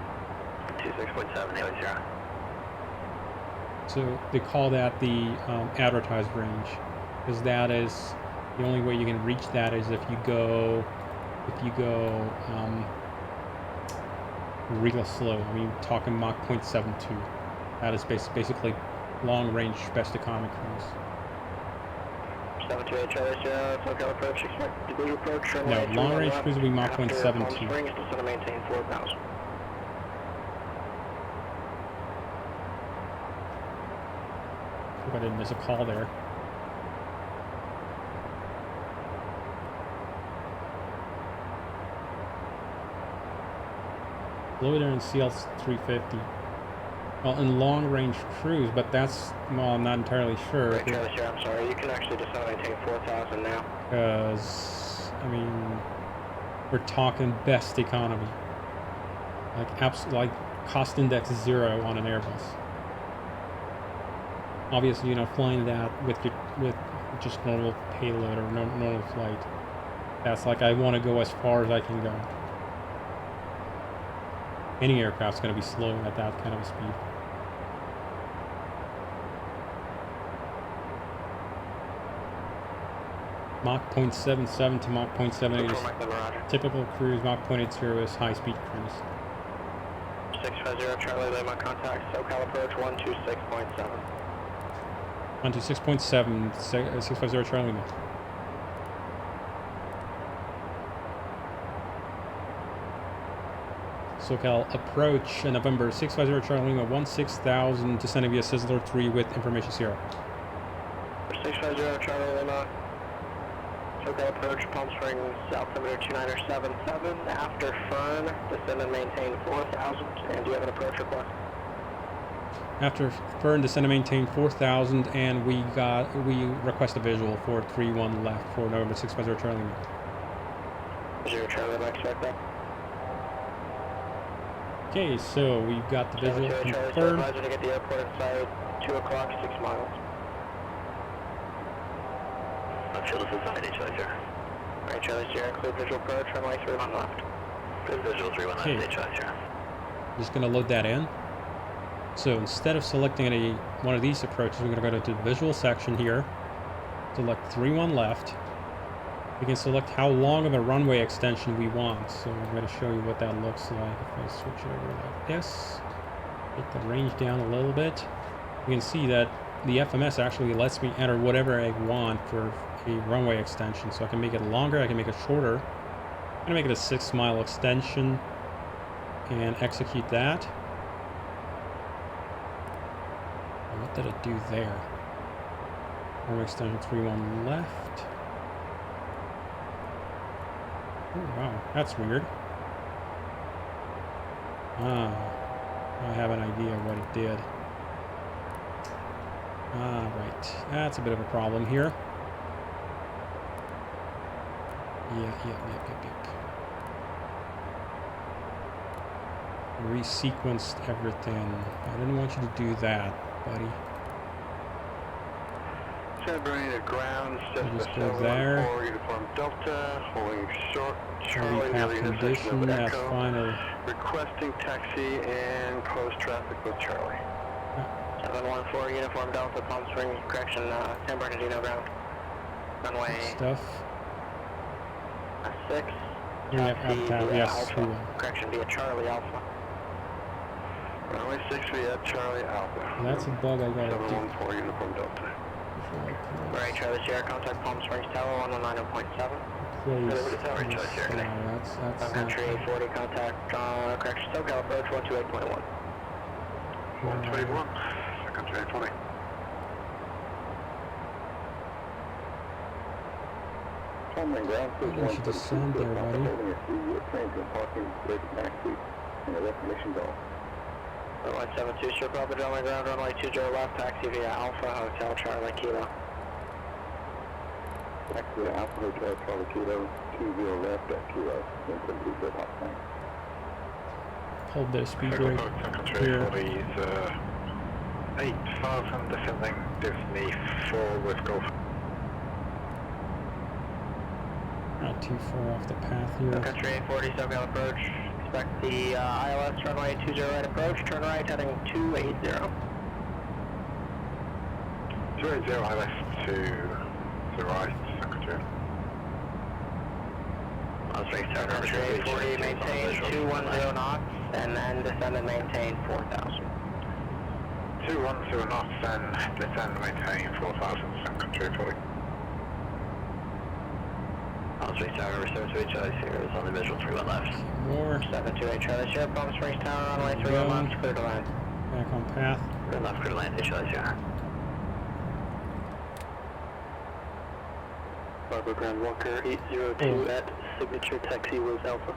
26.7, Haley Sierra. So they call that the advertised range, because that is the only way you can reach that is if you go real slow. I mean, talking Mach 0.72. That is basically long range best economy cruise. 728 Charlie Sierra, SoCal approach, expect degree approach. No, long range cruise will be Mach 0.72. Springs, descend and maintain 4,000. Hope I didn't miss a call there. Low there in CL650. Well, in long range cruise, but that's, well, I'm not entirely sure. Right, Charlie Sierra, I'm sorry, you can actually descend and maintain 4,000 now. Because, I mean, we're talking best economy. Like cost index 0 on an Airbus. Obviously, you know, flying that with just normal payload or normal flight. That's like, I want to go as far as I can go. Any aircraft's going to be slow at that kind of a speed. Mach 0.77 to Mach 0.78 is typical cruise. Mach 0.80 is high-speed cruise. 650 Charlie Lima, contact SoCal approach 126.7. 126.7, 650 Charlie Lima. SoCal approach, November 650 Charlie Lima, 16,000, descending via Sizzler 3 with information 0. 650 Charlie Lima, SoCal approach, Palm Springs, altimeter 2977, after Fern, descend and maintain 4,000, and do you have an approach request? After Fern, descend and maintain 4,000, and we request a visual for 3-1 left for November 650 Charlie Lima. 0 Charlie Lima, expect that. Okay, so we've got the visual confirmed. Advisor to get the airport inside 2 o'clock, 6 miles. Field is inside, Charlie Sierra. Alright, Charlie Sierra, include visual approach, runway 31 left. Good visual 31 left, Charlie Sierra. Just going to load that in. So instead of selecting one of these approaches, we're going to go to the visual section here. Select 3-1 left. We can select how long of a runway extension we want. So I'm going to show you what that looks like if I switch it over like this. Get the range down a little bit. You can see that the FMS actually lets me enter whatever I want for a runway extension. So I can make it longer, I can make it shorter. I'm going to make it a 6-mile extension. and execute that. And what did it do there? Arm extension 3-1 left. Oh, wow, that's weird. Ah, I have an idea what it did. Ah, right. That's a bit of a problem here. Yep. Resequenced everything. I didn't want you to do that, buddy. Bringing to ground, Just go there. Uniform Delta, holding short, Charlie path condition, that's fine. requesting taxi and close traffic with Charlie. 714 Uniform Delta, Palm Springs, correction, San Bernardino ground. Runway Stuff. 6. Yep, yes. Alpha. Correction, via Charlie Alpha. Runway 6 via Charlie Alpha. That's a bug I gotta do. 714 Uniform Delta. Right, Charlie Sierra, contact Palm Springs Tower, 119.7. That's Country 840, contact, correction, SoCal approach, 128.1. 121, Country 840. You should descend there, buddy. Runway 72, strip up the runway ground, runway 20 left, taxi via Alpha Hotel Charlie Kilo. Taxi via Alpha Hotel Charlie Kilo, 20 left at Kilo, then complete the hot tank. Hold their speed right here. 8,000 descending Disney 4 with Golf. Not too far off the path here. Country 840, SoCal approach. Expect the ILS runway 20 right approach, turn right heading 280. 280 ILS to the right, Secretary. Country 840, maintain 210 knots, and then descend and maintain 4,000. 210 knots and descend maintain 4,000, Country 840. Osprey Tower, reserve to Charlie Sierra is on the visual 31 left. More. 728 Charlie Sierra, Palm Springs Tower, runway 31 left, clear to land. Back on path. Clear left, clear to land, Charlie Sierra. Barbara Grand Walker 802 at signature taxi was Alpha.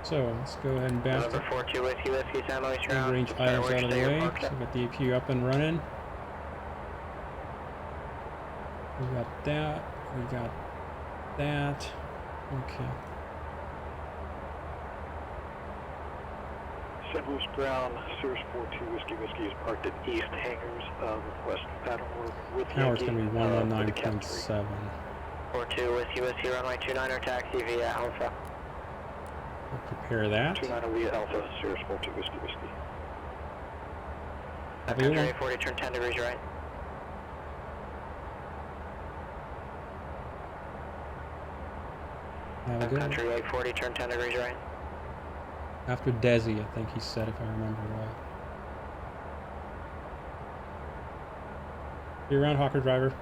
So let's go ahead and bounce November 42 Whiskey, San Luis ground. range items out of the way. So we got the APU up and running. We got that. We got that. Okay. St. Louis ground, Cirrus 42 Whiskey is parked at East Hangars, west Paddleworth with Power's Yankee, going to be 119.7. 42 Whiskey, runway 29er, taxi via Alpha. We'll prepare that. 29 via Alpha, Cirrus 42 Whiskey. Have you Country one? 840, turn 10 degrees right. Have a good one. Country 840, turn 10 degrees right. After Desi, I think he said, if I remember right. Be around, Hawker driver.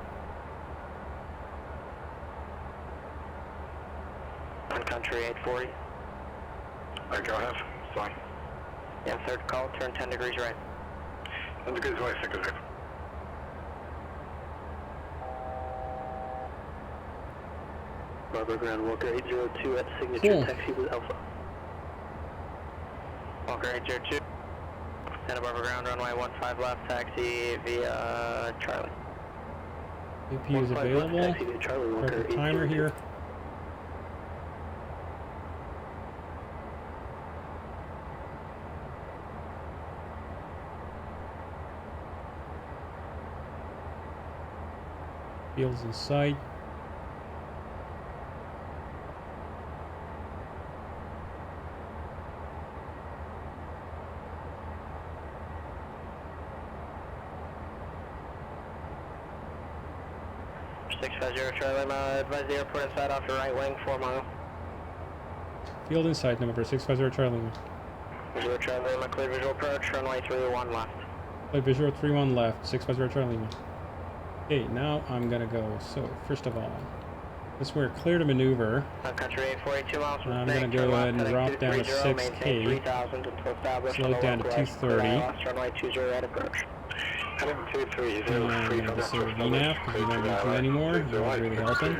On Country 840. Go ahead, sorry. Yeah, third call, turn 10 degrees right. 10 degrees right, Secretary. Barbara Grand Walker 802 at signature taxi was Alpha. Walker 802. Santa Barbara ground, runway 15 left, taxi via Charlie. APU is available. Taxi to Charlie Walker Perfect timer 802. here. Fields in sight. Charlie, advise the airport inside off your right wing, 4 mile. Field in sight, number 650 Charlie. Visual Charlie, Lima, clear visual approach, runway 31 left. Play visual 31 left, 650 Charlie. Okay, now I'm gonna go. So, first of all, This we're clear to maneuver. Country 842 miles from I'm Snake, gonna go turn ahead left, and heading drop down to 230, maintain 6K. 3000 until established Slow on it the down to local right. 230. Last runway 20 right approach. Heading 230 And I'm gonna disable VNAV because we don't need to anymore. That was really helping.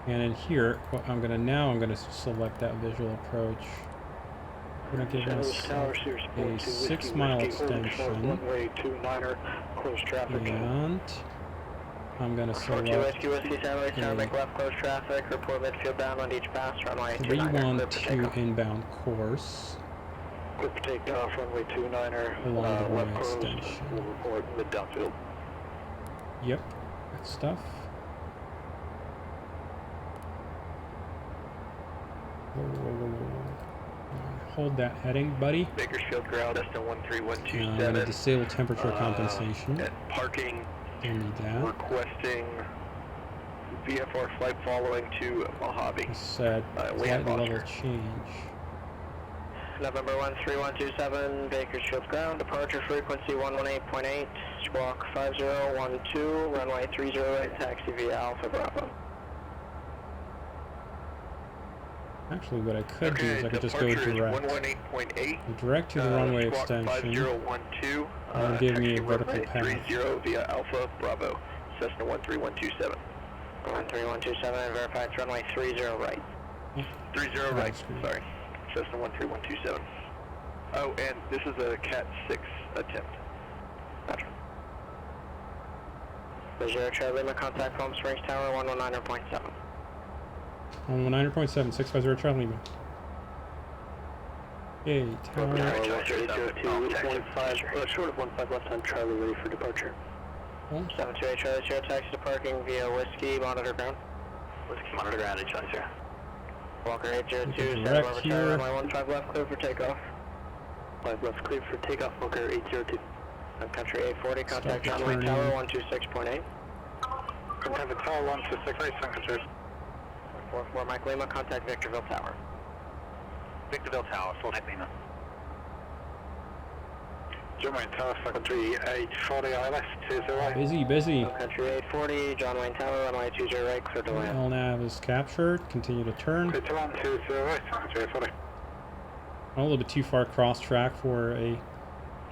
And in here, what I'm gonna select that visual approach. I'm gonna give myself a 6 mile extension. And I'm gonna 42 select Whiskey Whiskey, San Luis Tower, make left close traffic, report midfield downwind each pass, runway 29er, clear for 312 takeoff. inbound course Clear for takeoff, runway 29er. along the runway left closed. extension. We'll report mid downfield. Yep, good stuff. Hold that heading, buddy. Bakersfield ground, Destin 13127. Now I'm gonna disable temperature compensation. At parking, Don't need that. requesting VFR flight following to Mojave. Set flight level change. November 13127, Bakersfield ground, departure frequency 118.8, squawk 5012, runway 308, taxi via Alpha Bravo. Actually, what I could do is I could just go direct. 118.8. Direct to the runway squawk extension. 5012. That'll give me a taxi vertical runway path. 30 via Alpha Bravo, Cessna 13127. 13127, verify it's runway 30 right. 30 right, sorry. Cessna 13127. Oh, and this is a Cat 6 attempt. Gotcha. Zero Charlie Lima, contact Palm Springs Tower 119.7. 119.7, 650 Charlie Lima. Okay, tower. Short of 15 left hand Charlie, ready for departure. 728 Charlie Sierra, taxi to parking via Whiskey, monitor ground. Whiskey monitor ground, Charlie Sierra. Walker 802, Direct Santa Barbara here. Tower, runway 15 left, clear for takeoff. 5 left, clear for takeoff, Walker 802. Country 840, contact Start runway returning. tower 126.8. Contact the tower 126.8, San Control. 44 Mike Lima, contact Victorville Tower. Victorville Tower, full Mike Lima. John Wayne Tower, Secretary 840 ILS, 20. Busy, busy. Country 840, John Wayne Tower, runway 20 right, clear to land. LNAV is captured. Continue to turn. Clear to land, 20, Secretary 840. I'm a little bit too far cross track for a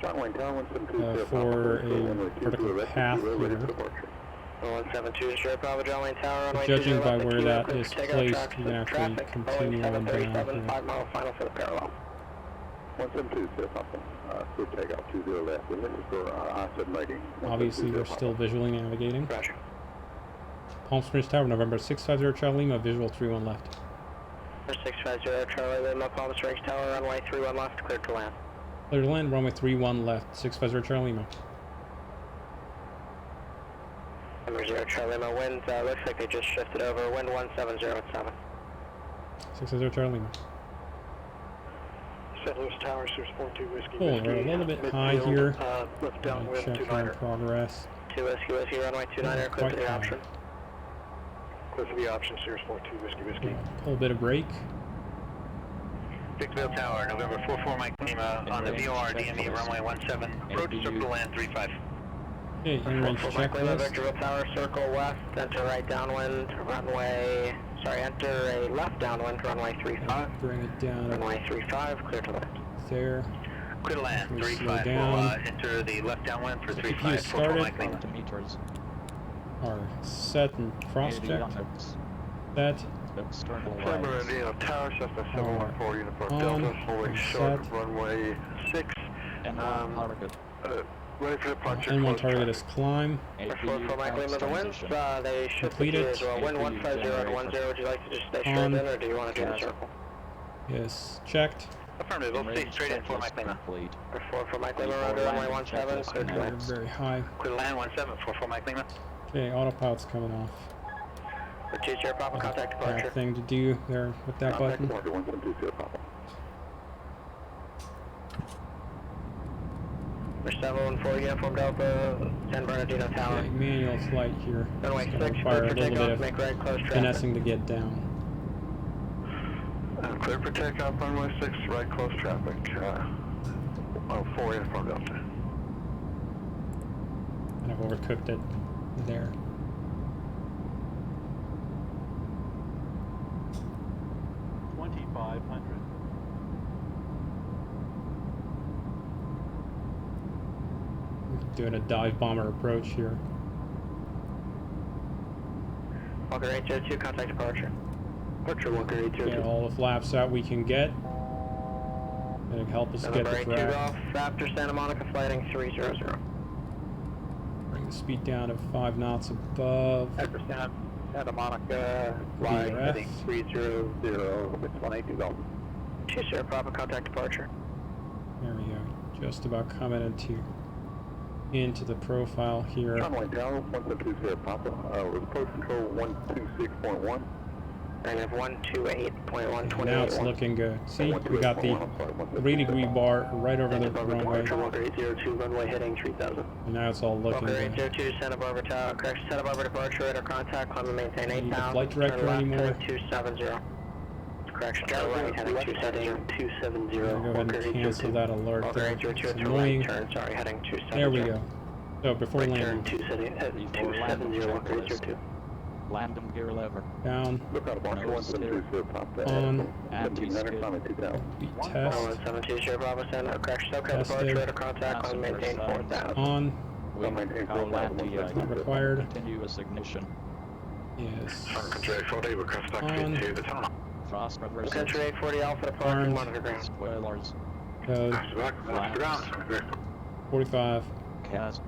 John Wayne Tower, 172. for a vertical path here. 172 straight Bravo, John Wayne Tower, runway 20 Judging by left, where kilo, that clear is for takeoff, placed, we can actually traffic, continue Boeing on down 737, here. 5 mile final for the parallel. 172, say something. Clear takeoff, 20 left. And this is for I-7 lighting. Obviously, we're still visually navigating. Roger. Palm Springs Tower, November 650 Charlie Lima, visual 31 left. 650 Charlie Lima, Palm Springs Tower, runway 31 left, clear to land. Clear to land, runway 31 left, 650 Charlie Lima. Number 0 Charlie Lima, wind, looks like they just shifted over, wind 170 at 7. 650 Charlie Lima. St. Louis Tower, Sears 42 Whiskey. Oh, we're a little bit high here. Left downwind, Check our 29er. progress. 2 Whiskey Whiskey, runway 29er, clear Quite to the high. option. Clear for the option, Sears 42 Whiskey. Pull a bit of brake. Victorville Tower, November 44 Mike Lima, on the VOR, DME, runway 17, approach circle to land 35. Okay, in range For Mike Lima, checklist. Victorville Tower, circle west, enter right downwind, runway, enter a left downwind, runway 35. Bring it down Runway 35, clear to land. there. Clear to land, We'll slow 35, down. we'll enter the left downwind for The 35, GPS 44 started. Mike Lima. Meters. Are set and cross checked. Set. External San lines. Bernardino Tower, Cessna 714 Uniform Delta, holding short, set. runway 6. And target. Ready for departure. N1 close target traffic. is climb. For Mike Lima, the winds, they should Completed. as well. Wind 150 and 10, would you like to just stay straight On. in, or do you want to do the circle? Yes, checked. Affirmative, we'll stay straight in for Mike Lima. Complete. For Mike Lima, under runway 17, clear to Now we're land. very high. Clear to land, 17, 44 Mike Lima. Okay, autopilot's coming off. For 2 Sierra Papa, contact Bad departure. thing to do there with that button. 172 Papa. For 714 Uniform Delta, San Bernardino Tower. Okay, manual flight here. Runway It's gonna 6, require clear a for little takeoff, bit make of right, close traffic. finessing to get down. Clear for takeoff, runway 6, right close traffic. 4 Uniform Delta. And I've overcooked it there. 500. Doing a dive bomber approach here. Walker 802, contact departure. Departure Walker 802. Get all the flaps out we can get. That'll help us get November the 82 drag. Golf, after Santa Monica, flighting 300. Bring the speed down to 5 knots above. After Santa Monica, fly VRF. heading 300, 6182 Golf. 20 Papa, contact departure. There we go. Just about coming into the profile here. Runway down, 1720 Papa. With approach control 126.1. And we have 128.128. Now it's looking good. See, we got the 3-degree bar right over the runway. Walker 802, runway heading 3000. And now it's all looking Walker good. 802, Santa Barbara Tower, correction, Santa Barbara departure, radar contact, climb and maintain Need the 8000. flight director turn left, anymore? heading 270. Correction, turn right, heading 270. I'm gonna go ahead and cancel that alert Walker there. 802, It's turn annoying. right, turn, sorry, heading 270. There we go. So before Right landing, turn 270, Walker 802. Landing gear lever. down, Look out, Bonnie, Nose 1720 Papa. on, Anti-skid. beat One test, 1720 Bravo, Santa, correction, okay, Tested. departure, radar contact, climb and maintain 4000. on, Wing cowl anti-ice. not required, Continuous ignition. yes, Country 840, request taxi On. to the tunnel. Frost reversal. Country 840 Alpha departure, Armed. monitor ground. Spoilers. code, Back, watch the ground. 45, CAS.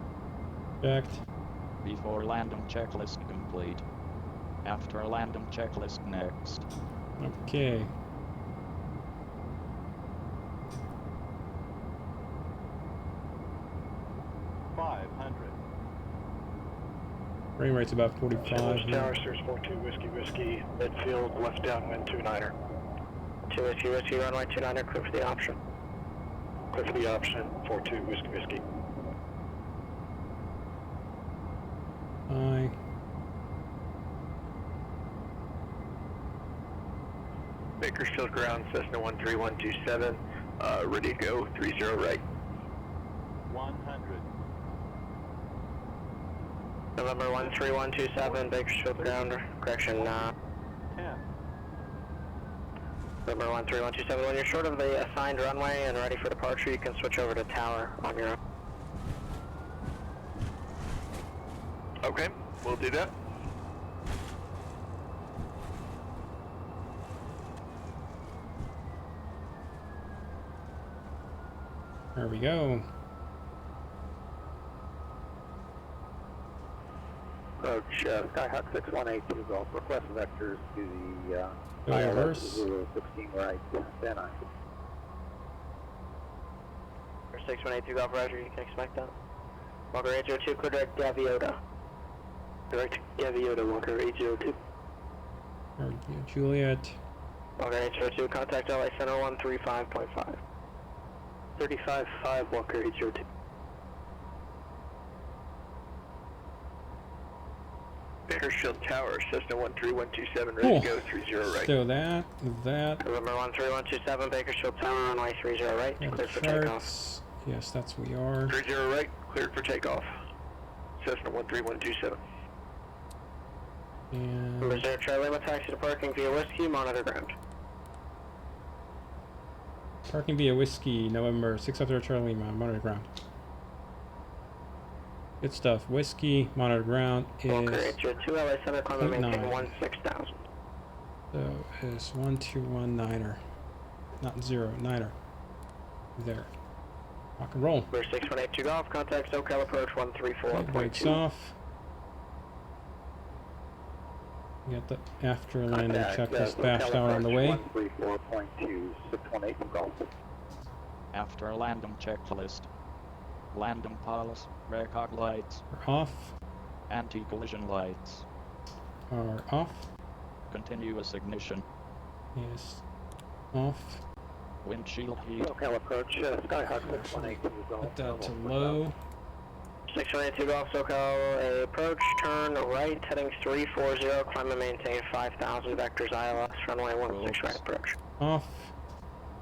checked, Before landing checklist complete. After landing checklist next. okay. Frame rate's about 45 here. Tower, Sears 42, Whiskey, midfield, left downwind 29er. 2 Whiskey, runway 29er, clear for the option. Clear for the option, 42, Whiskey. Aye. Bakersfield ground, Cessna 13127, ready to go, 30 right. 100. November 13127, Bakersfield ground, correction, 10. November 13127, when you're short of the assigned runway and ready for departure, you can switch over to tower on your own. Okay, we'll do that. There we go. Approach Skyhawk 6182 Golf. Request vectors to the Go reverse. 16 right, Van Nuys. 6182 Golf Roger, you can expect that. Walker 802, clear direct Gaviota. Direct Gaviota, Walker 802. There we go, Juliet. Walker 802, contact LA Center 135.5. 35.5, Walker 802. Bakersfield Tower, Cessna 13127, Cool. ready to go, 30 right. So that, November 13127, Bakersfield Tower, runway 30 right, and clear for takeoff. charts. Yes, that's we are. 30 right, cleared for takeoff. Cessna 13127. And Reserve Charlie Lima, taxi to parking via Whiskey, monitor ground. parking via Whiskey, November 650 Charlie Lima, monitor ground. Good stuff. Whiskey, monitor ground Walker is 802, LA Center, climb and maintain 0.9. 16,000. so is 1219er, not 09er. There. Rock and roll. Number 6182 Golf, contact SoCal approach Okay, 134.2. brakes off. We got the after landing checklist bash tower on the way. 134.2, 618 Golf. After landing checklist. Landing palace. Recog lights. We're off. Anti-collision lights. Are off. Continuous ignition. Yes. Off. Windshield heat. SoCal approach, Skyhawk 6182 Golf. Put that to low. 6182 Golf, SoCal approach, turn right, heading 340, climb and maintain 5,000, vectors ILS, runway 16 right approach. Off.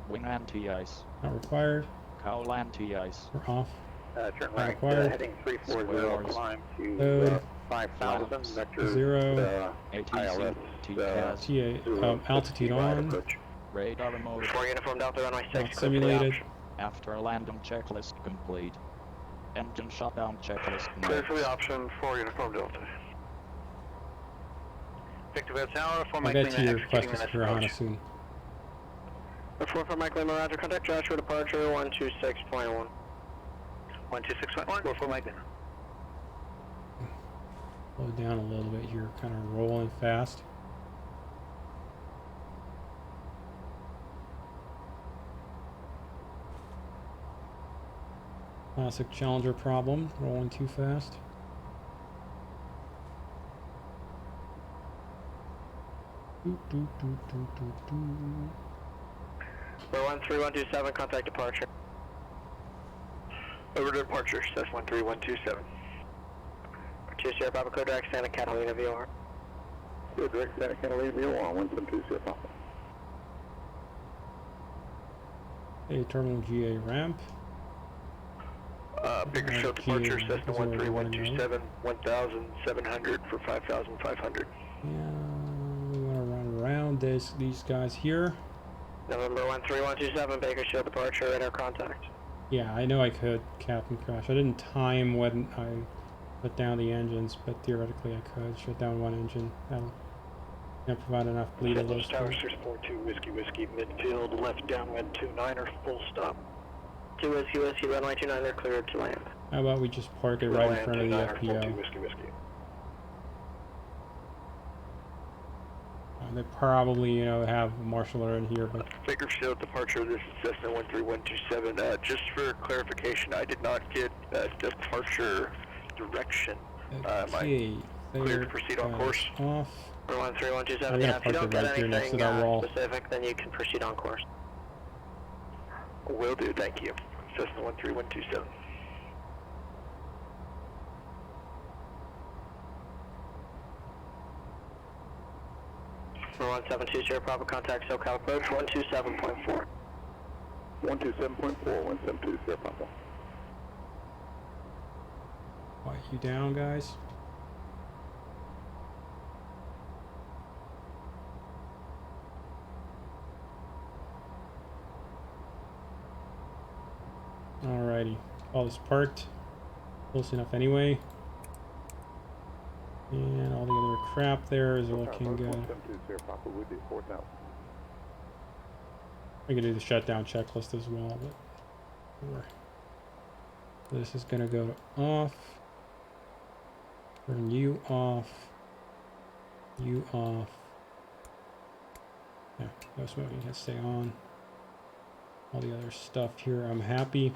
Wing anti-ice. Not required. Cowl anti-ice. We're off. Turn right, Required. heading 340, Spoilers. climb to Load. 5,000, vector 0. ILS, ATC. TCAS. TA altitude right on. approach. Radar mode. 4 Uniform Delta, runway 6. Not clear for the simulated. option. After landing checklist complete. Engine shutdown checklist Clear for the next. option 4 Uniform Delta. Victor Vale Tower, 4 I'll Mike get Lima to your executing request the for next Hana approach. soon. 4 for Mike Lima, roger. Contact Joshua, departure 126.1. 126.1, 4 Mike Lima. Slow down a little bit here, kind of rolling fast. Classic Challenger problem, rolling too fast. Doo, doo, doo, doo, doo, doo. 13127, contact departure. Over to departure, SAS 13127. 2 Sierra Papa, code direct Santa Catalina VOR. Clear direct Santa Catalina VOR 172 Sierra Papa. A terminal GA ramp. Bakersfield GA departure, ramp Cessna is where we wanna go. 13127, 1,700 for 5,500. Yeah, we want to run around these guys here. November 13127, Bakersfield departure, radar contact. Yeah, I know I could Captain Crash. I didn't time when I shut down the engines, but theoretically I could shut down one engine. That'll provide enough bleed to Los those Towers two. 642 Whiskey midfield, left downwind 29er, full stop. 2 Whiskey, runway 29, they're cleared to land. How about we just park it right in front of the 29er, FPO? Whiskey. They probably, you know, have a marshaller in here, but Bakersfield departure, this is Cessna 13127. Just for clarification, I did not get departure direction. okay. Clear to proceed on course. Off. 13127, I'm yeah, gonna if you park don't it get right here next to anything that wall. specific, then you can proceed on course. Will do, thank you. Cessna 13127. For 172 Sierra Papa, contact SoCal approach 127.4. 127.4, 172 Sierra Papa. Quiet you down, guys. Alrighty. All this parked. Close enough anyway. And all the other crap there is looking good. 172 Sierra Papa would be 4,000. We can do the shutdown checklist as well, but sure. This is gonna go to off. Turn you off. You off. Yeah, no smoking can stay on. All the other stuff here, I'm happy.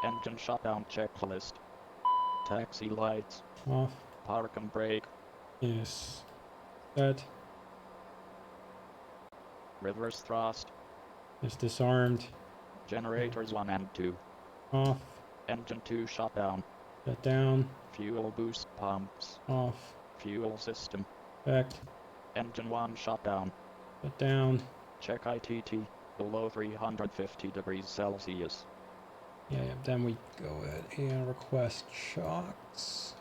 Engine shutdown checklist. Taxi lights. Off. Park and brake. Yes. Set. Reverse thrust. Is disarmed. Generators 1 and 2. Off. Engine 2 shutdown. Shut down. Fuel boost pumps. Off. Fuel system. Back. Engine 1 shutdown. Shut down. Check ITT. Below 350 degrees Celsius. Yeah, then we go ahead and request shocks.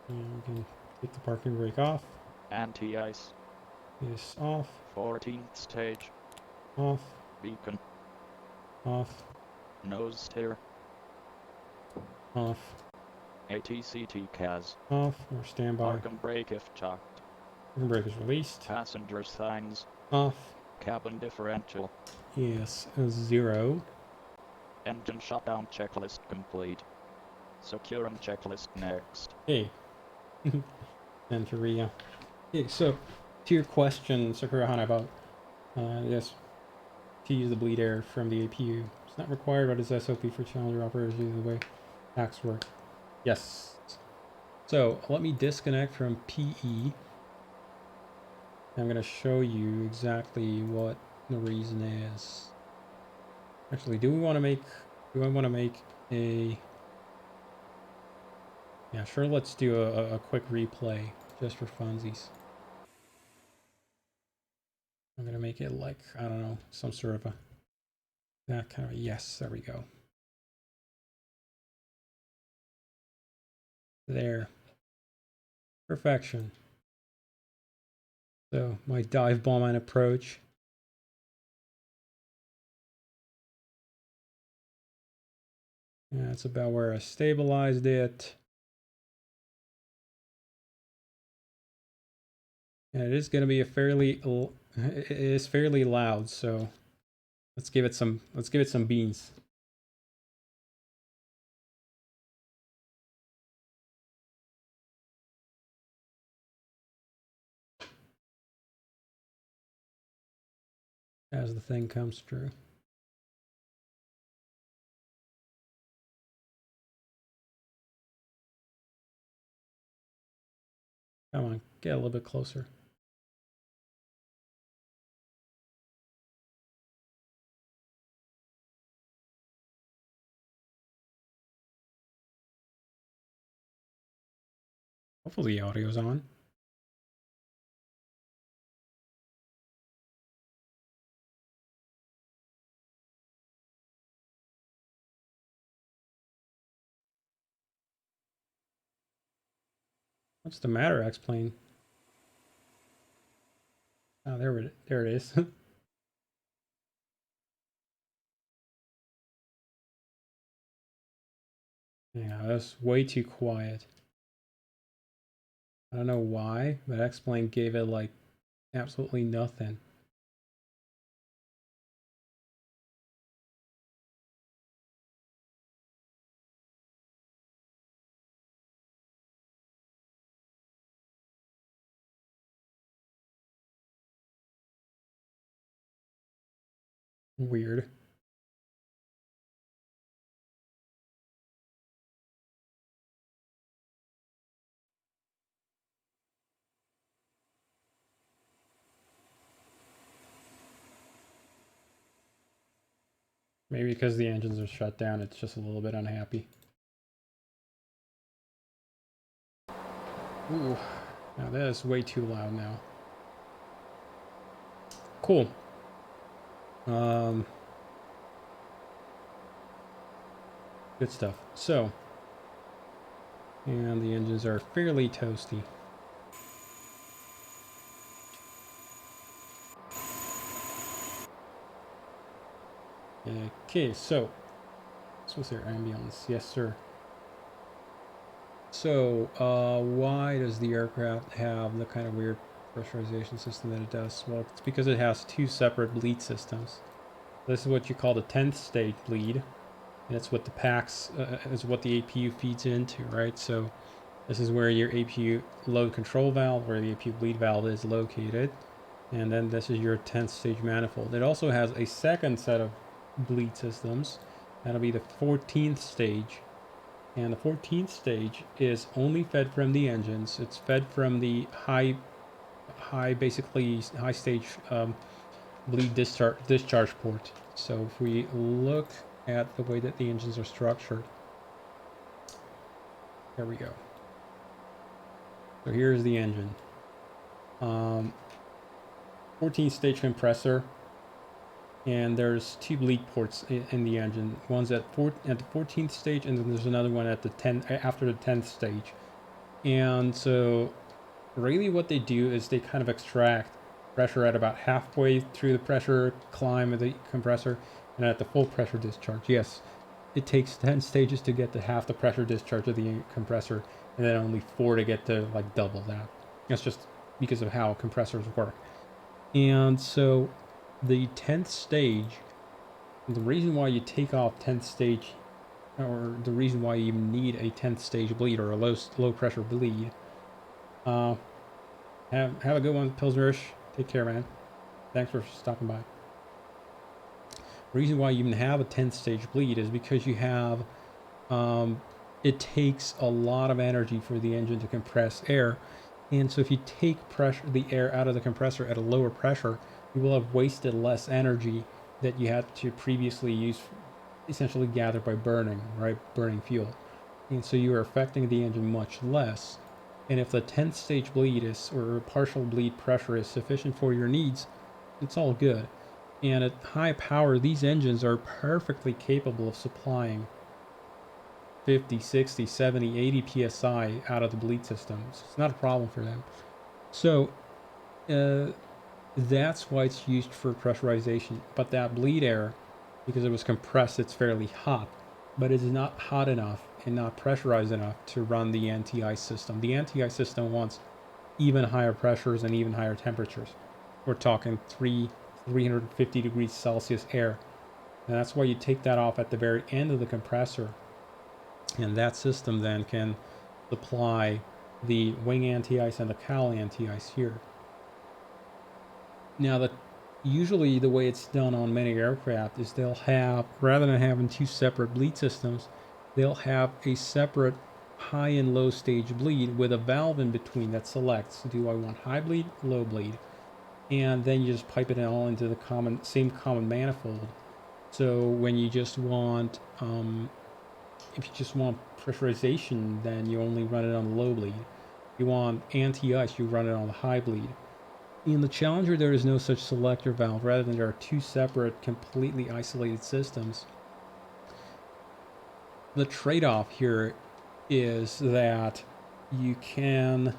And we can take the parking brake off. Anti-ice. This off. 14th stage. Off. Beacon. Off. Nose steer. Off. ATCT CAS. Off. Or standby. Park and brake if chocked. Parking brake is released. Passenger signs. Off. Cabin differential. Yes. 0. Engine shutdown checklist complete. Securing checklist next. Hey. And Korea. Okay, so to your question, Sakura Hana, about yes, to use the bleed air from the APU. It's not required, but it's SOP for Challenger operators using the way hacks work. Yes. So let me disconnect from PE. I'm going to show you exactly what the reason is. Actually, do I want to make a... Yeah, sure, let's do a quick replay just for funsies. I'm going to make it like, I don't know, some sort of a... That kind of a... Yes, there we go. There. Perfection. So my dive bomb and approach. Yeah, that's about where I stabilized it. And it is going to be a it is fairly loud, so let's give it some beans. As the thing comes through. Come on, get a little bit closer. Hopefully the audio's on. What's the matter, X-Plane? Oh, there it is. Yeah, that's way too quiet. I don't know why, but X-Plane gave it like absolutely nothing. Weird. Maybe because the engines are shut down, it's just a little bit unhappy. Ooh, now that is way too loud now. Cool. Good stuff. So, and the engines are fairly toasty. Okay, so this was their ambience. Yes, sir. So, why does the aircraft have the kind of weird pressurization system that it does? Well, it's because it has two separate bleed systems. This is what you call the 10th stage bleed, and it's what the packs is what the APU feeds into, right? So this is where your APU load control valve, where the APU bleed valve is located, and then this is your 10th stage manifold. It also has a second set of bleed systems. That'll be the 14th stage, and the 14th stage is only fed from the engines. It's fed from the basically high stage bleed discharge port. So if we look at the way that the engines are structured, there we go. So here's the engine. 14 stage compressor, and there's two bleed ports in the engine. One's at the 14th stage, and then there's another one at the 10th after the 10th stage. And so really what they do is they kind of extract pressure at about halfway through the pressure climb of the compressor and at the full pressure discharge. Yes, it takes 10 stages to get to half the pressure discharge of the compressor, and then only 4 to get to like double that. That's just because of how compressors work. And so the 10th stage, the reason why you take off 10th stage, or the reason why you even need a 10th stage bleed or a low pressure bleed, have a good one, Pilsnerish. Take care, man. Thanks for stopping by. The reason why you even have a 10th stage bleed is because you have, it takes a lot of energy for the engine to compress air. And so if you take the air out of the compressor at a lower pressure, you will have wasted less energy that you had to previously use, essentially gather by burning, right? Burning fuel. And so you are affecting the engine much less. And if the 10th stage bleed is, or partial bleed pressure is sufficient for your needs, it's all good. And at high power, these engines are perfectly capable of supplying 50, 60, 70, 80 psi out of the bleed systems. It's not a problem for them. So that's why it's used for pressurization. But that bleed air, because it was compressed, it's fairly hot, but it is not hot enough and not pressurized enough to run the anti-ice system. The anti-ice system wants even higher pressures and even higher temperatures. We're talking 350 degrees Celsius air. And that's why you take that off at the very end of the compressor. And that system then can supply the wing anti-ice and the cowl anti-ice here. Now, usually the way it's done on many aircraft is they'll have, rather than having two separate bleed systems, they'll have a separate high and low stage bleed with a valve in between that selects, do I want high bleed, low bleed? And then you just pipe it all into the same common manifold. So when you just want, if you just want pressurization, then you only run it on the low bleed. If you want anti-ice, you run it on the high bleed. In the Challenger, there is no such selector valve. Rather than there are two separate, completely isolated systems. The trade-off here is that you can,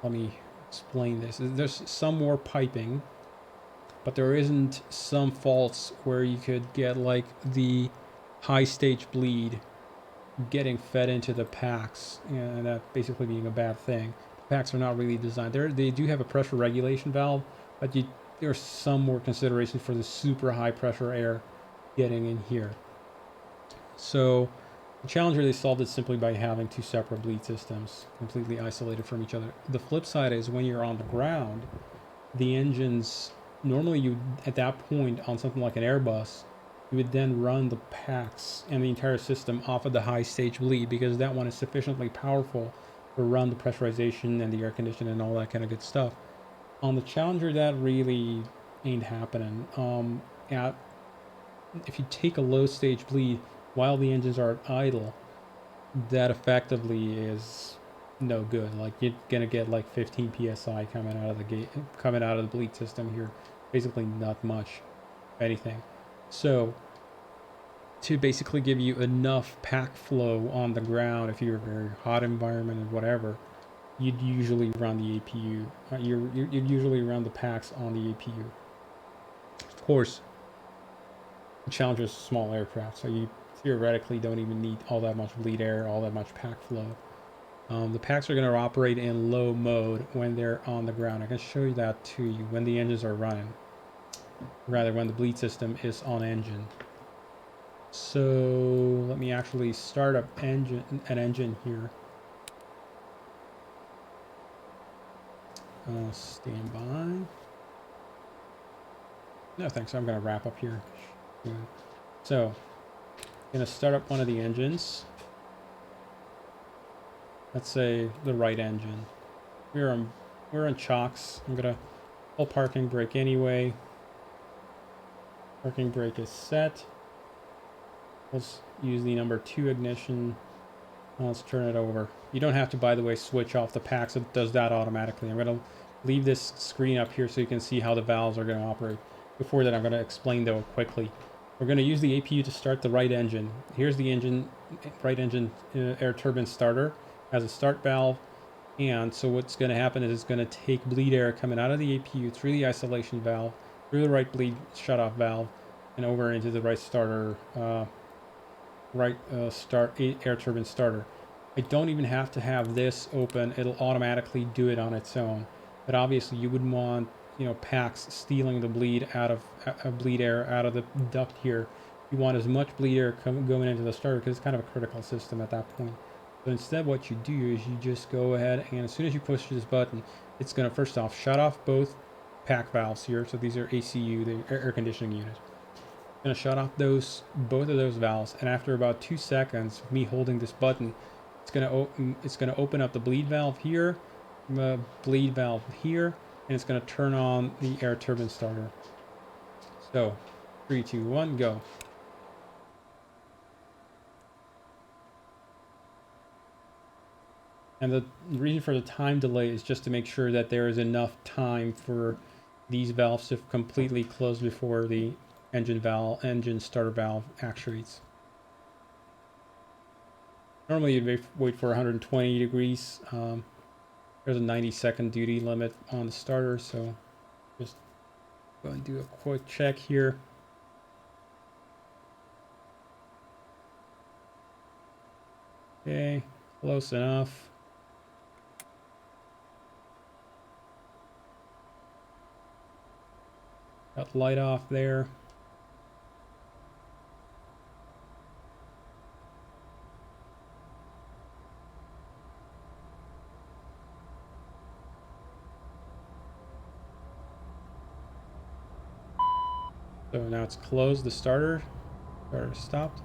let me explain this. There's some more piping, but there isn't some faults where you could get like the high stage bleed getting fed into the packs, and that basically being a bad thing. The packs are not really designed. They do have a pressure regulation valve, but there's some more consideration for the super high pressure air getting in here. So the Challenger, they solved it simply by having two separate bleed systems completely isolated from each other. The flip side is when you're on the ground, the engines, normally you, at that point on something like an Airbus, you would then run the packs and the entire system off of the high stage bleed, because that one is sufficiently powerful to run the pressurization and the air conditioning and all that kind of good stuff. On the Challenger, that really ain't happening. If you take a low stage bleed while the engines are idle, that effectively is no good. Like, you're gonna get like 15 psi coming out of the gate, coming out of the bleed system here. Basically not much, if anything. So to basically give you enough pack flow on the ground, if you're a very hot environment and whatever, you'd usually run the APU. You'd usually run the packs on the APU. Of course, the Challenger is a small aircraft, so you theoretically don't even need all that much bleed air, all that much pack flow. The packs are going to operate in low mode when they're on the ground. I can show you that to you when the engines are running. Rather, when the bleed system is on engine. So let me actually start up an engine here. Stand by. No thanks, I'm going to wrap up here. So I'm going to start up one of the engines. Let's say the right engine. We're on chocks. I'm going to pull parking brake anyway. Parking brake is set. Let's use the number 2 ignition. Let's turn it over. You don't have to, by the way, switch off the packs. It does that automatically. I'm going to leave this screen up here so you can see how the valves are going to operate. Before that, I'm going to explain though quickly. We're going to use the APU to start the right engine. Here's the engine, right engine air turbine starter. Has a start valve. And so what's going to happen is it's going to take bleed air coming out of the APU through the isolation valve, through the right bleed shutoff valve, and over into the right starter, air turbine starter. I don't even have to have this open. It'll automatically do it on its own. But obviously you wouldn't want, packs stealing the bleed out of bleed air out of the duct here. You want as much bleed air going into the starter because it's kind of a critical system at that point. So instead what you do is you just go ahead, and as soon as you push this button, it's going to first off shut off both pack valves here. So these are ACU, the air conditioning unit. Going to shut off both of those valves, and after about 2 seconds of me holding this button, it's going to open up the bleed valve here, the bleed valve here, and it's going to turn on the air turbine starter. So 3, 2, 1, go. And the reason for the time delay is just to make sure that there is enough time for these valves to completely close before the engine starter valve actuates. Normally you'd wait for 120 degrees. There's a 90-second duty limit on the starter, so just go and do a quick check here. Okay, close enough. Got light off there. So now it's closed, the starter stopped.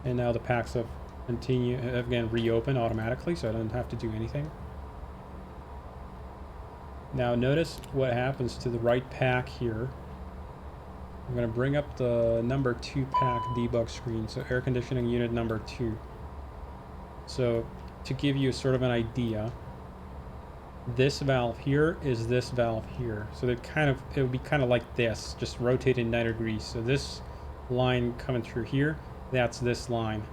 And now the packs have again reopened automatically, so I don't have to do anything. Now notice what happens to the right pack here. I'm going to bring up the number 2 pack debug screen, so air conditioning unit number 2. So to give you sort of an idea, this valve here is this valve here. So it would be kind of like this, just rotated 90 degrees. So this line coming through here, that's this line.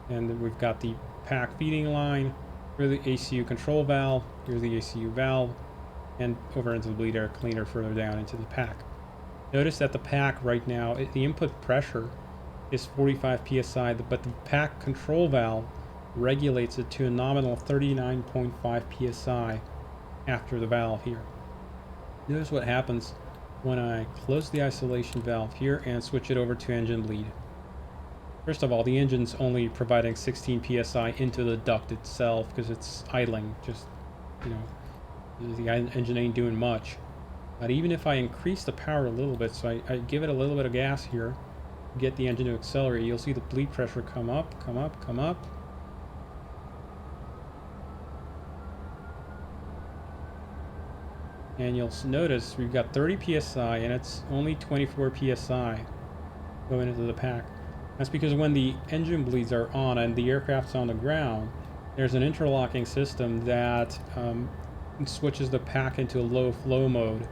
And then we've got the pack feeding line, here's the ACU control valve, here's the ACU valve, and over into the bleed air cleaner further down into the pack. Notice that the pack right now, the input pressure is 45 psi, but the pack control valve regulates it to a nominal 39.5 psi after the valve here. Notice what happens when I close the isolation valve here and switch it over to engine bleed. First of all, the engine's only providing 16 psi into the duct itself because it's idling, just, you know, the engine ain't doing much. But even if I increase the power a little bit, so I give it a little bit of gas here, get the engine to accelerate, you'll see the bleed pressure come up, come up, come up. And you'll notice we've got 30 psi and it's only 24 psi going into the pack. That's because when the engine bleeds are on and the aircraft's on the ground, there's an interlocking system that switches the pack into a low flow mode.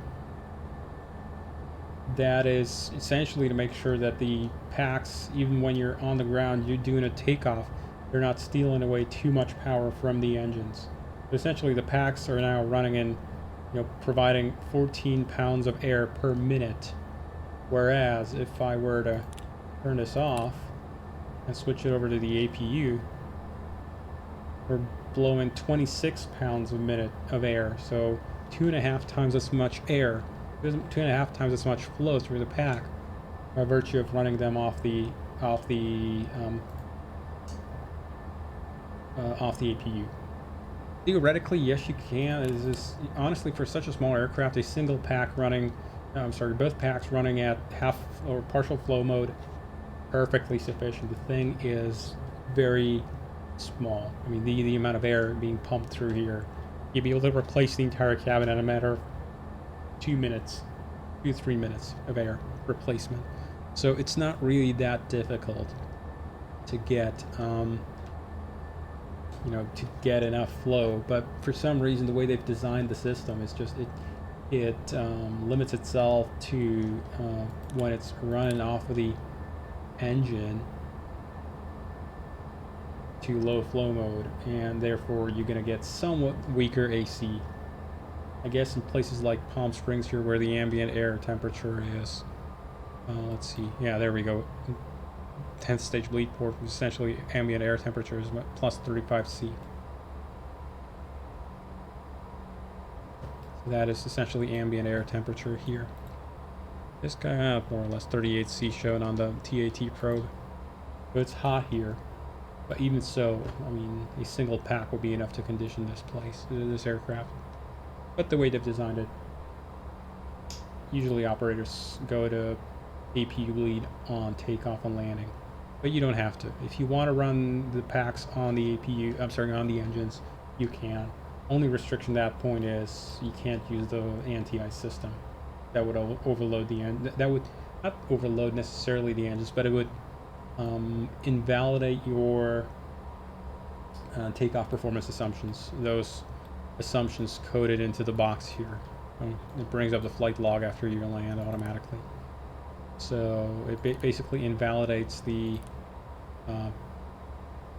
That is essentially to make sure that the packs, even when you're on the ground, you're doing a takeoff, they're not stealing away too much power from the engines. So essentially the packs are now running in, you know, providing 14 pounds of air per minute. Whereas if I were to turn this off and switch it over to the APU, we're blowing 26 pounds a minute of air, so 2.5 times as much air, 2.5 times as much flow through the pack by virtue of running them off the APU. Theoretically, yes, you can. It is honestly, for such a small aircraft, a single pack running, both packs running at half or partial flow mode, perfectly sufficient. The thing is very small. I mean, the amount of air being pumped through here, you'd be able to replace the entire cabin in a matter of 2 minutes, 2-3 minutes of air replacement. So it's not really that difficult to get, to get enough flow. But for some reason, the way they've designed the system is just it limits itself to when it's running off of the engine to low flow mode, and therefore you're going to get somewhat weaker AC. I guess in places like Palm Springs here where the ambient air temperature is, let's see, yeah, there we go, 10th stage bleed port, essentially ambient air temperature is plus 35 C. So that is essentially ambient air temperature here. This guy, more or less 38 C shown on the TAT probe. So it's hot here. But even so, I mean, a single pack will be enough to condition this aircraft. But the way they've designed it, usually operators go to APU bleed on takeoff and landing. But you don't have to. If you want to run the packs on the on the engines, you can. Only restriction at that point is you can't use the anti-ice system. That would overload the engine. That would not overload necessarily the engines, but it would invalidate your takeoff performance assumptions. Those assumptions coded into the box here. It brings up the flight log after you land automatically. So it basically invalidates the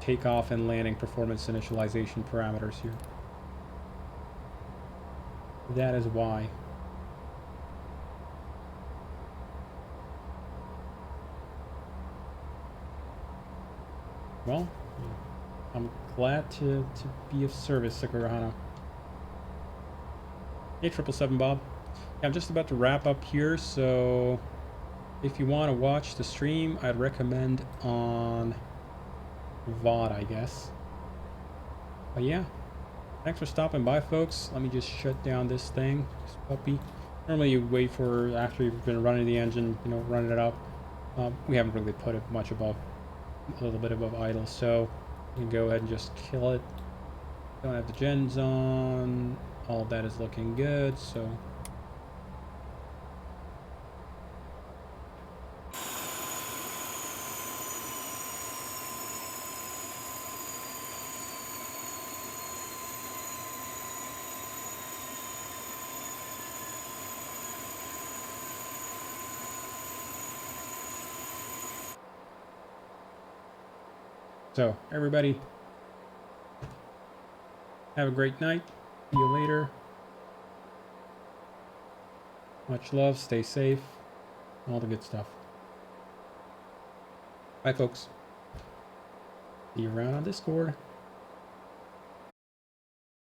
takeoff and landing performance initialization parameters here. That is why. Well, I'm glad to be of service, Sakurahana. Hey, 777 Bob. Yeah, I'm just about to wrap up here, so if you want to watch the stream, I'd recommend on VOD, I guess. But yeah, thanks for stopping by, folks. Let me just shut down this thing, this puppy. Normally you wait for after you've been running the engine, you know, running it up. We haven't really put it much above, a little bit above idle, so you can go ahead and just kill it. Don't have the gens on. All of that is looking good, so everybody, have a great night. See you later. Much love. Stay safe. All the good stuff. Bye, folks. See you around on Discord.